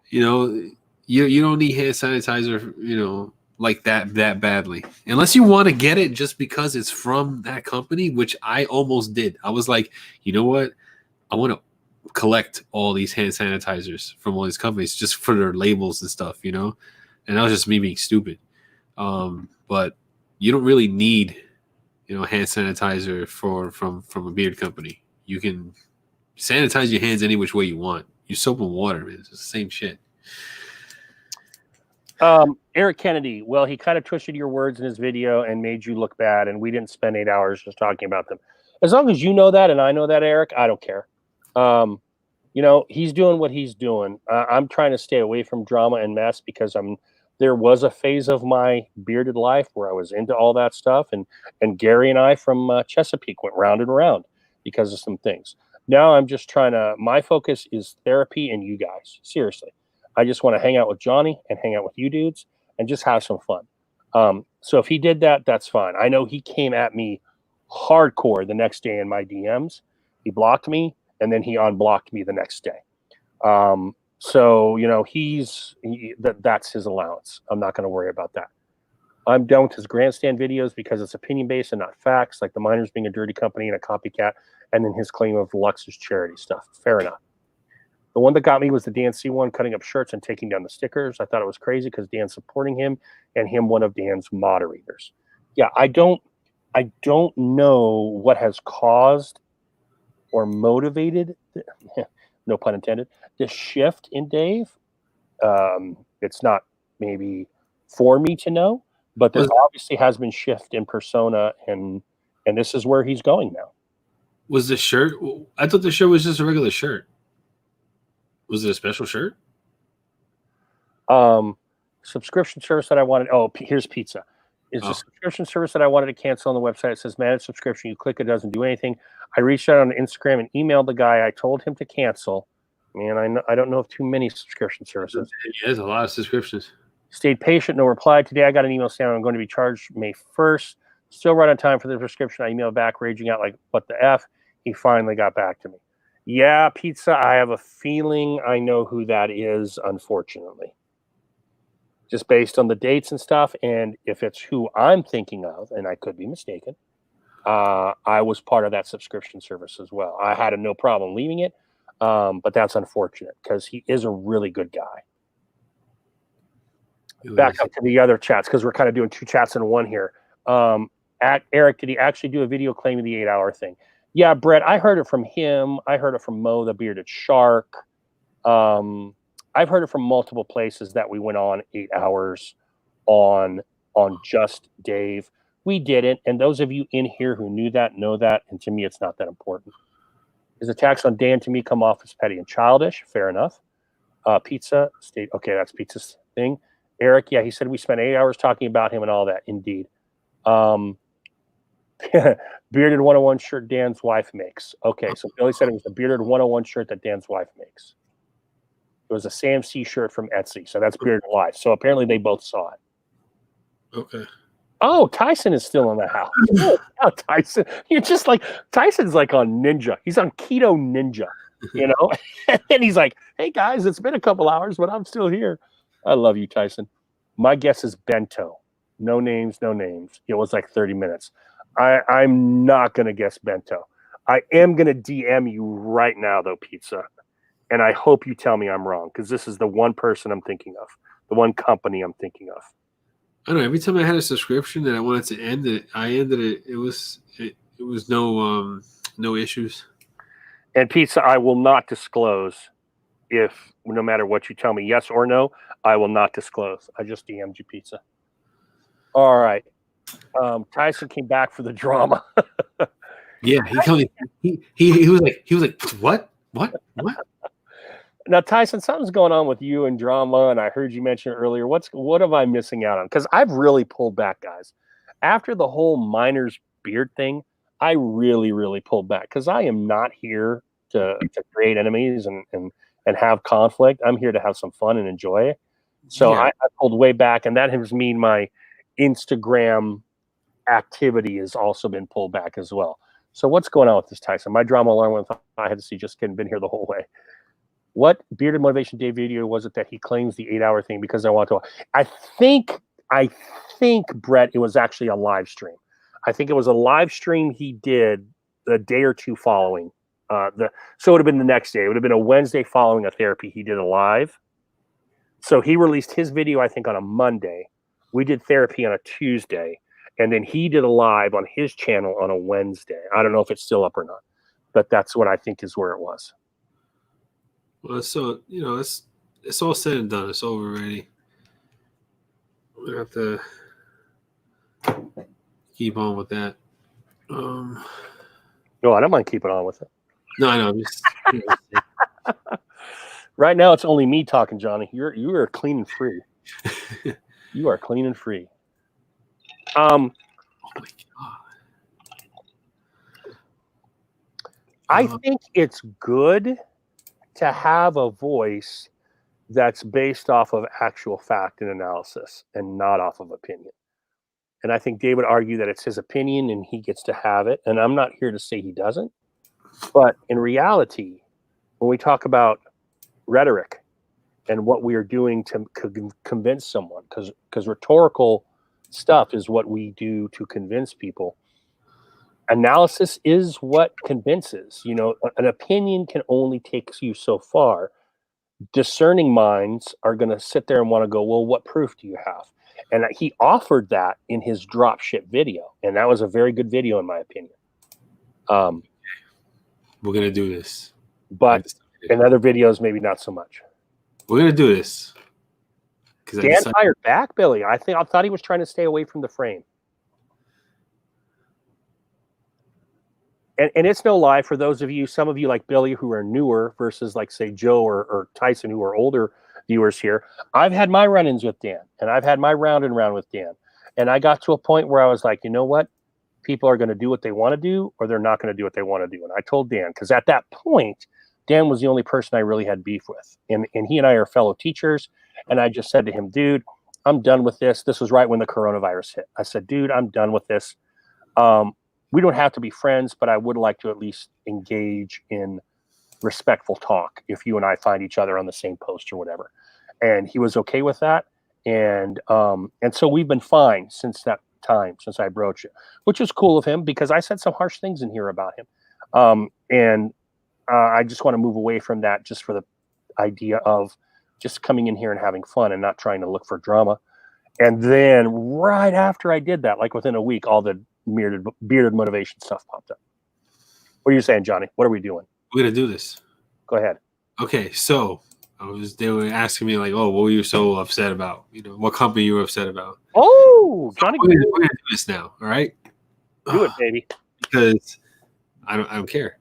You don't need hand sanitizer, like that badly. Unless you want to get it just because it's from that company, which I almost did. I was like, you know what? I want to collect all these hand sanitizers from all these companies just for their labels and stuff, And that was just me being stupid. But you don't really need, hand sanitizer from a beard company. You can sanitize your hands any which way you want. Your soap and water, man. It's the same shit. Eric Kennedy, well, he kind of twisted your words in his video and made you look bad, and we didn't spend 8 hours just talking about them. As long as you know that and I know that, Eric, I don't care. He's doing what he's doing. I'm trying to stay away from drama and mess because there was a phase of my bearded life where I was into all that stuff, and Gary and I from Chesapeake went round and round because of some things. Now I'm just my focus is therapy and you guys, seriously. I just want to hang out with Johnny and hang out with you dudes and just have some fun. So if he did that, that's fine. I know he came at me hardcore the next day in my DMs. He blocked me and then he unblocked me the next day. So that's his allowance. I'm not going to worry about that. I'm done with his grandstand videos because it's opinion based and not facts, like the miners being a dirty company and a copycat, and then his claim of Lux's charity stuff. Fair enough. The one that got me was the Dan C one, cutting up shirts and taking down the stickers. I thought it was crazy because Dan's supporting him and him one of Dan's moderators. Yeah, I don't know what has caused or motivated, no pun intended, this shift in Dave. It's not maybe for me to know, but there obviously has been shift in persona, and this is where he's going now. Was the shirt? I thought the shirt was just a regular shirt. Was it a special shirt? Subscription service that I wanted. Oh, here's pizza. It's a subscription service that I wanted to cancel on the website. It says manage subscription. You click it, doesn't do anything. I reached out on Instagram and emailed the guy. I told him to cancel. Man, I don't know of too many subscription services. Yeah, there's a lot of subscriptions. Stayed patient, no reply. Today I got an email saying I'm going to be charged May 1st. Still right on time for the prescription. I emailed back, raging out like, what the F? He finally got back to me. Yeah, pizza, I have a feeling I know who that is, unfortunately. Just based on the dates and stuff, and if it's who I'm thinking of, and I could be mistaken, I was part of that subscription service as well. I had no problem leaving it, but that's unfortunate because he is a really good guy. Back up to the other chats because we're kind of doing two chats in one here. Eric, did he actually do a video claiming the 8-hour thing? Yeah, Brett, I heard it from him. I heard it from Mo, the bearded shark. I've heard it from multiple places that we went on 8 hours on just Dave. We didn't, and those of you in here who knew that know that, and to me, it's not that important. His attacks on Dan to me come off as petty and childish. Fair enough. Pizza state. Okay, that's Pizza's thing. Eric, yeah, he said we spent 8 hours talking about him and all that. Indeed. Bearded 101 shirt Dan's wife makes. Okay, so Billy said it was the Bearded 101 shirt that Dan's wife makes. It was a Sam C shirt from Etsy, so that's Bearded Life. So apparently they both saw it. Okay. Oh, Tyson is still in the house. Oh, Tyson. You're just like, Tyson's like on Ninja. He's on Keto Ninja, And he's like, hey, guys, it's been a couple hours, but I'm still here. I love you, Tyson. My guess is Bento. No names, no names. It was like 30 minutes. I'm not going to guess Bento. I am going to DM you right now, though, Pizza. And I hope you tell me I'm wrong, because this is the one person I'm thinking of, the one company I'm thinking of. I don't know. Every time I had a subscription that I wanted to end it, I ended it. It was no issues. And Pizza, I will not disclose if, no matter what you tell me, yes or no, I will not disclose. I just DM'd you, Pizza. All right. Tyson came back for the drama. Yeah, he was like, what? Now, Tyson, something's going on with you and drama, and I heard you mention earlier. What am I missing out on? Because I've really pulled back, guys. After the whole Miner's beard thing, I really, really pulled back because I am not here to create enemies and have conflict. I'm here to have some fun and enjoy it. So Yeah. I pulled way back, and that has mean my Instagram activity has also been pulled back as well. So what's going on with this, Tyson? My drama alarm went off. I had to see just couldn't been here the whole way. What Bearded Motivation Day video was it that he claims the 8-hour thing because I want to? I think Brett, it was actually a live stream. I think it was a live stream he did the day or two following. So it would have been the next day. It would have been a Wednesday following a therapy. He did a live. So he released his video, I think, on a Monday. We did therapy on a Tuesday. And then he did a live on his channel on a Wednesday. I don't know if it's still up or not, but that's what I think is where it was. Well, so it's all said and done. It's over already. We have to keep on with that. No, I don't mind keeping on with it. No, I know. I'm just, Right now, it's only me talking, Johnny. You are clean and free. You are clean and free. oh my God. I think it's good to have a voice that's based off of actual fact and analysis and not off of opinion. And I think David argued that it's his opinion and he gets to have it. And I'm not here to say he doesn't. But in reality, when we talk about rhetoric and what we are doing to convince someone, because rhetorical stuff is what we do to convince people. Analysis is what convinces. An opinion can only take you so far. Discerning minds are going to sit there and want to go, well, what proof do you have? And he offered that in his drop ship video. And that was a very good video, in my opinion. We're going to do this. But in other videos, maybe not so much. We're going to do this. Dan fired back, Billy. I thought he was trying to stay away from the frame. And it's no lie for those of you, some of you like Billy who are newer versus like, say, Joe or Tyson who are older viewers here. I've had my run-ins with Dan, and I've had my round and round with Dan. And I got to a point where I was like, you know what? People are going to do what they want to do, or they're not going to do what they want to do. And I told Dan, because at that point, Dan was the only person I really had beef with. And he and I are fellow teachers. And I just said to him, dude, I'm done with this. This was right when the coronavirus hit. I said, dude, I'm done with this. We don't have to be friends, but I would like to at least engage in respectful talk if you and I find each other on the same post or whatever. And he was okay with that. And so we've been fine since that time, since I broached it, which is cool of him because I said some harsh things in here about him. I just want to move away from that just for the idea of just coming in here and having fun and not trying to look for drama. And then right after I did that, like within a week, all the bearded motivation stuff popped up. What are you saying, Johnny? What are we doing? We're going to do this. Go ahead. Okay, so they were asking me like, oh, what were you so upset about? What company you were upset about? Oh, Johnny, we're gonna do this now, all right? Do it, baby. Because I don't care.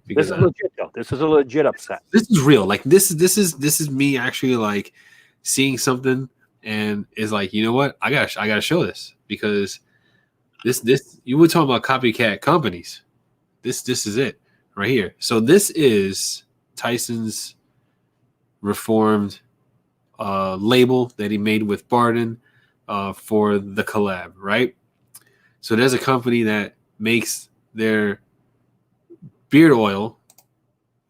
This is legit, though. This is a legit upset. This is real. Like this is me actually like seeing something and is like, you know what? I gotta show this because this you were talking about copycat companies. This is it right here. So this is Tyson's reformed label that he made with Barden for the collab, right? So there's a company that makes their beard oil,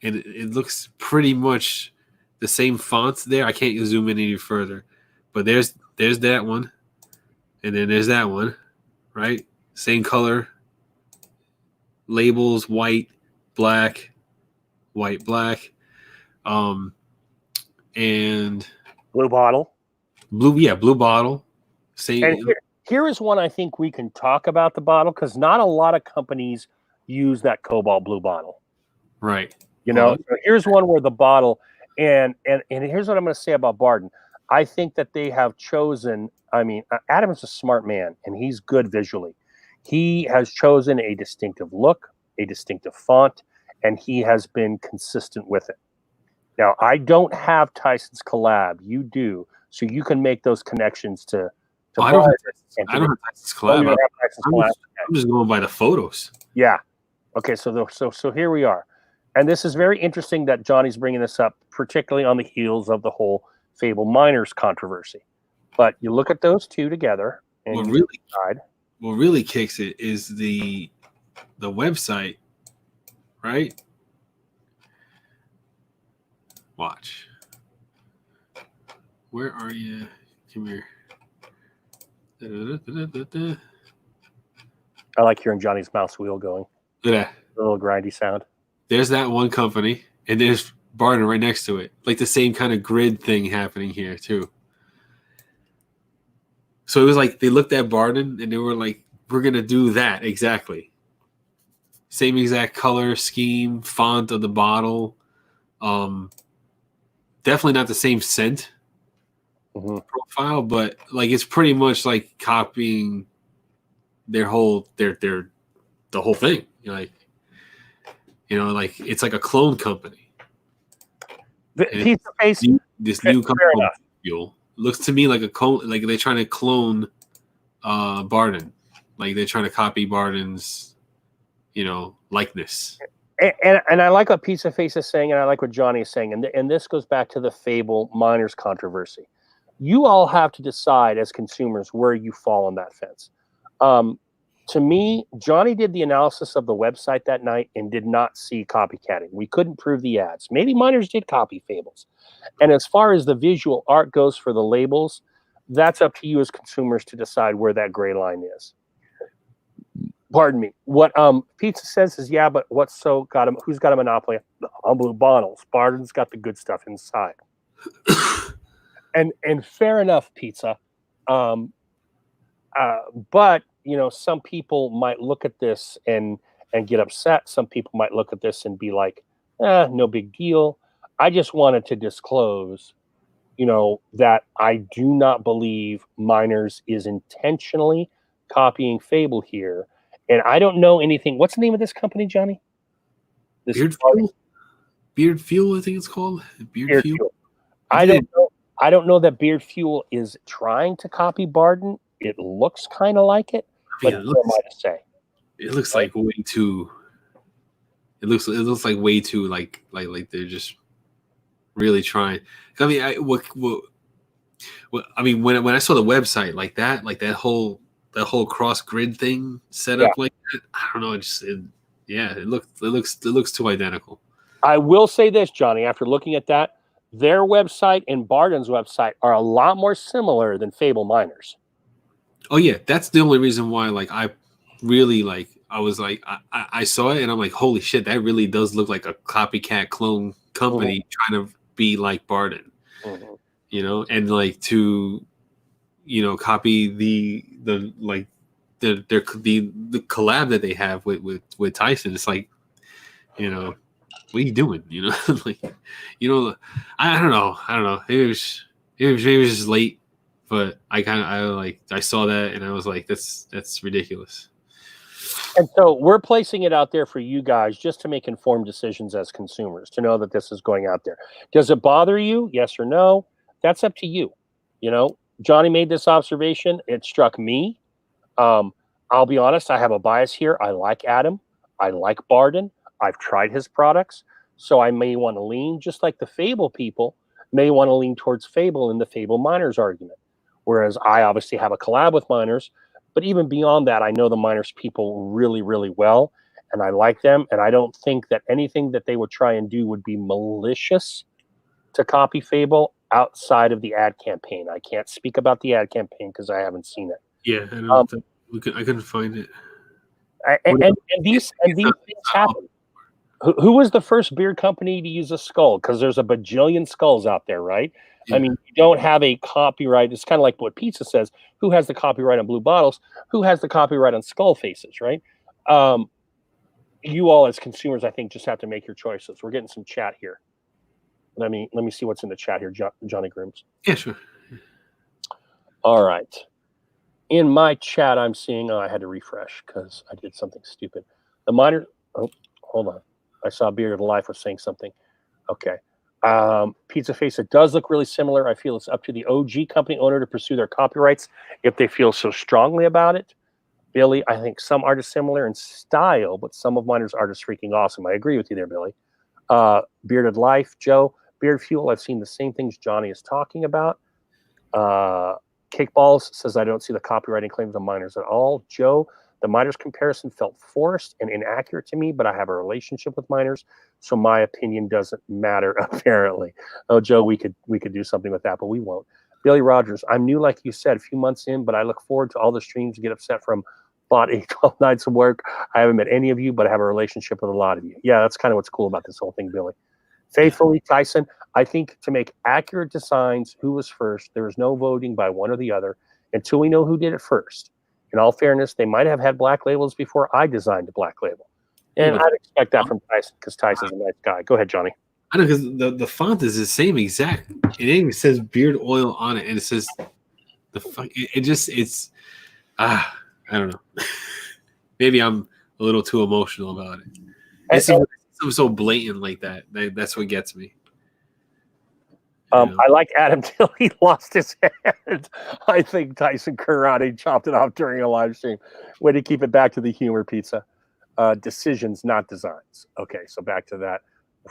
and it looks pretty much the same fonts there. I can't zoom in any further, but there's that one, and then there's that one, right? Same color. Labels white, black, white, black, and Blue bottle. blue bottle. Same. And here is one I think we can talk about the bottle because not a lot of companies use that cobalt blue bottle. Right. You know, so here's one where the bottle and here's what I'm going to say about Barden. I think that they have chosen. I mean, Adam's a smart man and he's good visually. He has chosen a distinctive look, a distinctive font, and he has been consistent with it. Now, I don't have Tyson's collab. You do, so you can make those connections to. I don't have Tyson's collab. I'm just going by the photos. Yeah. Okay. So here we are, and this is very interesting that Johnny's bringing this up, particularly on the heels of the whole Fable Miners controversy. But you look at those two together, and what really kicks it is the website, right? Watch. Where are you? Come here. Da-da-da-da-da-da. I like hearing Johnny's mouse wheel going. Look at that. The little grindy sound. There's that one company, and there's Barden right next to it. Like the same kind of grid thing happening here, too. So it was like they looked at Barden, and they were like, we're going to do that exactly. Same exact color scheme, font of the bottle. Definitely not the same scent profile, but like it's pretty much like copying their whole the whole thing. Like it's like a clone company. This new company fuel looks to me like like they're trying to clone Barden. Like they're trying to copy Barden's likeness. And I like what Pizza Face is saying, and I like what Johnny is saying, and this goes back to the Fable Miners controversy. You all have to decide as consumers where you fall on that fence. To me, Johnny did the analysis of the website that night and did not see copycatting. We couldn't prove the ads. Maybe Miners did copy Fables. And as far as the visual art goes for the labels, that's up to you as consumers to decide where that gray line is. Pardon me. What Pizza says is, yeah, but who's got a monopoly on blue bottles? Barden's got the good stuff inside. and fair enough, Pizza. But some people might look at this and get upset. Some people might look at this and be like, no big deal. I just wanted to disclose, that I do not believe Miners is intentionally copying Fable here. And I don't know anything. What's the name of this company, Johnny? Beard Fuel? Beard Fuel, I think it's called. Beard Fuel. I don't know. I don't know that Beard Fuel is trying to copy Barden. It looks kind of like it. But what am I to say? It looks like way too. It looks like way too like they're just really trying. I mean, when I saw the website like that whole cross grid thing set up like that, I don't know. It looks too identical. I will say this, Johnny. After looking at that, their website and Barden's website are a lot more similar than Fable Miners. Oh yeah, that's the only reason why. Like I really I was like I saw it and I'm like, holy shit, that really does look like a copycat clone company trying to be like Barden, and like to copy the collab that they have with Tyson. It's like, what are you doing? Like, I don't know. It was just late, but I saw that and I was like, that's ridiculous. And so we're placing it out there for you guys just to make informed decisions as consumers, to know that this is going out there. Does it bother you? Yes or no? That's up to you. Johnny made this observation. It struck me. I'll be honest, I have a bias here. I like Adam. I like Barden. I've tried his products. So I may want to lean, just like the Fable people may want to lean towards Fable in the Fable Miners argument. Whereas I obviously have a collab with Miners. But even beyond that, I know the Miners people really, really well. And I like them. And I don't think that anything that they would try and do would be malicious to copy Fable outside of the ad campaign. I can't speak about the ad campaign because I haven't seen it. Yeah, I don't I couldn't find it. And these things happen. Who was the first beer company to use a skull? Because there's a bajillion skulls out there, right? Yeah. I mean, you don't have a copyright. It's kind of like what pizza says. Who has the copyright on blue bottles? Who has the copyright on skull faces, right? You all as consumers, I think, just have to make your choices. We're getting some chat here. Let me see what's in the chat here, Johnny Grooms. Yeah, sure. All right. In my chat, I'm seeing. Oh, I had to refresh because I did something stupid. The minor. Oh, hold on. I saw Bearded Life was saying something. Okay. Pizza Face, it does look really similar. I feel it's up to the OG company owner to pursue their copyrights if they feel so strongly about it. Billy, I think some art is similar in style, but some of Miner's art is freaking awesome. I agree with you there, Billy. Bearded Life, Joe. Beard Fuel, I've seen the same things Johnny is talking about. Cakeballs says, I don't see the copywriting claims of Miners at all. Joe, the Miners comparison felt forced and inaccurate to me, but I have a relationship with Miners, so my opinion doesn't matter, apparently. Oh, Joe, we could do something with that, but we won't. Billy Rogers, I'm new, like you said, a few months in, but I look forward to all the streams and get upset from bought 12 nights of work. I haven't met any of you, but I have a relationship with a lot of you. Yeah, that's kind of what's cool about this whole thing, Billy. Faithfully, Tyson, I think to make accurate designs, who was first, there is no voting by one or the other until we know who did it first. In all fairness, they might have had black labels before I designed a black label. And I'd expect that from Tyson because Tyson's a nice guy. Go ahead, Johnny. I know, because the font is the same exact. It even says beard oil on it, and it says the fuck. It's I don't know. Maybe I'm a little too emotional about it. It's so blatant like that. That's what gets me. I like Adam till he lost his head. I think Tyson Karate chopped it off during a live stream. Way to keep it back to the humor, Pizza. Decisions, not designs. Okay, so back to that.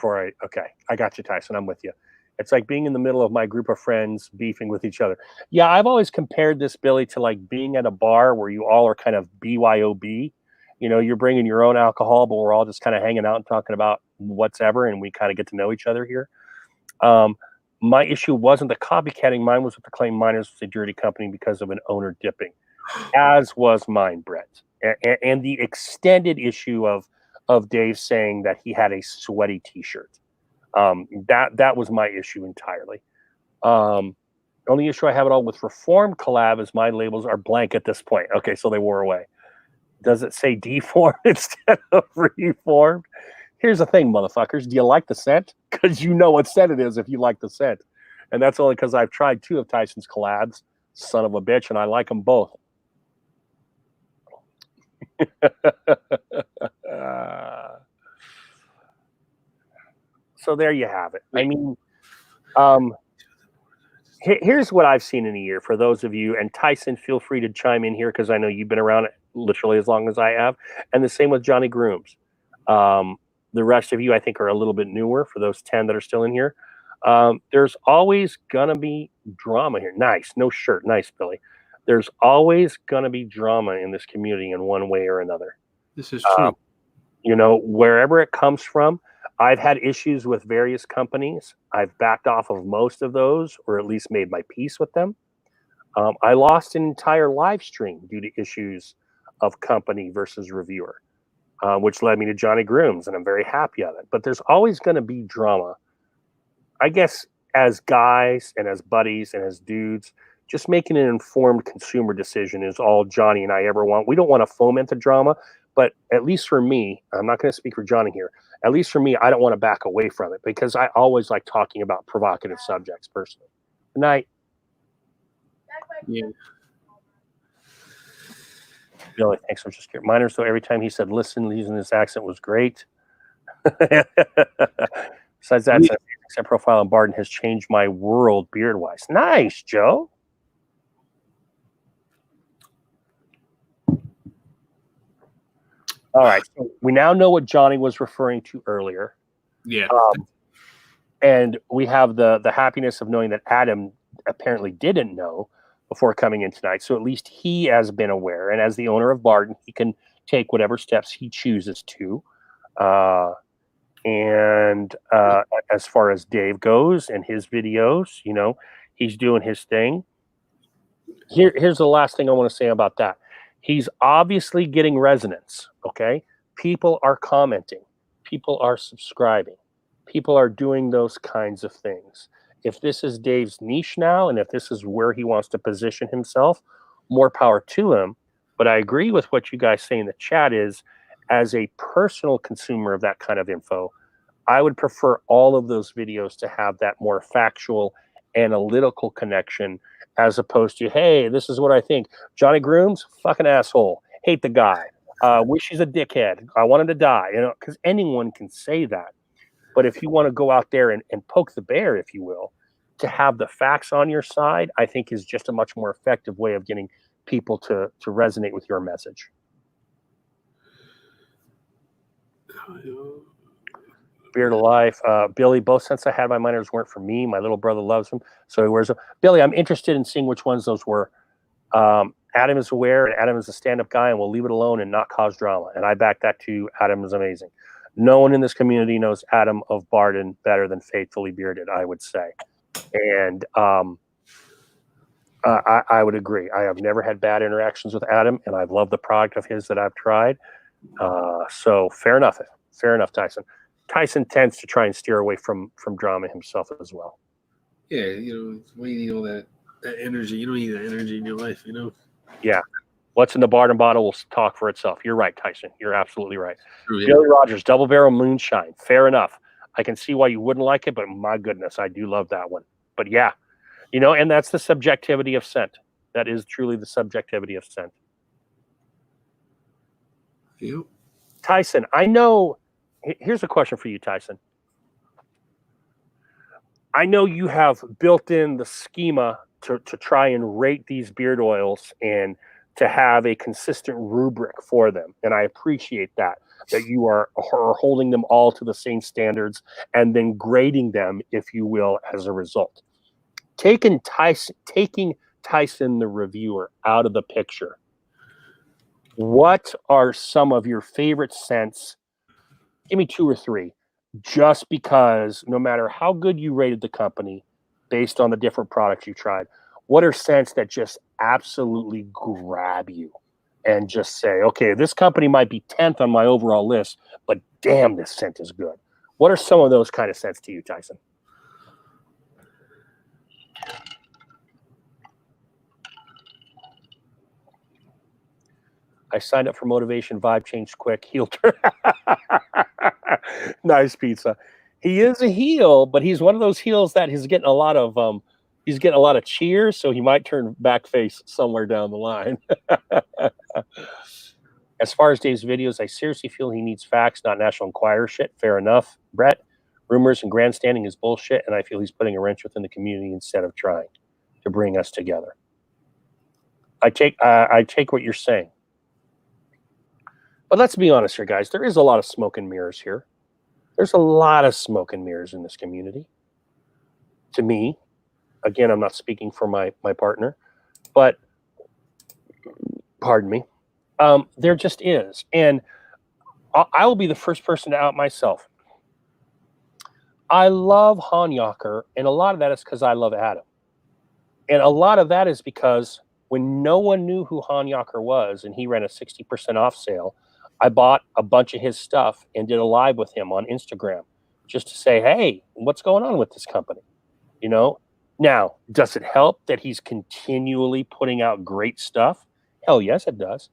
I got you, Tyson. I'm with you. It's like being in the middle of my group of friends beefing with each other. Yeah, I've always compared this, Billy, to like being at a bar where you all are kind of BYOB. You know, you're bringing your own alcohol, but we're all just kind of hanging out and talking about whatever, and we kind of get to know each other here. My issue wasn't the copycatting. Mine was with the claim Miners was a dirty company because of an owner dipping, as was mine, Brett. And the extended issue of Dave saying that he had a sweaty T-shirt. That was my issue entirely. Only issue I have at all with Reform collab is my labels are blank at this point. Okay, so they wore away. Does it say deformed instead of reformed? Here's the thing, motherfuckers. Do you like the scent? Because you know what scent it is if you like the scent. And that's only because I've tried 2 of Tyson's collabs, son of a bitch, and I like them both. So there you have it. I mean, here's what I've seen in a year for those of you, and Tyson, feel free to chime in here because I know you've been around it literally as long as I have, and the same with Johnny Grooms. The rest of you, I think, are a little bit newer for those 10 that are still in here. There's always going to be drama here. Nice. No shirt. Nice, Billy. There's always going to be drama in this community in one way or another. This is true. You know, wherever it comes from, I've had issues with various companies. I've backed off of most of those, or at least made my peace with them. I lost an entire live stream due to issues of company versus reviewer, which led me to Johnny Grooms, and I'm very happy of it. But there's always going to be drama. I guess as guys and as buddies and as dudes, just making an informed consumer decision is all Johnny and I ever want. We don't want to foment the drama, but at least for me, I'm not going to speak for Johnny here. At least for me, I don't want to back away from it because I always like talking about provocative subjects personally. Good night. Yeah. Billy, thanks for just here. Minor, so every time he said listen, using this accent was great. Besides that, accent profile on Barden has changed my world beard-wise. Nice, Joe. All right, so we now know what Johnny was referring to earlier. Yeah. And we have the happiness of knowing that Adam apparently didn't know before coming in tonight. So at least he has been aware. And as the owner of Barden, he can take whatever steps he chooses to. And as far as Dave goes and his videos, he's doing his thing. Here's the last thing I want to say about that. He's obviously getting resonance, okay? People are commenting. People are subscribing. People are doing those kinds of things. If this is Dave's niche now, and if this is where he wants to position himself, more power to him. But I agree with what you guys say in the chat is, as a personal consumer of that kind of info, I would prefer all of those videos to have that more factual, analytical connection, as opposed to, hey, this is what I think. Johnny Grooms, fucking asshole. Hate the guy. Wish he's a dickhead. I want him to die. Because anyone can say that. But if you want to go out there and poke the bear, if you will, to have the facts on your side, I think is just a much more effective way of getting people to resonate with your message. Beard of Life. Billy, both Since I Had My Minors weren't for me. My little brother loves them, so he wears them. Billy, I'm interested in seeing which ones those were. Adam is aware, and Adam is a stand-up guy, and will leave it alone and not cause drama. And I back that too. Adam is amazing. No one in this community knows Adam of Barden better than Faithfully Bearded, I would say. And I would agree. I have never had bad interactions with Adam, and I've loved the product of his that I've tried. So fair enough. Fair enough, Tyson. Tyson tends to try and steer away from drama himself as well. Yeah, why do you need all that energy? You don't need that energy in your life, Yeah. What's in the Barden bottle will talk for itself. You're right, Tyson. You're absolutely right. True, yeah. Billy Rogers, Double Barrel Moonshine. Fair enough. I can see why you wouldn't like it, but my goodness, I do love that one. But yeah, and that's the subjectivity of scent. That is truly the subjectivity of scent. Yep. Tyson, I know. Here's a question for you, Tyson. I know you have built in the schema to try and rate these beard oils and to have a consistent rubric for them. And I appreciate that you are holding them all to the same standards and then grading them, if you will, as a result. Taking Tyson, the reviewer, out of the picture, what are some of your favorite scents? Give me 2 or 3, just because no matter how good you rated the company based on the different products you tried, what are scents that just absolutely grab you and just say, okay, this company might be 10th on my overall list, but damn, this scent is good. What are some of those kind of scents to you, Tyson? I signed up for Motivation. Vibe changed quick. Heel turn. Nice pizza. He is a heel, but he's one of those heels that he's getting a lot of cheers, so he might turn back face somewhere down the line. As far as Dave's videos, I seriously feel he needs facts, not National Enquirer shit. Fair enough, Brett. Rumors and grandstanding is bullshit, and I feel he's putting a wrench within the community instead of trying to bring us together. I take what you're saying. But let's be honest here, guys. There is a lot of smoke and mirrors here. There's a lot of smoke and mirrors in this community. To me, again, I'm not speaking for my partner, but pardon me. There just is. And I will be the first person to out myself. I love Hanyaker, and a lot of that is because I love Adam. And a lot of that is because when no one knew who Hanyaker was and he ran a 60% off sale, I bought a bunch of his stuff and did a live with him on Instagram just to say, hey, what's going on with this company? Now, does it help that he's continually putting out great stuff? Hell yes, it does.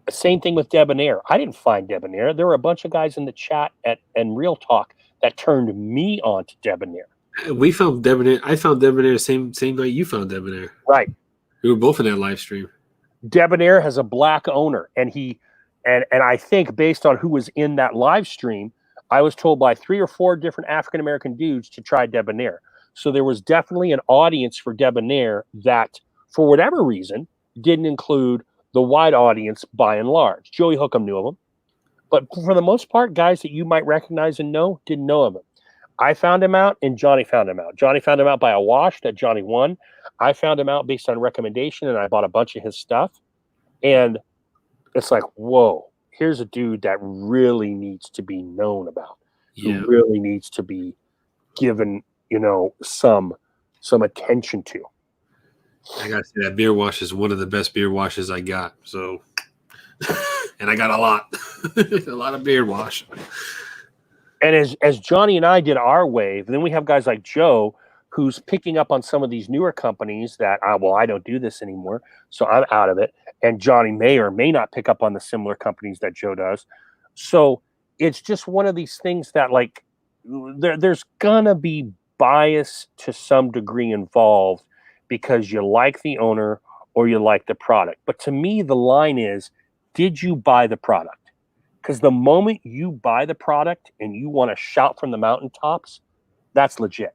The same thing with Debonair. I didn't find Debonair. There were a bunch of guys in the chat and Real Talk that turned me on to Debonair. We found Debonair. I found Debonair same night you found Debonair. Right. We were both in that live stream. Debonair has a black owner, and I think based on who was in that live stream, I was told by 3 or 4 different African-American dudes to try Debonair. So there was definitely an audience for Debonair that, for whatever reason, didn't include the wide audience by and large. Joey Hookham knew of him. But for the most part, guys that you might recognize and know didn't know of him. I found him out, and Johnny found him out. Johnny found him out by a wash that Johnny won. I found him out based on recommendation, and I bought a bunch of his stuff. And it's like, whoa, here's a dude that really needs to be known about. Yeah. who really needs to be given, some attention to. I gotta say that beer wash is one of the best beer washes I got. So, and I got a lot, a lot of beer wash. And as Johnny and I did our wave, then we have guys like Joe, who's picking up on some of these newer companies that, I don't do this anymore, so I'm out of it. And Johnny may or may not pick up on the similar companies that Joe does. So it's just one of these things that, like, there's gonna be bias to some degree involved because you like the owner or you like the product. But to me, the line is, did you buy the product? Because the moment you buy the product and you want to shout from the mountaintops, that's legit.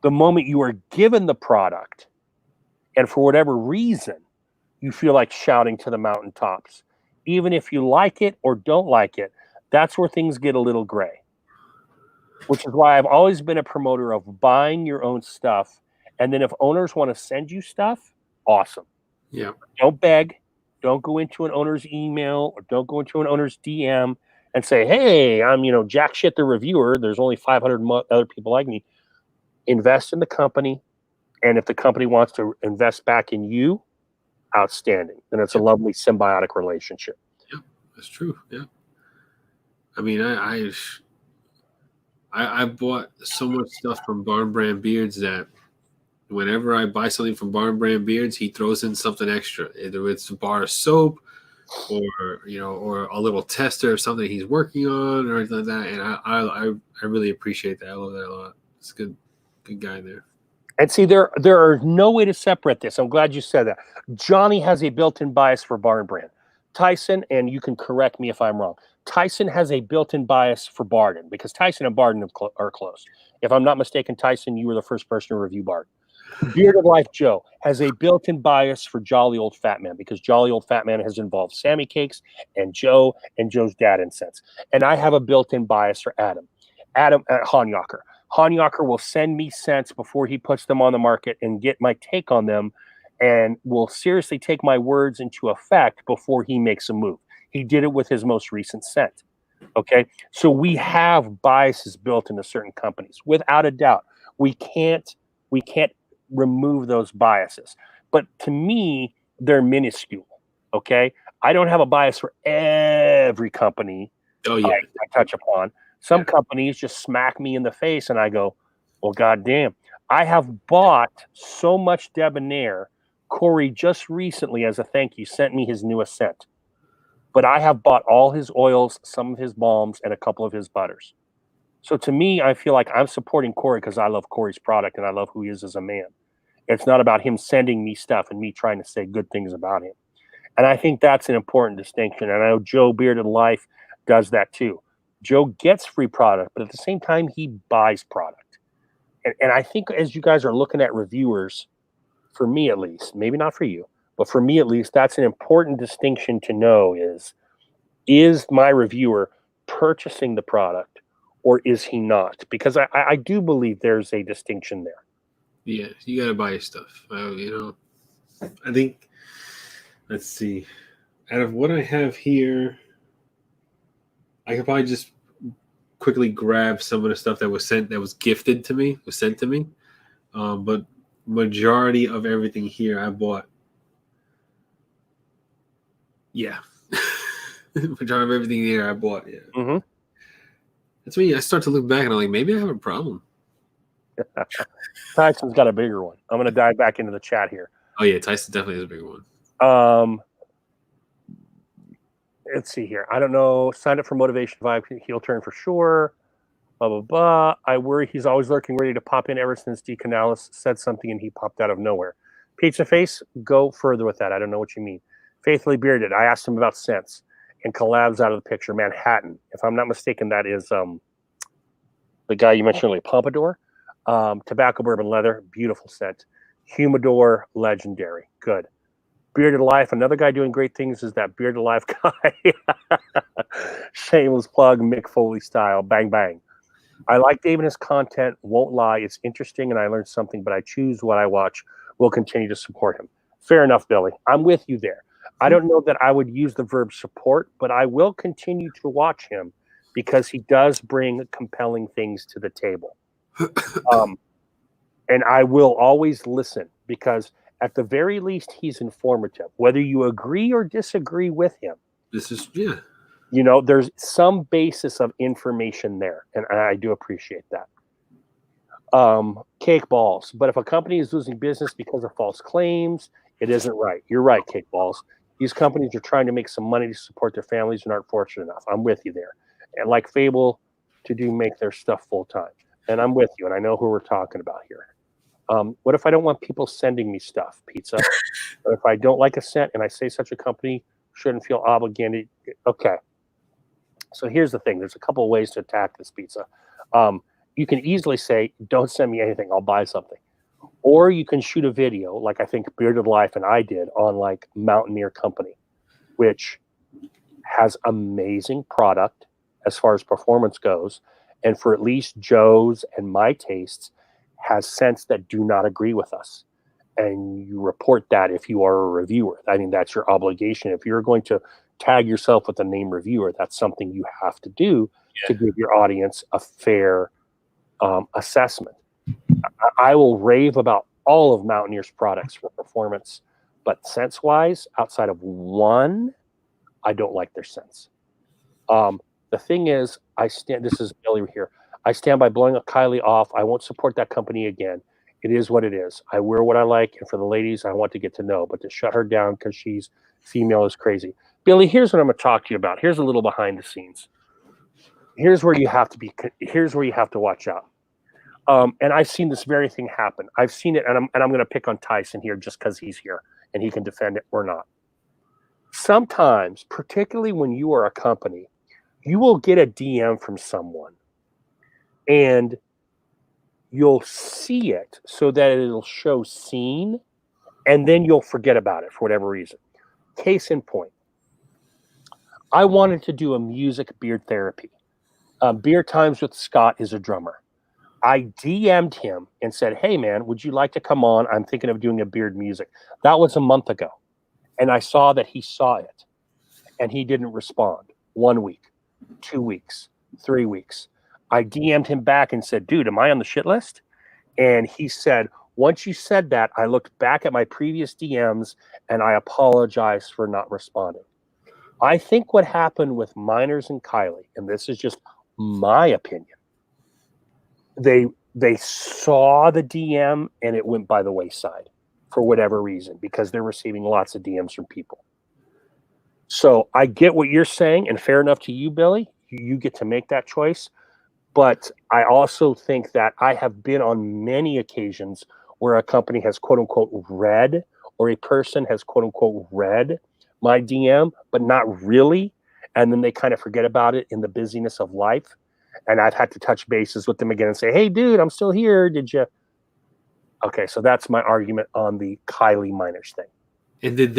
The moment you are given the product and for whatever reason you feel like shouting to the mountaintops, even if you like it or don't like it, that's where things get a little gray. Which is why I've always been a promoter of buying your own stuff. And then if owners want to send you stuff, awesome. Yeah. Don't beg. Don't go into an owner's email or don't go into an owner's DM and say, hey, I'm, jack shit the reviewer. There's only 500 other people like me. Invest in the company. And if the company wants to invest back in you, outstanding. And it's a lovely symbiotic relationship. Yeah, that's true. Yeah. I mean, I bought so much stuff from Barn Brand Beards that whenever I buy something from Barn Brand Beards, he throws in something extra. Either it's a bar of soap or or a little tester or something he's working on or anything like that. And I really appreciate that. I love that a lot. It's a good guy there. And see, there are no way to separate this. I'm glad you said that. Johnny has a built-in bias for Barn Brand. Tyson, and you can correct me if I'm wrong, Tyson has a built-in bias for Barden because Tyson and Barden are close. If I'm not mistaken, Tyson, you were the first person to review Barden. Bearded Life Joe has a built-in bias for Jolly Old Fat Man because Jolly Old Fat Man has involved Sammy Cakes and Joe and Joe's dad incense. And I have a built-in bias for Adam Hanyaker. Hanyaker will send me scents before he puts them on the market and get my take on them and will seriously take my words into effect before he makes a move. He did it with his most recent scent. Okay. So we have biases built into certain companies without a doubt. We can't remove those biases. But to me, they're minuscule. Okay. I don't have a bias for every company I touch upon. Some companies just smack me in the face and I go, well, goddamn. I have bought so much Debonair. Corey just recently, as a thank you, sent me his newest scent. But I have bought all his oils, some of his balms, and a couple of his butters. So to me, I feel like I'm supporting Corey because I love Corey's product and I love who he is as a man. It's not about him sending me stuff and me trying to say good things about him. And I think that's an important distinction. And I know Joe Bearded Life does that too. Joe gets free product, but at the same time, he buys product. And I think as you guys are looking at reviewers, for me at least, maybe not for you, but for me at least, that's an important distinction to know is my reviewer purchasing the product or is he not? Because I do believe there's a distinction there. Yeah, you got to buy your stuff. I think, let's see, out of what I have here, I could probably just quickly grab some of the stuff that was sent to me. But majority of everything here I bought. Yeah. Majority of everything here I bought. Yeah. Mm-hmm. That's when I start to look back and I'm like, maybe I have a problem. Tyson's got a bigger one. I'm going to dive back into the chat here. Oh yeah, Tyson definitely is a bigger one. Let's see here. I don't know. Signed up for Motivation Vibe. He'll turn for sure. Blah, blah, blah. I worry he's always lurking, ready to pop in ever since D. Canales said something and he popped out of nowhere. Pizza Face, go further with that. I don't know what you mean. Faithfully Bearded. I asked him about scents and collabs out of the picture. Manhattan. If I'm not mistaken, that is the guy you mentioned earlier, Pompadour. Tobacco Bourbon Leather. Beautiful scent. Humidor. Legendary. Good. Bearded Life, another guy doing great things is that Bearded Life guy. Shameless plug, Mick Foley style. Bang, bang. I like Dave and his content. Won't lie. It's interesting and I learned something, but I choose what I watch. Will continue to support him. Fair enough, Billy. I'm with you there. I don't know that I would use the verb support, but I will continue to watch him because he does bring compelling things to the table. And I will always listen because at the very least, he's informative. Whether you agree or disagree with him, This is yeah. there's some basis of information there, and I do appreciate that. Cake balls. But if a company is losing business because of false claims, it isn't right. You're right, cake balls. These companies are trying to make some money to support their families and aren't fortunate enough. I'm with you there. And like Fable to make their stuff full time. And I'm with you, and I know who we're talking about here. What if I don't want people sending me stuff, pizza? But if I don't like a scent and I say such a company shouldn't feel obligated. Okay. So here's the thing. There's a couple of ways to attack this pizza. You can easily say, don't send me anything. I'll buy something. Or you can shoot a video like I think Bearded Life and I did on like Mountaineer Company, which has amazing product as far as performance goes. And for at least Joe's and my tastes, has scents that do not agree with us. And you report that if you are a reviewer. I mean, that's your obligation. If you're going to tag yourself with a name reviewer, that's something you have to do to give your audience a fair assessment. I will rave about all of Mountaineer's products for performance, but scents-wise, outside of one, I don't like their scents. The thing is, this is Billy here. I stand by blowing Kylie off. I won't support that company again. It is what it is. I wear what I like, and for the ladies, I want to get to know. But to shut her down because she's female is crazy. Billy, here's what I'm going to talk to you about. Here's a little behind the scenes. Here's where you have to watch out. And I've seen this very thing happen. I've seen it, and I'm going to pick on Tyson here just because he's here and he can defend it or not. Sometimes, particularly when you are a company, you will get a DM from someone, and you'll see it so that it'll show seen, and then you'll forget about it for whatever reason. Case in point, I wanted to do a music beard therapy. Beer Times with Scott is a drummer. I DM'd him and said, hey, man, would you like to come on? I'm thinking of doing a beard music. That was a month ago. And I saw that he saw it, and he didn't respond. 1 week, 2 weeks, 3 weeks. I DM'd him back and said, dude, am I on the shit list? And he said, once you said that, I looked back at my previous DMs and I apologized for not responding. I think what happened with Miners and Kylie, and this is just my opinion, they saw the DM and it went by the wayside for whatever reason, because they're receiving lots of DMs from people. So I get what you're saying, and fair enough to you, Billy. You get to make that choice. But I also think that I have been on many occasions where a company has quote unquote read, or a person has quote unquote read my DM, but not really. And then they kind of forget about it in the busyness of life. And I've had to touch bases with them again and say, hey, dude, I'm still here. Did you? Okay, so that's my argument on the Kylie Miners thing. And did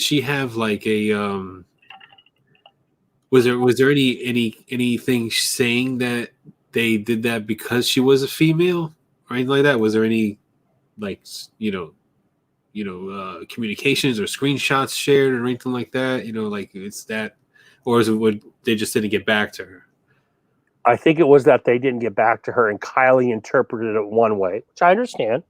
she have like a was there anything saying that they did that because she was a female or anything like that? Was there any communications or screenshots shared or anything like that? Like it's that, or is it they just didn't get back to her? I think it was that they didn't get back to her, and Kylie interpreted it one way, which I understand,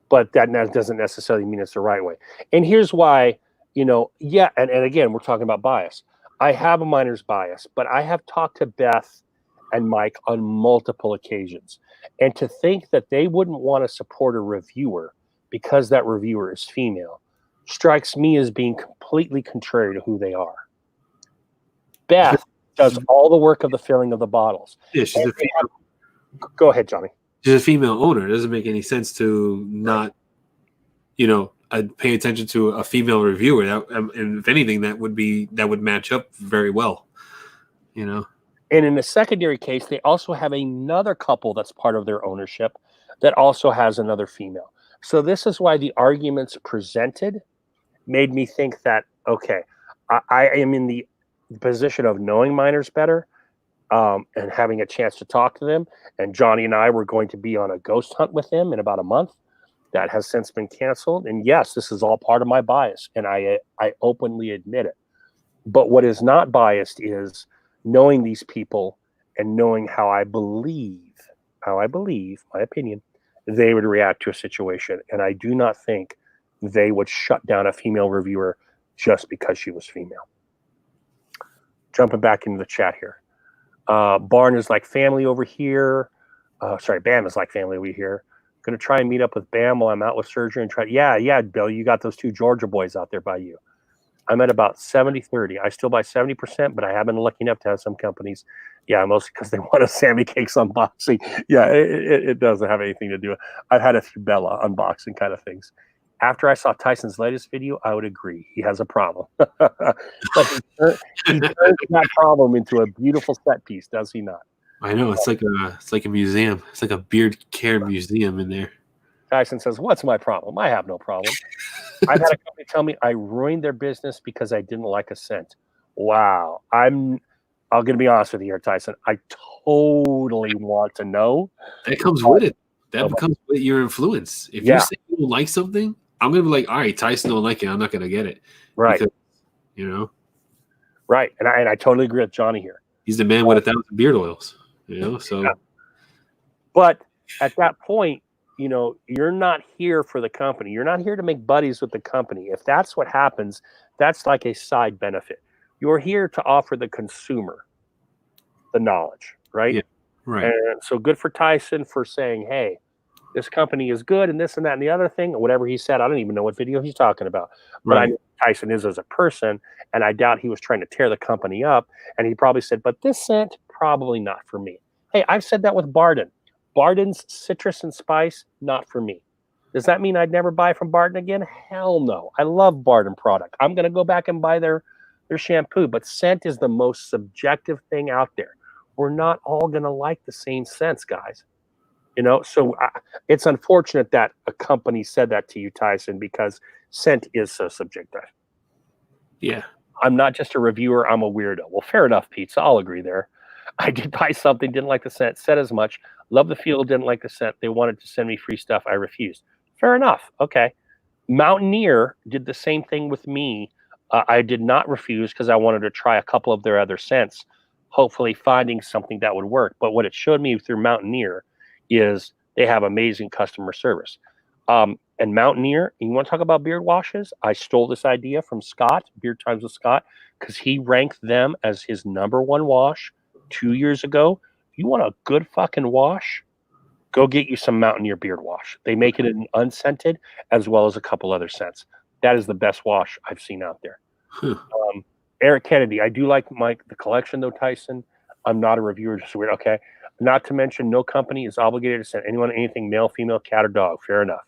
but that doesn't necessarily mean it's the right way. And here's why, and again, we're talking about bias. I have a Miners bias, but I have talked to Beth and Mike on multiple occasions. And to think that they wouldn't want to support a reviewer because that reviewer is female strikes me as being completely contrary to who they are. Beth does all the work of the filling of the bottles. Yeah, she's a female. Go ahead, Johnny. She's a female owner. It doesn't make any sense to not, pay attention to a female reviewer. And if anything, that would match up very well, And in a secondary case, they also have another couple that's part of their ownership that also has another female. So this is why the arguments presented made me think that, okay, I am in the position of knowing Miners better and having a chance to talk to them. And Johnny and I were going to be on a ghost hunt with them in about a month. That has since been canceled. And yes, this is all part of my bias, and I openly admit it. But what is not biased is knowing these people and knowing how I believe, my opinion, they would react to a situation. And I do not think they would shut down a female reviewer just because she was female. Jumping back into the chat here. Barn is like family over here. Bam is like family over here. Going to try and meet up with Bam while I'm out with surgery and try. Yeah, Bill, you got those 2 Georgia boys out there by you. I'm at about 70-30. I still buy 70%, but I have been lucky enough to have some companies. Yeah, mostly because they want a Sammy Cakes unboxing. Yeah, it doesn't have anything to do with it. I've had a few Bella unboxing kind of things. After I saw Tyson's latest video, I would agree. He has a problem. But he turns that problem into a beautiful set piece, does he not? I know. It's like a museum. It's like a beard care museum in there. Tyson says, "What's my problem? I have no problem. I've had a company tell me I ruined their business because I didn't like a scent." Wow. I'm going to be honest with you here, Tyson. I totally want to know. That comes with it. That becomes with your influence. If you say you don't like something, I'm going to be like, all right, Tyson don't like it. I'm not going to get it. Right. Because, Right. And I totally agree with Johnny here. He's the man with 1,000 beard oils, so. Yeah. But at that point, you're not here for the company. You're not here to make buddies with the company. If that's what happens, that's like a side benefit. You're here to offer the consumer the knowledge, right? Yeah, right. And so good for Tyson for saying, hey, this company is good and this and that and the other thing, or whatever he said. I don't even know what video he's talking about. But I know Tyson is as a person, and I doubt he was trying to tear the company up. And he probably said, but this scent, probably not for me. Hey, I've said that with Barden. Barden's citrus and spice, not for me. Does that mean I'd never buy from Barden again? Hell no. I love Barden product. I'm going to go back and buy their shampoo. But scent is the most subjective thing out there. We're not all going to like the same scents, guys. So it's unfortunate that a company said that to you, Tyson, because scent is so subjective. Yeah. I'm not just a reviewer. I'm a weirdo. Well, fair enough, Pete. So I'll agree there. I did buy something, didn't like the scent, said as much. Love the feel, didn't like the scent. They wanted to send me free stuff. I refused. Fair enough. Okay. Mountaineer did the same thing with me. I did not refuse because I wanted to try a couple of their other scents, hopefully finding something that would work. But what it showed me through Mountaineer is they have amazing customer service. And Mountaineer, you want to talk about beard washes? I stole this idea from Scott, Beard Times with Scott, because he ranked them as his #1 wash 2 years ago. If you want a good fucking wash, go get you some Mountaineer beard wash. They make it in unscented as well as a couple other scents. That is the best wash I've seen out there. Eric Kennedy, I do like the collection though, Tyson. I'm not a reviewer, just weird. Okay. Not to mention, no company is obligated to send anyone anything, male, female, cat, or dog. Fair enough.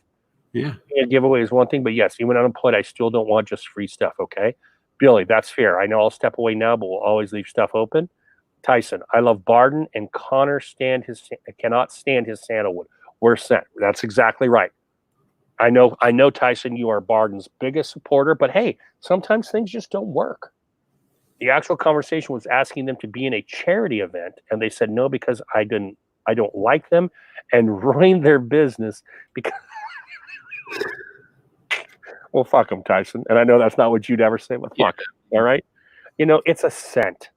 Yeah. Giveaway is one thing, but yes, even unemployed, I still don't want just free stuff. Okay. Billy, that's fair. I know I'll step away now, but we'll always leave stuff open. Tyson, I love Barden, and Connor cannot stand his sandalwood. Worst scent. That's exactly right. I know, Tyson, you are Barden's biggest supporter, but hey, sometimes things just don't work. The actual conversation was asking them to be in a charity event, and they said no because I don't like them and ruin their business because well, fuck them, Tyson. And I know that's not what you'd ever say, but fuck them, all right? It's a scent.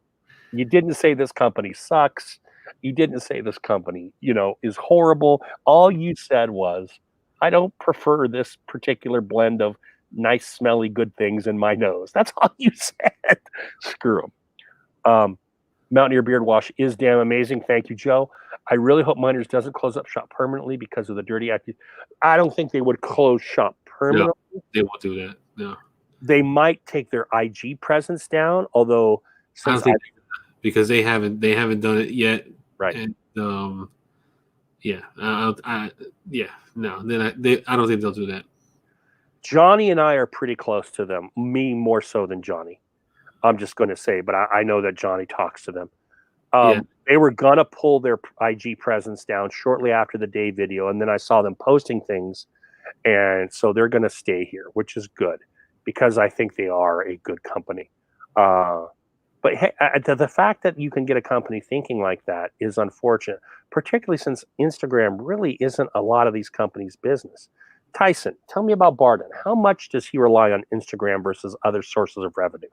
You didn't say this company sucks. You didn't say this company, is horrible. All you said was, I don't prefer this particular blend of nice, smelly, good things in my nose. That's all you said. Screw them. Mountaineer Beard Wash is damn amazing. Thank you, Joe. I really hope Miners doesn't close up shop permanently because of the dirty act. I don't think they would close shop permanently. No, they won't do that. No. They might take their IG presence down, although I don't think because they haven't done it yet. Right. And, no, I don't think they'll do that. Johnny and I are pretty close to them. Me more so than Johnny. I'm just going to say, but I know that Johnny talks to them. They were going to pull their IG presence down shortly after the Dave video, and then I saw them posting things, and so they're going to stay here, which is good because I think they are a good company. But hey, the fact that you can get a company thinking like that is unfortunate, particularly since Instagram really isn't a lot of these companies' business. Tyson, tell me about Barden. How much does he rely on Instagram versus other sources of revenue?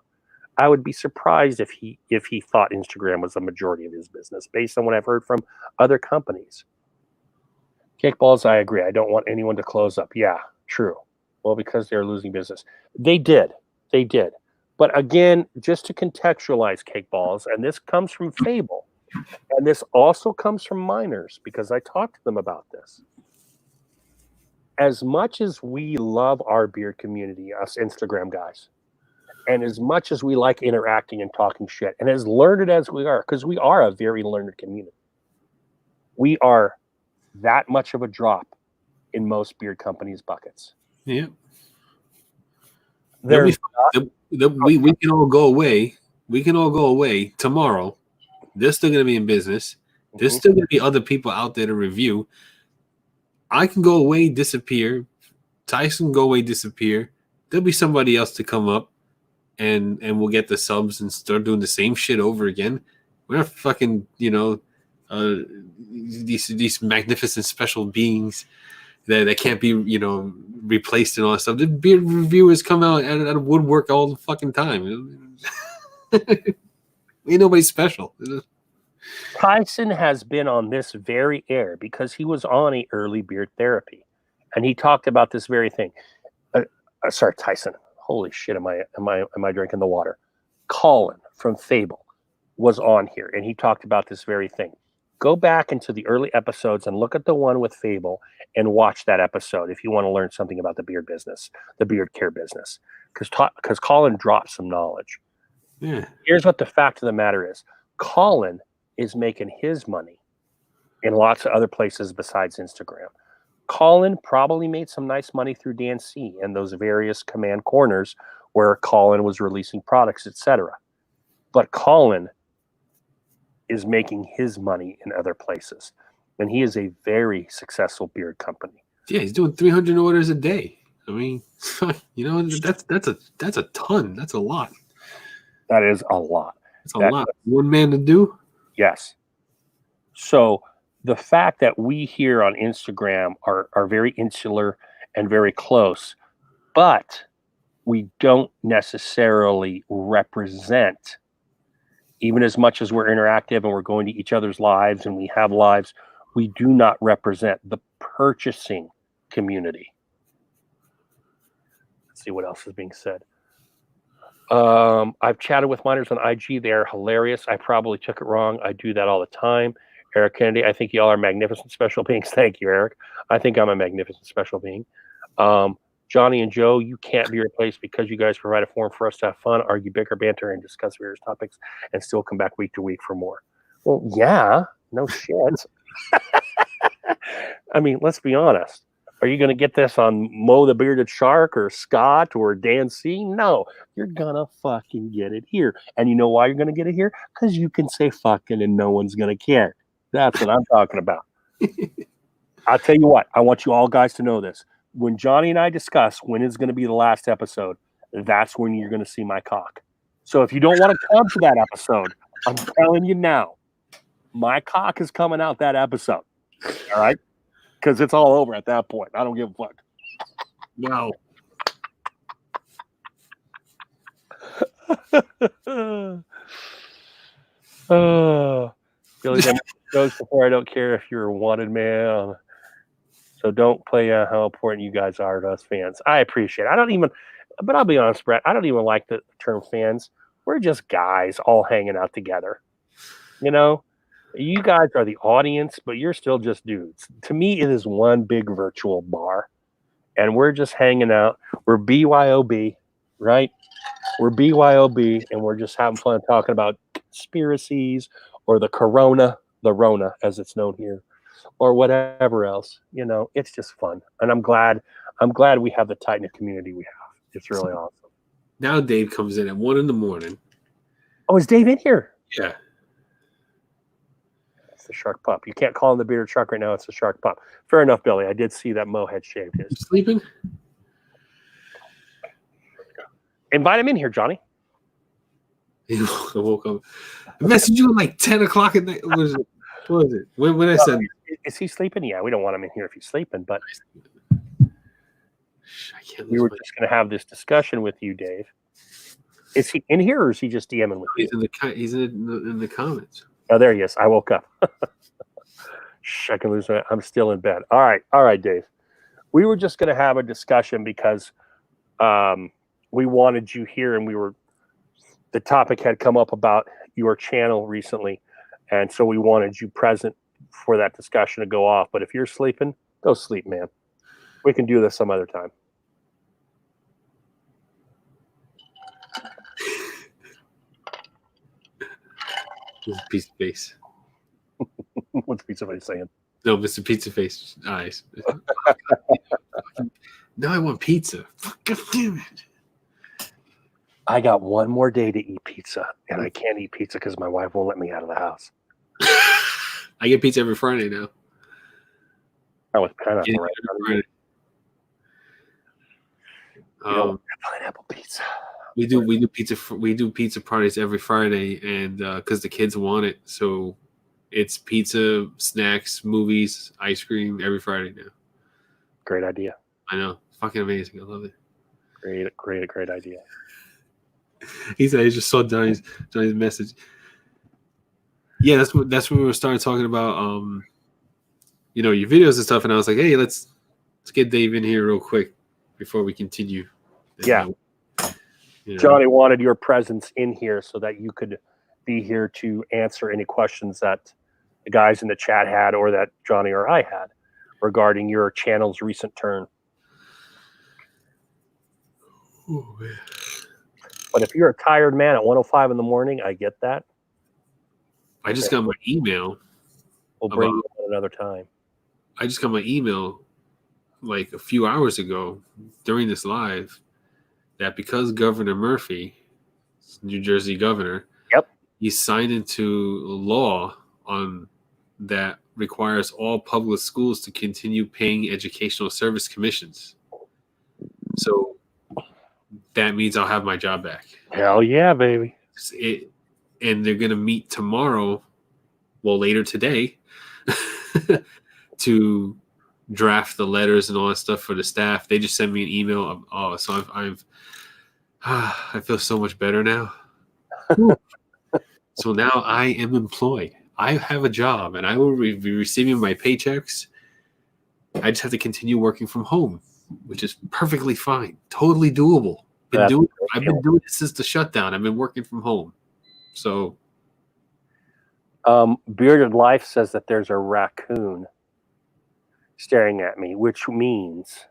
I would be surprised if he thought Instagram was the majority of his business, based on what I've heard from other companies. Kickballs, I agree. I don't want anyone to close up. Yeah, true. Well, because they're losing business. They did. But again, just to contextualize Kickballs, and this comes from Fable, and this also comes from miners, because I talked to them about this. As much as we love our beard community, us Instagram guys, and as much as we like interacting and talking shit, and as learned as we are, because we are a very learned community, we are that much of a drop in most beard companies' buckets. Yeah. They're We can all go away. We can all go away tomorrow. They're still going to be in business. There's still going to be other people out there to review. I can go away, disappear. Tyson can go away, disappear. There'll be somebody else to come up, and we'll get the subs and start doing the same shit over again. We're not fucking, these magnificent special beings that can't be, replaced and all that stuff. The beard reviewers come out out of woodwork all the fucking time. Ain't nobody special. Tyson has been on this very air because he was on a early beard therapy, and he talked about this very thing. Sorry, Tyson. Holy shit! Am I drinking the water? Colin from Fable was on here, and he talked about this very thing. Go back into the early episodes and look at the one with Fable and watch that episode if you want to learn something about the beard business, the beard care business, because Colin dropped some knowledge. Yeah. Here's what the fact of the matter is. Colin is making his money in lots of other places besides Instagram. Colin probably made some nice money through Dan C and those various command corners where Colin was releasing products, etc. But Colin is making his money in other places, and he is a very successful beard company. Yeah, he's doing 300 orders a day. I mean, that's a ton. That's a lot. That is a lot. That's a lot. One man to do? Yes. So the fact that we here on Instagram are very insular and very close, but we don't necessarily represent, even as much as we're interactive and we're going to each other's lives and we have lives, we do not represent the purchasing community. Let's see what else is being said. I've chatted with miners on IG. They are hilarious. I probably took it wrong. I do that all the time. Eric Kennedy, I think y'all are magnificent special beings. Thank you, Eric. I think I'm a magnificent special being. Johnny and Joe, you can't be replaced because you guys provide a forum for us to have fun, argue, bicker, banter, and discuss various topics and still come back week to week for more. Well, yeah, no shit. I mean, let's be honest. Are you going to get this on Mo the Bearded Shark or Scott or Dan C? No, you're going to fucking get it here. And you know why you're going to get it here? Because you can say fucking and no one's going to care. That's what I'm talking about. I'll tell you what. I want you all guys to know this. When Johnny and I discuss when is going to be the last episode, that's when you're going to see my cock. So if you don't want to come to that episode, I'm telling you now, my cock is coming out that episode. All right? Because it's all over at that point. I don't give a fuck. Wow. Billy goes before I don't care if you're a wanted man. So don't play how important you guys are to us fans. I appreciate it. But I'll be honest, Brett, I don't even like the term fans. We're just guys all hanging out together. You know? You guys are the audience, but you're still just dudes. To me, it is one big virtual bar, and we're just hanging out. We're BYOB, right? We're BYOB, and we're just having fun talking about conspiracies or the Rona, as it's known here, or whatever else. You know, it's just fun, and I'm glad we have the tight-knit community we have. It's really awesome. Now Dave comes in at 1 a.m. Oh, is Dave in here? Yeah. The shark pup. You can't call him the bearded shark right now. It's the shark pup. Fair enough, Billy. I did see that Mo had shaved his. Sleeping? Invite him in here, Johnny. I woke up. I messaged you at like 10 o'clock at night. What was it? When I said, is he sleeping? Yeah, we don't want him in here if he's sleeping, but I can't we were just going to have this discussion with you, Dave. Is he in here or is he just DMing with you? He's in the comments. Oh, there he is. I woke up. Shh, I can lose my. I'm still in bed. All right, Dave. We were just going to have a discussion because we wanted you here, and the topic had come up about your channel recently, and so we wanted you present for that discussion to go off. But if you're sleeping, go sleep, man. We can do this some other time. Pizza face. What's Pizza Face saying? No, Mr. Pizza Face eyes. Now I want pizza. God damn it. I got one more day to eat pizza, and I can't eat pizza because my wife won't let me out of the house. I get pizza every Friday now. I was pineapple, Yeah, right? every Friday. Pineapple pizza. We do pizza parties every Friday, and because the kids want it, so it's pizza, snacks, movies, ice cream every Friday now. Great idea. I know, fucking amazing. I love it. Great idea. He said he just saw Johnny's message. Yeah, that's when we were starting talking about your videos and stuff, and I was like, hey, let's get Dave in here real quick before we continue. Yeah. Johnny wanted your presence in here so that you could be here to answer any questions that the guys in the chat had or that Johnny or I had regarding your channel's recent turn. Oh, man. But if you're a tired man at 1:05 in the morning, I get that. I just got my email. We'll bring you on another time. I just got my email like a few hours ago during this live that because Governor Murphy, New Jersey governor, he signed into law on that requires all public schools to continue paying educational service commissions. So that means I'll have my job back. Hell yeah, baby. And they're going to meet tomorrow, well, later today, to draft the letters and all that stuff for the staff. They just sent me an email. So I feel so much better now. So now I am employed. I have a job, and I will be receiving my paychecks. I just have to continue working from home, which is perfectly fine, totally doable. I've been doing it since the shutdown. I've been working from home. So, Bearded Life says that there's a raccoon staring at me, which means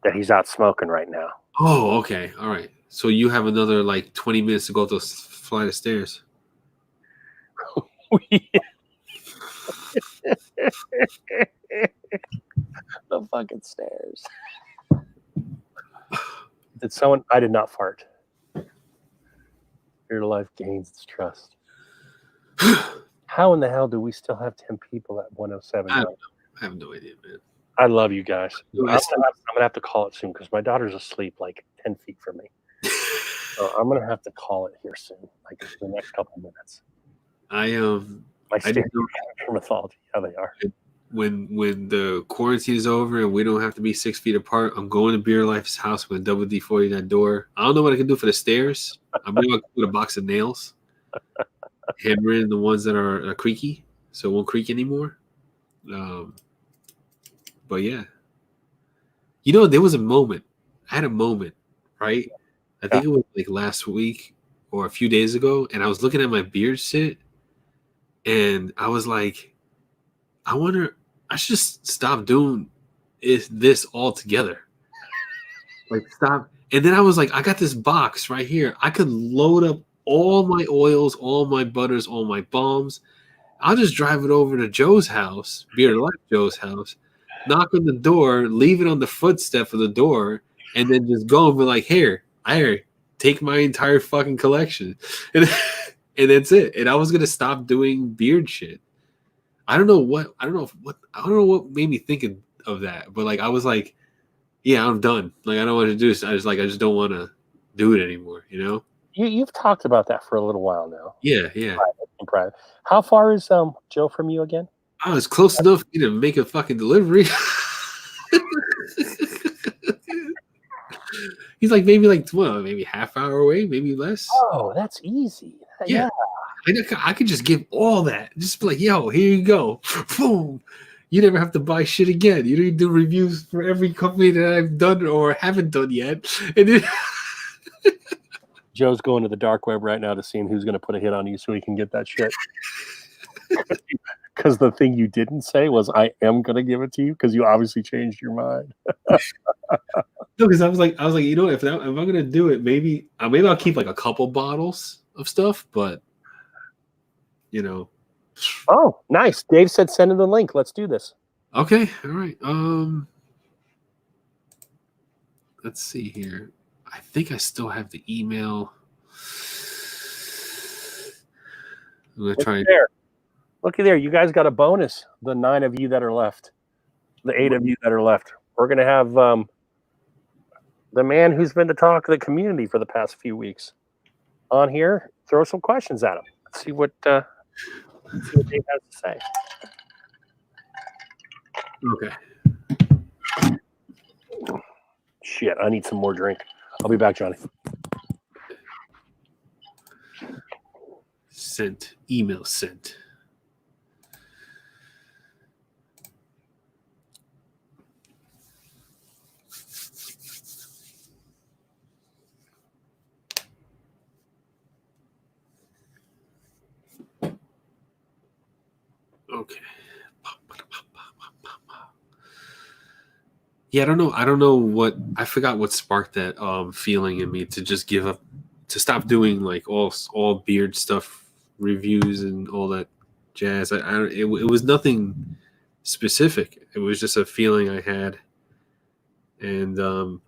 that he's out smoking right now. Oh, okay. All right. So you have another like 20 minutes to go up those flight of stairs. The fucking stairs. Did someone? I did not fart. Your life gains its trust. How in the hell do we still have 10 people at 107? I have no idea, man. I love you guys. I'm I gonna have to call it soon because my daughter's asleep like 10 feet from me. So I'm gonna have to call it here soon, like in the next couple of minutes. My standard mythology, how they are. When the quarantine is over and we don't have to be 6 feet apart, I'm going to Beer Life's house with a double D40 that door. I don't know what I can do for the stairs. I'm going to put a box of nails, hammer in the ones that are creaky, so it won't creak anymore. But yeah, there was a moment. I had a moment, right? I think it was like last week or a few days ago, and I was looking at my beard sit, and I was like, I wonder, I should just stop doing this altogether. Like, stop. And then I was like, I got this box right here. I could load up all my oils, all my butters, all my balms. I'll just drive it over to Joe's house, Beard Life Joe's house, knock on the door, leave it on the footstep of the door, and then just go and be like, here, take my entire fucking collection. And that's it. And I was gonna stop doing beard shit. I don't know what made me think of that, but like I was like, yeah, I'm done. Like I don't want to do this. I just don't want to do it anymore. You've talked about that for a little while now. Yeah. Private. How far is Joe from you again? I was close enough for you to make a fucking delivery. He's like maybe half hour away, maybe less. Oh, that's easy. Yeah. I could just give all that. Just be like, yo, here you go. Boom. You never have to buy shit again. You don't do reviews for every company that I've done or haven't done yet. And then Joe's going to the dark web right now to see who's going to put a hit on you so he can get that shit. Because the thing you didn't say was, I am going to give it to you, because you obviously changed your mind. no, because I was like, you know, if I'm gonna do it, maybe I'll keep like a couple bottles of stuff, but you know. Oh, nice. Dave said send him the link. Let's do this. Okay, all right. Let's see here. I think I still have the email. I'm gonna try. Looky there. You guys got a bonus. The 9 of you that are left. The 8 of you that are left. We're going to have the man who's been the talk of the community for the past few weeks on here. Throw some questions at him. Let's see what Dave has to say. Okay. Shit, I need some more drink. I'll be back, Johnny. Sent. Email sent. Okay. Yeah, I don't know what, I forgot what sparked that feeling in me to just give up, to stop doing like all beard stuff reviews and all that jazz. It was nothing specific. It was just a feeling I had. And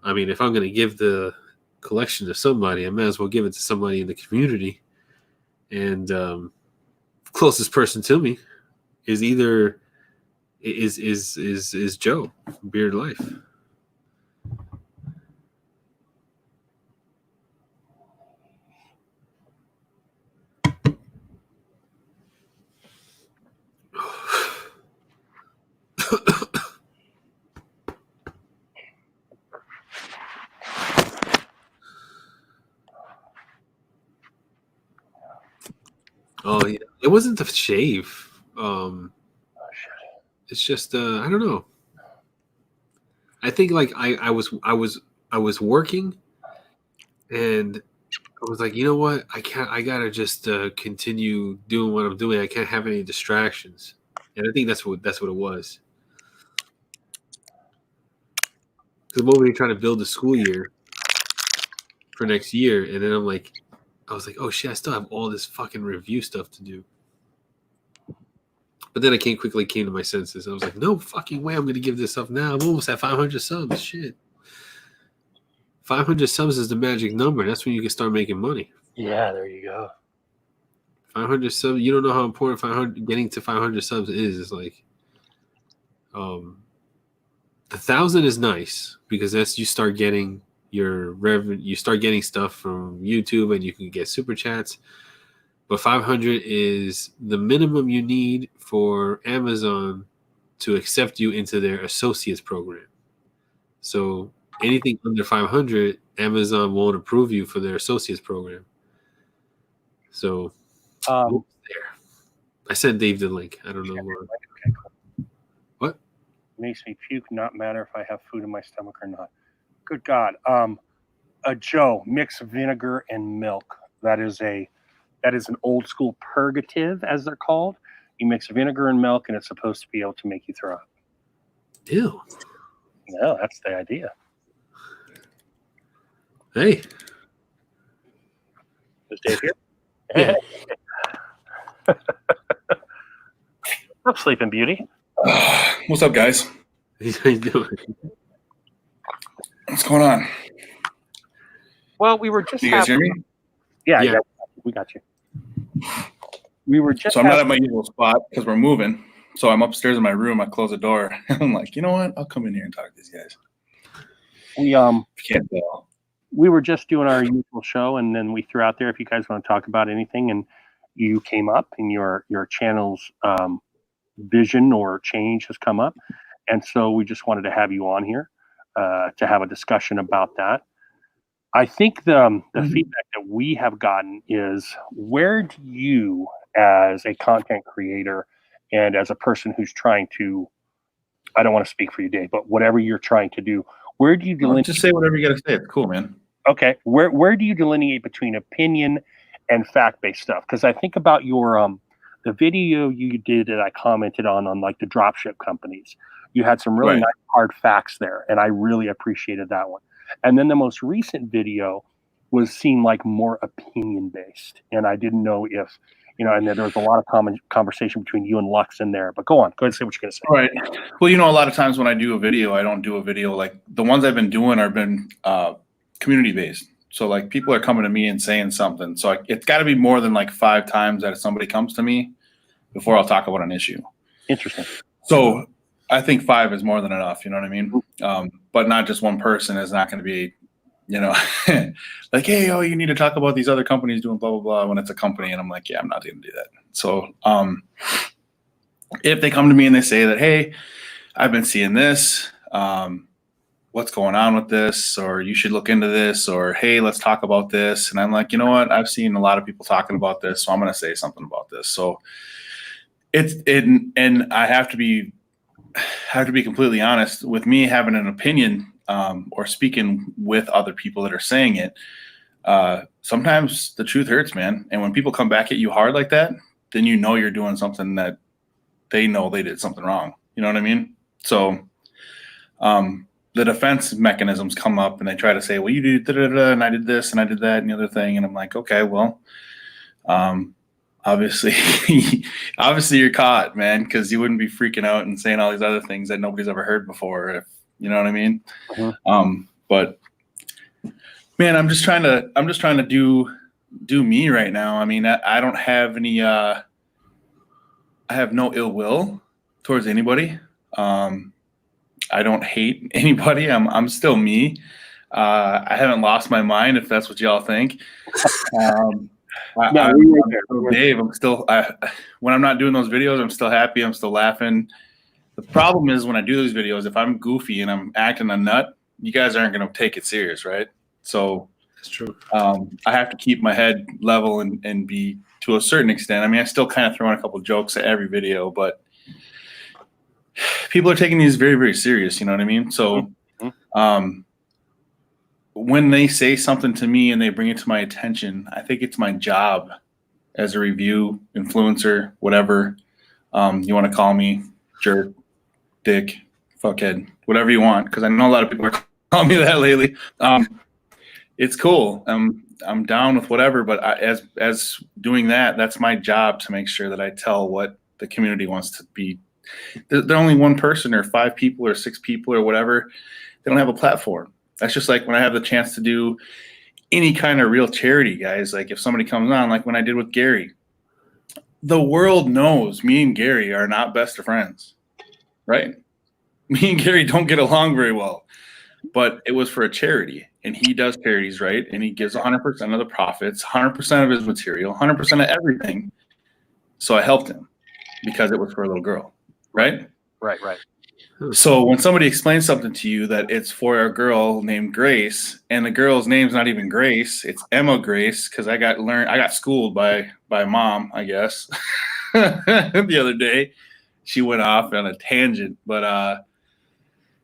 I mean, if I'm going to give the collection to somebody, I might as well give it to somebody in the community. And closest person to me is either is Joe from Beard Life. Oh yeah, it wasn't the shave. It's just I don't know. I think like I was working, and I was like, you know what? I gotta just continue doing what I'm doing. I can't have any distractions, and I think that's what it was. Because I'm over here trying to build the school year for next year, and then I was like, oh shit, I still have all this fucking review stuff to do. But then I quickly came to my senses. I was like, no fucking way I'm going to give this up now. I'm almost at 500 subs. Shit. 500 subs is the magic number. That's when you can start making money. Yeah, there you go. 500 subs. You don't know how important getting to 500 subs is. It's like, 1,000 is nice because that's you start getting your revenue. You start getting stuff from YouTube, and you can get super chats. But 500 is the minimum you need for Amazon to accept you into their associates program. So anything under 500, Amazon won't approve you for their associates program. So there. I sent Dave the link. I don't know. Okay, cool. What? Makes me puke, not matter if I have food in my stomach or not. Good God. Joe, mix vinegar and milk. That is an old school purgative, as they're called. You mix vinegar and milk, and it's supposed to be able to make you throw up. Ew. No, that's the idea. Hey. Is Dave here? Yeah. What's up, Sleeping Beauty? What's up, guys? How you doing? What's going on? Well, we were just. Do you guys hear me? Yeah, we got you. We were just. So I'm not at my usual spot because we're moving. So I'm upstairs in my room. I close the door. I'm like, you know what? I'll come in here and talk to these guys. We If you can't tell. we were just doing our usual show, and then we threw out there if you guys want to talk about anything, and you came up, and your channel's vision or change has come up, and so we just wanted to have you on here to have a discussion about that. I think the Mhm. feedback that we have gotten is, where do you, as a content creator and as a person who's trying to, I don't want to speak for you, Dave, but whatever you're trying to do, where do you delineate? Just say whatever you got to say. It's cool, man. Okay, where do you delineate between opinion and fact-based stuff? Because I think about your the video you did that I commented on like the dropship companies. You had some really Right. nice hard facts there, and I really appreciated that one. And then the most recent video seemed like more opinion-based, and I didn't know if and there was a lot of conversation between you and Lux in there. But go on, go ahead and say what you're going to say. Right. Well, a lot of times when I do a video, I don't do a video like the ones I've been doing have been community based. So like people are coming to me and saying something. So it's got to be more than like 5 times that somebody comes to me before I'll talk about an issue. Interesting. So I think 5 is more than enough. You know what I mean? But not just one person is not going to be, like, hey, you need to talk about these other companies doing blah, blah, blah, when it's a company. And I'm like, yeah, I'm not going to do that. So if they come to me and they say that, hey, I've been seeing this, what's going on with this, or you should look into this, or hey, let's talk about this. And I'm like, you know what? I've seen a lot of people talking about this, so I'm going to say something about this. So and I have to be completely honest with me having an opinion or speaking with other people that are saying it. Sometimes the truth hurts, man. And when people come back at you hard like that, then you're doing something that they know they did something wrong. You know what I mean? So the defense mechanisms come up and they try to say, well, you did da-da-da, and I did this and I did that and the other thing. And I'm like, okay, well, obviously you're caught, man, because you wouldn't be freaking out and saying all these other things that nobody's ever heard before, if you know what I mean. But man, I'm just trying to do me right now. I mean, I don't have any I have no ill will towards anybody. I don't hate anybody. I'm still me. I haven't lost my mind, if that's what y'all think. I'm Dave. I'm still when I'm not doing those videos, I'm still happy. I'm still laughing. The problem is when I do those videos, if I'm goofy and I'm acting a nut, you guys aren't going to take it serious, right? So That's true. I have to keep my head level and be, to a certain extent. I mean, I still kind of throw in a couple of jokes at every video, but people are taking these very, very serious. You know what I mean? So when they say something to me and they bring it to my attention, I think it's my job as a review influencer, whatever you want to call me, jerk, dick, fuckhead, whatever you want, because I know a lot of people are calling me that lately. It's cool. I'm down with whatever, but as doing that, that's my job to make sure that I tell what the community wants to be. They're only one person or 5 people or 6 people or whatever. They don't have a platform. That's just like when I have the chance to do any kind of real charity, guys. Like if somebody comes on, like when I did with Gary, the world knows me and Gary are not best of friends, right? Me and Gary don't get along very well, but it was for a charity, and he does charities, right? And he gives 100% of the profits, 100% of his material, 100% of everything. So I helped him because it was for a little girl, right? Right. So when somebody explains something to you that it's for a girl named Grace, and the girl's name's not even Grace, it's Emma Grace, because I got schooled by mom, I guess, the other day. She went off on a tangent, but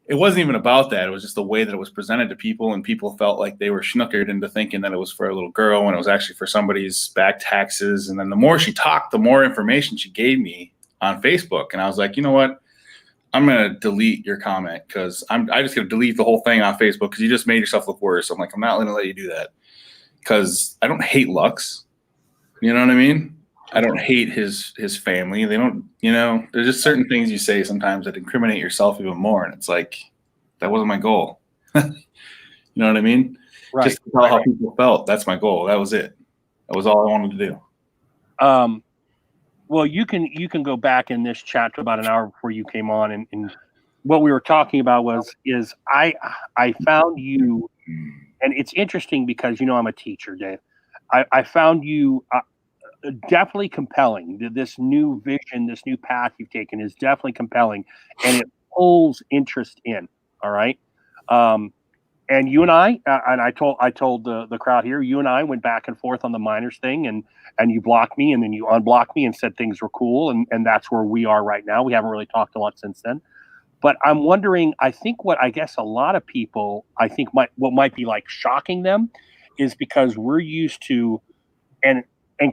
it wasn't even about that. It was just the way that it was presented to people, and people felt like they were schnookered into thinking that it was for a little girl when it was actually for somebody's back taxes. And then the more she talked, the more information she gave me on Facebook. And I was like, you know what? I'm going to delete your comment, because I just going to delete the whole thing on Facebook because you just made yourself look worse. I'm like, I'm not going to let you do that, because I don't hate Lux. You know what I mean? I don't hate his family. They don't, there's just certain things you say sometimes that incriminate yourself even more. And it's like, that wasn't my goal. You know what I mean? Right. Just to tell how people felt. That's my goal. That was it. That was all I wanted to do. Well, you can go back in this chat to about an hour before you came on, and what we were talking about is I found you, and it's interesting because I'm a teacher, Dave. I found you definitely compelling. This new vision, this new path you've taken is definitely compelling, and it pulls interest in. All right, And you and I told the crowd here, you and I went back and forth on the minors thing, and you blocked me, and then you unblocked me and said things were cool, and that's where we are right now. We haven't really talked a lot since then. But I'm wondering, I think what I guess a lot of people, I think what might be like shocking them is because we're used to, and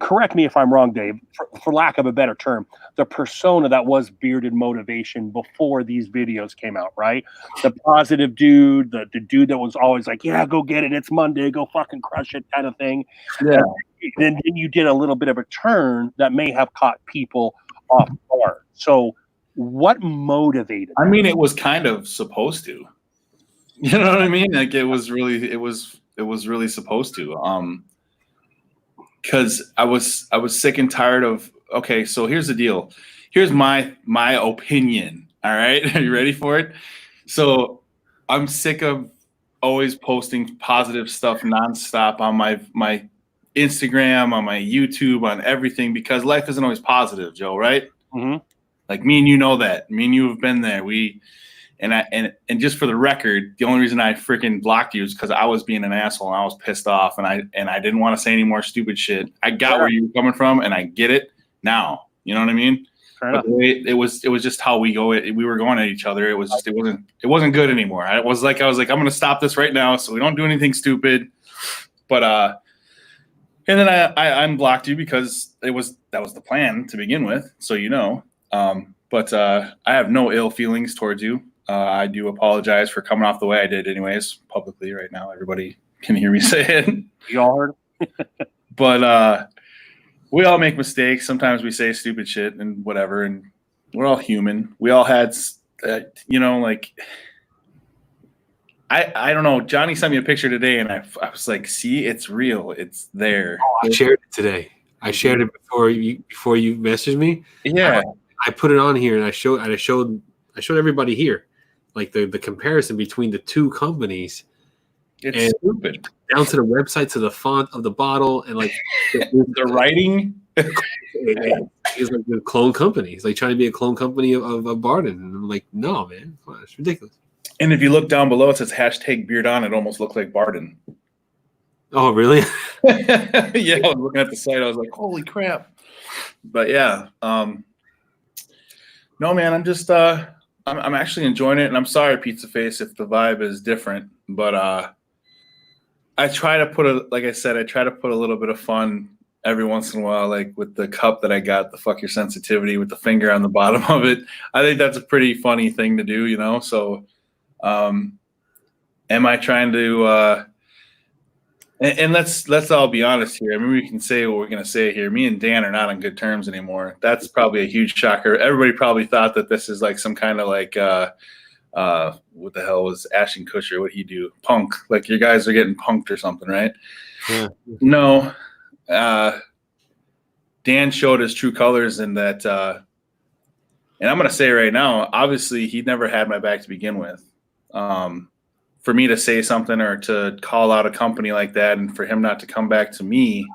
correct me if I'm wrong, Dave, for lack of a better term, the persona that was Bearded Motivation before these videos came out, right? The positive dude, the dude that was always like, yeah, go get it. It's Monday. Go fucking crush it kind of thing. Yeah. And then you did a little bit of a turn that may have caught people off guard. So what motivated? I mean, it was kind of supposed to. You know what I mean? Like it was really supposed to. Because I was sick and tired of. Okay, so here's the deal. Here's my opinion. All right, are you ready for it? So I'm sick of always posting positive stuff nonstop on my Instagram, on my YouTube, on everything, because life isn't always positive, Joe. Right? Mm-hmm. Like me and you know that. Me and you have been there. And just for the record, the only reason I freaking blocked you is because I was being an asshole and I was pissed off and I didn't want to say any more stupid shit. I got where you were coming from and I get it now. You know what I mean? But it was just how we go. We were going at each other. It was just it wasn't good anymore. I was like I'm gonna stop this right now so we don't do anything stupid. But and then I unblocked you because that was the plan to begin with. So you know. But I have no ill feelings towards you. I do apologize for coming off the way I did anyways, publicly right now. Everybody can hear me say it. You all heard? But we all make mistakes. Sometimes we say stupid shit and whatever, and we're all human. We all had, like, I don't know. Johnny sent me a picture today, and I was like, see, it's real. It's there. I shared it today. I shared it before you messaged me. Yeah. I put it on here, and I showed everybody here, like the comparison between the two companies. It's stupid. Down to the website, to the font of the bottle, and like the writing. It's like the clone company. It's like trying to be a clone company of Barden, and I'm like, no, man, it's ridiculous. And if you look down below, it says #BeardOn. It almost looked like Barden. Oh, really? Yeah, I was looking at the site. I was like, holy crap. But yeah. No, man, I'm just I'm actually enjoying it, and I'm sorry, Pizza Face, if the vibe is different, but I try to put a little bit of fun every once in a while, like with the cup that I got, the Fuck Your Sensitivity with the finger on the bottom of it. I think that's a pretty funny thing to do, you know. So, am I trying to? And let's all be honest here. I mean, we can say what we're going to say here. Me and Dan are not on good terms anymore. That's probably a huge shocker. Everybody probably thought that this is like some kind of like, what the hell was Ashton Kutcher? What'd he do? Punk. Like you guys are getting punked or something, right? Yeah. No. Dan showed his true colors in that. And I'm going to say right now, obviously he never had my back to begin with. For me to say something or to call out a company like that, and for him not to come back to me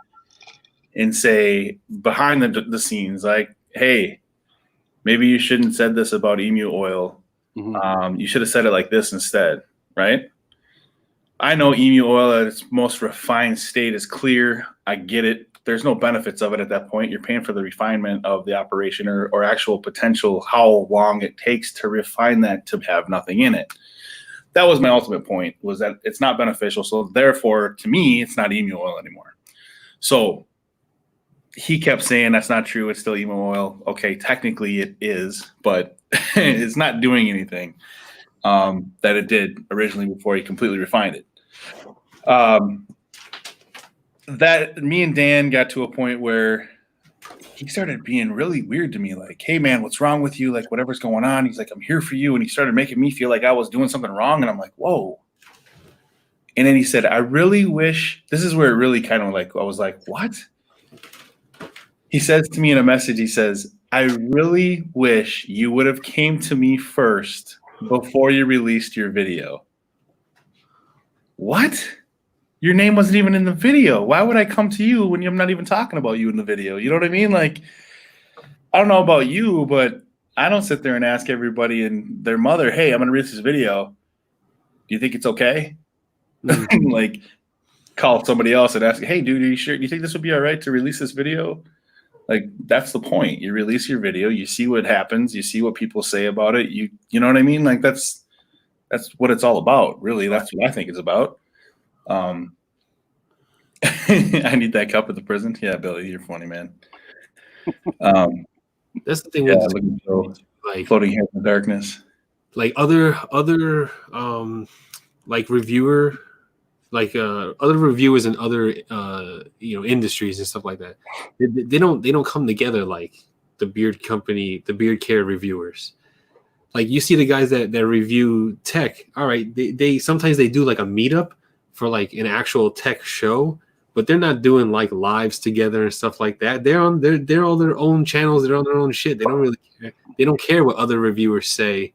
and say behind the scenes, like, hey, maybe you shouldn't have said this about emu oil. Mm-hmm. You should have said it like this instead, right? I know emu oil at its most refined state is clear. I get it. There's no benefits of it at that point. You're paying for the refinement of the operation or actual potential, how long it takes to refine that to have nothing in it. That was my ultimate point, was that it's not beneficial. So therefore, to me, it's not emu oil anymore. So he kept saying that's not true. It's still emu oil. Okay, technically it is, but it's not doing anything that it did originally before he completely refined it. That me and Dan got to a point where he started being really weird to me, like, hey, man, what's wrong with you? Like, whatever's going on. He's like, I'm here for you. And he started making me feel like I was doing something wrong. And I'm like, whoa. And then he said, I really wish, this is where it really kind of like, I was like, what? He says to me in a message, he says, I really wish you would have came to me first before you released your video. What? Your name wasn't even in the video. Why would I come to you when I'm not even talking about you in the video? You know what I mean? Like, I don't know about you, but I don't sit there and ask everybody and their mother, hey, I'm going to release this video. Do you think it's okay? Like, call somebody else and ask, hey, dude, are you sure? You think this would be all right to release this video? Like, that's the point. You release your video, you see what happens, you see what people say about it. You know what I mean? Like, that's what it's all about, really. That's what I think it's about. I need that cup at the prison. Yeah, Billy, you're funny, man. That's the thing Yeah, with looking so like floating here in the darkness. like other like reviewer like other reviewers in other industries and stuff like that. They don't come together like the beard company, the beard care reviewers. Like you see the guys that review tech. All right, they sometimes they do like a meetup for like an actual tech show, but they're not doing like lives together and stuff like that. They're on they're on their own channels. They're on their own shit. They don't really care. They don't care what other reviewers say.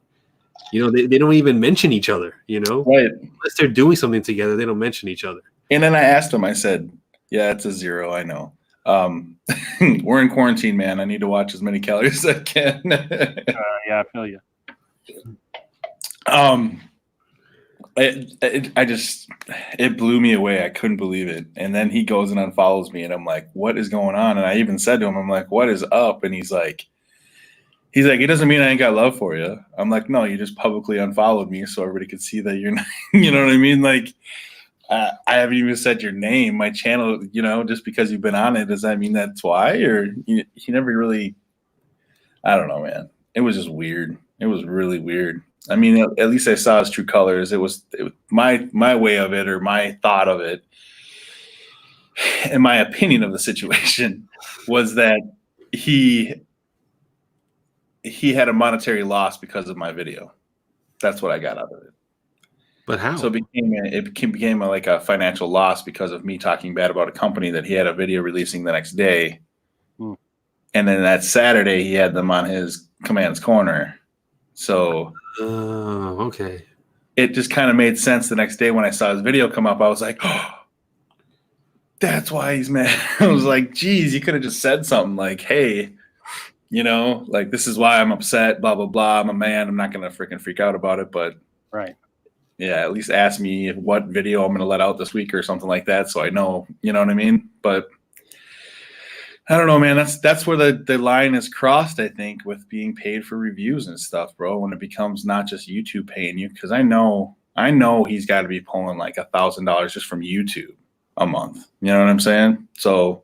You know, they don't even mention each other. You know, Right. unless they're doing something together, they don't mention each other. And then I asked him, I said, yeah, it's a 0. I know. We're in quarantine, man. I need to watch as many calories as I can. Yeah, I feel you. It blew me away. I couldn't believe it. And then he goes and unfollows me, and I'm like, what is going on? And I even said to him, I'm like, what is up? And he's like, it doesn't mean I ain't got love for you. I'm like, no, you just publicly unfollowed me so everybody could see that you're not, you know what I mean? Like, I haven't even said your name, my channel, you know, just because you've been on it. Does that mean that's why? Or he never really, I don't know, man. It was just weird. It was really weird. I mean, at least I saw his true colors. It was my way of it, or my thought of it, and my opinion of the situation was that he had a monetary loss because of my video. That's what I got out of it. But how? So it became like a financial loss because of me talking bad about a company that he had a video releasing the next day. And then that Saturday he had them on his Command's Corner. So okay. It just kind of made sense the next day when I saw his video come up. I was like, oh, that's why he's mad. I was like, geez, you could have just said something like, hey, you know, like, this is why I'm upset, blah, blah, blah. I'm a man. I'm not going to freaking freak out about it. But right. Yeah, at least ask me what video I'm going to let out this week or something like that, so I know, you know what I mean? But I don't know, man. That's where the line is crossed, I think, with being paid for reviews and stuff, bro, when it becomes not just YouTube paying you, because I know he's got to be pulling like $1,000 just from YouTube a month. You know what I'm saying? So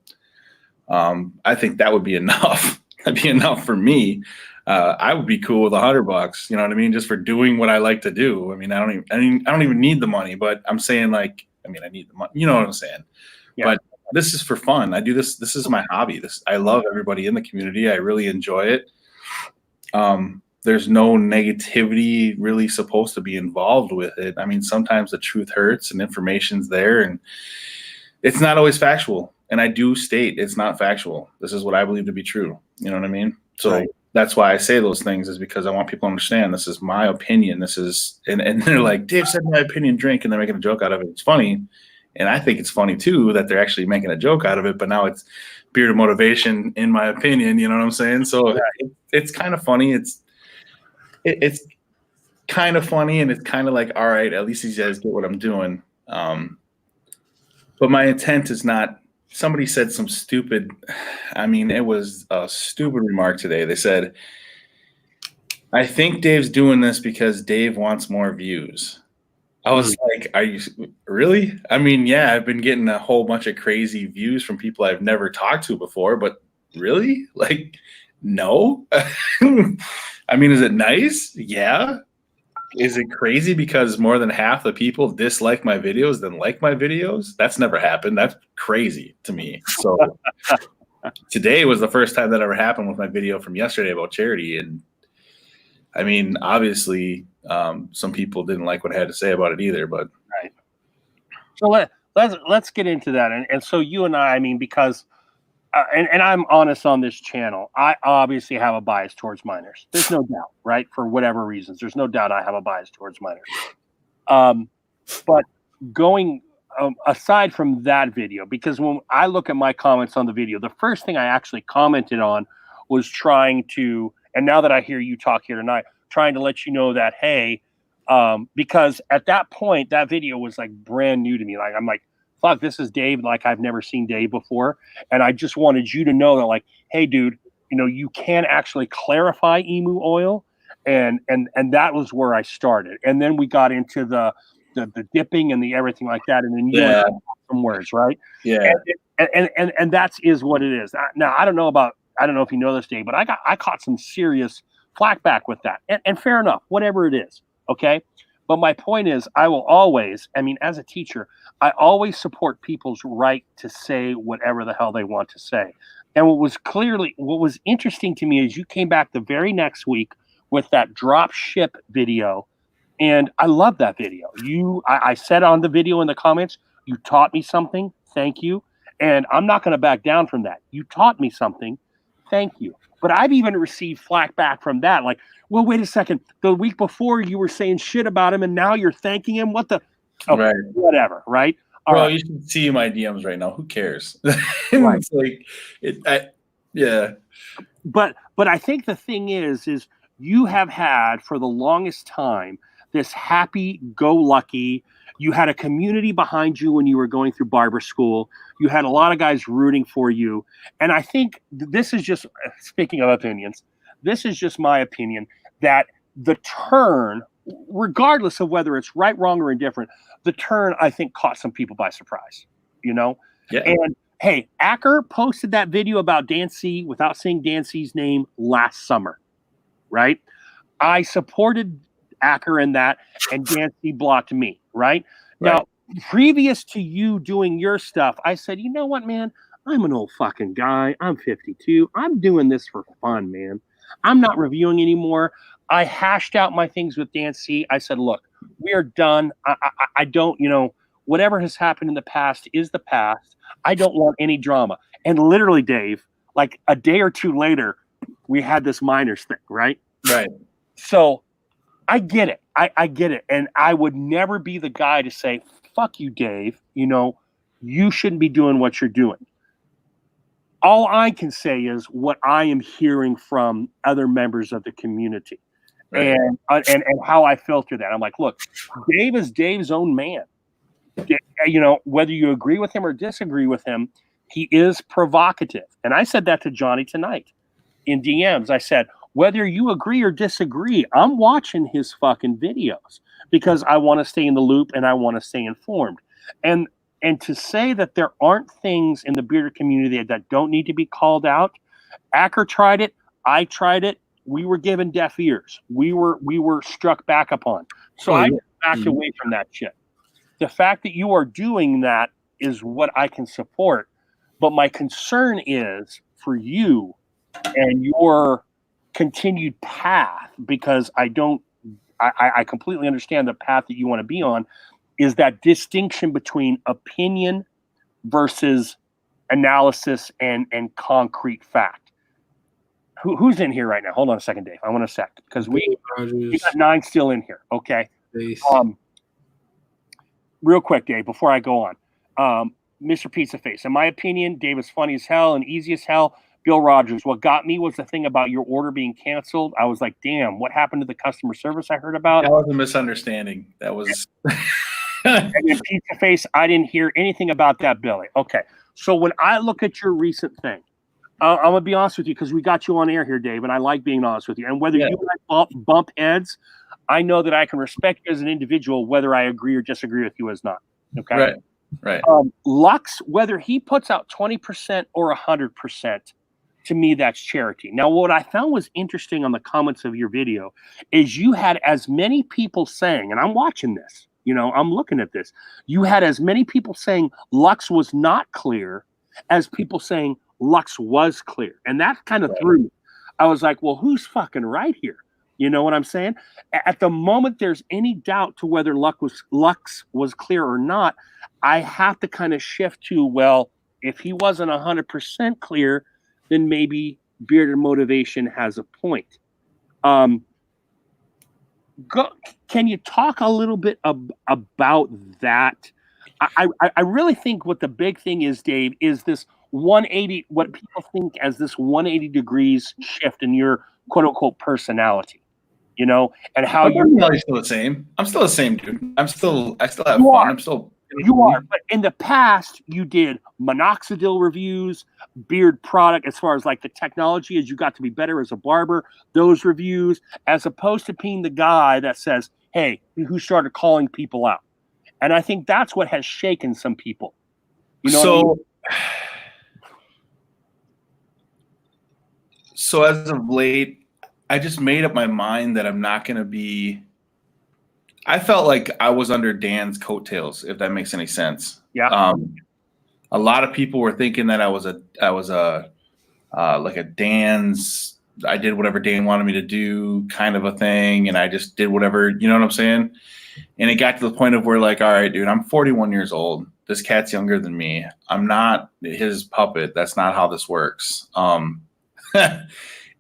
I think that would be enough. That'd be enough for me. I would be cool with $100, you know what I mean? Just for doing what I like to do. I mean, I don't even need the money, but I'm saying, like, I mean, I need the money, you know what I'm saying? Yeah. But this is for fun. I do this. This is my hobby. I love everybody in the community. I really enjoy it. There's no negativity really supposed to be involved with it. I mean, sometimes the truth hurts and information's there, and it's not always factual. And I do state it's not factual. This is what I believe to be true. You know what I mean? So right. That's why I say those things, is because I want people to understand this is my opinion. This is, and they're like, Dave said my opinion, drink, and they're making a joke out of it. It's funny. And I think it's funny too that they're actually making a joke out of it, but now it's beard of motivation, in my opinion. You know what I'm saying? So it's kind of funny. It's kind of funny, and it's kind of like, all right, at least these guys get what I'm doing. But my intent is not. Somebody said some stupid, I mean, it was a stupid remark today. They said, I think Dave's doing this because Dave wants more views. I was like, are you really? I mean, yeah, I've been getting a whole bunch of crazy views from people I've never talked to before, but really? Like, no. I mean, is it nice? Yeah. Is it crazy because more than half the people dislike my videos than like my videos? That's never happened. That's crazy to me. So today was the first time that ever happened with my video from yesterday about charity. And I mean, obviously, some people didn't like what I had to say about it either. But right. So let's get into that. And so you and I mean, because and I'm honest on this channel, I obviously have a bias towards minors. There's no doubt, right? For whatever reasons, there's no doubt I have a bias towards minors. But going aside from that video, because when I look at my comments on the video, the first thing I actually commented on was trying to, and now that I hear you talk here tonight, trying to let you know that, hey, Because at that point, that video was like brand new to me. Like I'm like, fuck, this is Dave. Like I've never seen Dave before, and I just wanted you to know that, like, hey, dude, you know, you can actually clarify emu oil, and that was where I started, and then we got into the dipping and the everything like that, and then you Yeah. some words, right? Yeah. And that is what it is. Now I don't know if you know this, Dave, but I caught some serious flack back with that, and fair enough, whatever it is, okay. But my point is, I will always, I mean, as a teacher, I always support people's right to say whatever the hell they want to say. And what was interesting to me is you came back the very next week with that drop ship video, and I love that video. I said on the video in the comments, you taught me something. Thank you. And I'm not going to back down from that. You taught me something. Thank you. But I've even received flack back from that. Like, well, wait a second. The week before you were saying shit about him, and now you're thanking him. What the? Okay, Right. whatever. Right. All Bro, right. you should see my DMs right now. Who cares? Right. It's like, yeah. But I think the thing is you have had for the longest time this happy-go-lucky. You had a community behind you when you were going through barber school. You had a lot of guys rooting for you. And I think this is just, speaking of opinions, this is just my opinion, that the turn, regardless of whether it's right, wrong, or indifferent, the turn, I think, caught some people by surprise, you know? Yeah. And hey, Acker posted that video about Dan C without saying Dan C's name last summer, right? I supported Acker in that, and Dan C blocked me, right? Now, previous to you doing your stuff, I said, you know what, man? I'm an old fucking guy. I'm 52. I'm doing this for fun, man. I'm not reviewing anymore. I hashed out my things with Dan C. I said, look, we are done. I don't, you know, whatever has happened in the past is the past. I don't want any drama. And literally, Dave, like a day or two later, we had this minors thing, right? Right. So I get it. I get it. And I would never be the guy to say, fuck you, Dave. You know, you shouldn't be doing what you're doing. All I can say is what I am hearing from other members of the community. Right. And how I filter that. I'm like, look, Dave is Dave's own man. You know, whether you agree with him or disagree with him, he is provocative. And I said that to Johnny tonight in DMs. I said, whether you agree or disagree, I'm watching his fucking videos because I want to stay in the loop and I want to stay informed. And to say that there aren't things in the bearded community that don't need to be called out, Acker tried it. I tried it. We were given deaf ears. We were struck back upon. So I backed away from that shit. The fact that you are doing that is what I can support. But my concern is for you and your continued path, because I completely understand the path that you want to be on, is that distinction between opinion versus analysis and concrete fact. Who's in here right now? Hold on a second, Dave. I want a sec because we got 9 still in here. Okay. Real quick, Dave, before I go on, Mr. Pizza Face. In my opinion, Dave is funny as hell and easy as hell. Bill Rogers. What got me was the thing about your order being canceled. I was like, damn, what happened to the customer service I heard about? That was a misunderstanding. That was. And then Pizza Face, I didn't hear anything about that, Billy. Okay. So when I look at your recent thing, I'm going to be honest with you because we got you on air here, Dave, and I like being honest with you. And whether you and I bump heads, I know that I can respect you as an individual, whether I agree or disagree with you as not. Okay. Right. Lux, whether he puts out 20% or 100%, to me, that's charity. Now, what I found was interesting on the comments of your video is you had as many people saying, and I'm watching this, you know, I'm looking at this. You had as many people saying Lux was not clear as people saying Lux was clear. And that kind of threw me. I was like, well, who's fucking right here? You know what I'm saying? At the moment there's any doubt to whether Lux was clear or not, I have to kind of shift to, well, if he wasn't 100% clear, then maybe Bearded Motivation has a point. Can you talk a little bit about that? I really think what the big thing is, Dave, is this 180, what people think as this 180 degrees shift in your quote unquote personality. you know, and how I'm you still the same. I'm still the same, dude. I still have You fun. are. I'm still. You are, but in the past, you did minoxidil reviews, beard product, as far as like the technology as you got to be better as a barber, those reviews, as opposed to being the guy that says, hey, who started calling people out. And I think that's what has shaken some people. You know what I mean? So as of late, I just made up my mind that I'm not going to be. I felt like I was under Dan's coattails, if that makes any sense. Yeah. A lot of people were thinking that I was a like a Dan's. I did whatever Dan wanted me to do, kind of a thing, and I just did whatever. You know what I'm saying? And it got to the point of where, like, all right, dude, I'm 41 years old. This cat's younger than me. I'm not his puppet. That's not how this works. And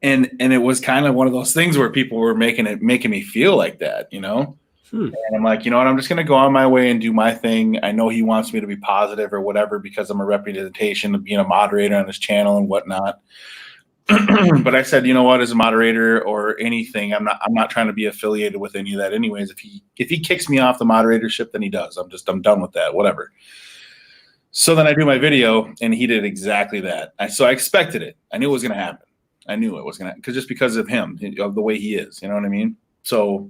it was kind of one of those things where people were making me feel like that, you know. And I'm like, you know what? I'm just gonna go on my way and do my thing. I know he wants me to be positive or whatever because I'm a representation of being a moderator on his channel and whatnot. But I said, you know what? As a moderator or anything, I'm not trying to be affiliated with any of that. Anyways, if he kicks me off the moderatorship, then he does. I'm done with that. Whatever. So then I do my video, and he did exactly that. So I expected it. I knew it was gonna happen. I knew it was gonna, because of him, of the way he is. You know what I mean? So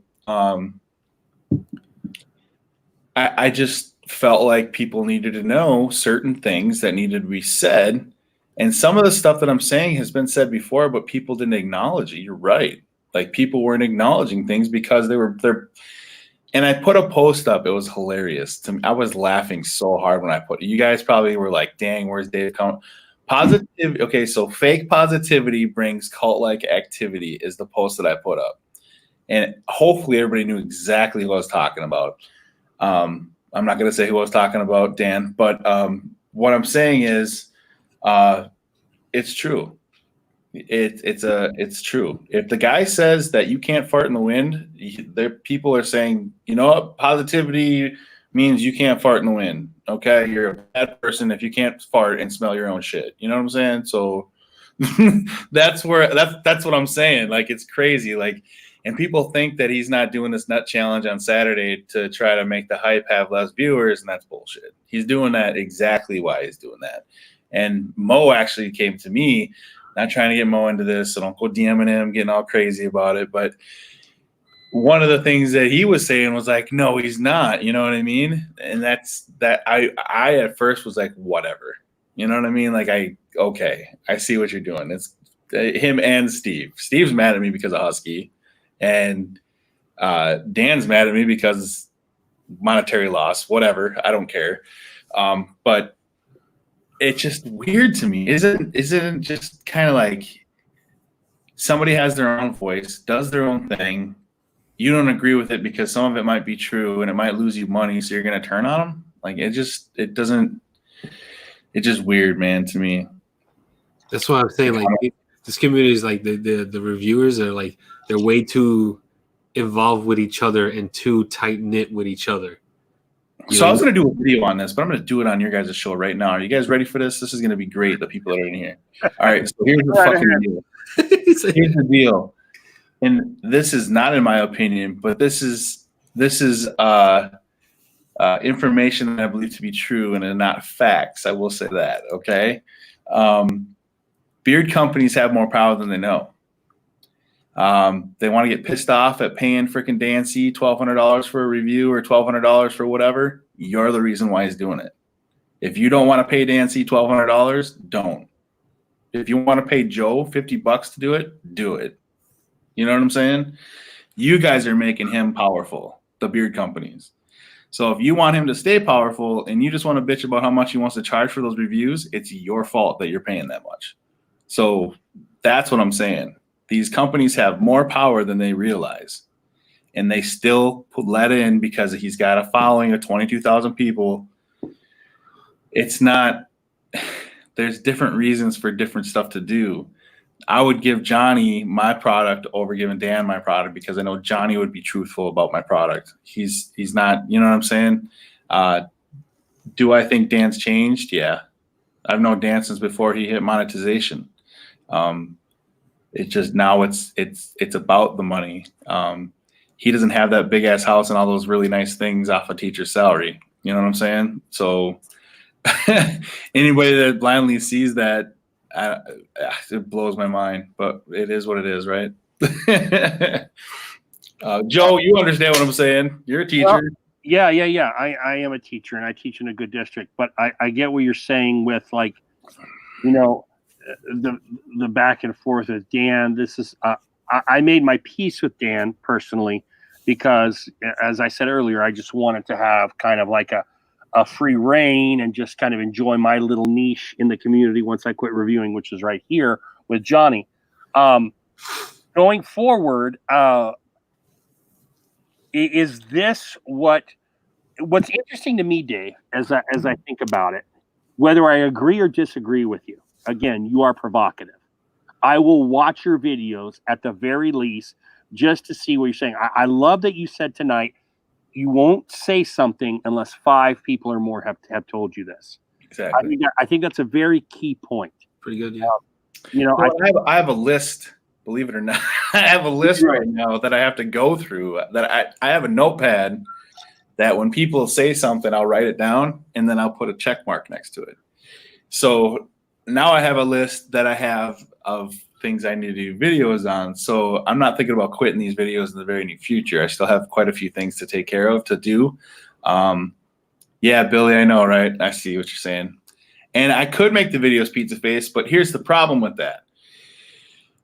I just felt like people needed to know certain things that needed to be said. And some of the stuff that I'm saying has been said before, but people didn't acknowledge it. You're right. Like, people weren't acknowledging things because they're. And I put a post up. It was hilarious to me. I was laughing so hard when I put it. You guys probably were like, dang, where's Dave coming? Positive. Okay, so fake positivity brings cult-like activity is the post that I put up. And hopefully everybody knew exactly who I was talking about. I'm not going to say who I was talking about, Dan, but what I'm saying is it's true. It's true. If the guy says that you can't fart in the wind, people are saying, you know what, positivity means you can't fart in the wind. Okay, you're a bad person if you can't fart and smell your own shit. You know what I'm saying? So that's what I'm saying. Like, it's crazy. Like, and people think that he's not doing this nut challenge on Saturday to try to make the hype have less viewers, and that's bullshit. He's doing that exactly why he's doing that. And Mo actually came to me, not trying to get Mo into this, so don't go DMing him, getting all crazy about it. But one of the things that he was saying was like, no, he's not. You know what I mean? And that's that. I at first was like, whatever. You know what I mean? Like, okay, I see what you're doing. It's him and Steve. Steve's mad at me because of Husky, and Dan's mad at me because monetary loss. Whatever, I don't care. But it's just weird to me. Isn't it just kind of like somebody has their own voice, does their own thing. You don't agree with it because some of it might be true and it might lose you money, so you're going to turn on them? Like, it's just weird, man, to me. That's what I'm saying. Like, this community is like the reviewers are like, they're way too involved with each other and too tight knit with each other. So I was going to do a video on this, but I'm going to do it on your guys' show right now. Are you guys ready for this? This is going to be great, the people that are in here. All right, so here's the fucking deal. Here's the deal. And this is not in my opinion, but this is information that I believe to be true and not facts. I will say that, okay? Beard companies have more power than they know. They want to get pissed off at paying freaking Dan C $1,200 for a review or $1,200 for whatever. You're the reason why he's doing it. If you don't want to pay Dan C $1,200, don't. If you want to pay Joe $50 to do it, do it. You know what I'm saying? You guys are making him powerful, the beard companies. So if you want him to stay powerful and you just want to bitch about how much he wants to charge for those reviews, it's your fault that you're paying that much. So that's what I'm saying. These companies have more power than they realize. And they still let in because he's got a following of 22,000 people. It's not, there's different reasons for different stuff to do. I would give Johnny my product over giving Dan my product because I know Johnny would be truthful about my product. He's not, you know what I'm saying? Do I think Dan's changed? Yeah. I've known Dan since before he hit monetization. It's just now it's about the money. He doesn't have that big ass house and all those really nice things off a teacher's salary. You know what I'm saying? So anybody that blindly sees that, it blows my mind. But it is what it is, right? Joe, you understand what I'm saying? You're a teacher. Well, yeah. I am a teacher and I teach in a good district, but I get what you're saying with, like, you know, the back and forth with Dan. This is I made my peace with Dan personally because, as I said earlier, I just wanted to have kind of like a free reign and just kind of enjoy my little niche in the community once I quit reviewing, which is right here with Johnny. Going forward, is this what's interesting to me, Dave, as I think about it, whether I agree or disagree with you? Again, you are provocative. I will watch your videos at the very least just to see what you're saying. I love that you said tonight you won't say something unless 5 people or more have told you this. Exactly. I think that's a very key point. Pretty good, yeah. You know, Well, I have a list. Believe it or not, I have a list right now that I have to go through. That I have a notepad that when people say something, I'll write it down and then I'll put a check mark next to it. So now I have a list that I have of things I need to do videos on. So I'm not thinking about quitting these videos in the very near future. I still have quite a few things to take care of to do. Yeah, Billy, I know, right? I see what you're saying. And I could make the videos pizza face, but here's the problem with that.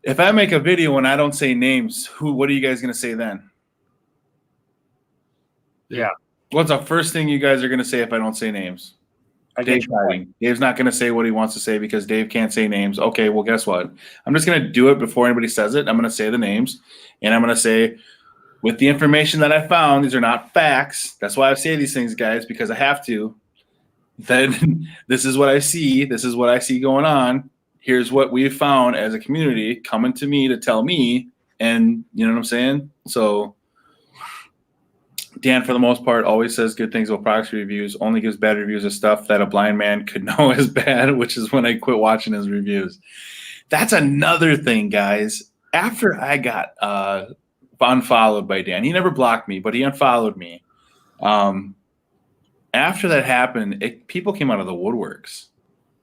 If I make a video and I don't say names, what are you guys going to say then? Yeah. What's the first thing you guys are going to say if I don't say names? Dave's not going to say what he wants to say because Dave can't say names. Okay, well, guess what? I'm just going to do it before anybody says it. I'm going to say the names, and I'm going to say, with the information that I found, these are not facts. That's why I say these things, guys, because I have to. Then this is what I see. This is what I see going on. Here's what we've found as a community coming to me to tell me, and you know what I'm saying? So Dan, for the most part, always says good things about products reviews, only gives bad reviews of stuff that a blind man could know is bad, which is when I quit watching his reviews. That's another thing, guys. After I got unfollowed by Dan, he never blocked me, but he unfollowed me. After that happened, people came out of the woodworks.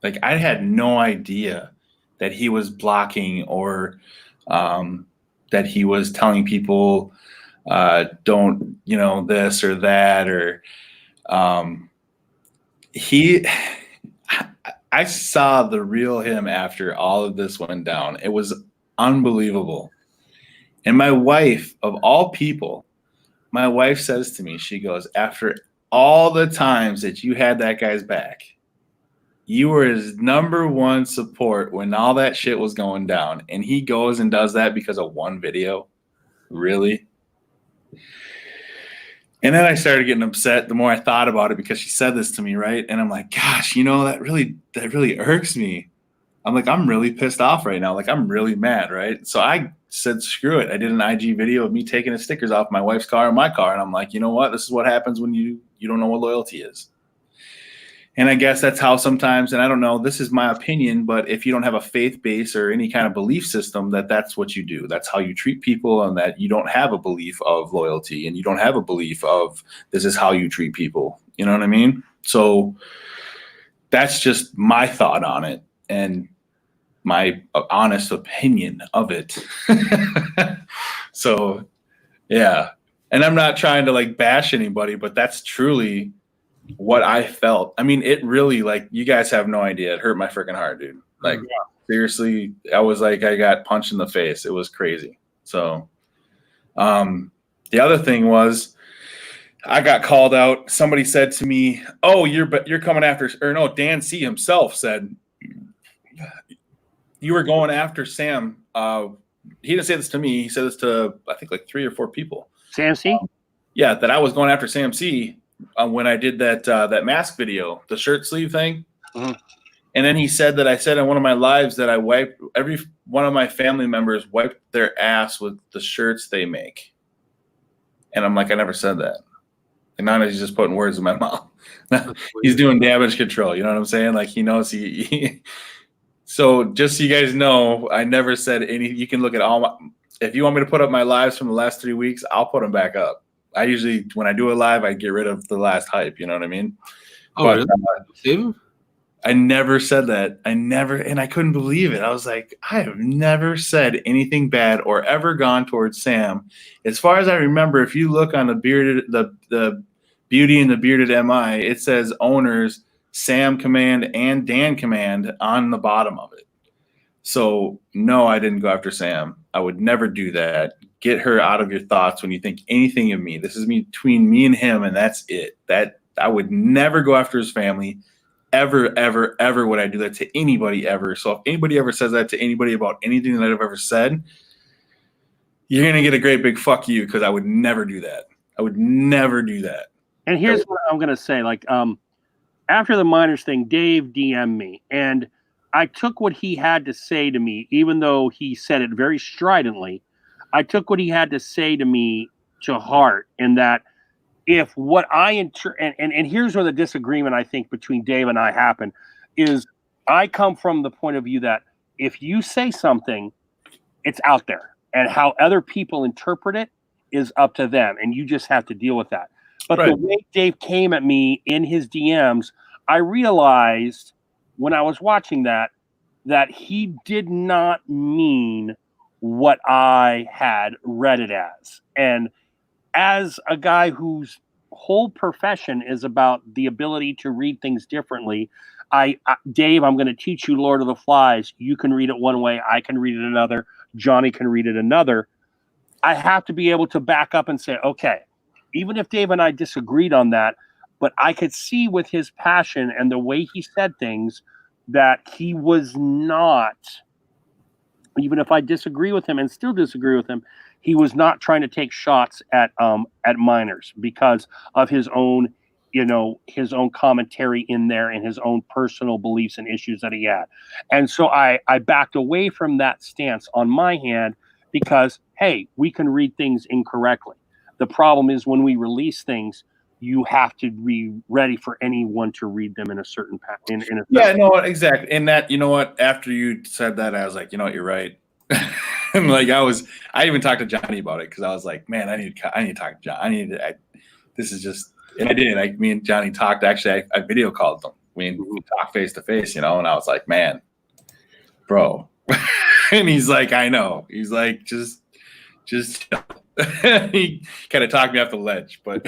Like, I had no idea that he was blocking or that he was telling people don't, this or that, or I saw the real him after all of this went down. It was unbelievable. And my wife, of all people, my wife says to me, she goes, after all the times that you had that guy's back, you were his number one support when all that shit was going down. And he goes and does that because of one video. Really? And then I started getting upset the more I thought about it because she said this to me, right? And I'm like, gosh, that really irks me. I'm like, I'm really pissed off right now. Like, I'm really mad, right? So I said, screw it. I did an IG video of me taking the stickers off my wife's car and my car. And I'm like, you know what? This is what happens when you don't know what loyalty is. And I guess that's how sometimes, and I don't know, this is my opinion, but if you don't have a faith base or any kind of belief system, that's what you do. That's how you treat people, and that you don't have a belief of loyalty and you don't have a belief of this is how you treat people. You know what I mean? So that's just my thought on it and my honest opinion of it. So, yeah. And I'm not trying to bash anybody, but that's truly what I felt. I mean, it really, you guys have no idea. It hurt my freaking heart, dude. Seriously, I was I got punched in the face. It was crazy. So, the other thing was, I got called out. Somebody said to me, "Oh, you're coming after," or no, Dan C himself said, "You were going after Sam." He didn't say this to me. He said this to, I think, 3 or 4 people. Sam C? Yeah, that I was going after Sam C. When I did that mask video, the shirt sleeve thing. Mm-hmm. And then he said that I said in one of my lives that I wiped every one of my family members wiped their ass with the shirts they make. And I'm like, I never said that. And now he's just putting words in my mouth. He's doing damage control. You know what I'm saying? He knows So just so you guys know, I never said any. You can look at all my. If you want me to put up my lives from the last 3 weeks, I'll put them back up. I usually, when I do a live, I get rid of the last hype. You know what I mean? Oh, But, really? Save him? I never said that. And I couldn't believe it. I was like, I have never said anything bad or ever gone towards Sam. As far as I remember, if you look on the Beauty and the Bearded MI, it says owners Sam Command and Dan Command on the bottom of it. So no, I didn't go after Sam. I would never do that. Get her out of your thoughts when you think anything of me. This is between me and him, and that's it. That I would never go after his family. Ever, ever, ever would I do that to anybody ever. So if anybody ever says that to anybody about anything that I've ever said, you're going to get a great big fuck you, because I would never do that. I would never do that. And here's what I'm going to say. After the minors thing, Dave DM'd me, and I took what he had to say to me, even though he said it very stridently. I took what he had to say to me to heart, in that if what I and here's where the disagreement, I think, between Dave and I happen, is I come from the point of view that if you say something, it's out there, and how other people interpret it is up to them, and you just have to deal with that. But Right. The way Dave came at me in his DMs, I realized when I was watching that he did not mean what I had read it as. And as a guy whose whole profession is about the ability to read things differently, Dave, I'm going to teach you Lord of the Flies. You can read it one way, I can read it another, Johnny can read it another. I have to be able to back up and say, okay, even if Dave and I disagreed on that, but I could see with his passion and the way he said things that he was not, even if I disagree with him and still disagree with him, he was not trying to take shots at minors because of his own, his own commentary in there and his own personal beliefs and issues that he had. And so I backed away from that stance on my hand because, hey, we can read things incorrectly. The problem is when we release things, you have to be ready for anyone to read them in a certain path. Yeah, no, exactly. And that, you know what? After you said that, I was like, you know what, you're right. And I even talked to Johnny about it, because I was like, man, I need to talk to John. This is just, and I did. Me and Johnny talked. Actually, I video called them. We talked face to face, and I was like, man, bro. And he's like, I know. He's like, just. He kind of talked me off the ledge, but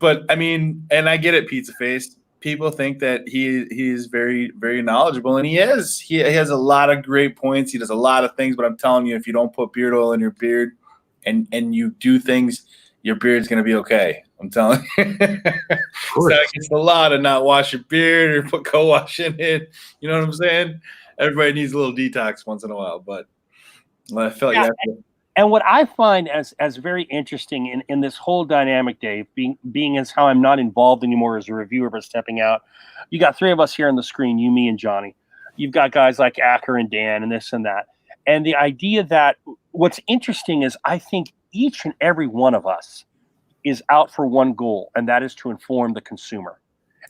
but I mean, and I get it, Pizza Face. People think that he is very, very knowledgeable, and he is. He has a lot of great points. He does a lot of things, but I'm telling you, if you don't put beard oil in your beard and you do things, your beard's gonna be okay. I'm telling you. It's not against the law to not wash your beard or put co-wash in it. You know what I'm saying? Everybody needs a little detox once in a while, but I felt like that. And what I find as very interesting in this whole dynamic, Dave, being as how I'm not involved anymore as a reviewer, but stepping out, you got three of us here on the screen, you, me, and Johnny. You've got guys like Acker and Dan and this and that. And the idea that what's interesting is I think each and every one of us is out for one goal, and that is to inform the consumer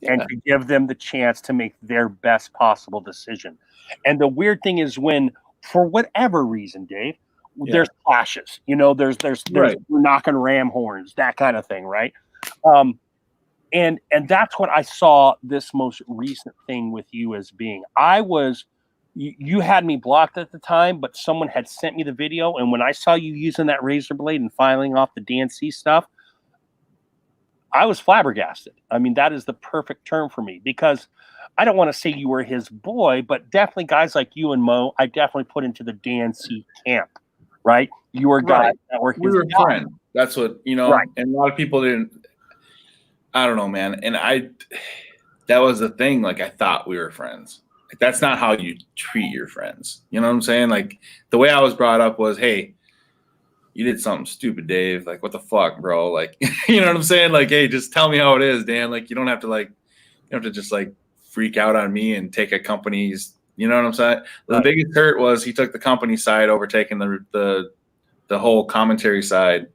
and to give them the chance to make their best possible decision. And the weird thing is when, for whatever reason, Dave, there's clashes, there's Right. We're knocking ram horns, that kind of thing, right? And that's what I saw this most recent thing with you as being. You had me blocked at the time, but someone had sent me the video, and when I saw you using that razor blade and filing off the DNC stuff, I was flabbergasted. I mean, that is the perfect term for me, because I don't want to say you were his boy, but definitely guys like you and Mo, I definitely put into the DNC camp, right? You were guys that were his We were guys. friends. That's what, Right. And a lot of people didn't. I don't know, man. And that was the thing. Like, I thought we were friends. Like, that's not how you treat your friends. You know what I'm saying? Like, the way I was brought up was, hey, you did something stupid, Dave. Like, what the fuck, bro? Like, you know what I'm saying? Like, hey, just tell me how it is, Dan. Like, you don't have to just freak out on me and take a company's, you know what I'm saying? The biggest hurt was he took the company side over taking the whole commentary side.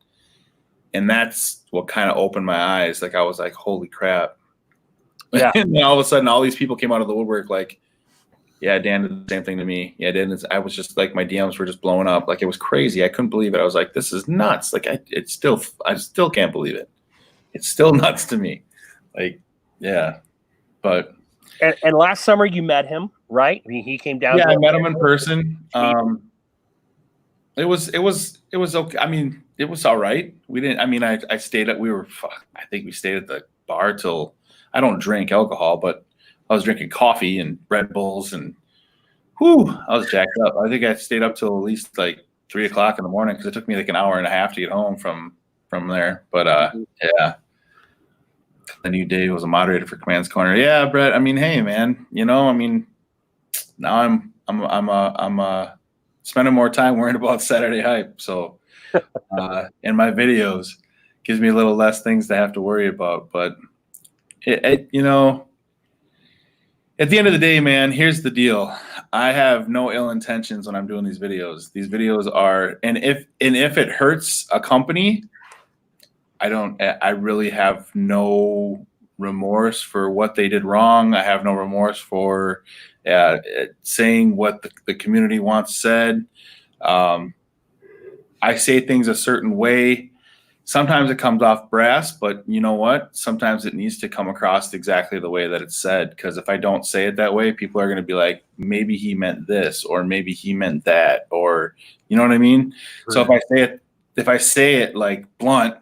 And that's what kind of opened my eyes. Like, I was like, holy crap. Yeah. And then all of a sudden, all these people came out of the woodwork like, yeah, Dan did the same thing to me. Yeah, Dan. I was just like, my DMs were just blowing up. Like, it was crazy. I couldn't believe it. I was like, this is nuts. Like, I still can't believe it. It's still nuts to me. Like, yeah, but And last summer you met him, right? I mean, he came down. yeah, to I met him in person. It was okay. I mean, it was all right. We didn't. I mean, I stayed at. I think we stayed at the bar till. I don't drink alcohol, but I was drinking coffee and Red Bulls, and I was jacked up. I think I stayed up till at least like 3 o'clock in the morning because it took me like an hour and a half to get home from there. But yeah. The new Dave was a moderator for Command's Corner. Yeah, Brett. I mean, hey, man. I mean, now I'm spending more time worrying about Saturday hype. So, in my videos, gives me a little less things to have to worry about. But at the end of the day, man, here's the deal. I have no ill intentions when I'm doing these videos. These videos are, and if it hurts a company, I really have no remorse for what they did wrong. I have no remorse for saying what the community wants said. I say things a certain way. Sometimes it comes off brass, but you know what? Sometimes it needs to come across exactly the way that it's said. Because if I don't say it that way, people are going to be like, maybe he meant this, or maybe he meant that, or you know what I mean? Right. So if I say it like blunt,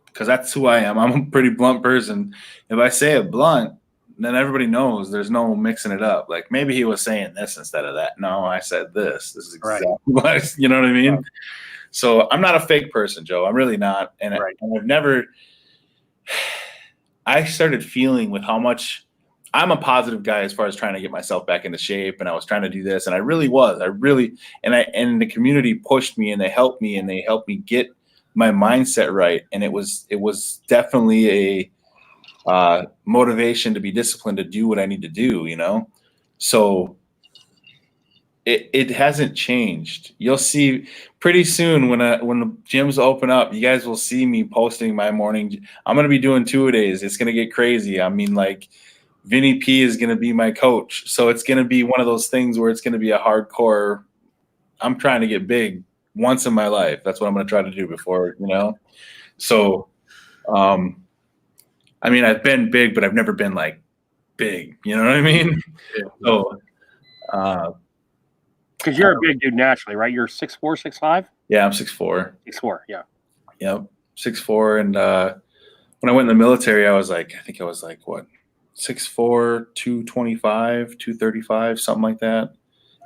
because that's who I am. I'm a pretty blunt person. If I say it blunt, then everybody knows there's no mixing it up. Like maybe he was saying this instead of that. No, I said this. This is exactly what, you know what I mean? Right. So I'm not a fake person, Joe. I'm really not. And, and I've never, I started feeling with how much I'm a positive guy as far as trying to get myself back into shape. And I was trying to do this, and I really was. And the community pushed me, and they helped me get my mindset right. And it was definitely a motivation to be disciplined to do what I need to do, So it hasn't changed. You'll see pretty soon when the gyms open up, you guys will see me posting my morning. I'm going to be doing 2-a-days. It's going to get crazy. I mean, like Vinny P is going to be my coach. So it's going to be one of those things where it's going to be a hardcore. I'm trying to get big once in my life. That's what I'm going to try to do before, So, I mean, I've been big, but I've never been like big. You know what I mean? Yeah. So, because you're a big dude naturally, right? You're 6'4", 6'5"? Yeah, I'm 6'4". 6'4", yeah. Yep, 6'4". And when I went in the military, I think I was like, what, 6'4", 225, 235, something like that.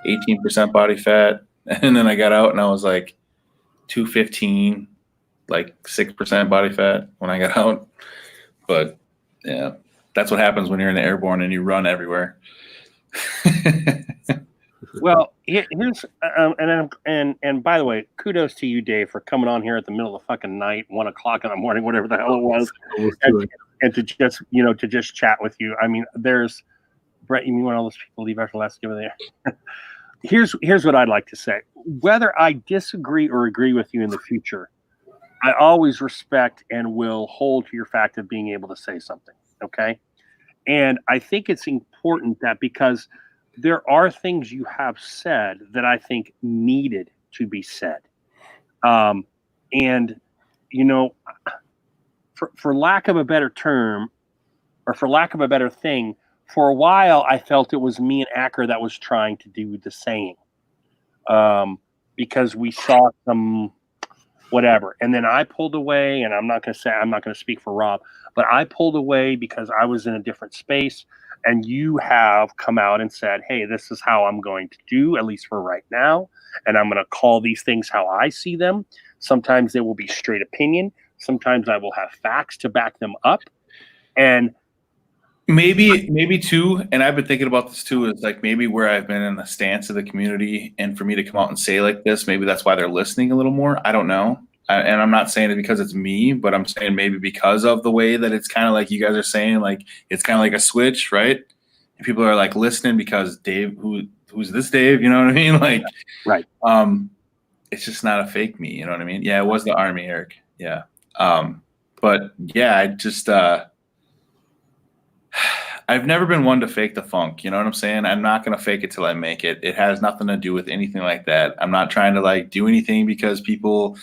18% body fat. And then I got out and I was like 215, like 6% body fat when I got out. But yeah, that's what happens when you're in the airborne and you run everywhere. Well, here's and by the way, kudos to you, Dave, for coming on here at the middle of the fucking night, 1 o'clock in the morning, whatever the hell it was, and to just chat with you. I mean, there's Brett. You want all those people leave after last give it there. Here's what I'd like to say. Whether I disagree or agree with you in the future, I always respect and will hold to your fact of being able to say something. Okay, and I think it's important that because there are things you have said that I think needed to be said. And, for lack of a better term, or for lack of a better thing, for a while I felt it was me and Acker that was trying to do the saying. Because we saw some whatever. And then I pulled away, and I'm not going to speak for Rob, but I pulled away because I was in a different space. And you have come out and said, hey, this is how I'm going to do, at least for right now. And I'm going to call these things how I see them. Sometimes they will be straight opinion. Sometimes I will have facts to back them up. And maybe too, and I've been thinking about this too, is like maybe where I've been in the stance of the community, and for me to come out and say like this, maybe that's why they're listening a little more. I don't know. And I'm not saying it because it's me, but I'm saying maybe because of the way that it's kind of like you guys are saying, like it's kind of like a switch, right? And people are like listening because Dave, who's this Dave? You know what I mean? Like, right. It's just not a fake me. You know what I mean? Yeah, it was the Army, Eric. Yeah. But yeah, I just I've never been one to fake the funk. You know what I'm saying? I'm not going to fake it till I make it. It has nothing to do with anything like that. I'm not trying to like do anything because people.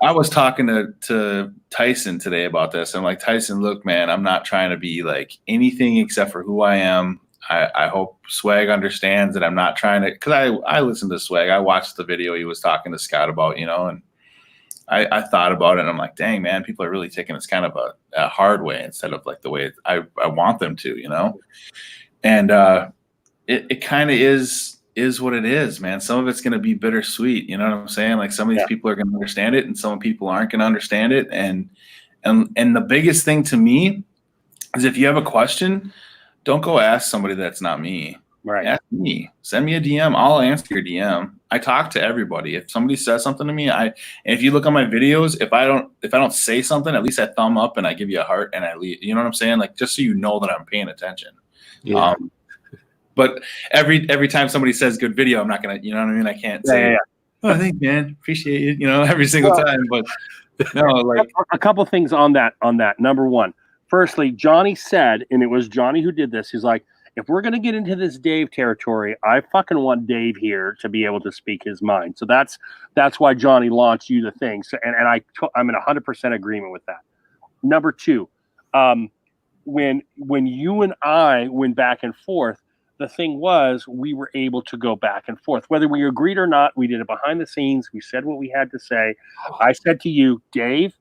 I was talking to Tyson today about this. I'm like, Tyson, look, man, I'm not trying to be like anything except for who I am. I hope Swag understands that I'm not trying to, because I listened to Swag. I watched the video he was talking to Scott about, and I thought about it, and I'm like, dang, man, people are really taking this kind of a hard way instead of like the way I want them to, and it kind of is what it is, man. Some of it's going to be bittersweet. You know what I'm saying? Like some of these people are going to understand it and some people aren't going to understand it. And the biggest thing to me is if you have a question, don't go ask somebody that's not me. Right. Ask me. Send me a DM. I'll answer your DM. I talk to everybody. If somebody says something to me, and if you look on my videos, if I don't say something, at least I thumb up and I give you a heart and I leave. You know what I'm saying? Like just so you know that I'm paying attention. Yeah. But every time somebody says good video, I'm not gonna, you know what I mean? I can't say, oh, thanks, man, appreciate it, every single time. But no, like a couple things on that. Number one, firstly, Johnny said, and it was Johnny who did this. He's like, if we're gonna get into this Dave territory, I fucking want Dave here to be able to speak his mind. So that's why Johnny launched you the thing. So, and I'm in 100% agreement with that. Number two, when you and I went back and forth. The thing was, we were able to go back and forth. Whether we agreed or not, we did it behind the scenes. We said what we had to say. I said to you, Dave,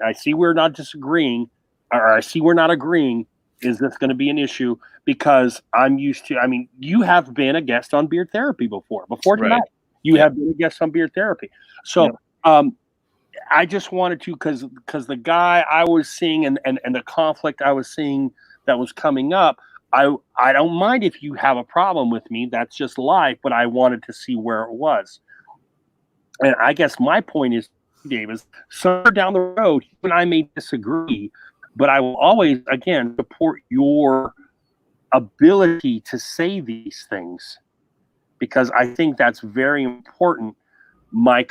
I see we're not disagreeing, or I see we're not agreeing. Is this going to be an issue? Because I'm used to, you have been a guest on Beard Therapy before tonight. Right. You have been a guest on Beard Therapy. So I just wanted to, because the guy I was seeing and the conflict I was seeing that was coming up, I don't mind if you have a problem with me. That's just life. But I wanted to see where it was. And I guess my point is, Dave, is somewhere down the road, you and I may disagree, but I will always, again, support your ability to say these things because I think that's very important. My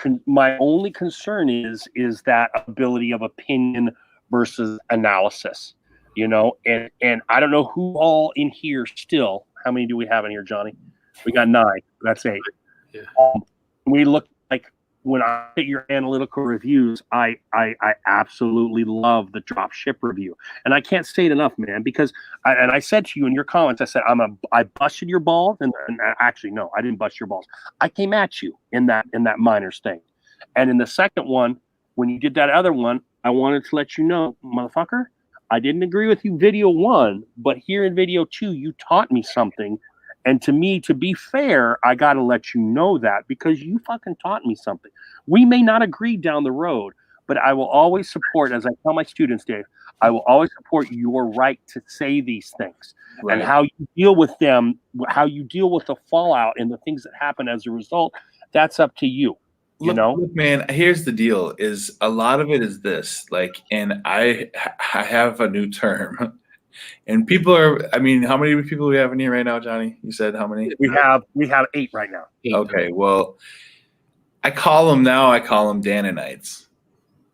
only concern is that ability of opinion versus analysis. And I don't know who all in here still. How many do we have in here, Johnny? We got 9. That's 8. Yeah. We look like when I get your analytical reviews, I absolutely love the drop ship review. And I can't say it enough, man, because I said to you in your comments, I said, I busted your balls. And actually, no, I didn't bust your balls. I came at you in that minors thing. And in the second one, when you did that other one, I wanted to let you know, motherfucker, I didn't agree with you video 1, but here in video 2, you taught me something. And to me, to be fair, I got to let you know that because you fucking taught me something. We may not agree down the road, but I will always support, as I tell my students, Dave, I will always support your right to say these things. Right. And how you deal with them, how you deal with the fallout and the things that happen as a result, that's up to you. Look, man, here's the deal is a lot of it is this, like, and I have a new term and people are, how many people we have in here right now, Johnny? You said how many? We have 8 right now. 8. Okay. Well, I call them Danonites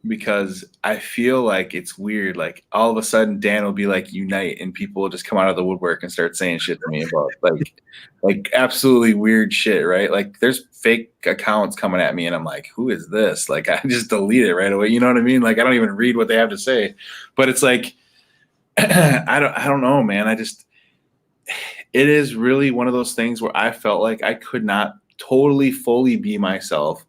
because I feel like it's weird. Like all of a sudden Dan will be like unite and people will just come out of the woodwork and start saying shit to me about like absolutely weird shit, right? Like there's fake accounts coming at me and I'm like, who is this? Like I just delete it right away. You know what I mean? Like I don't even read what they have to say. But it's like I don't know, man. It is really one of those things where I felt like I could not totally fully be myself.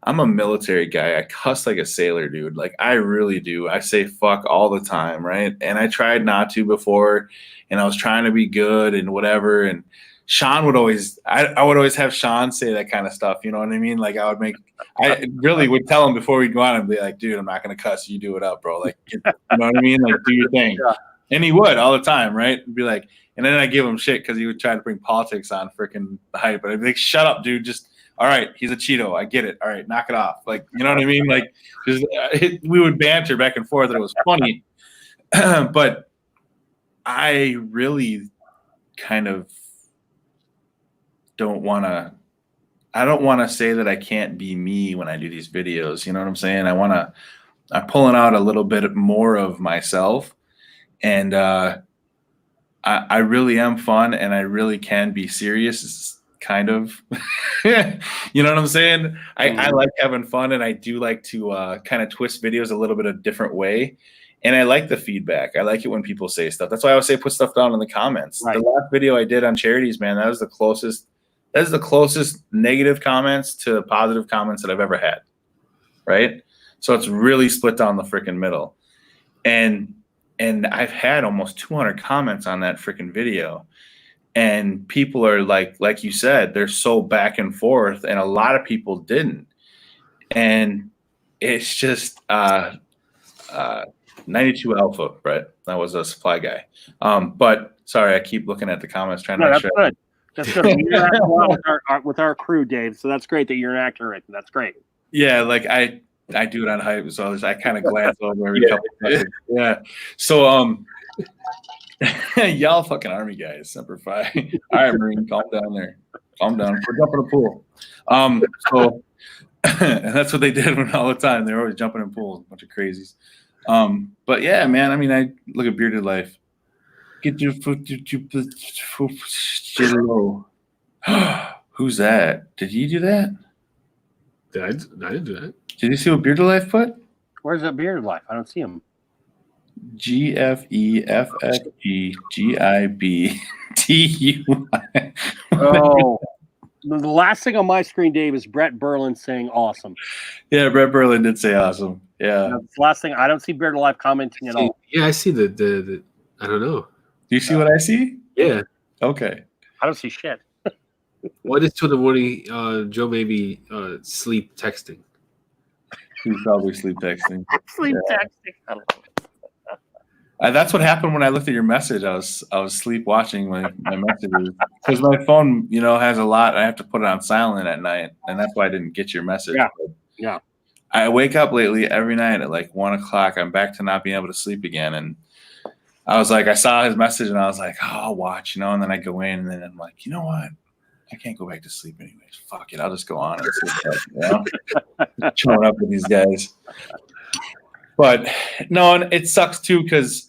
I'm a military guy. I cuss like a sailor, dude. Like I really do. I say fuck all the time, right? And I tried not to before, and I was trying to be good and whatever. And Sean would always, I would always have Sean say that kind of stuff. You know what I mean? Like I really would tell him before we'd go on and be like, dude, I'm not going to cuss. You do it up, bro. Like, you know what I mean? Like do your thing. Yeah. And he would all the time, right? Be like, and then I give him shit because he would try to bring politics on freaking hype. But I'd be like, shut up, dude. Just, all right, he's a Cheeto. I get it. All right, knock it off. Like, you know what I mean? Like, just we would banter back and forth. And it was funny. But I really kind of don't want to say that I can't be me when I do these videos. You know what I'm saying? I'm pulling out a little bit more of myself. And I really am fun and I really can be serious, kind of. You know what I'm saying? I like having fun and I do like to kind of twist videos a little bit a different way. And I like the feedback. I like it when people say stuff. That's why I always say put stuff down in the comments. Right. The last video I did on charities, man, that is the closest negative comments to positive comments that I've ever had. Right? So it's really split down the freaking middle. And I've had almost 200 comments on that freaking video. And people are like you said, they're so back and forth, and a lot of people didn't. And it's just 92 Alpha, Brett. That was a supply guy. But sorry, I keep looking at the comments trying to No, make that's sure. good. That's good. You interact a lot with our crew, Dave. So that's great that you're accurate. That's great. Yeah, like I do it on hype, so I kind of glance over every couple of seconds. Yeah. So y'all fucking Army guys, Semper Fi. All right, Marine, calm down there. Calm down. We're jumping in the pool. So and that's what they did all the time. They were always jumping in pools, a bunch of crazies. But yeah, man, I mean, I look at Bearded Life. Get your foot low. Who's that? Did he do that? I didn't do that. Did you see what Bearded Life put? Where's that Bearded Life? I don't see him. GFEFFGGIBTUI. Oh, the last thing on my screen, Dave, is Brett Berlin saying awesome. Yeah, Brett Berlin did say awesome. Yeah. That's the last thing. I don't see Bearded Life commenting at all. Yeah, I see the I don't know. Do you see what I see? Yeah. Okay. I don't see shit. What is 2 in the morning? Joe maybe sleep texting. He's probably sleep texting. Sleep texting. I don't know. That's what happened when I looked at your message. I was sleep watching my messages because my phone, has a lot. I have to put it on silent at night, and that's why I didn't get your message. Yeah. But Yeah. I wake up lately every night at like 1 o'clock. I'm back to not being able to sleep again, and I was like, I saw his message, and I was like, oh, I'll watch, and then I go in, and then I'm like, you know what? I can't go back to sleep anyways. Fuck it, I'll just go on and sleep. Chilling up with these guys. But no, and it sucks too because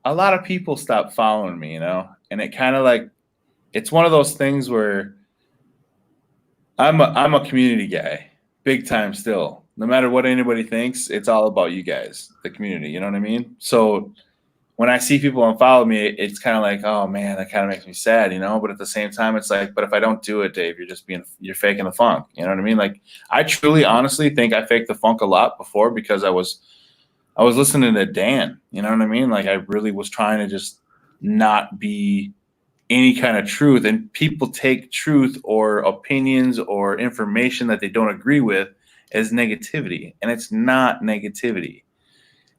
a lot of people stop following me, and it kind of like it's one of those things where I'm a community guy, big time still. No matter what anybody thinks, it's all about you guys, the community. You know what I mean? So when I see people unfollow me, it's kind of like, oh man, that kind of makes me sad, But at the same time, it's like, but if I don't do it, Dave, you're faking the funk. You know what I mean? Like, I truly, honestly think I faked the funk a lot before because I was listening to Dan. You know what I mean? Like, I really was trying to just not be any kind of truth, and people take truth or opinions or information that they don't agree with as negativity, and it's not negativity.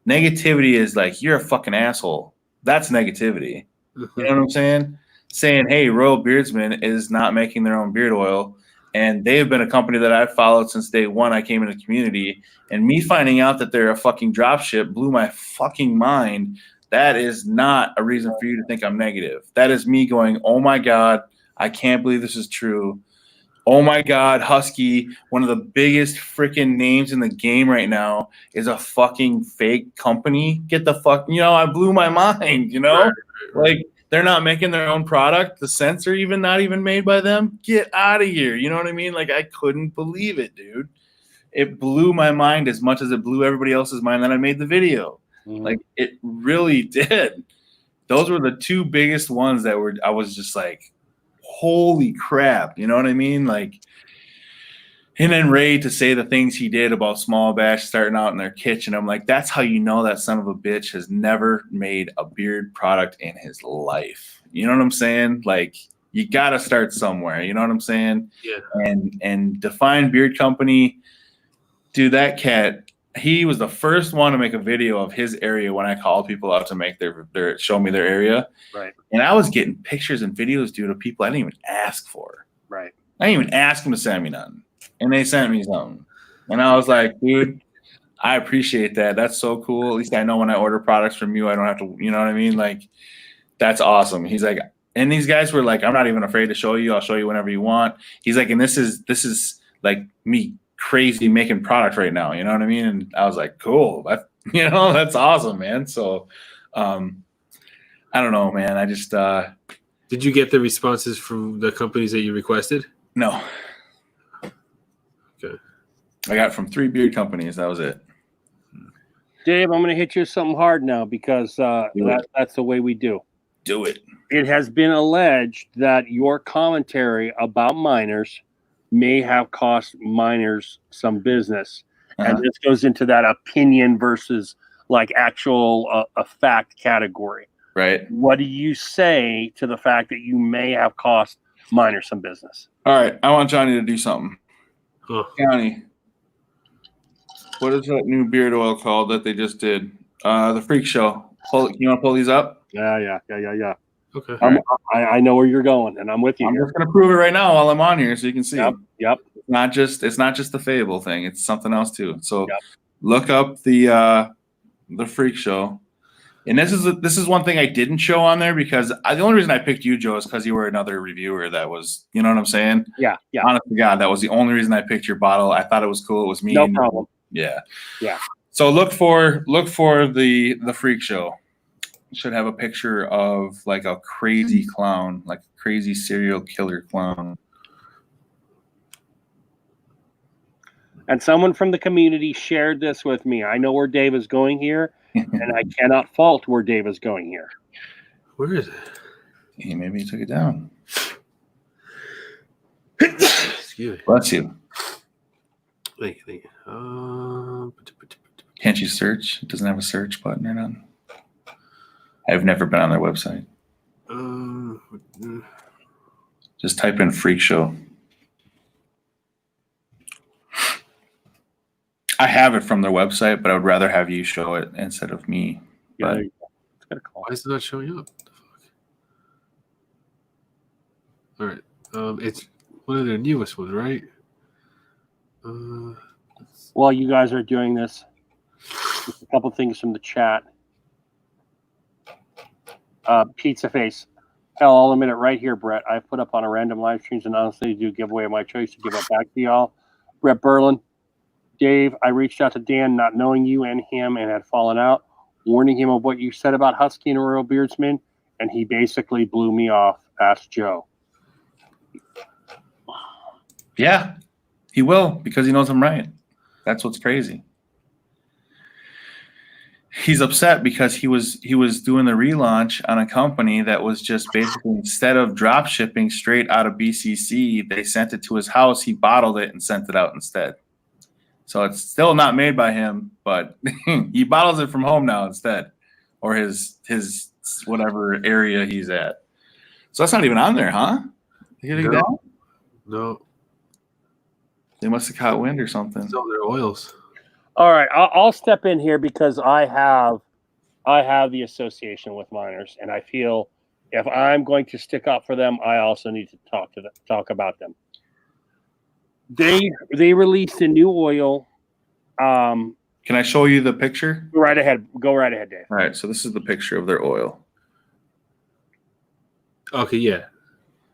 Negativity is like, you're a fucking asshole. That's negativity. You know what I'm saying? Saying, hey, Royal Beardsman is not making their own beard oil. And they've been a company that I've followed since day one I came into the community. And me finding out that they're a fucking dropship blew my fucking mind. That is not a reason for you to think I'm negative. That is me going, oh my God, I can't believe this is true. Oh my God, Husky, one of the biggest freaking names in the game right now, is a fucking fake company. Get the fuck, I blew my mind, Like, they're not making their own product. The scents are not even made by them. Get out of here. You know what I mean? Like, I couldn't believe it, dude. It blew my mind as much as it blew everybody else's mind that I made the video. Mm-hmm. Like, it really did. Those were the 2 biggest ones that I was just like, holy crap, you know what I mean? Like, and then Ray to say the things he did about Small Batch starting out in their kitchen. I'm like, that's how you know that son of a bitch has never made a beard product in his life. You know what I'm saying? Like, you got to start somewhere. You know what I'm saying? Yeah. And Define Beard Company, dude, that cat, he was the first one to make a video of his area when I called people out to make their show me their area. Right. And I was getting pictures and videos, dude, of people I didn't even ask for. Right. I didn't even ask them to send me nothing. And they sent me something. And I was like, dude, I appreciate that. That's so cool. At least I know when I order products from you, I don't have to, you know what I mean? Like, that's awesome. He's like, and these guys were like, I'm not even afraid to show you. I'll show you whenever you want. He's like, and this is like me crazy making product right now. You know what I mean? And I was like, cool. That's awesome, man. So, I don't know, man. I just Did you get the responses from the companies that you requested? no. Okay. I got from 3 beard companies. That was it. Dave, I'm going to hit you with something hard now because it. that's the way we do. Do it. It has been alleged that your commentary about minors may have cost minors some business. Uh-huh. And this goes into that opinion versus like actual a fact category. Right. What do you say to the fact that you may have cost minors some business? All right. I want Johnny to do something. Huh. Johnny, what is that new beard oil called that they just did? The Freak Show. You want to pull these up? Yeah. Okay. I know where you're going, and I'm with you. I'm here. just gonna prove it right now while I'm on here, so you can see. Yep. It's not just the Fable thing; it's something else too. So Yep. look up the Freak Show, and this is one thing I didn't show on there because the only reason I picked you, Joe, is because you were another reviewer that was, you know what I'm saying? Yeah. Honest to God, that was the only reason I picked your bottle. I thought it was cool. It was me. No and problem. Yeah. Yeah. So look for the Freak Show. It should have a picture of like a crazy clown, like a crazy serial killer clown. And someone from the community shared this with me. I know where Dave is going here, and I cannot fault where Dave is going here. Where is it? Hey, maybe he took it down. Excuse me. Bless you. Thank you. Can't you search? It doesn't have a search button or nothing. I've never been on their website. Just type in Freak Show. I have it from their website, but I would rather have you show it instead of me. Yeah, But it's got a call. Why is it not showing up? All right. It's one of their newest ones, right? While you guys are doing this, just a couple things from the chat. Pizza Face. Hell, I'll admit it right here, Brett. I put up on a random live streams and honestly do give away my choice to give it back to y'all. Brett Berlin. Dave, I reached out to Dan not knowing you and him and had fallen out, warning him of what you said about Husky and Royal Beardsman, and he basically blew me off. Ask Joe. yeah, he will because he knows I'm right. That's what's crazy. He's upset because he was doing the relaunch on a company that was just basically, instead of drop shipping straight out of BCC, they sent it to his house. He bottled it and sent it out instead. So it's still not made by him, but he bottles it from home now instead, or his whatever area he's at. So that's not even on there, huh? No, They must have caught wind or something. it's all their oils. All right, I'll step in here because I have the association with minors, and I feel if I'm going to stick up for them, I also need to talk about them. They released a new oil. Can I show you the picture? Go right ahead, Dave. All right, so this is the picture of their oil. Okay, yeah.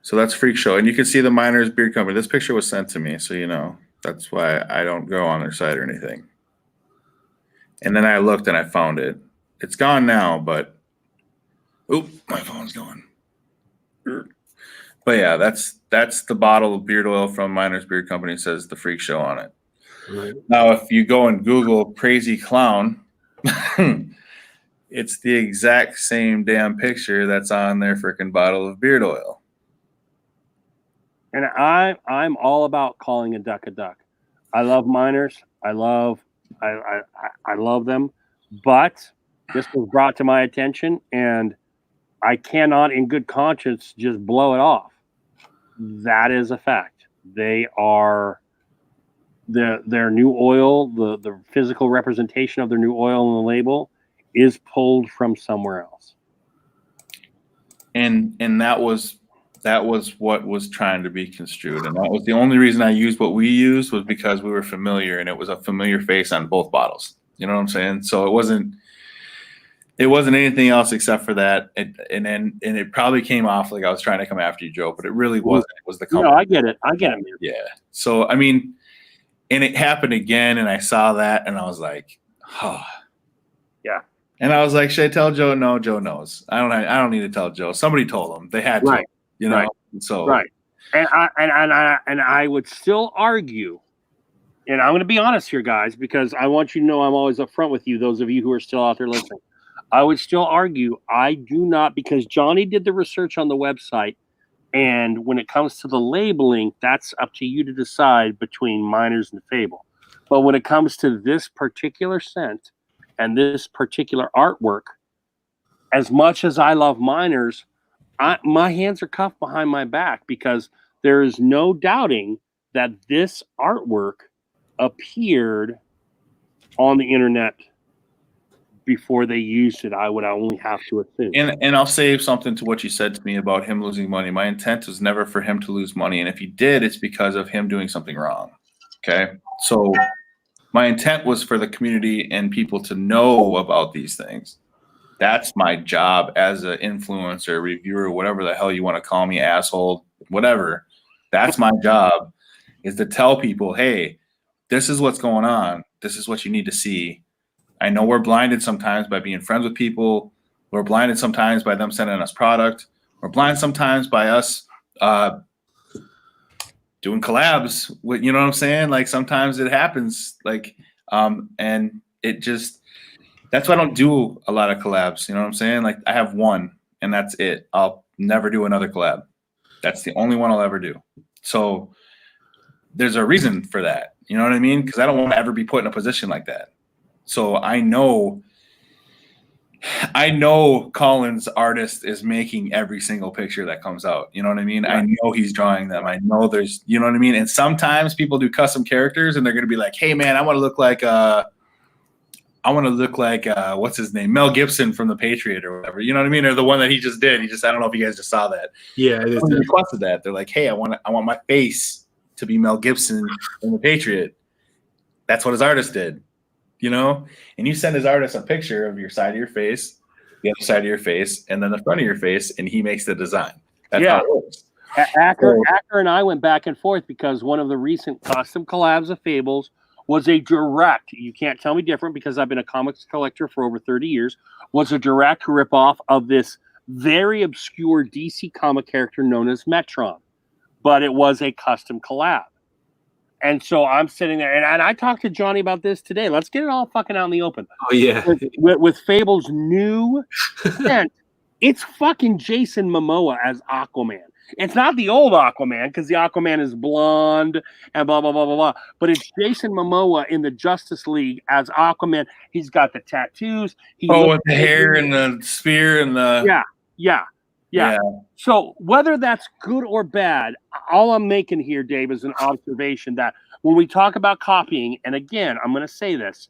So that's Freak Show, and you can see the Miners Beard Company. This picture was sent to me, so you know that's why I don't go on their site or anything. And then I looked and I found it. It's gone now, but oop, my phone's going. But yeah, that's the bottle of beard oil from Miners Beard Company. It says the Freak Show on it. Right. Now, if you go and Google crazy clown, it's the exact same damn picture that's on their freaking bottle of beard oil. And I'm all about calling a duck a duck. I love minors. I love them, but this was brought to my attention, and I cannot, in good conscience, just blow it off. That is a fact. They are their new oil, the physical representation of their new oil on the label is pulled from somewhere else. And that was what was trying to be construed, and that was the only reason I used what we used was because we were familiar, and it was a familiar face on both bottles. You know what I'm saying? So it wasn't anything else except for that. And it probably came off like I was trying to come after you, Joe, but it really wasn't. It was the company. No, I get it, man. Yeah. So I mean, and it happened again, and I saw that, and I was like, oh. Yeah. And I was like, should I tell Joe? No, Joe knows. I don't need to tell Joe. Somebody told him. They had to, Right. you know. Right. So Right. And I would still argue, and I'm going to be honest here, guys, because I want you to know I'm always upfront with you, those of you who are still out there listening. I would still argue I do not, because Johnny did the research on the website, and when it comes to the labeling, that's up to you to decide between Miners and Fable. But when it comes to this particular scent and this particular artwork, as much as I love Miners, my hands are cuffed behind my back, because there is no doubting that this artwork appeared on the internet before they used it. I would only have to assume. And I'll say something to what you said to me about him losing money. My intent was never for him to lose money, and if he did, it's because of him doing something wrong. Okay, so my intent was for the community and people to know about these things. That's my job as an influencer, reviewer, whatever the hell you want to call me, asshole, whatever. That's my job, is to tell people, hey, this is what's going on. This is what you need to see. I know we're blinded sometimes by being friends with people. We're blinded sometimes by them sending us product. We're blinded sometimes by us doing collabs with, you know what I'm saying? Like, sometimes it happens, like, and it just, that's why I don't do a lot of collabs. You know what I'm saying? Like, I have one and that's it. I'll never do another collab. That's the only one I'll ever do. So there's a reason for that. You know what I mean? Because I don't want to ever be put in a position like that. So I know Colin's artist is making every single picture that comes out. You know what I mean? I know he's drawing them. I know there's, you know what I mean? And sometimes people do custom characters and they're going to be like, hey man, I want to look like what's his name? Mel Gibson from The Patriot or whatever. You know what I mean? Or the one that he just did. I don't know if you guys just saw that. Yeah, it is. They requested that. They're like, hey, I want my face to be Mel Gibson in The Patriot. That's what his artist did. You know, and you send his artist a picture of your side of your face, the other side of your face, and then the front of your face, and he makes the design. That's how it works. Acker and I went back and forth because one of the recent custom collabs of Fables was a direct, you can't tell me different because I've been a comics collector for over 30 years, was a direct ripoff of this very obscure DC comic character known as Metron. But it was a custom collab. And so I'm sitting there, and I talked to Johnny about this today. Let's get it all fucking out in the open. Oh, yeah. With Fable's new scent, it's fucking Jason Momoa as Aquaman. It's not the old Aquaman, because the Aquaman is blonde and blah, blah, blah, blah, blah. But it's Jason Momoa in the Justice League as Aquaman. He's got the tattoos. With the hair and the spear and the... Yeah. So whether that's good or bad, all I'm making here, Dave, is an observation that when we talk about copying, and again, I'm going to say this,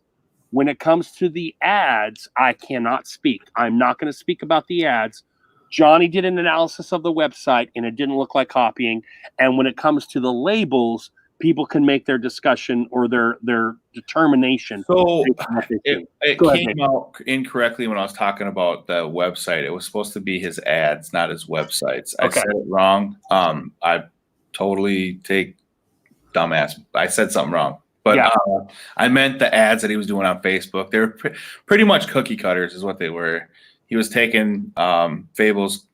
when it comes to the ads, I cannot speak. I'm not going to speak about the ads. Johnny did an analysis of the website, and it didn't look like copying. And when it comes to the labels, people can make their discussion or their determination. So it came out incorrectly when I was talking about the website. It was supposed to be his ads, not his websites. Okay. I said it wrong. I totally take dumbass. I said something wrong. But I meant the ads that he was doing on Facebook. They were pretty much cookie cutters is what they were. He was taking Fable's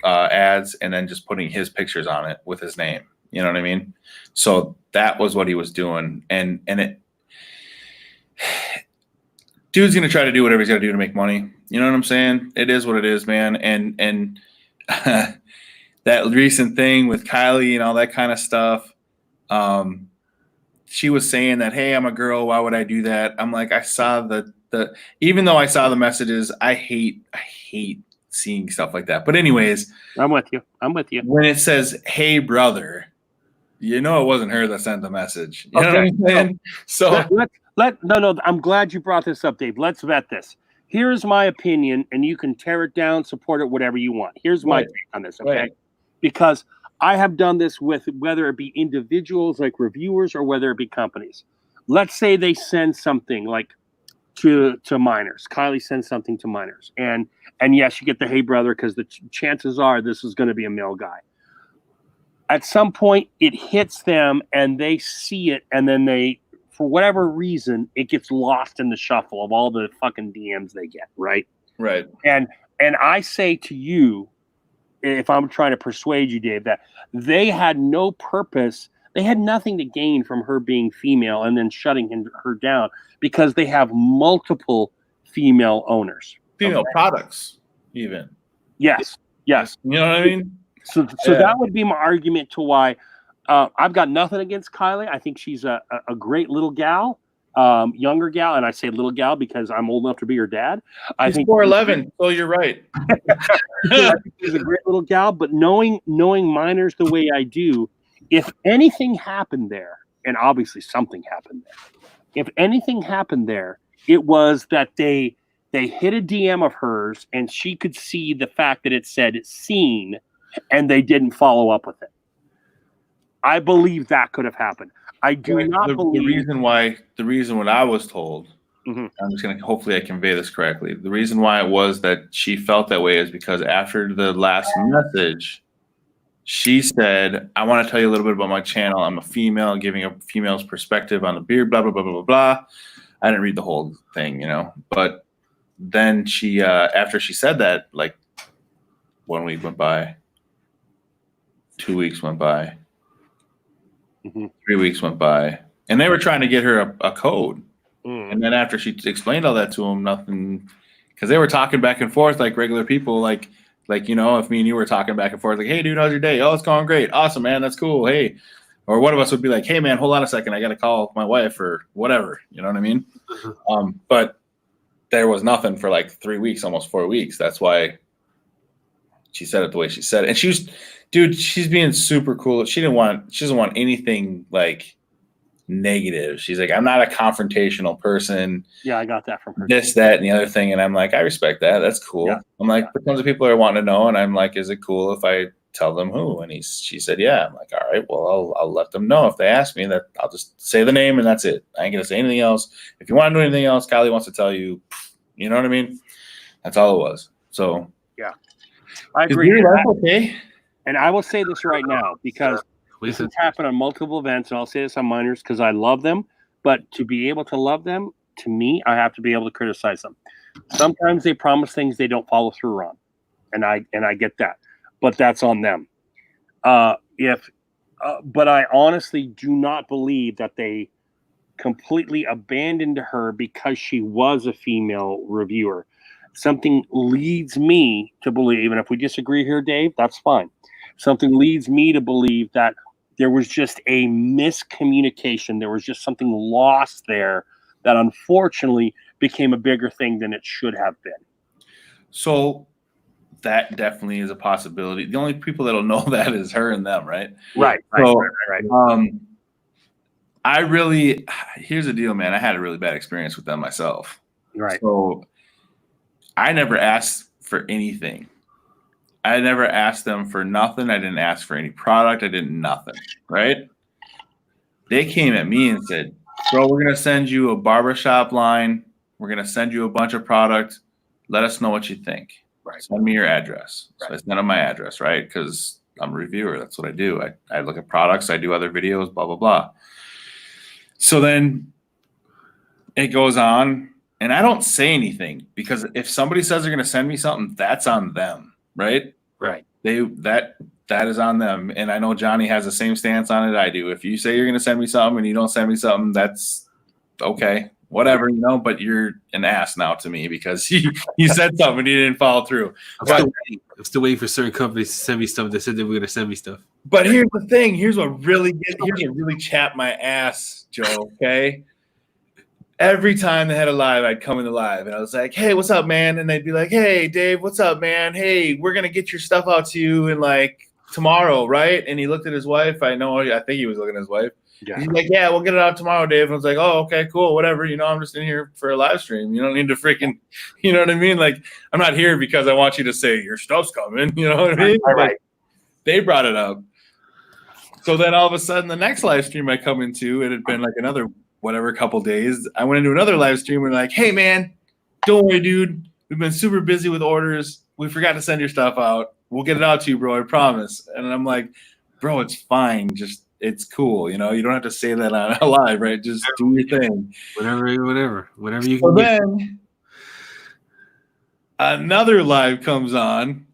ads and then just putting his pictures on it with his name. You know what I mean? So that was what he was doing. And it, dude's going to try to do whatever he's got to do to make money. You know what I'm saying? It is what it is, man. And that recent thing with Kylie and all that kind of stuff, she was saying that, hey, I'm a girl. Why would I do that? I'm like, I saw even though I saw the messages, I hate seeing stuff like that. But anyways, I'm with you. When it says, hey, brother, you know it wasn't her that sent the message. You know what I'm saying? So no, I'm glad you brought this up, Dave. Let's vet this. Here's my opinion, and you can tear it down, support it, whatever you want. Here's my take on this, okay? Right. Because I have done this with whether it be individuals like reviewers or whether it be companies. Let's say they send something like to Miners. Kylie sends something to Miners. And yes, you get the hey brother because the chances are this is going to be a male guy. At some point, it hits them and they see it, and then they for whatever reason, it gets lost in the shuffle of all the fucking DMs they get, right? Right. And I say to you, if I'm trying to persuade you, Dave, that they had no purpose, they had nothing to gain from her being female and then shutting her down because they have multiple female owners. Female products, even. Yes. You know what I mean? So that would be my argument to why I've got nothing against Kylie. I think she's a great little gal, younger gal, and I say little gal because I'm old enough to be her dad. I She's think 4'11", so you're right. I think she's a great little gal, but knowing minors the way I do, if anything happened there, and obviously something happened there, if anything happened there, it was that they hit a DM of hers and she could see the fact that it said seen and they didn't follow up with it. I believe that could have happened. I do not believe the reason what I was told, I'm just going to, hopefully I convey this correctly. The reason why it was that she felt that way is because after the last message, she said, I want to tell you a little bit about my channel. I'm a female, giving a female's perspective on the beard, blah, blah, blah, blah, blah, blah. I didn't read the whole thing, you know, but then she, after she said that, like 1 week went by, 2 weeks went by, 3 weeks went by, and they were trying to get her a code. And then after she explained all that to them, nothing, because they were talking back and forth like regular people, like, you know, if me and you were talking back and forth, like, hey, dude, how's your day? Oh, it's going great. Awesome, man. That's cool. Hey. Or one of us would be like, hey, man, hold on a second. I got to call my wife or whatever. You know what I mean? But there was nothing for like 3 weeks, almost 4 weeks. That's why she said it the way she said it. And she's being super cool. She doesn't want anything like negative. She's like, I'm not a confrontational person. Yeah, I got that from her. This, that, and the other thing. And I'm like, I respect that. That's cool. Yeah. I'm like, but tons of people are wanting to know. And I'm like, is it cool if I tell them who? And she said, yeah. I'm like, all right, well, I'll let them know if they ask me. That I'll just say the name and that's it. I ain't gonna say anything else. If you want to know anything else, Kylie wants to tell you, you know what I mean? That's all it was. So yeah, I agree. That's okay. And I will say this right now because this has happened on multiple events, and I'll say this on minors because I love them. But to be able to love them, to me, I have to be able to criticize them. Sometimes they promise things they don't follow through on, and I get that. But that's on them. But I honestly do not believe that they completely abandoned her because she was a female reviewer. Something leads me to believe, and if we disagree here, Dave, that's fine. Something leads me to believe that there was just a miscommunication. There was just something lost there that unfortunately became a bigger thing than it should have been. So that definitely is a possibility. The only people that'll know that is her and them, right? Right. Here's the deal, man. I had a really bad experience with them myself. Right. So I never asked for anything. I never asked them for nothing. I didn't ask for any product. I did nothing, right? They came at me and said, bro, we're going to send you a barbershop line. We're going to send you a bunch of product. Let us know what you think. Right. Send me your address. Right. So I sent them my address, right? Because I'm a reviewer. That's what I do. I look at products. I do other videos, blah, blah, blah. So then it goes on, and I don't say anything because if somebody says they're going to send me something, that's on them. Right. That is on them. And I know Johnny has the same stance on it I do. If you say you're going to send me something and you don't send me something, that's okay, whatever, you know, but you're an ass now to me because you said something and you didn't follow through. I'm still waiting for certain companies to send me stuff. They said they were going to send me stuff. But here's the thing. Here's what really chapped my ass, Joe. Okay. Every time they had a live, I'd come in the live and I was like, hey, what's up, man? And they'd be like, hey, Dave, what's up, man? Hey, we're going to get your stuff out to you in like tomorrow, right? And he looked at his wife. I think he was looking at his wife. Yeah. He's like, yeah, we'll get it out tomorrow, Dave. And I was like, oh, okay, cool, whatever. You know, I'm just in here for a live stream. You don't need to freaking, you know what I mean? Like, I'm not here because I want you to say your stuff's coming. You know what I mean? All right. They brought it up. So then all of a sudden, the next live stream I come into, it had been like another couple days. I went into another live stream and like, hey, man, don't worry, dude. We've been super busy with orders. We forgot to send your stuff out. We'll get it out to you, bro. I promise. And I'm like, bro, it's fine. Just it's cool. You know, you don't have to say that on live, right? Just do your thing. Whatever you So can get. then another live comes on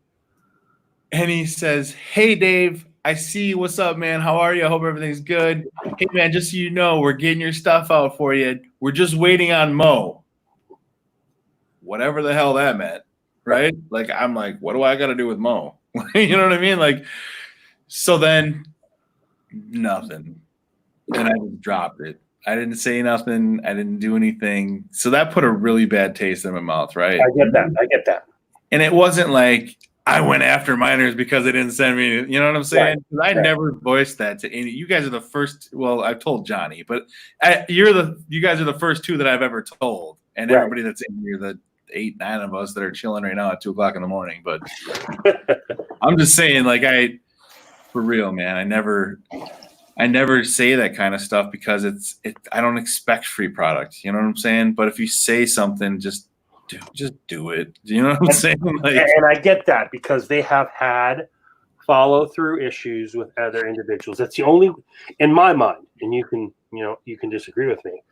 and he says, "Hey, Dave, I see. What's up, man? How are you? I hope everything's good. Hey, man, just so you know, we're getting your stuff out for you. We're just waiting on Mo." Whatever the hell that meant, right? Like, I'm like, what do I got to do with Mo? You know what I mean? Like, so then nothing. And I just dropped it. I didn't say nothing. I didn't do anything. So that put a really bad taste in my mouth, right? I get that. And it wasn't like I went after minors because they didn't send me, you know what I'm saying? 'Cause I never voiced that to any. You guys are the first. Well, I've told Johnny, but you guys are the first two that I've ever told. And everybody that's in here, the 8, 9 of us that are chilling right now at 2:00 in the morning. But I'm just saying, like, for real, man, I never say that kind of stuff because I don't expect free product. You know what I'm saying? But if you say something, just do it. You know what I'm saying? Like, and I get that because they have had follow through issues with other individuals. That's the only, in my mind, and you can disagree with me.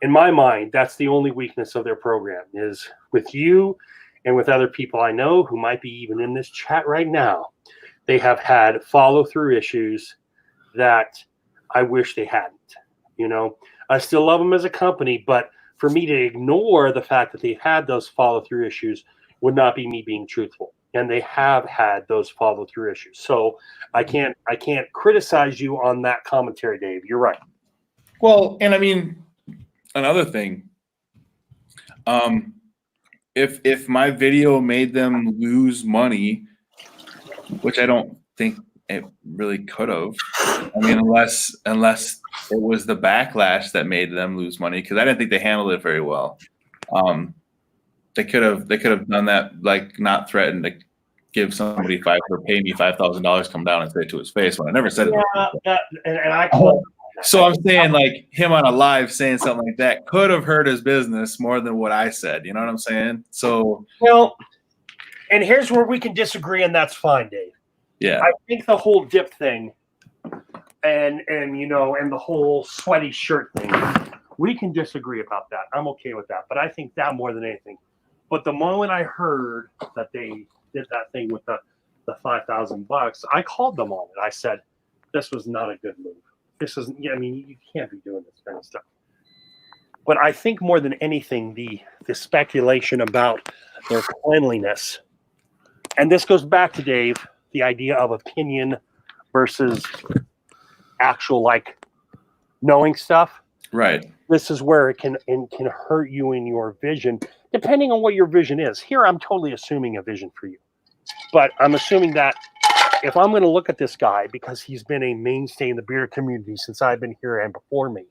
In my mind, that's the only weakness of their program is with you and with other people I know who might be even in this chat right now. They have had follow through issues that I wish they hadn't. You know, I still love them as a company, but for me to ignore the fact that they've had those follow through issues would not be me being truthful. And they have had those follow through issues. So I can't criticize you on that commentary, Dave. You're right. well, and I mean, another thing, if my video made them lose money, which I don't think it really could have. I mean, unless it was the backlash that made them lose money, because I didn't think they handled it very well. They could have done that, like not threatened to give somebody pay me $5,000, come down and say it to his face when I never said it. And I So I'm saying, like, him on a live saying something like that could have hurt his business more than what I said. You know what I'm saying? So, well, and here's where we can disagree, and that's fine, Dave. yeah. I think the whole dip thing and the whole sweaty shirt thing, we can disagree about that. I'm okay with that. But I think that more than anything. But the moment I heard that they did that thing with the $5,000, I called them on it. I said, this was not a good move. You can't be doing this kind of stuff. But I think more than anything, the speculation about their cleanliness, and this goes back to Dave, the idea of opinion versus actual, like, knowing stuff. Right. This is where it can hurt you in your vision, depending on what your vision is. Here, I'm totally assuming a vision for you. But I'm assuming that if I'm going to look at this guy, because he's been a mainstay in the beer community since I've been here and before me,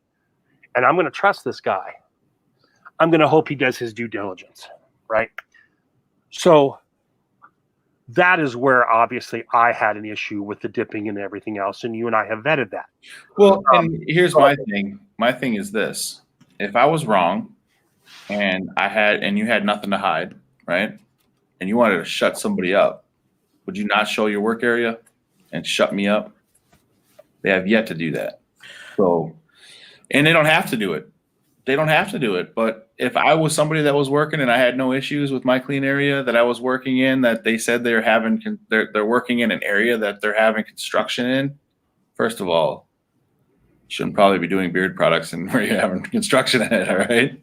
and I'm going to trust this guy, I'm going to hope he does his due diligence, right? So that is where obviously I had an issue with the dipping and everything else, and you and I have vetted that. Well, and here's my thing. My thing is this: if I was wrong, and you had nothing to hide, right, and you wanted to shut somebody up, would you not show your work area and shut me up? They have yet to do that. So, and they don't have to do it. They don't have to do it. But if I was somebody that was working and I had no issues with my clean area that I was working in, that they said they're working in an area that they're having construction in, first of all, you shouldn't probably be doing beard products and where you're having construction in it. All right.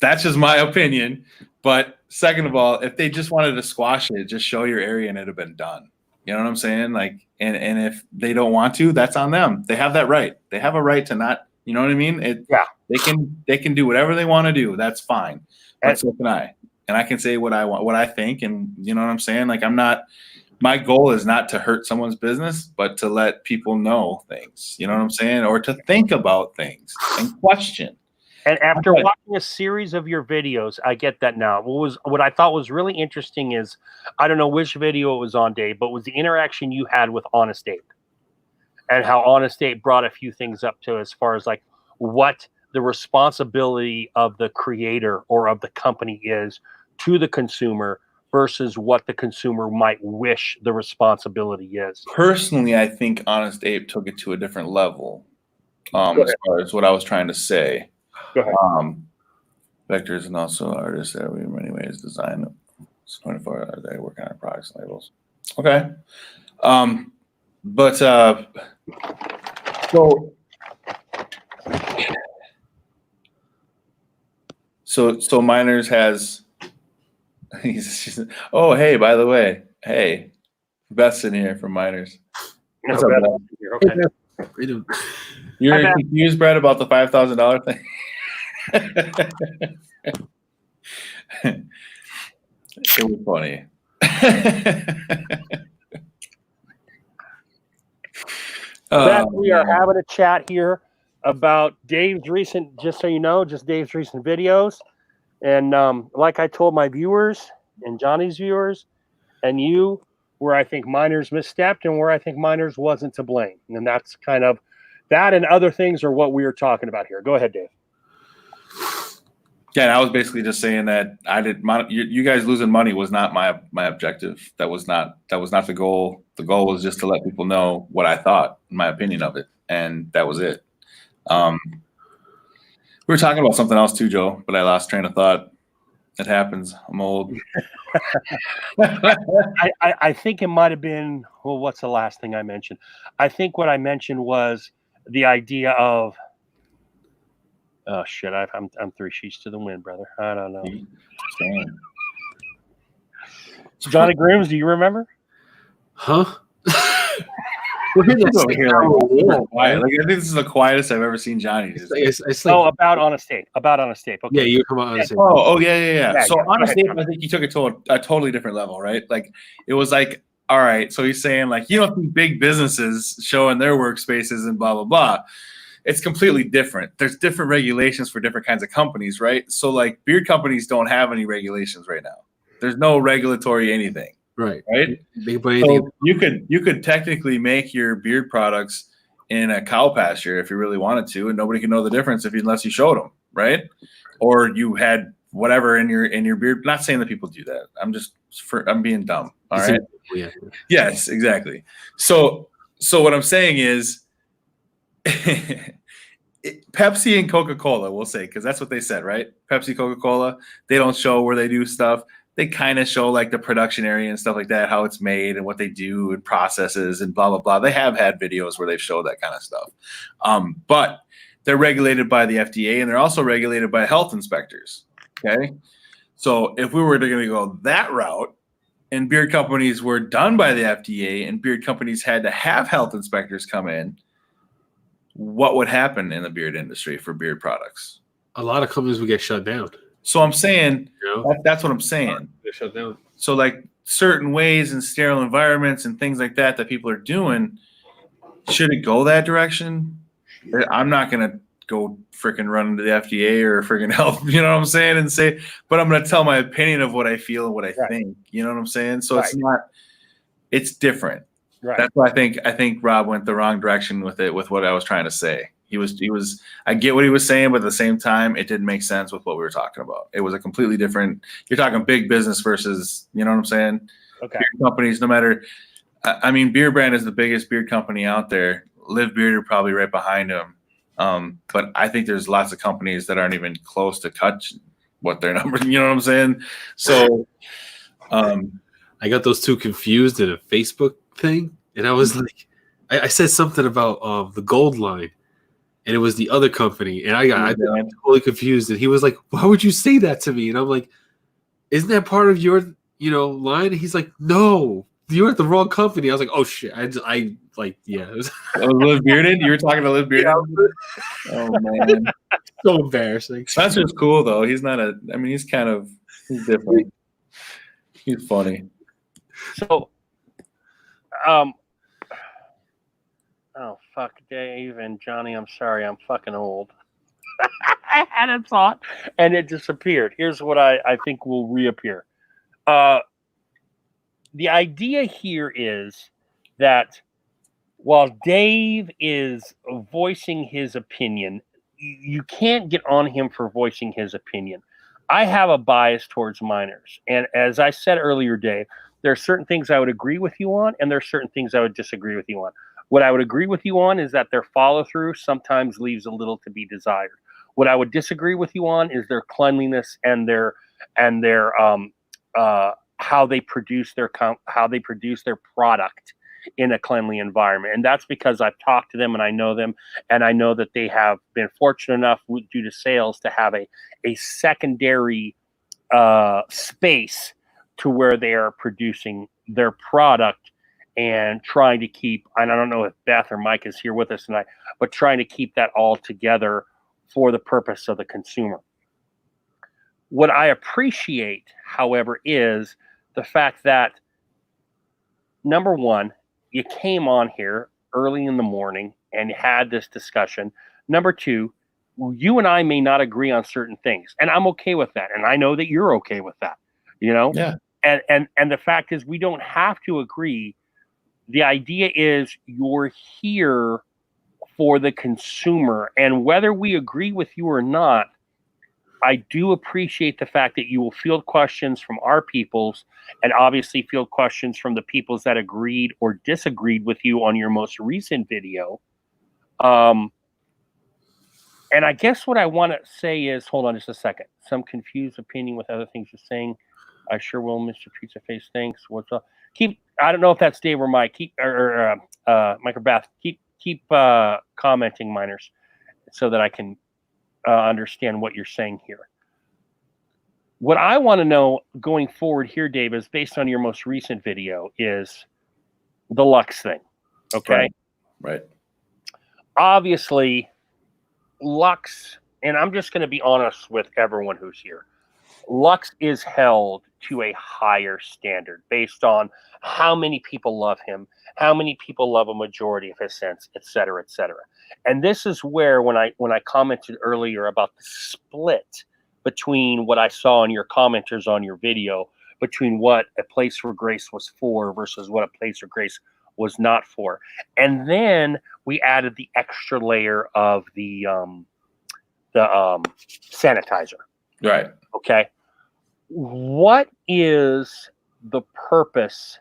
That's just my opinion. But second of all, if they just wanted to squash it, just show your area and it'd have been done. You know what I'm saying? Like, and if they don't want to, that's on them. They have that right. They have a right to not, you know what I mean? Yeah. They can do whatever they want to do. That's fine. But so can I. And I can say what I want, what I think. And you know what I'm saying? Like, my goal is not to hurt someone's business, but to let people know things. You know what I'm saying? Or to think about things and question. And after watching a series of your videos, I get that now. What I thought was really interesting is, I don't know which video it was on, Dave, but was the interaction you had with Honest Ape, and how Honest Ape brought a few things up to as far as like what the responsibility of the creator or of the company is to the consumer versus what the consumer might wish the responsibility is. Personally, I think Honest Ape took it to a different level. Go As ahead. far as what I was trying to say. Go ahead. Vectors and also artists that we in many ways design 24 hours a day working on products and labels. Okay. But so Miners has oh hey, by the way, hey, Beth's in here from Miners. What's up, Beth? Okay. We do. You're Beth. confused, Brett, about the $5,000 thing? It was funny. Beth, we are having a chat here about Dave's recent, just so you know, just Dave's recent videos. And like I told my viewers and Johnny's viewers and you, where I think Miners misstepped and where I think Miners wasn't to blame. And that's kind of that and other things are what we are talking about here. Go ahead, Dave. Yeah, and I was basically just saying that you guys losing money was not my objective. That was not the goal. The goal was just to let people know what I thought, my opinion of it, and that was it. We were talking about something else too, Joe, but I lost train of thought. It happens. I'm old. I think it might have been, well, what's the last thing I mentioned? I think what I mentioned was the idea of, oh shit, I'm 3 sheets to the wind, brother. I don't know. Johnny Grooms, do you remember? Huh? Over here, quiet. Like, I think this is the quietest I've ever seen Johnny. It's like, Oh, about Honest Tape. About Honest Tape. Okay. yeah, you're talking about Honest Ape. Yeah. So Yeah, go honestly, ahead. I think he took it to a totally different level, right? Like it was like, all right, so he's saying like, you don't see big businesses showing their workspaces and blah blah blah. It's completely different. There's different regulations for different kinds of companies, right? So like beard companies don't have any regulations right now. There's no regulatory anything. Right. Right. They can put anything. So you could technically make your beard products in a cow pasture if you really wanted to, and nobody can know the difference unless you showed them, right? Or you had whatever in your beard. Not saying that people do that. I'm being dumb. All right. Yeah. Yes, exactly. So what I'm saying is, Pepsi and Coca-Cola, we'll say, because that's what they said, right? Pepsi, Coca-Cola, they don't show where they do stuff. They kind of show like the production area and stuff like that, how it's made and what they do and processes and blah, blah, blah. They have had videos where they've showed that kind of stuff. But they're regulated by the FDA and they're also regulated by health inspectors. Okay. So if we were going to go that route and beard companies were done by the FDA and beard companies had to have health inspectors come in, what would happen in the beard industry for beard products? A lot of companies would get shut down. So I'm saying, You know? that's what I'm saying. Get shut down. So like certain ways in sterile environments and things like that people are doing, should it go that direction? I'm not going to go freaking run into the FDA or freaking help, you know what I'm saying? And say, but I'm going to tell my opinion of what I feel and what I think, you know what I'm saying? So it's different. Right. That's why I think Rob went the wrong direction with what I was trying to say. He was I get what he was saying, but at the same time, it didn't make sense with what we were talking about. It was a completely different, you're talking big business versus, you know what I'm saying? Okay. Beard companies, no matter, I mean, Beard Brand is the biggest beard company out there. Live Beard are probably right behind them. But I think there's lots of companies that aren't even close to touch what their numbers, you know what I'm saying? So, I got those two confused in a Facebook thing, and I was like, I said something about the Gold Line, and it was the other company, and I got totally confused. And he was like, "Why would you say that to me?" And I'm like, "Isn't that part of your line?" And he's like, "No, you're at the wrong company." I was like, "Oh shit!" I yeah. It was Live Bearded? You were talking to Live Bearded? Oh man, so embarrassing. Spencer's cool though. He's not he's different. He's funny. So, oh fuck, Dave and Johnny, I'm sorry, I'm fucking old. I had a thought and it disappeared. Here's what I think will reappear. The idea here is that while Dave is voicing his opinion, you can't get on him for voicing his opinion. I have a bias towards minors. And as I said earlier, Dave, there are certain things I would agree with you on, and there are certain things I would disagree with you on. What I would agree with you on is that their follow through sometimes leaves a little to be desired. What I would disagree with you on is their cleanliness and their how they produce their product in a cleanly environment. And that's because I've talked to them and I know them, and I know that they have been fortunate enough due to sales to have a secondary space to where they are producing their product and trying to keep, and I don't know if Beth or Mike is here with us tonight, but trying to keep that all together for the purpose of the consumer. What I appreciate, however, is the fact that, number one, you came on here early in the morning and had this discussion. Number two, you and I may not agree on certain things, and I'm okay with that. And I know that you're okay with that, you know? Yeah. And the fact is, we don't have to agree. The idea is you're here for the consumer, and whether we agree with you or not, I do appreciate the fact that you will field questions from our peoples, and obviously field questions from the peoples that agreed or disagreed with you on your most recent video. And I guess what I want to say is, hold on just a second. Some confused opinion with other things you're saying. I sure will, Mr. Pizza Face. Thanks. What's up? I don't know if that's Dave or Mike. Mike or Beth. Keep commenting, minors, so that I can understand what you're saying here. What I want to know going forward here, Dave, is based on your most recent video, is the Lux thing. Okay. Right. Obviously, Lux, and I'm just going to be honest with everyone who's here. Lux is held to a higher standard based on how many people love him, how many people love a majority of his scents, et cetera, et cetera. And this is where, when I commented earlier about the split between what I saw in your commenters on your video, between what A Place for Grace was for versus what A Place for Grace was not for. And then we added the extra layer of the sanitizer. Right. Okay. What is the purpose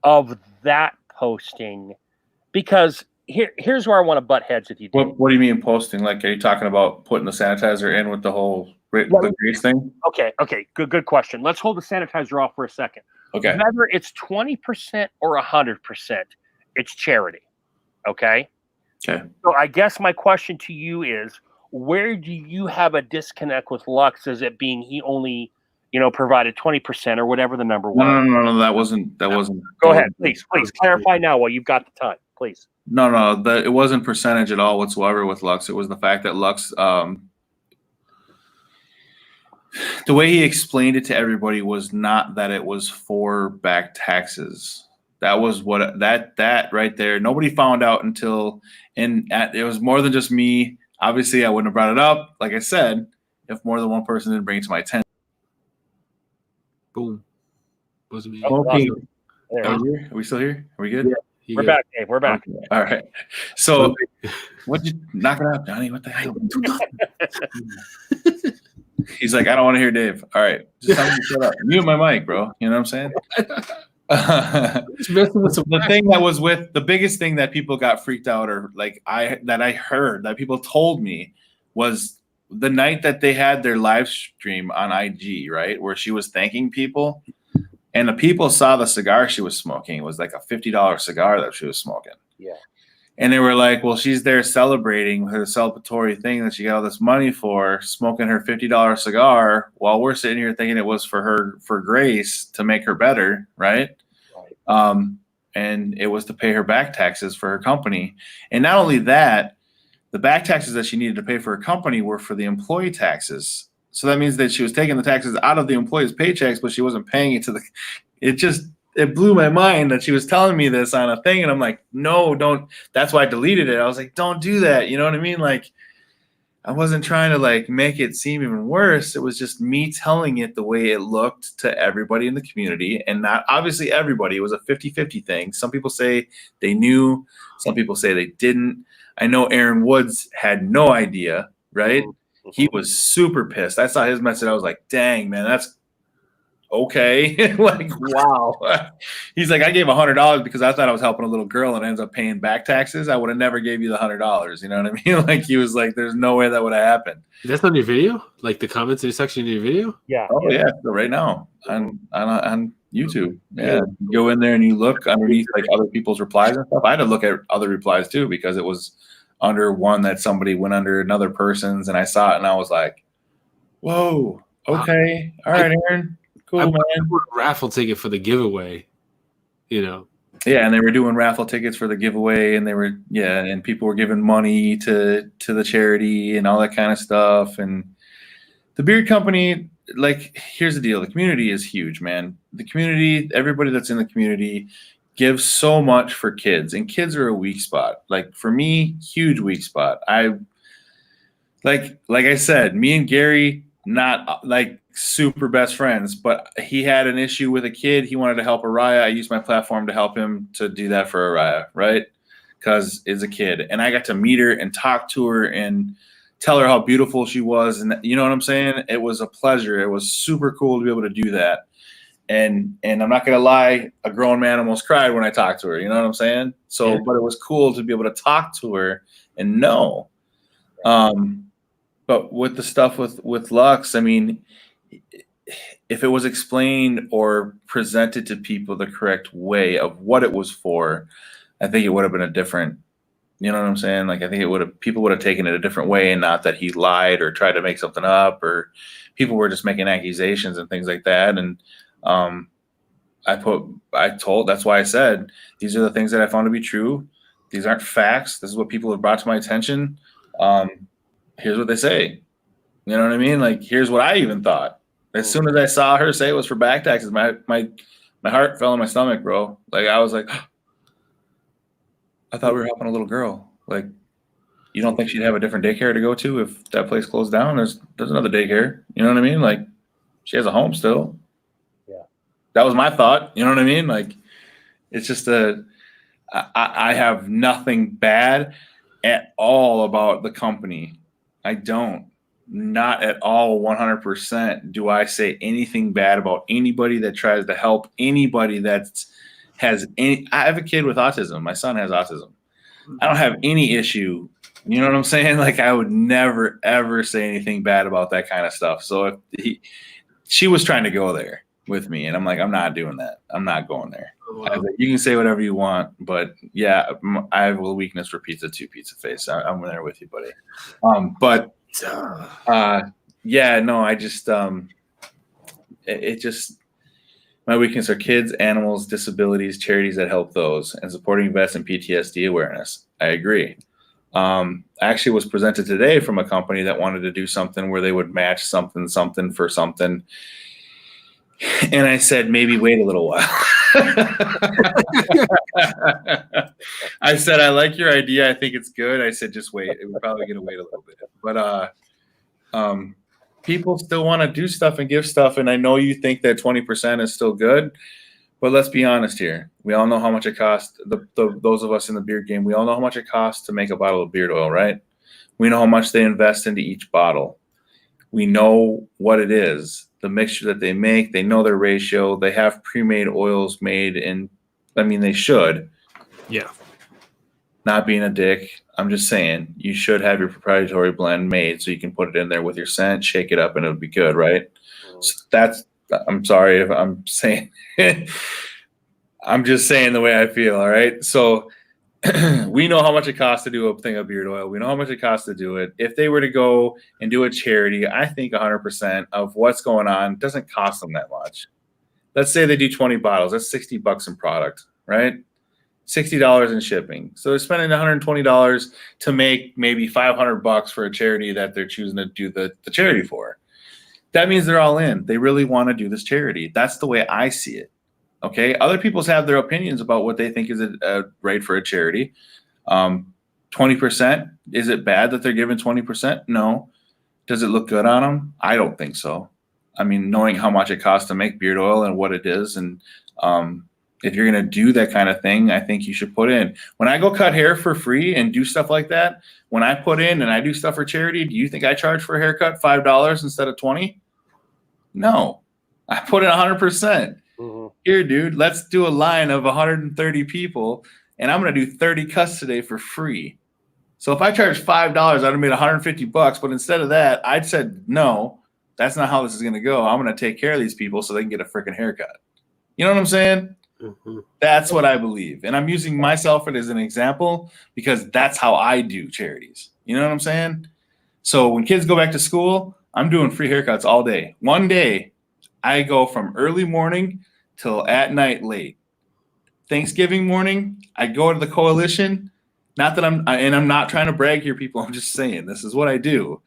of that posting? Because here's where I want to butt heads with you, Dave. What do you mean posting? Like, are you talking about putting the sanitizer in with the whole the grease thing? Okay. Good question. Let's hold the sanitizer off for a second. Okay. Whether it's 20% or 100%, it's charity. Okay. Okay. So I guess my question to you is, where do you have a disconnect with Lux? Is it being he only, provided 20% or whatever the number was? No. That wasn't. Go ahead, please clarify now while you've got the time, please. No. It wasn't percentage at all whatsoever with Lux. It was the fact that Lux, the way he explained it to everybody was not that it was for back taxes. That was what that right there. Nobody found out until, and it was more than just me. Obviously, I wouldn't have brought it up, like I said, if more than one person didn't bring it to my attention. Boom. Wasn't me. Okay. There. Are we still here? Are we good? You We're good? back, Dave. We're back. Okay. All right. So, what'd you knock it out, Johnny? What the hell? He's like, I don't want to hear Dave. All right. Just tell me to shut up. Mute my mic, bro. You know what I'm saying? The thing that was with the biggest thing that people got freaked out, or like I heard that people told me, was the night that they had their live stream on IG, right, where she was thanking people, and the people saw the cigar she was smoking. It was like a $50 cigar that she was smoking. Yeah. And they were like, well, she's there celebrating her celebratory thing that she got all this money for, smoking her $50 cigar, while we're sitting here thinking it was for Grace to make her better, right? And it was to pay her back taxes for her company. And not only that, the back taxes that she needed to pay for her company were for the employee taxes. So that means that she was taking the taxes out of the employees' paychecks, but she wasn't paying it to the. It blew my mind that she was telling me this on a thing, and I'm like, no, don't. That's why I deleted it. I was like, don't do that. You know what I mean? Like, I wasn't trying to like make it seem even worse. It was just me telling it the way it looked to everybody in the community, and not obviously everybody. It was a 50-50 thing. Some people say they knew, some people say they didn't. I know Aaron Woods had no idea, right? He was super pissed. I saw his message. I was like, dang, man, that's okay. Like, wow. He's like, I gave $100 because I thought I was helping a little girl and ends up paying back taxes. I would have never gave you the $100. You know what I mean? Like, he was like, there's no way that would have happened. That's on your video? Like the comments in the section in your video? Yeah. Oh yeah, so right now on YouTube. Yeah, you go in there and you look underneath like other people's replies and stuff. I had to look at other replies too because it was under one that somebody went under another person's, and I saw it and I was like, "Whoa, okay, all right, Aaron, cool, I man." bought a raffle ticket for the giveaway. You know, Yeah, and they were doing raffle tickets for the giveaway, and they were and people were giving money to the charity and all that kind of stuff. And the beard company, like, here's the deal: the community is huge, man. The community, everybody that's in the community, gives so much for kids, and kids are a weak spot. Like for me, huge weak spot. Like I said, me and Gary, not like super best friends, but he had an issue with a kid. He wanted to help Araya. I used my platform to help him to do that for Araya, right? Because it's a kid. And I got to meet her and talk to her and tell her how beautiful she was. And you know what I'm saying? It was a pleasure. It was super cool to be able to do that. And I'm not going to lie, a grown man almost cried when I talked to her. You know what I'm saying? So, Yeah. but it was cool to be able to talk to her and know. But with the stuff with Lux, I mean, if it was explained or presented to people the correct way of what it was for, I think it would have been a different, you know what I'm saying? Like, I think people would have taken it a different way, and not that he lied or tried to make something up, or people were just making accusations and things like that. And that's why I said, these are the things that I found to be true. These aren't facts. This is what people have brought to my attention. Here's what they say. You know what I mean? Like, here's what I even thought. As soon as I saw her say it was for back taxes, my heart fell in my stomach, bro. Like, I was like, I thought we were helping a little girl. Like, you don't think she'd have a different daycare to go to if that place closed down? There's another daycare. You know what I mean? Like, she has a home still. Yeah. That was my thought. You know what I mean? Like, it's just I have nothing bad at all about the company. I don't. Not at all. 100% do I say anything bad about anybody that tries to help anybody I have a kid with autism. My son has autism. I don't have any issue. You know what I'm saying? Like, I would never, ever say anything bad about that kind of stuff. So if she was trying to go there with me, and I'm like, I'm not doing that. I'm not going there. I was like, you can say whatever you want, but yeah, I have a weakness for pizza too, Pizza Face. I'm there with you, buddy. Yeah, no, I just it just, my weakness are kids, animals, disabilities, charities that help those, and supporting vets and PTSD awareness. I agree. I actually was presented today from a company that wanted to do something where they would match something for something. And I said, maybe wait a little while. I said, I like your idea. I think it's good. I said, just wait. We're probably going to wait a little bit. But people still want to do stuff and give stuff. And I know you think that 20% is still good. But let's be honest here. We all know how much it costs. Those of us in the beard game, we all know how much it costs to make a bottle of beard oil, right? We know how much they invest into each bottle. We know what it is. The mixture that they make, they know their ratio. They have pre-made oils made, and I mean, they should. Yeah. Not being a dick, I'm just saying you should have your proprietary blend made so you can put it in there with your scent, shake it up, and it'll be good, right? So I'm sorry if I'm saying I'm just saying the way I feel, all right? So we know how much it costs to do a thing of beard oil. We know how much it costs to do it. If they were to go and do a charity, I think 100% of what's going on doesn't cost them that much. Let's say they do 20 bottles. That's $60 in product, right? $60 in shipping. So they're spending $120 to make maybe $500 for a charity that they're choosing to do the charity for. That means they're all in. They really want to do this charity. That's the way I see it. Okay. Other people have their opinions about what they think is a right for a charity. 20%. Is it bad that they're giving 20%? No. Does it look good on them? I don't think so. I mean, knowing how much it costs to make beard oil and what it is, and If you're going to do that kind of thing, I think you should put in. When I go cut hair for free and do stuff like that, when I put in and I do stuff for charity, do you think I charge for a haircut $5 instead of $20? No, I put in 100%. Mm-hmm. Here, dude, let's do a line of 130 people, and I'm going to do 30 cuts today for free. So if I charge $5, I'd have made $150, but instead of that, I'd said, no, that's not how this is going to go. I'm going to take care of these people so they can get a freaking haircut. You know what I'm saying? Mm-hmm. That's what I believe. And I'm using myself as an example because that's how I do charities. You know what I'm saying? So when kids go back to school, I'm doing free haircuts all day. One day, I go from early morning till at night late. Thanksgiving morning, I go to the coalition. Not that I'm not trying to brag here, people. I'm just saying this is what I do.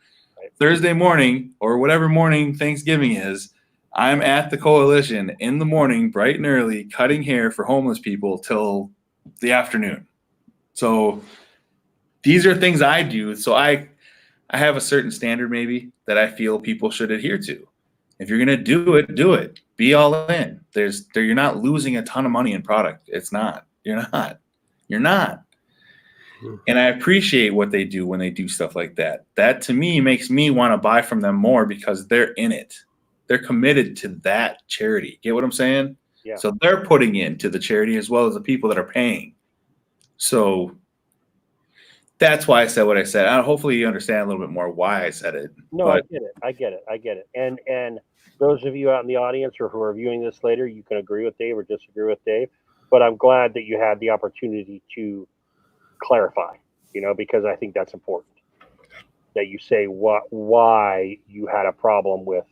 Thursday morning or whatever morning Thanksgiving is, I'm at the coalition in the morning, bright and early, cutting hair for homeless people till the afternoon. So these are things I do. So I have a certain standard maybe that I feel people should adhere to. If you're going to do it, do it. Be all in. You're not losing a ton of money in product. It's not. You're not. And I appreciate what they do when they do stuff like that. That to me makes me want to buy from them more because they're in it. They're committed to that charity. Get what I'm saying? Yeah. So they're putting into the charity as well as the people that are paying. So that's why I said what I said. Hopefully you understand a little bit more why I said it. No, but I get it. And those of you out in the audience or who are viewing this later, you can agree with Dave or disagree with Dave. But I'm glad that you had the opportunity to clarify, because I think that's important. That you say why you had a problem with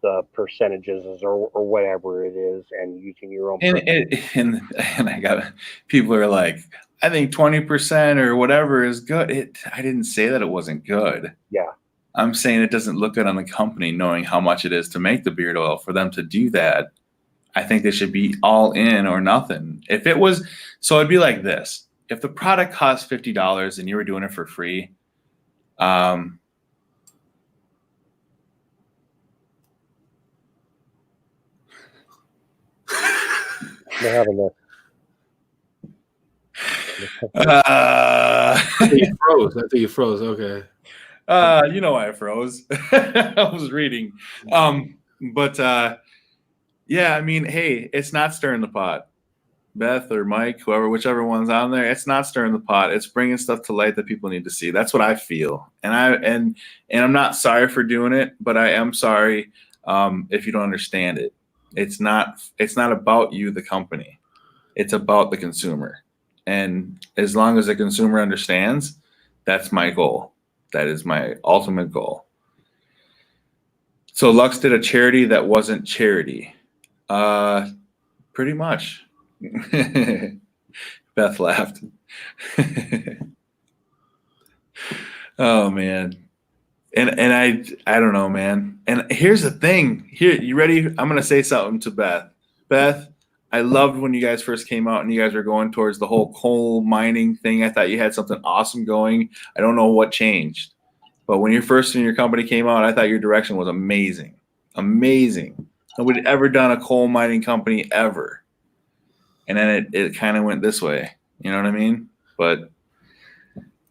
the percentages or whatever it is, and using your own. And I got people are like, I think 20% or whatever is good. I didn't say that it wasn't good. Yeah. I'm saying it doesn't look good on the company knowing how much it is to make the beard oil. For them to do that, I think they should be all in or nothing. If it was, so it'd be like this. If the product costs $50 and you were doing it for free, They're having that. You froze. I think you froze. Okay. You know why I froze. I was reading. Yeah, I mean, hey, it's not stirring the pot. Beth or Mike, whichever one's on there, it's not stirring the pot. It's bringing stuff to light that people need to see. That's what I feel. And I'm not sorry for doing it, but I am sorry if you don't understand it. It's not about you, the company. It's about the consumer. And as long as the consumer understands, that's my goal. That is my ultimate goal. So Lux did a charity that wasn't charity. Pretty much. Beth laughed. Oh man. And I don't know, man. And here's the thing. Here, you ready? I'm gonna say something to Beth. Beth, I loved when you guys first came out and you guys were going towards the whole coal mining thing. I thought you had something awesome going. I don't know what changed. But when your company came out, I thought your direction was amazing. Amazing. Nobody had ever done a coal mining company ever. And then it kind of went this way. You know what I mean? But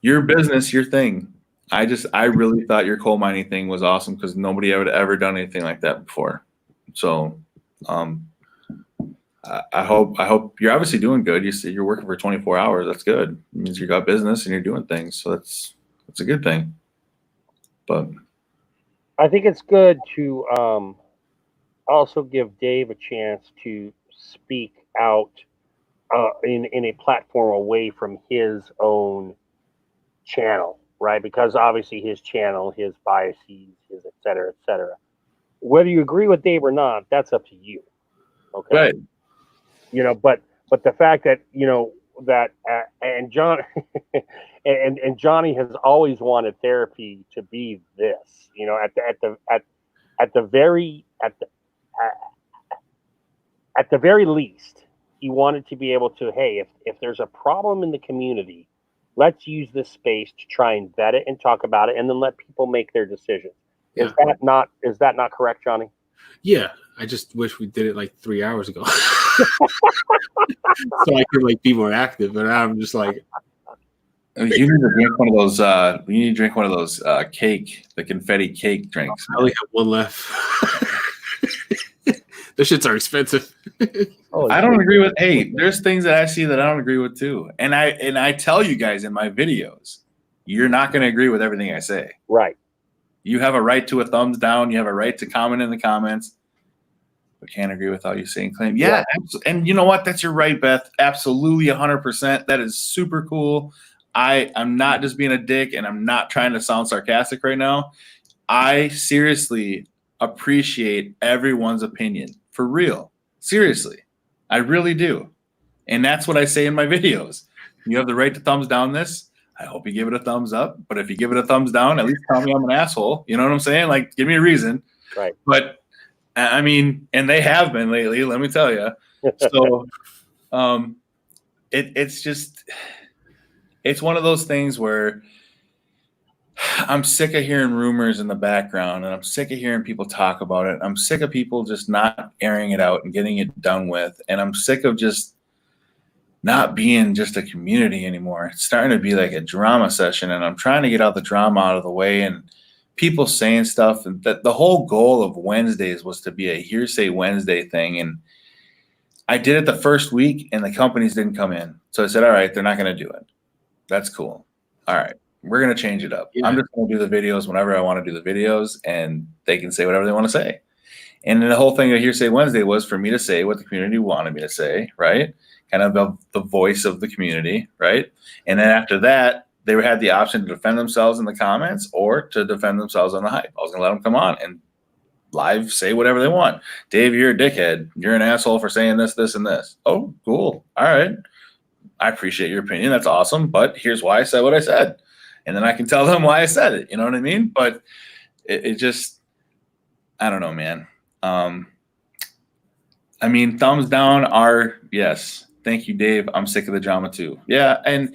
your business, your thing. I really thought your coal mining thing was awesome because nobody had ever done anything like that before. So I hope you're obviously doing good. You said you're working for 24 hours. That's good. It means you got business and you're doing things. So that's a good thing. But I think it's good to also give Dave a chance to speak out in a platform away from his own channel, right? Because obviously his channel, his biases, his et cetera, et cetera. Whether you agree with Dave or not, that's up to you. Okay. right. But the fact that, that and John and Johnny has always wanted therapy to be this, at the very least, he wanted to be able to, hey, if there's a problem in the community, let's use this space to try and vet it and talk about it, and then let people make their decisions. Yeah. Is that not correct, Johnny? Yeah, I just wish we did it like 3 hours ago. so I can like be more active. And I'm just like, You need to drink one of those. You need to drink one of those the confetti cake drinks. I only have one left. Those shits are expensive. Oh, I don't agree with. Hey, there's things that I see that I don't agree with too, and I tell you guys in my videos, you're not going to agree with everything I say. right. You have a right to a thumbs down. You have a right to comment in the comments. But can't agree with all you say and claim. Yeah, and you know what? That's your right, Beth. Absolutely, 100%. That is super cool. I'm not just being a dick, and I'm not trying to sound sarcastic right now. I seriously appreciate everyone's opinion. For real. Seriously. I really do. And that's what I say in my videos. You have the right to thumbs down this. I hope you give it a thumbs up. But if you give it a thumbs down, at least tell me I'm an asshole. You know what I'm saying? Like, give me a reason. Right. But, I mean, and they have been lately, let me tell you. So it's just – it's one of those things where I'm sick of hearing rumors in the background, and I'm sick of hearing people talk about it. I'm sick of people just not airing it out and getting it done with. And I'm sick of just not being just a community anymore. It's starting to be like a drama session, and I'm trying to get all the drama out of the way and people saying stuff. And that the whole goal of Wednesdays was to be a Hearsay Wednesday thing. And I did it the first week, and the companies didn't come in. So I said, all right, they're not going to do it. That's cool. All right. We're going to change it up. Yeah. I'm just going to do the videos whenever I want to do the videos, and they can say whatever they want to say. And then the whole thing of Hearsay Wednesday was for me to say what the community wanted me to say, right? Kind of the voice of the community, right? And then after that, they had the option to defend themselves in the comments or to defend themselves on the hype. I was going to let them come on and live say whatever they want. Dave, you're a dickhead. You're an asshole for saying this, this, and this. Oh, cool. All right. I appreciate your opinion. That's awesome. But here's why I said what I said. And then I can tell them why I said it. You know what I mean? But it just, I don't know, man. I mean, thumbs down are, yes. Thank you, Dave. I'm sick of the drama too. Yeah. And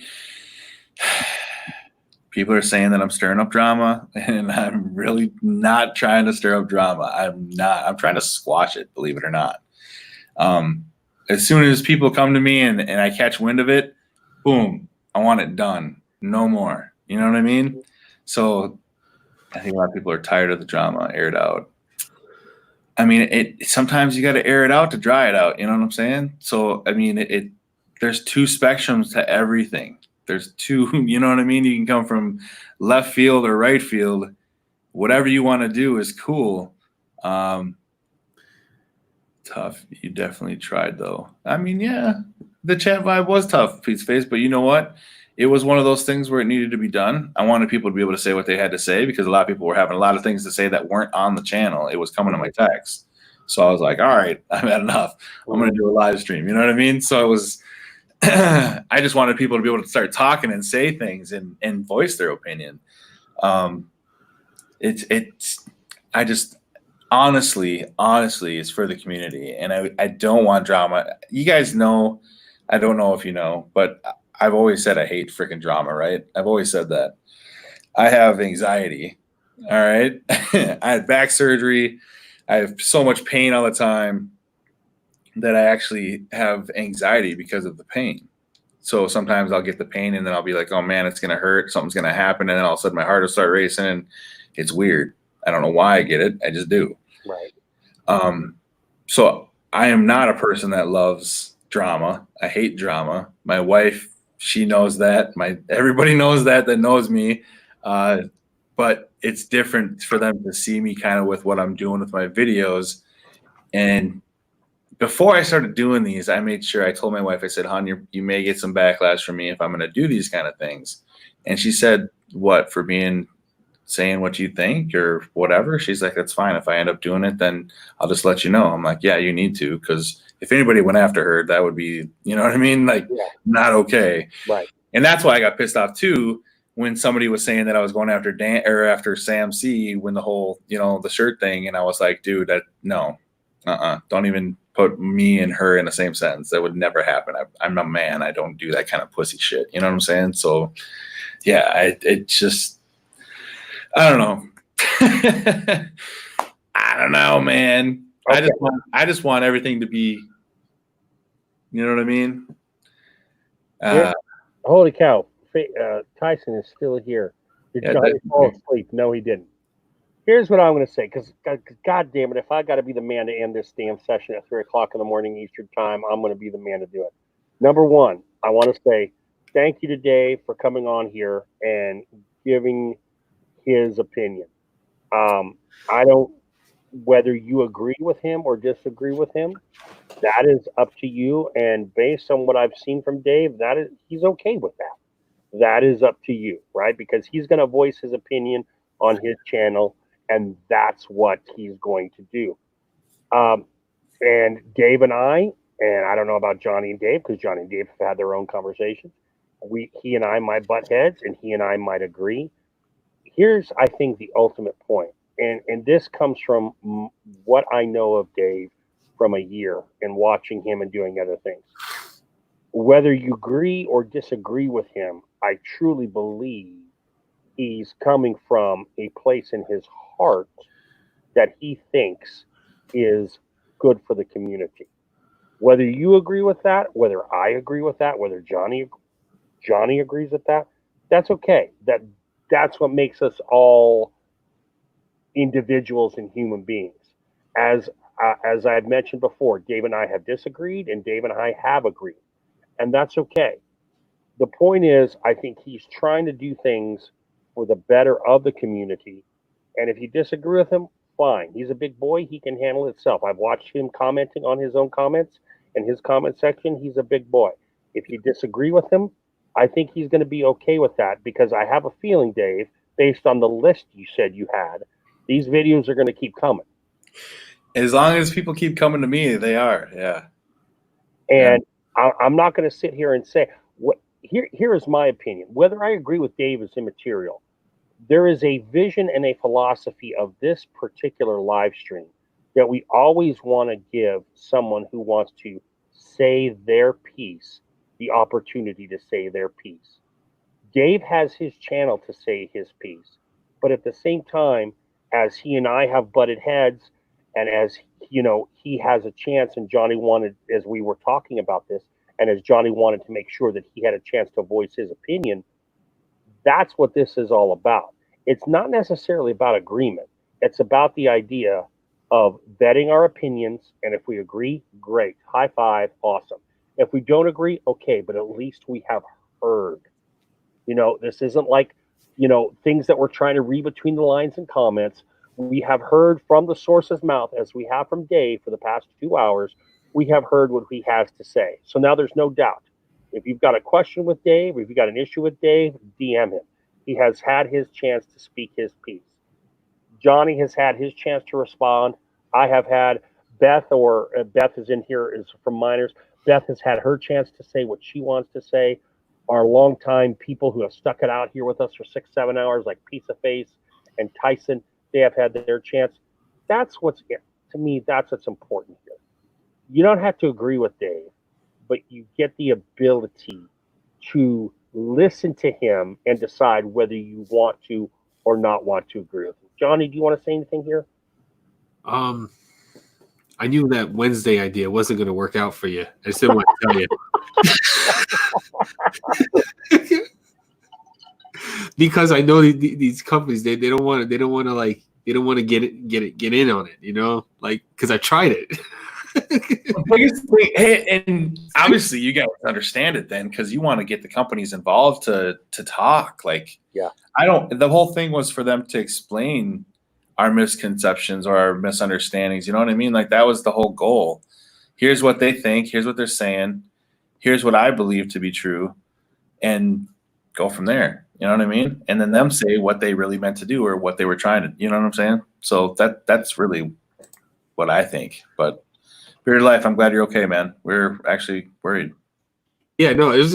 people are saying that I'm stirring up drama, and I'm really not trying to stir up drama. I'm not. I'm trying to squash it, believe it or not. As soon as people come to me and I catch wind of it, boom, I want it done. No more. You know what I mean? So I think a lot of people are tired of the drama, air it out. I mean, sometimes you got to air it out to dry it out. You know what I'm saying? So, I mean, there's two spectrums to everything. There's two, you know what I mean? You can come from left field or right field. Whatever you want to do is cool. Tough. You definitely tried, though. I mean, yeah, the chat vibe was tough, Pete's Face, but you know what? It was one of those things where it needed to be done. I wanted people to be able to say what they had to say because a lot of people were having a lot of things to say that weren't on the channel. It was coming to my text. So I was like, all right, I've had enough. I'm going to do a live stream. You know what I mean? So it was, I just wanted people to be able to start talking and say things and voice their opinion. I just honestly, it's for the community. And I don't want drama. You guys know, I don't know if you know, but I've always said I hate freaking drama, right? I've always said that. I have anxiety, all right? I had back surgery. I have so much pain all the time that I actually have anxiety because of the pain. So sometimes I'll get the pain and then I'll be like, oh, man, it's going to hurt. Something's going to happen. And then all of a sudden my heart will start racing. And it's weird. I don't know why I get it. I just do. Right. So I am not a person that loves drama. I hate drama. My wife, she knows that. Everybody knows that knows me. But it's different for them to see me kind of with what I'm doing with my videos. And before I started doing these, I made sure I told my wife, I said, hon, you may get some backlash from me if I'm going to do these kind of things. And she said, what, for saying what you think or whatever? She's like, that's fine. If I end up doing it, then I'll just let you know. I'm like, yeah, you need to, because if anybody went after her, that would be, you know what I mean? Like, not okay. Right. And that's why I got pissed off too when somebody was saying that I was going after Dan or after Sam C when the whole, the shirt thing. And I was like, dude, no, don't even put me and her in the same sentence. That would never happen. I'm a man. I don't do that kind of pussy shit. You know what I'm saying? So yeah, it just, I don't know. I don't know, man. Okay. I just want everything to be You know what I mean? Yeah. Holy cow. Tyson is still here. Did Yeah, Johnny that- fall asleep? No, he didn't. Here's what I'm going to say, because God damn it, if I got to be the man to end this damn session at 3 o'clock in the morning Eastern time, I'm going to be the man to do it. Number one, I want to say thank you to Dave for coming on here and giving his opinion. I don't, whether you agree with him or disagree with him, that is up to you. And based on what I've seen from Dave, that is, he's okay with that. That is up to you, right? Because he's going to voice his opinion on his channel, and that's what he's going to do. And Dave and I don't know about Johnny and Dave, because Johnny and Dave have had their own conversations. He and I might butt heads, and he and I might agree. Here's, I think, the ultimate point, and this comes from what I know of Dave from a year and watching him and doing other things. Whether you agree or disagree with him, I truly believe he's coming from a place in his heart that he thinks is good for the community. Whether you agree with that, whether I agree with that, whether Johnny agrees with that, that's okay. That's what makes us all individuals and human beings. As I've mentioned before, Dave and I have disagreed, and Dave and I have agreed, and that's okay. The point is, I think he's trying to do things for the better of the community, and if you disagree with him, fine. He's a big boy. He can handle it himself. I've watched him commenting on his own comments in his comment section. He's a big boy. If you disagree with him, I think he's going to be okay with that, because I have a feeling, Dave, based on the list you said you had, these videos are going to keep coming. As long as people keep coming to me, they are. Yeah. And I'm not going to sit here and say what. Here is my opinion. Whether I agree with Dave is immaterial. There is a vision and a philosophy of this particular live stream that we always want to give someone who wants to say their piece the opportunity to say their piece. Dave has his channel to say his piece, but at the same time, as he and I have butted heads, and as he has a chance, and Johnny wanted, as we were talking about this, and as Johnny wanted to make sure that he had a chance to voice his opinion, that's what this is all about. It's not necessarily about agreement. It's about the idea of vetting our opinions, and if we agree, great. High five, awesome. If we don't agree, okay, but at least we have heard. This isn't like, things that we're trying to read between the lines and comments. We have heard from the source's mouth, as we have from Dave for the past 2 hours. We have heard what he has to say. So now there's no doubt. If you've got a question with Dave, or if you've got an issue with Dave, DM him. He has had his chance to speak his piece. Johnny has had his chance to respond. I have had Beth is in here, is from Miners. Beth has had her chance to say what she wants to say. Our longtime people who have stuck it out here with us for 6-7 hours, like Pizza Face and Tyson, they have had their chance. That's to me, that's what's important here. You don't have to agree with Dave, but you get the ability to listen to him and decide whether you want to or not want to agree with him. Johnny, do you want to say anything here? I knew that Wednesday idea wasn't going to work out for you. I just didn't want to tell you. Because I know these companies, they don't want to get in on it, because I tried it. The biggest thing, and obviously you guys understand it then, because you want to get the companies involved to talk. Yeah. The whole thing was for them to explain our misconceptions or our misunderstandings. You know what I mean? That was the whole goal. Here's what they think. Here's what they're saying. Here's what I believe to be true, and go from there. You know what I mean? And then them say what they really meant to do or what they were trying to. You know what I'm saying? So that's really what I think. But Bearded Life, I'm glad you're okay, man. We're actually worried. Yeah, no, it was.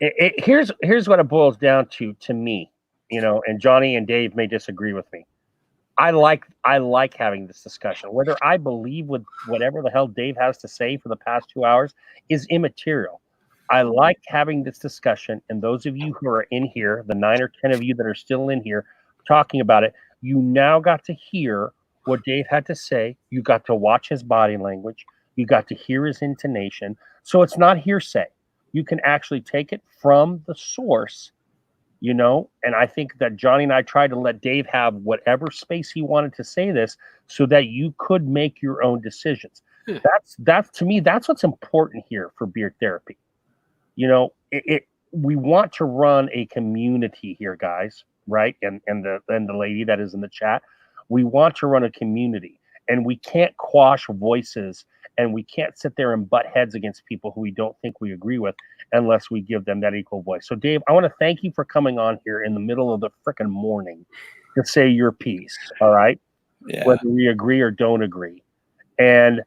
Here's what it boils down to me, and Johnny and Dave may disagree with me. I like having this discussion. Whether I believe with whatever the hell Dave has to say for the past 2 hours is immaterial. I like having this discussion, and those of you who are in here, the 9 or 10 of you that are still in here talking about it, you now got to hear what Dave had to say. You got to watch his body language. You got to hear his intonation. So it's not hearsay. You can actually take it from the source, you know. And I think that Johnny and I tried to let Dave have whatever space he wanted to say this so that you could make your own decisions. Yeah. That's to me, that's what's important here for Beard Therapy. You know, we want to run a community here, guys, right? And the lady that is in the chat, we want to run a community, and we can't quash voices, and we can't sit there and butt heads against people who we don't think we agree with unless we give them that equal voice. So, Dave, I want to thank you for coming on here in the middle of the frickin' morning to say your piece. All right, Yeah. whether we agree or don't agree, and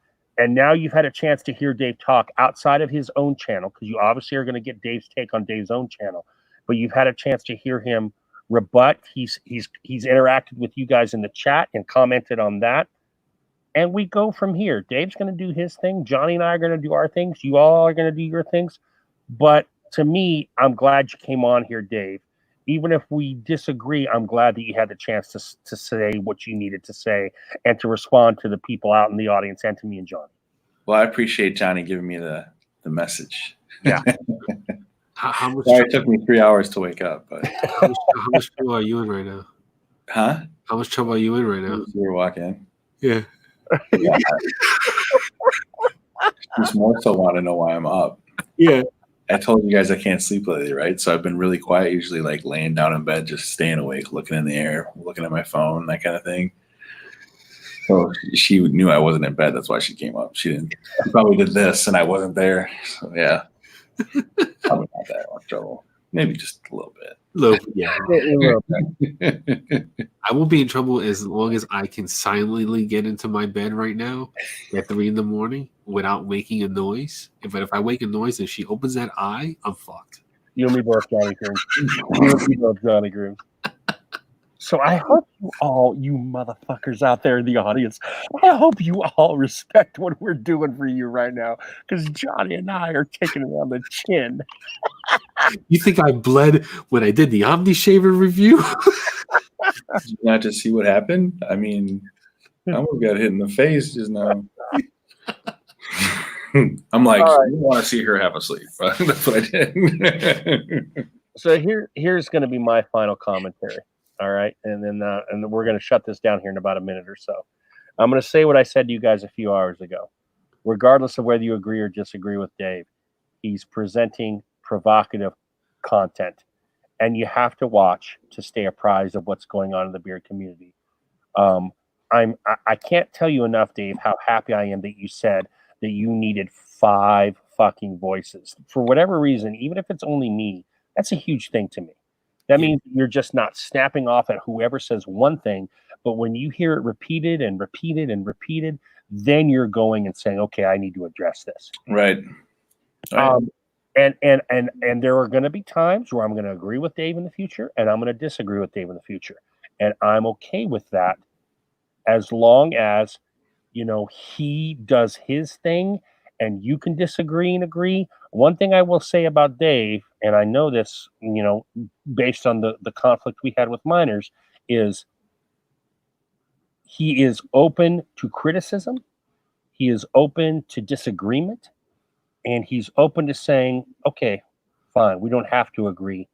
now you've had a chance to hear Dave talk outside of his own channel, because you obviously are going to get Dave's take on Dave's own channel, but you've had a chance to hear him rebut. He's interacted with you guys in the chat and commented on that. And we go from here. Dave's going to do his thing. Johnny and I are going to do our things. You all are going to do your things. But to me, I'm glad you came on here, Dave. Even if we disagree, I'm glad that you had the chance to say what you needed to say and to respond to the people out in the audience and to me and Johnny. Well, I appreciate Johnny giving me the message. Yeah. How much Sorry, it took me 3 hours to wake up, but how much trouble are you in right now? huh? How much trouble are you in right now? You were walking. Yeah. Yeah. Just more so want to know why I'm up. Yeah. I told you guys I can't sleep lately, right? So I've been really quiet, usually like laying down in bed, just staying awake, looking in the air, looking at my phone, that kind of thing. So she knew I wasn't in bed. That's why she came up. She probably did this and I wasn't there. So yeah, probably not that much trouble. Maybe just a little bit. Look, yeah. I won't be in trouble as long as I can silently get into my bed right now at 3 a.m. without making a noise. But if I wake a noise and she opens that eye, I'm fucked. You and me both, Johnny Grooms. You and me both, Johnny Grooms. So I hope you motherfuckers out there in the audience, I hope you all respect what we're doing for you right now, because Johnny and I are taking it on the chin. You think I bled when I did the Omni Shaver review? Did you not just see what happened? I mean, I almost got hit in the face just now. I'm like, All right. you want to see her have a sleep. That's what I did. So here's going to be my final commentary. All right, and then we're going to shut this down here in about a minute or so. I'm going to say what I said to you guys a few hours ago. Regardless of whether you agree or disagree with Dave, he's presenting provocative content, and you have to watch to stay apprised of what's going on in the beard community. I can't tell you enough, Dave, how happy I am that you said that you needed 5 fucking voices. For whatever reason, even if it's only me, that's a huge thing to me. That means you're just not snapping off at whoever says one thing, but when you hear it repeated and repeated and repeated, then you're going and saying, okay, I need to address this. Right. And there are going to be times where I'm going to agree with Dave in the future, and I'm going to disagree with Dave in the future. And I'm okay with that as long as, you know, he does his thing and you can disagree and agree. One thing I will say about Dave, and I know this, you know, based on the conflict we had with minors, is he is open to criticism. He is open to disagreement. And he's open to saying, okay, fine, we don't have to agree.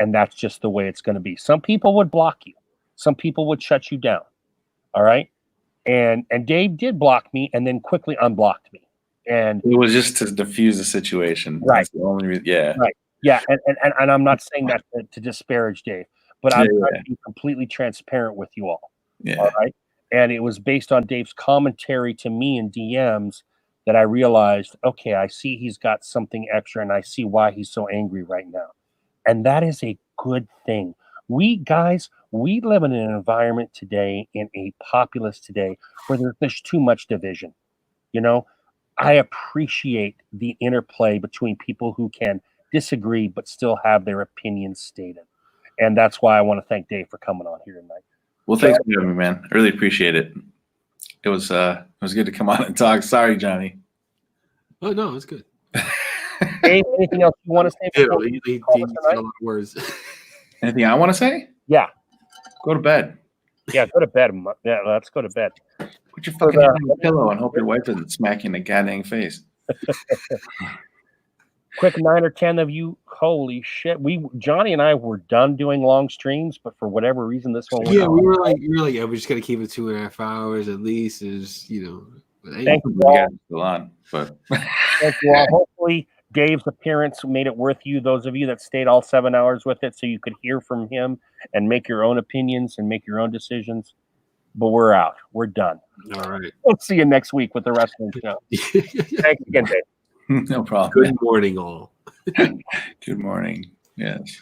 And that's just the way it's going to be. Some people would block you. Some people would shut you down. All right. And Dave did block me and then quickly unblocked me. And it was just to diffuse the situation. Right. That's the only reason. Yeah. Right. Yeah. And I'm not saying that to disparage Dave, but I'm trying to be completely transparent with you all. Yeah. All right. And it was based on Dave's commentary to me in DMs that I realized, okay, I see he's got something extra and I see why he's so angry right now. And that is a good thing. We live in an environment today, in a populace today, where there's too much division. You know, I appreciate the interplay between people who can disagree but still have their opinions stated. And that's why I want to thank Dave for coming on here tonight. Well, thanks for having me, man. I really appreciate it. It was good to come on and talk. Sorry, Johnny. Oh no, it's good. Dave, anything else you want to say? He said a lot of words. Anything I want to say? Yeah. Go to bed. Yeah, go to bed. Yeah, let's go to bed. Put your fucking hand on the pillow and hope your wife doesn't smack you in the goddamn face. Quick 9 or 10 of you. Holy shit! Johnny and I were done doing long streams, but for whatever reason, this one. Yeah, we were like, yeah, we're just gonna keep it 2.5 hours at least. Is But hey, Thank you We all. got it still on, but Thank you all. Hopefully, Dave's appearance made it worth you. Those of you that stayed all 7 hours with it, so you could hear from him and make your own opinions and make your own decisions. But we're out. We're done. all right. We'll see you next week with the wrestling show. Thanks again, Dave. no problem. Good morning, all. Good morning. Yes.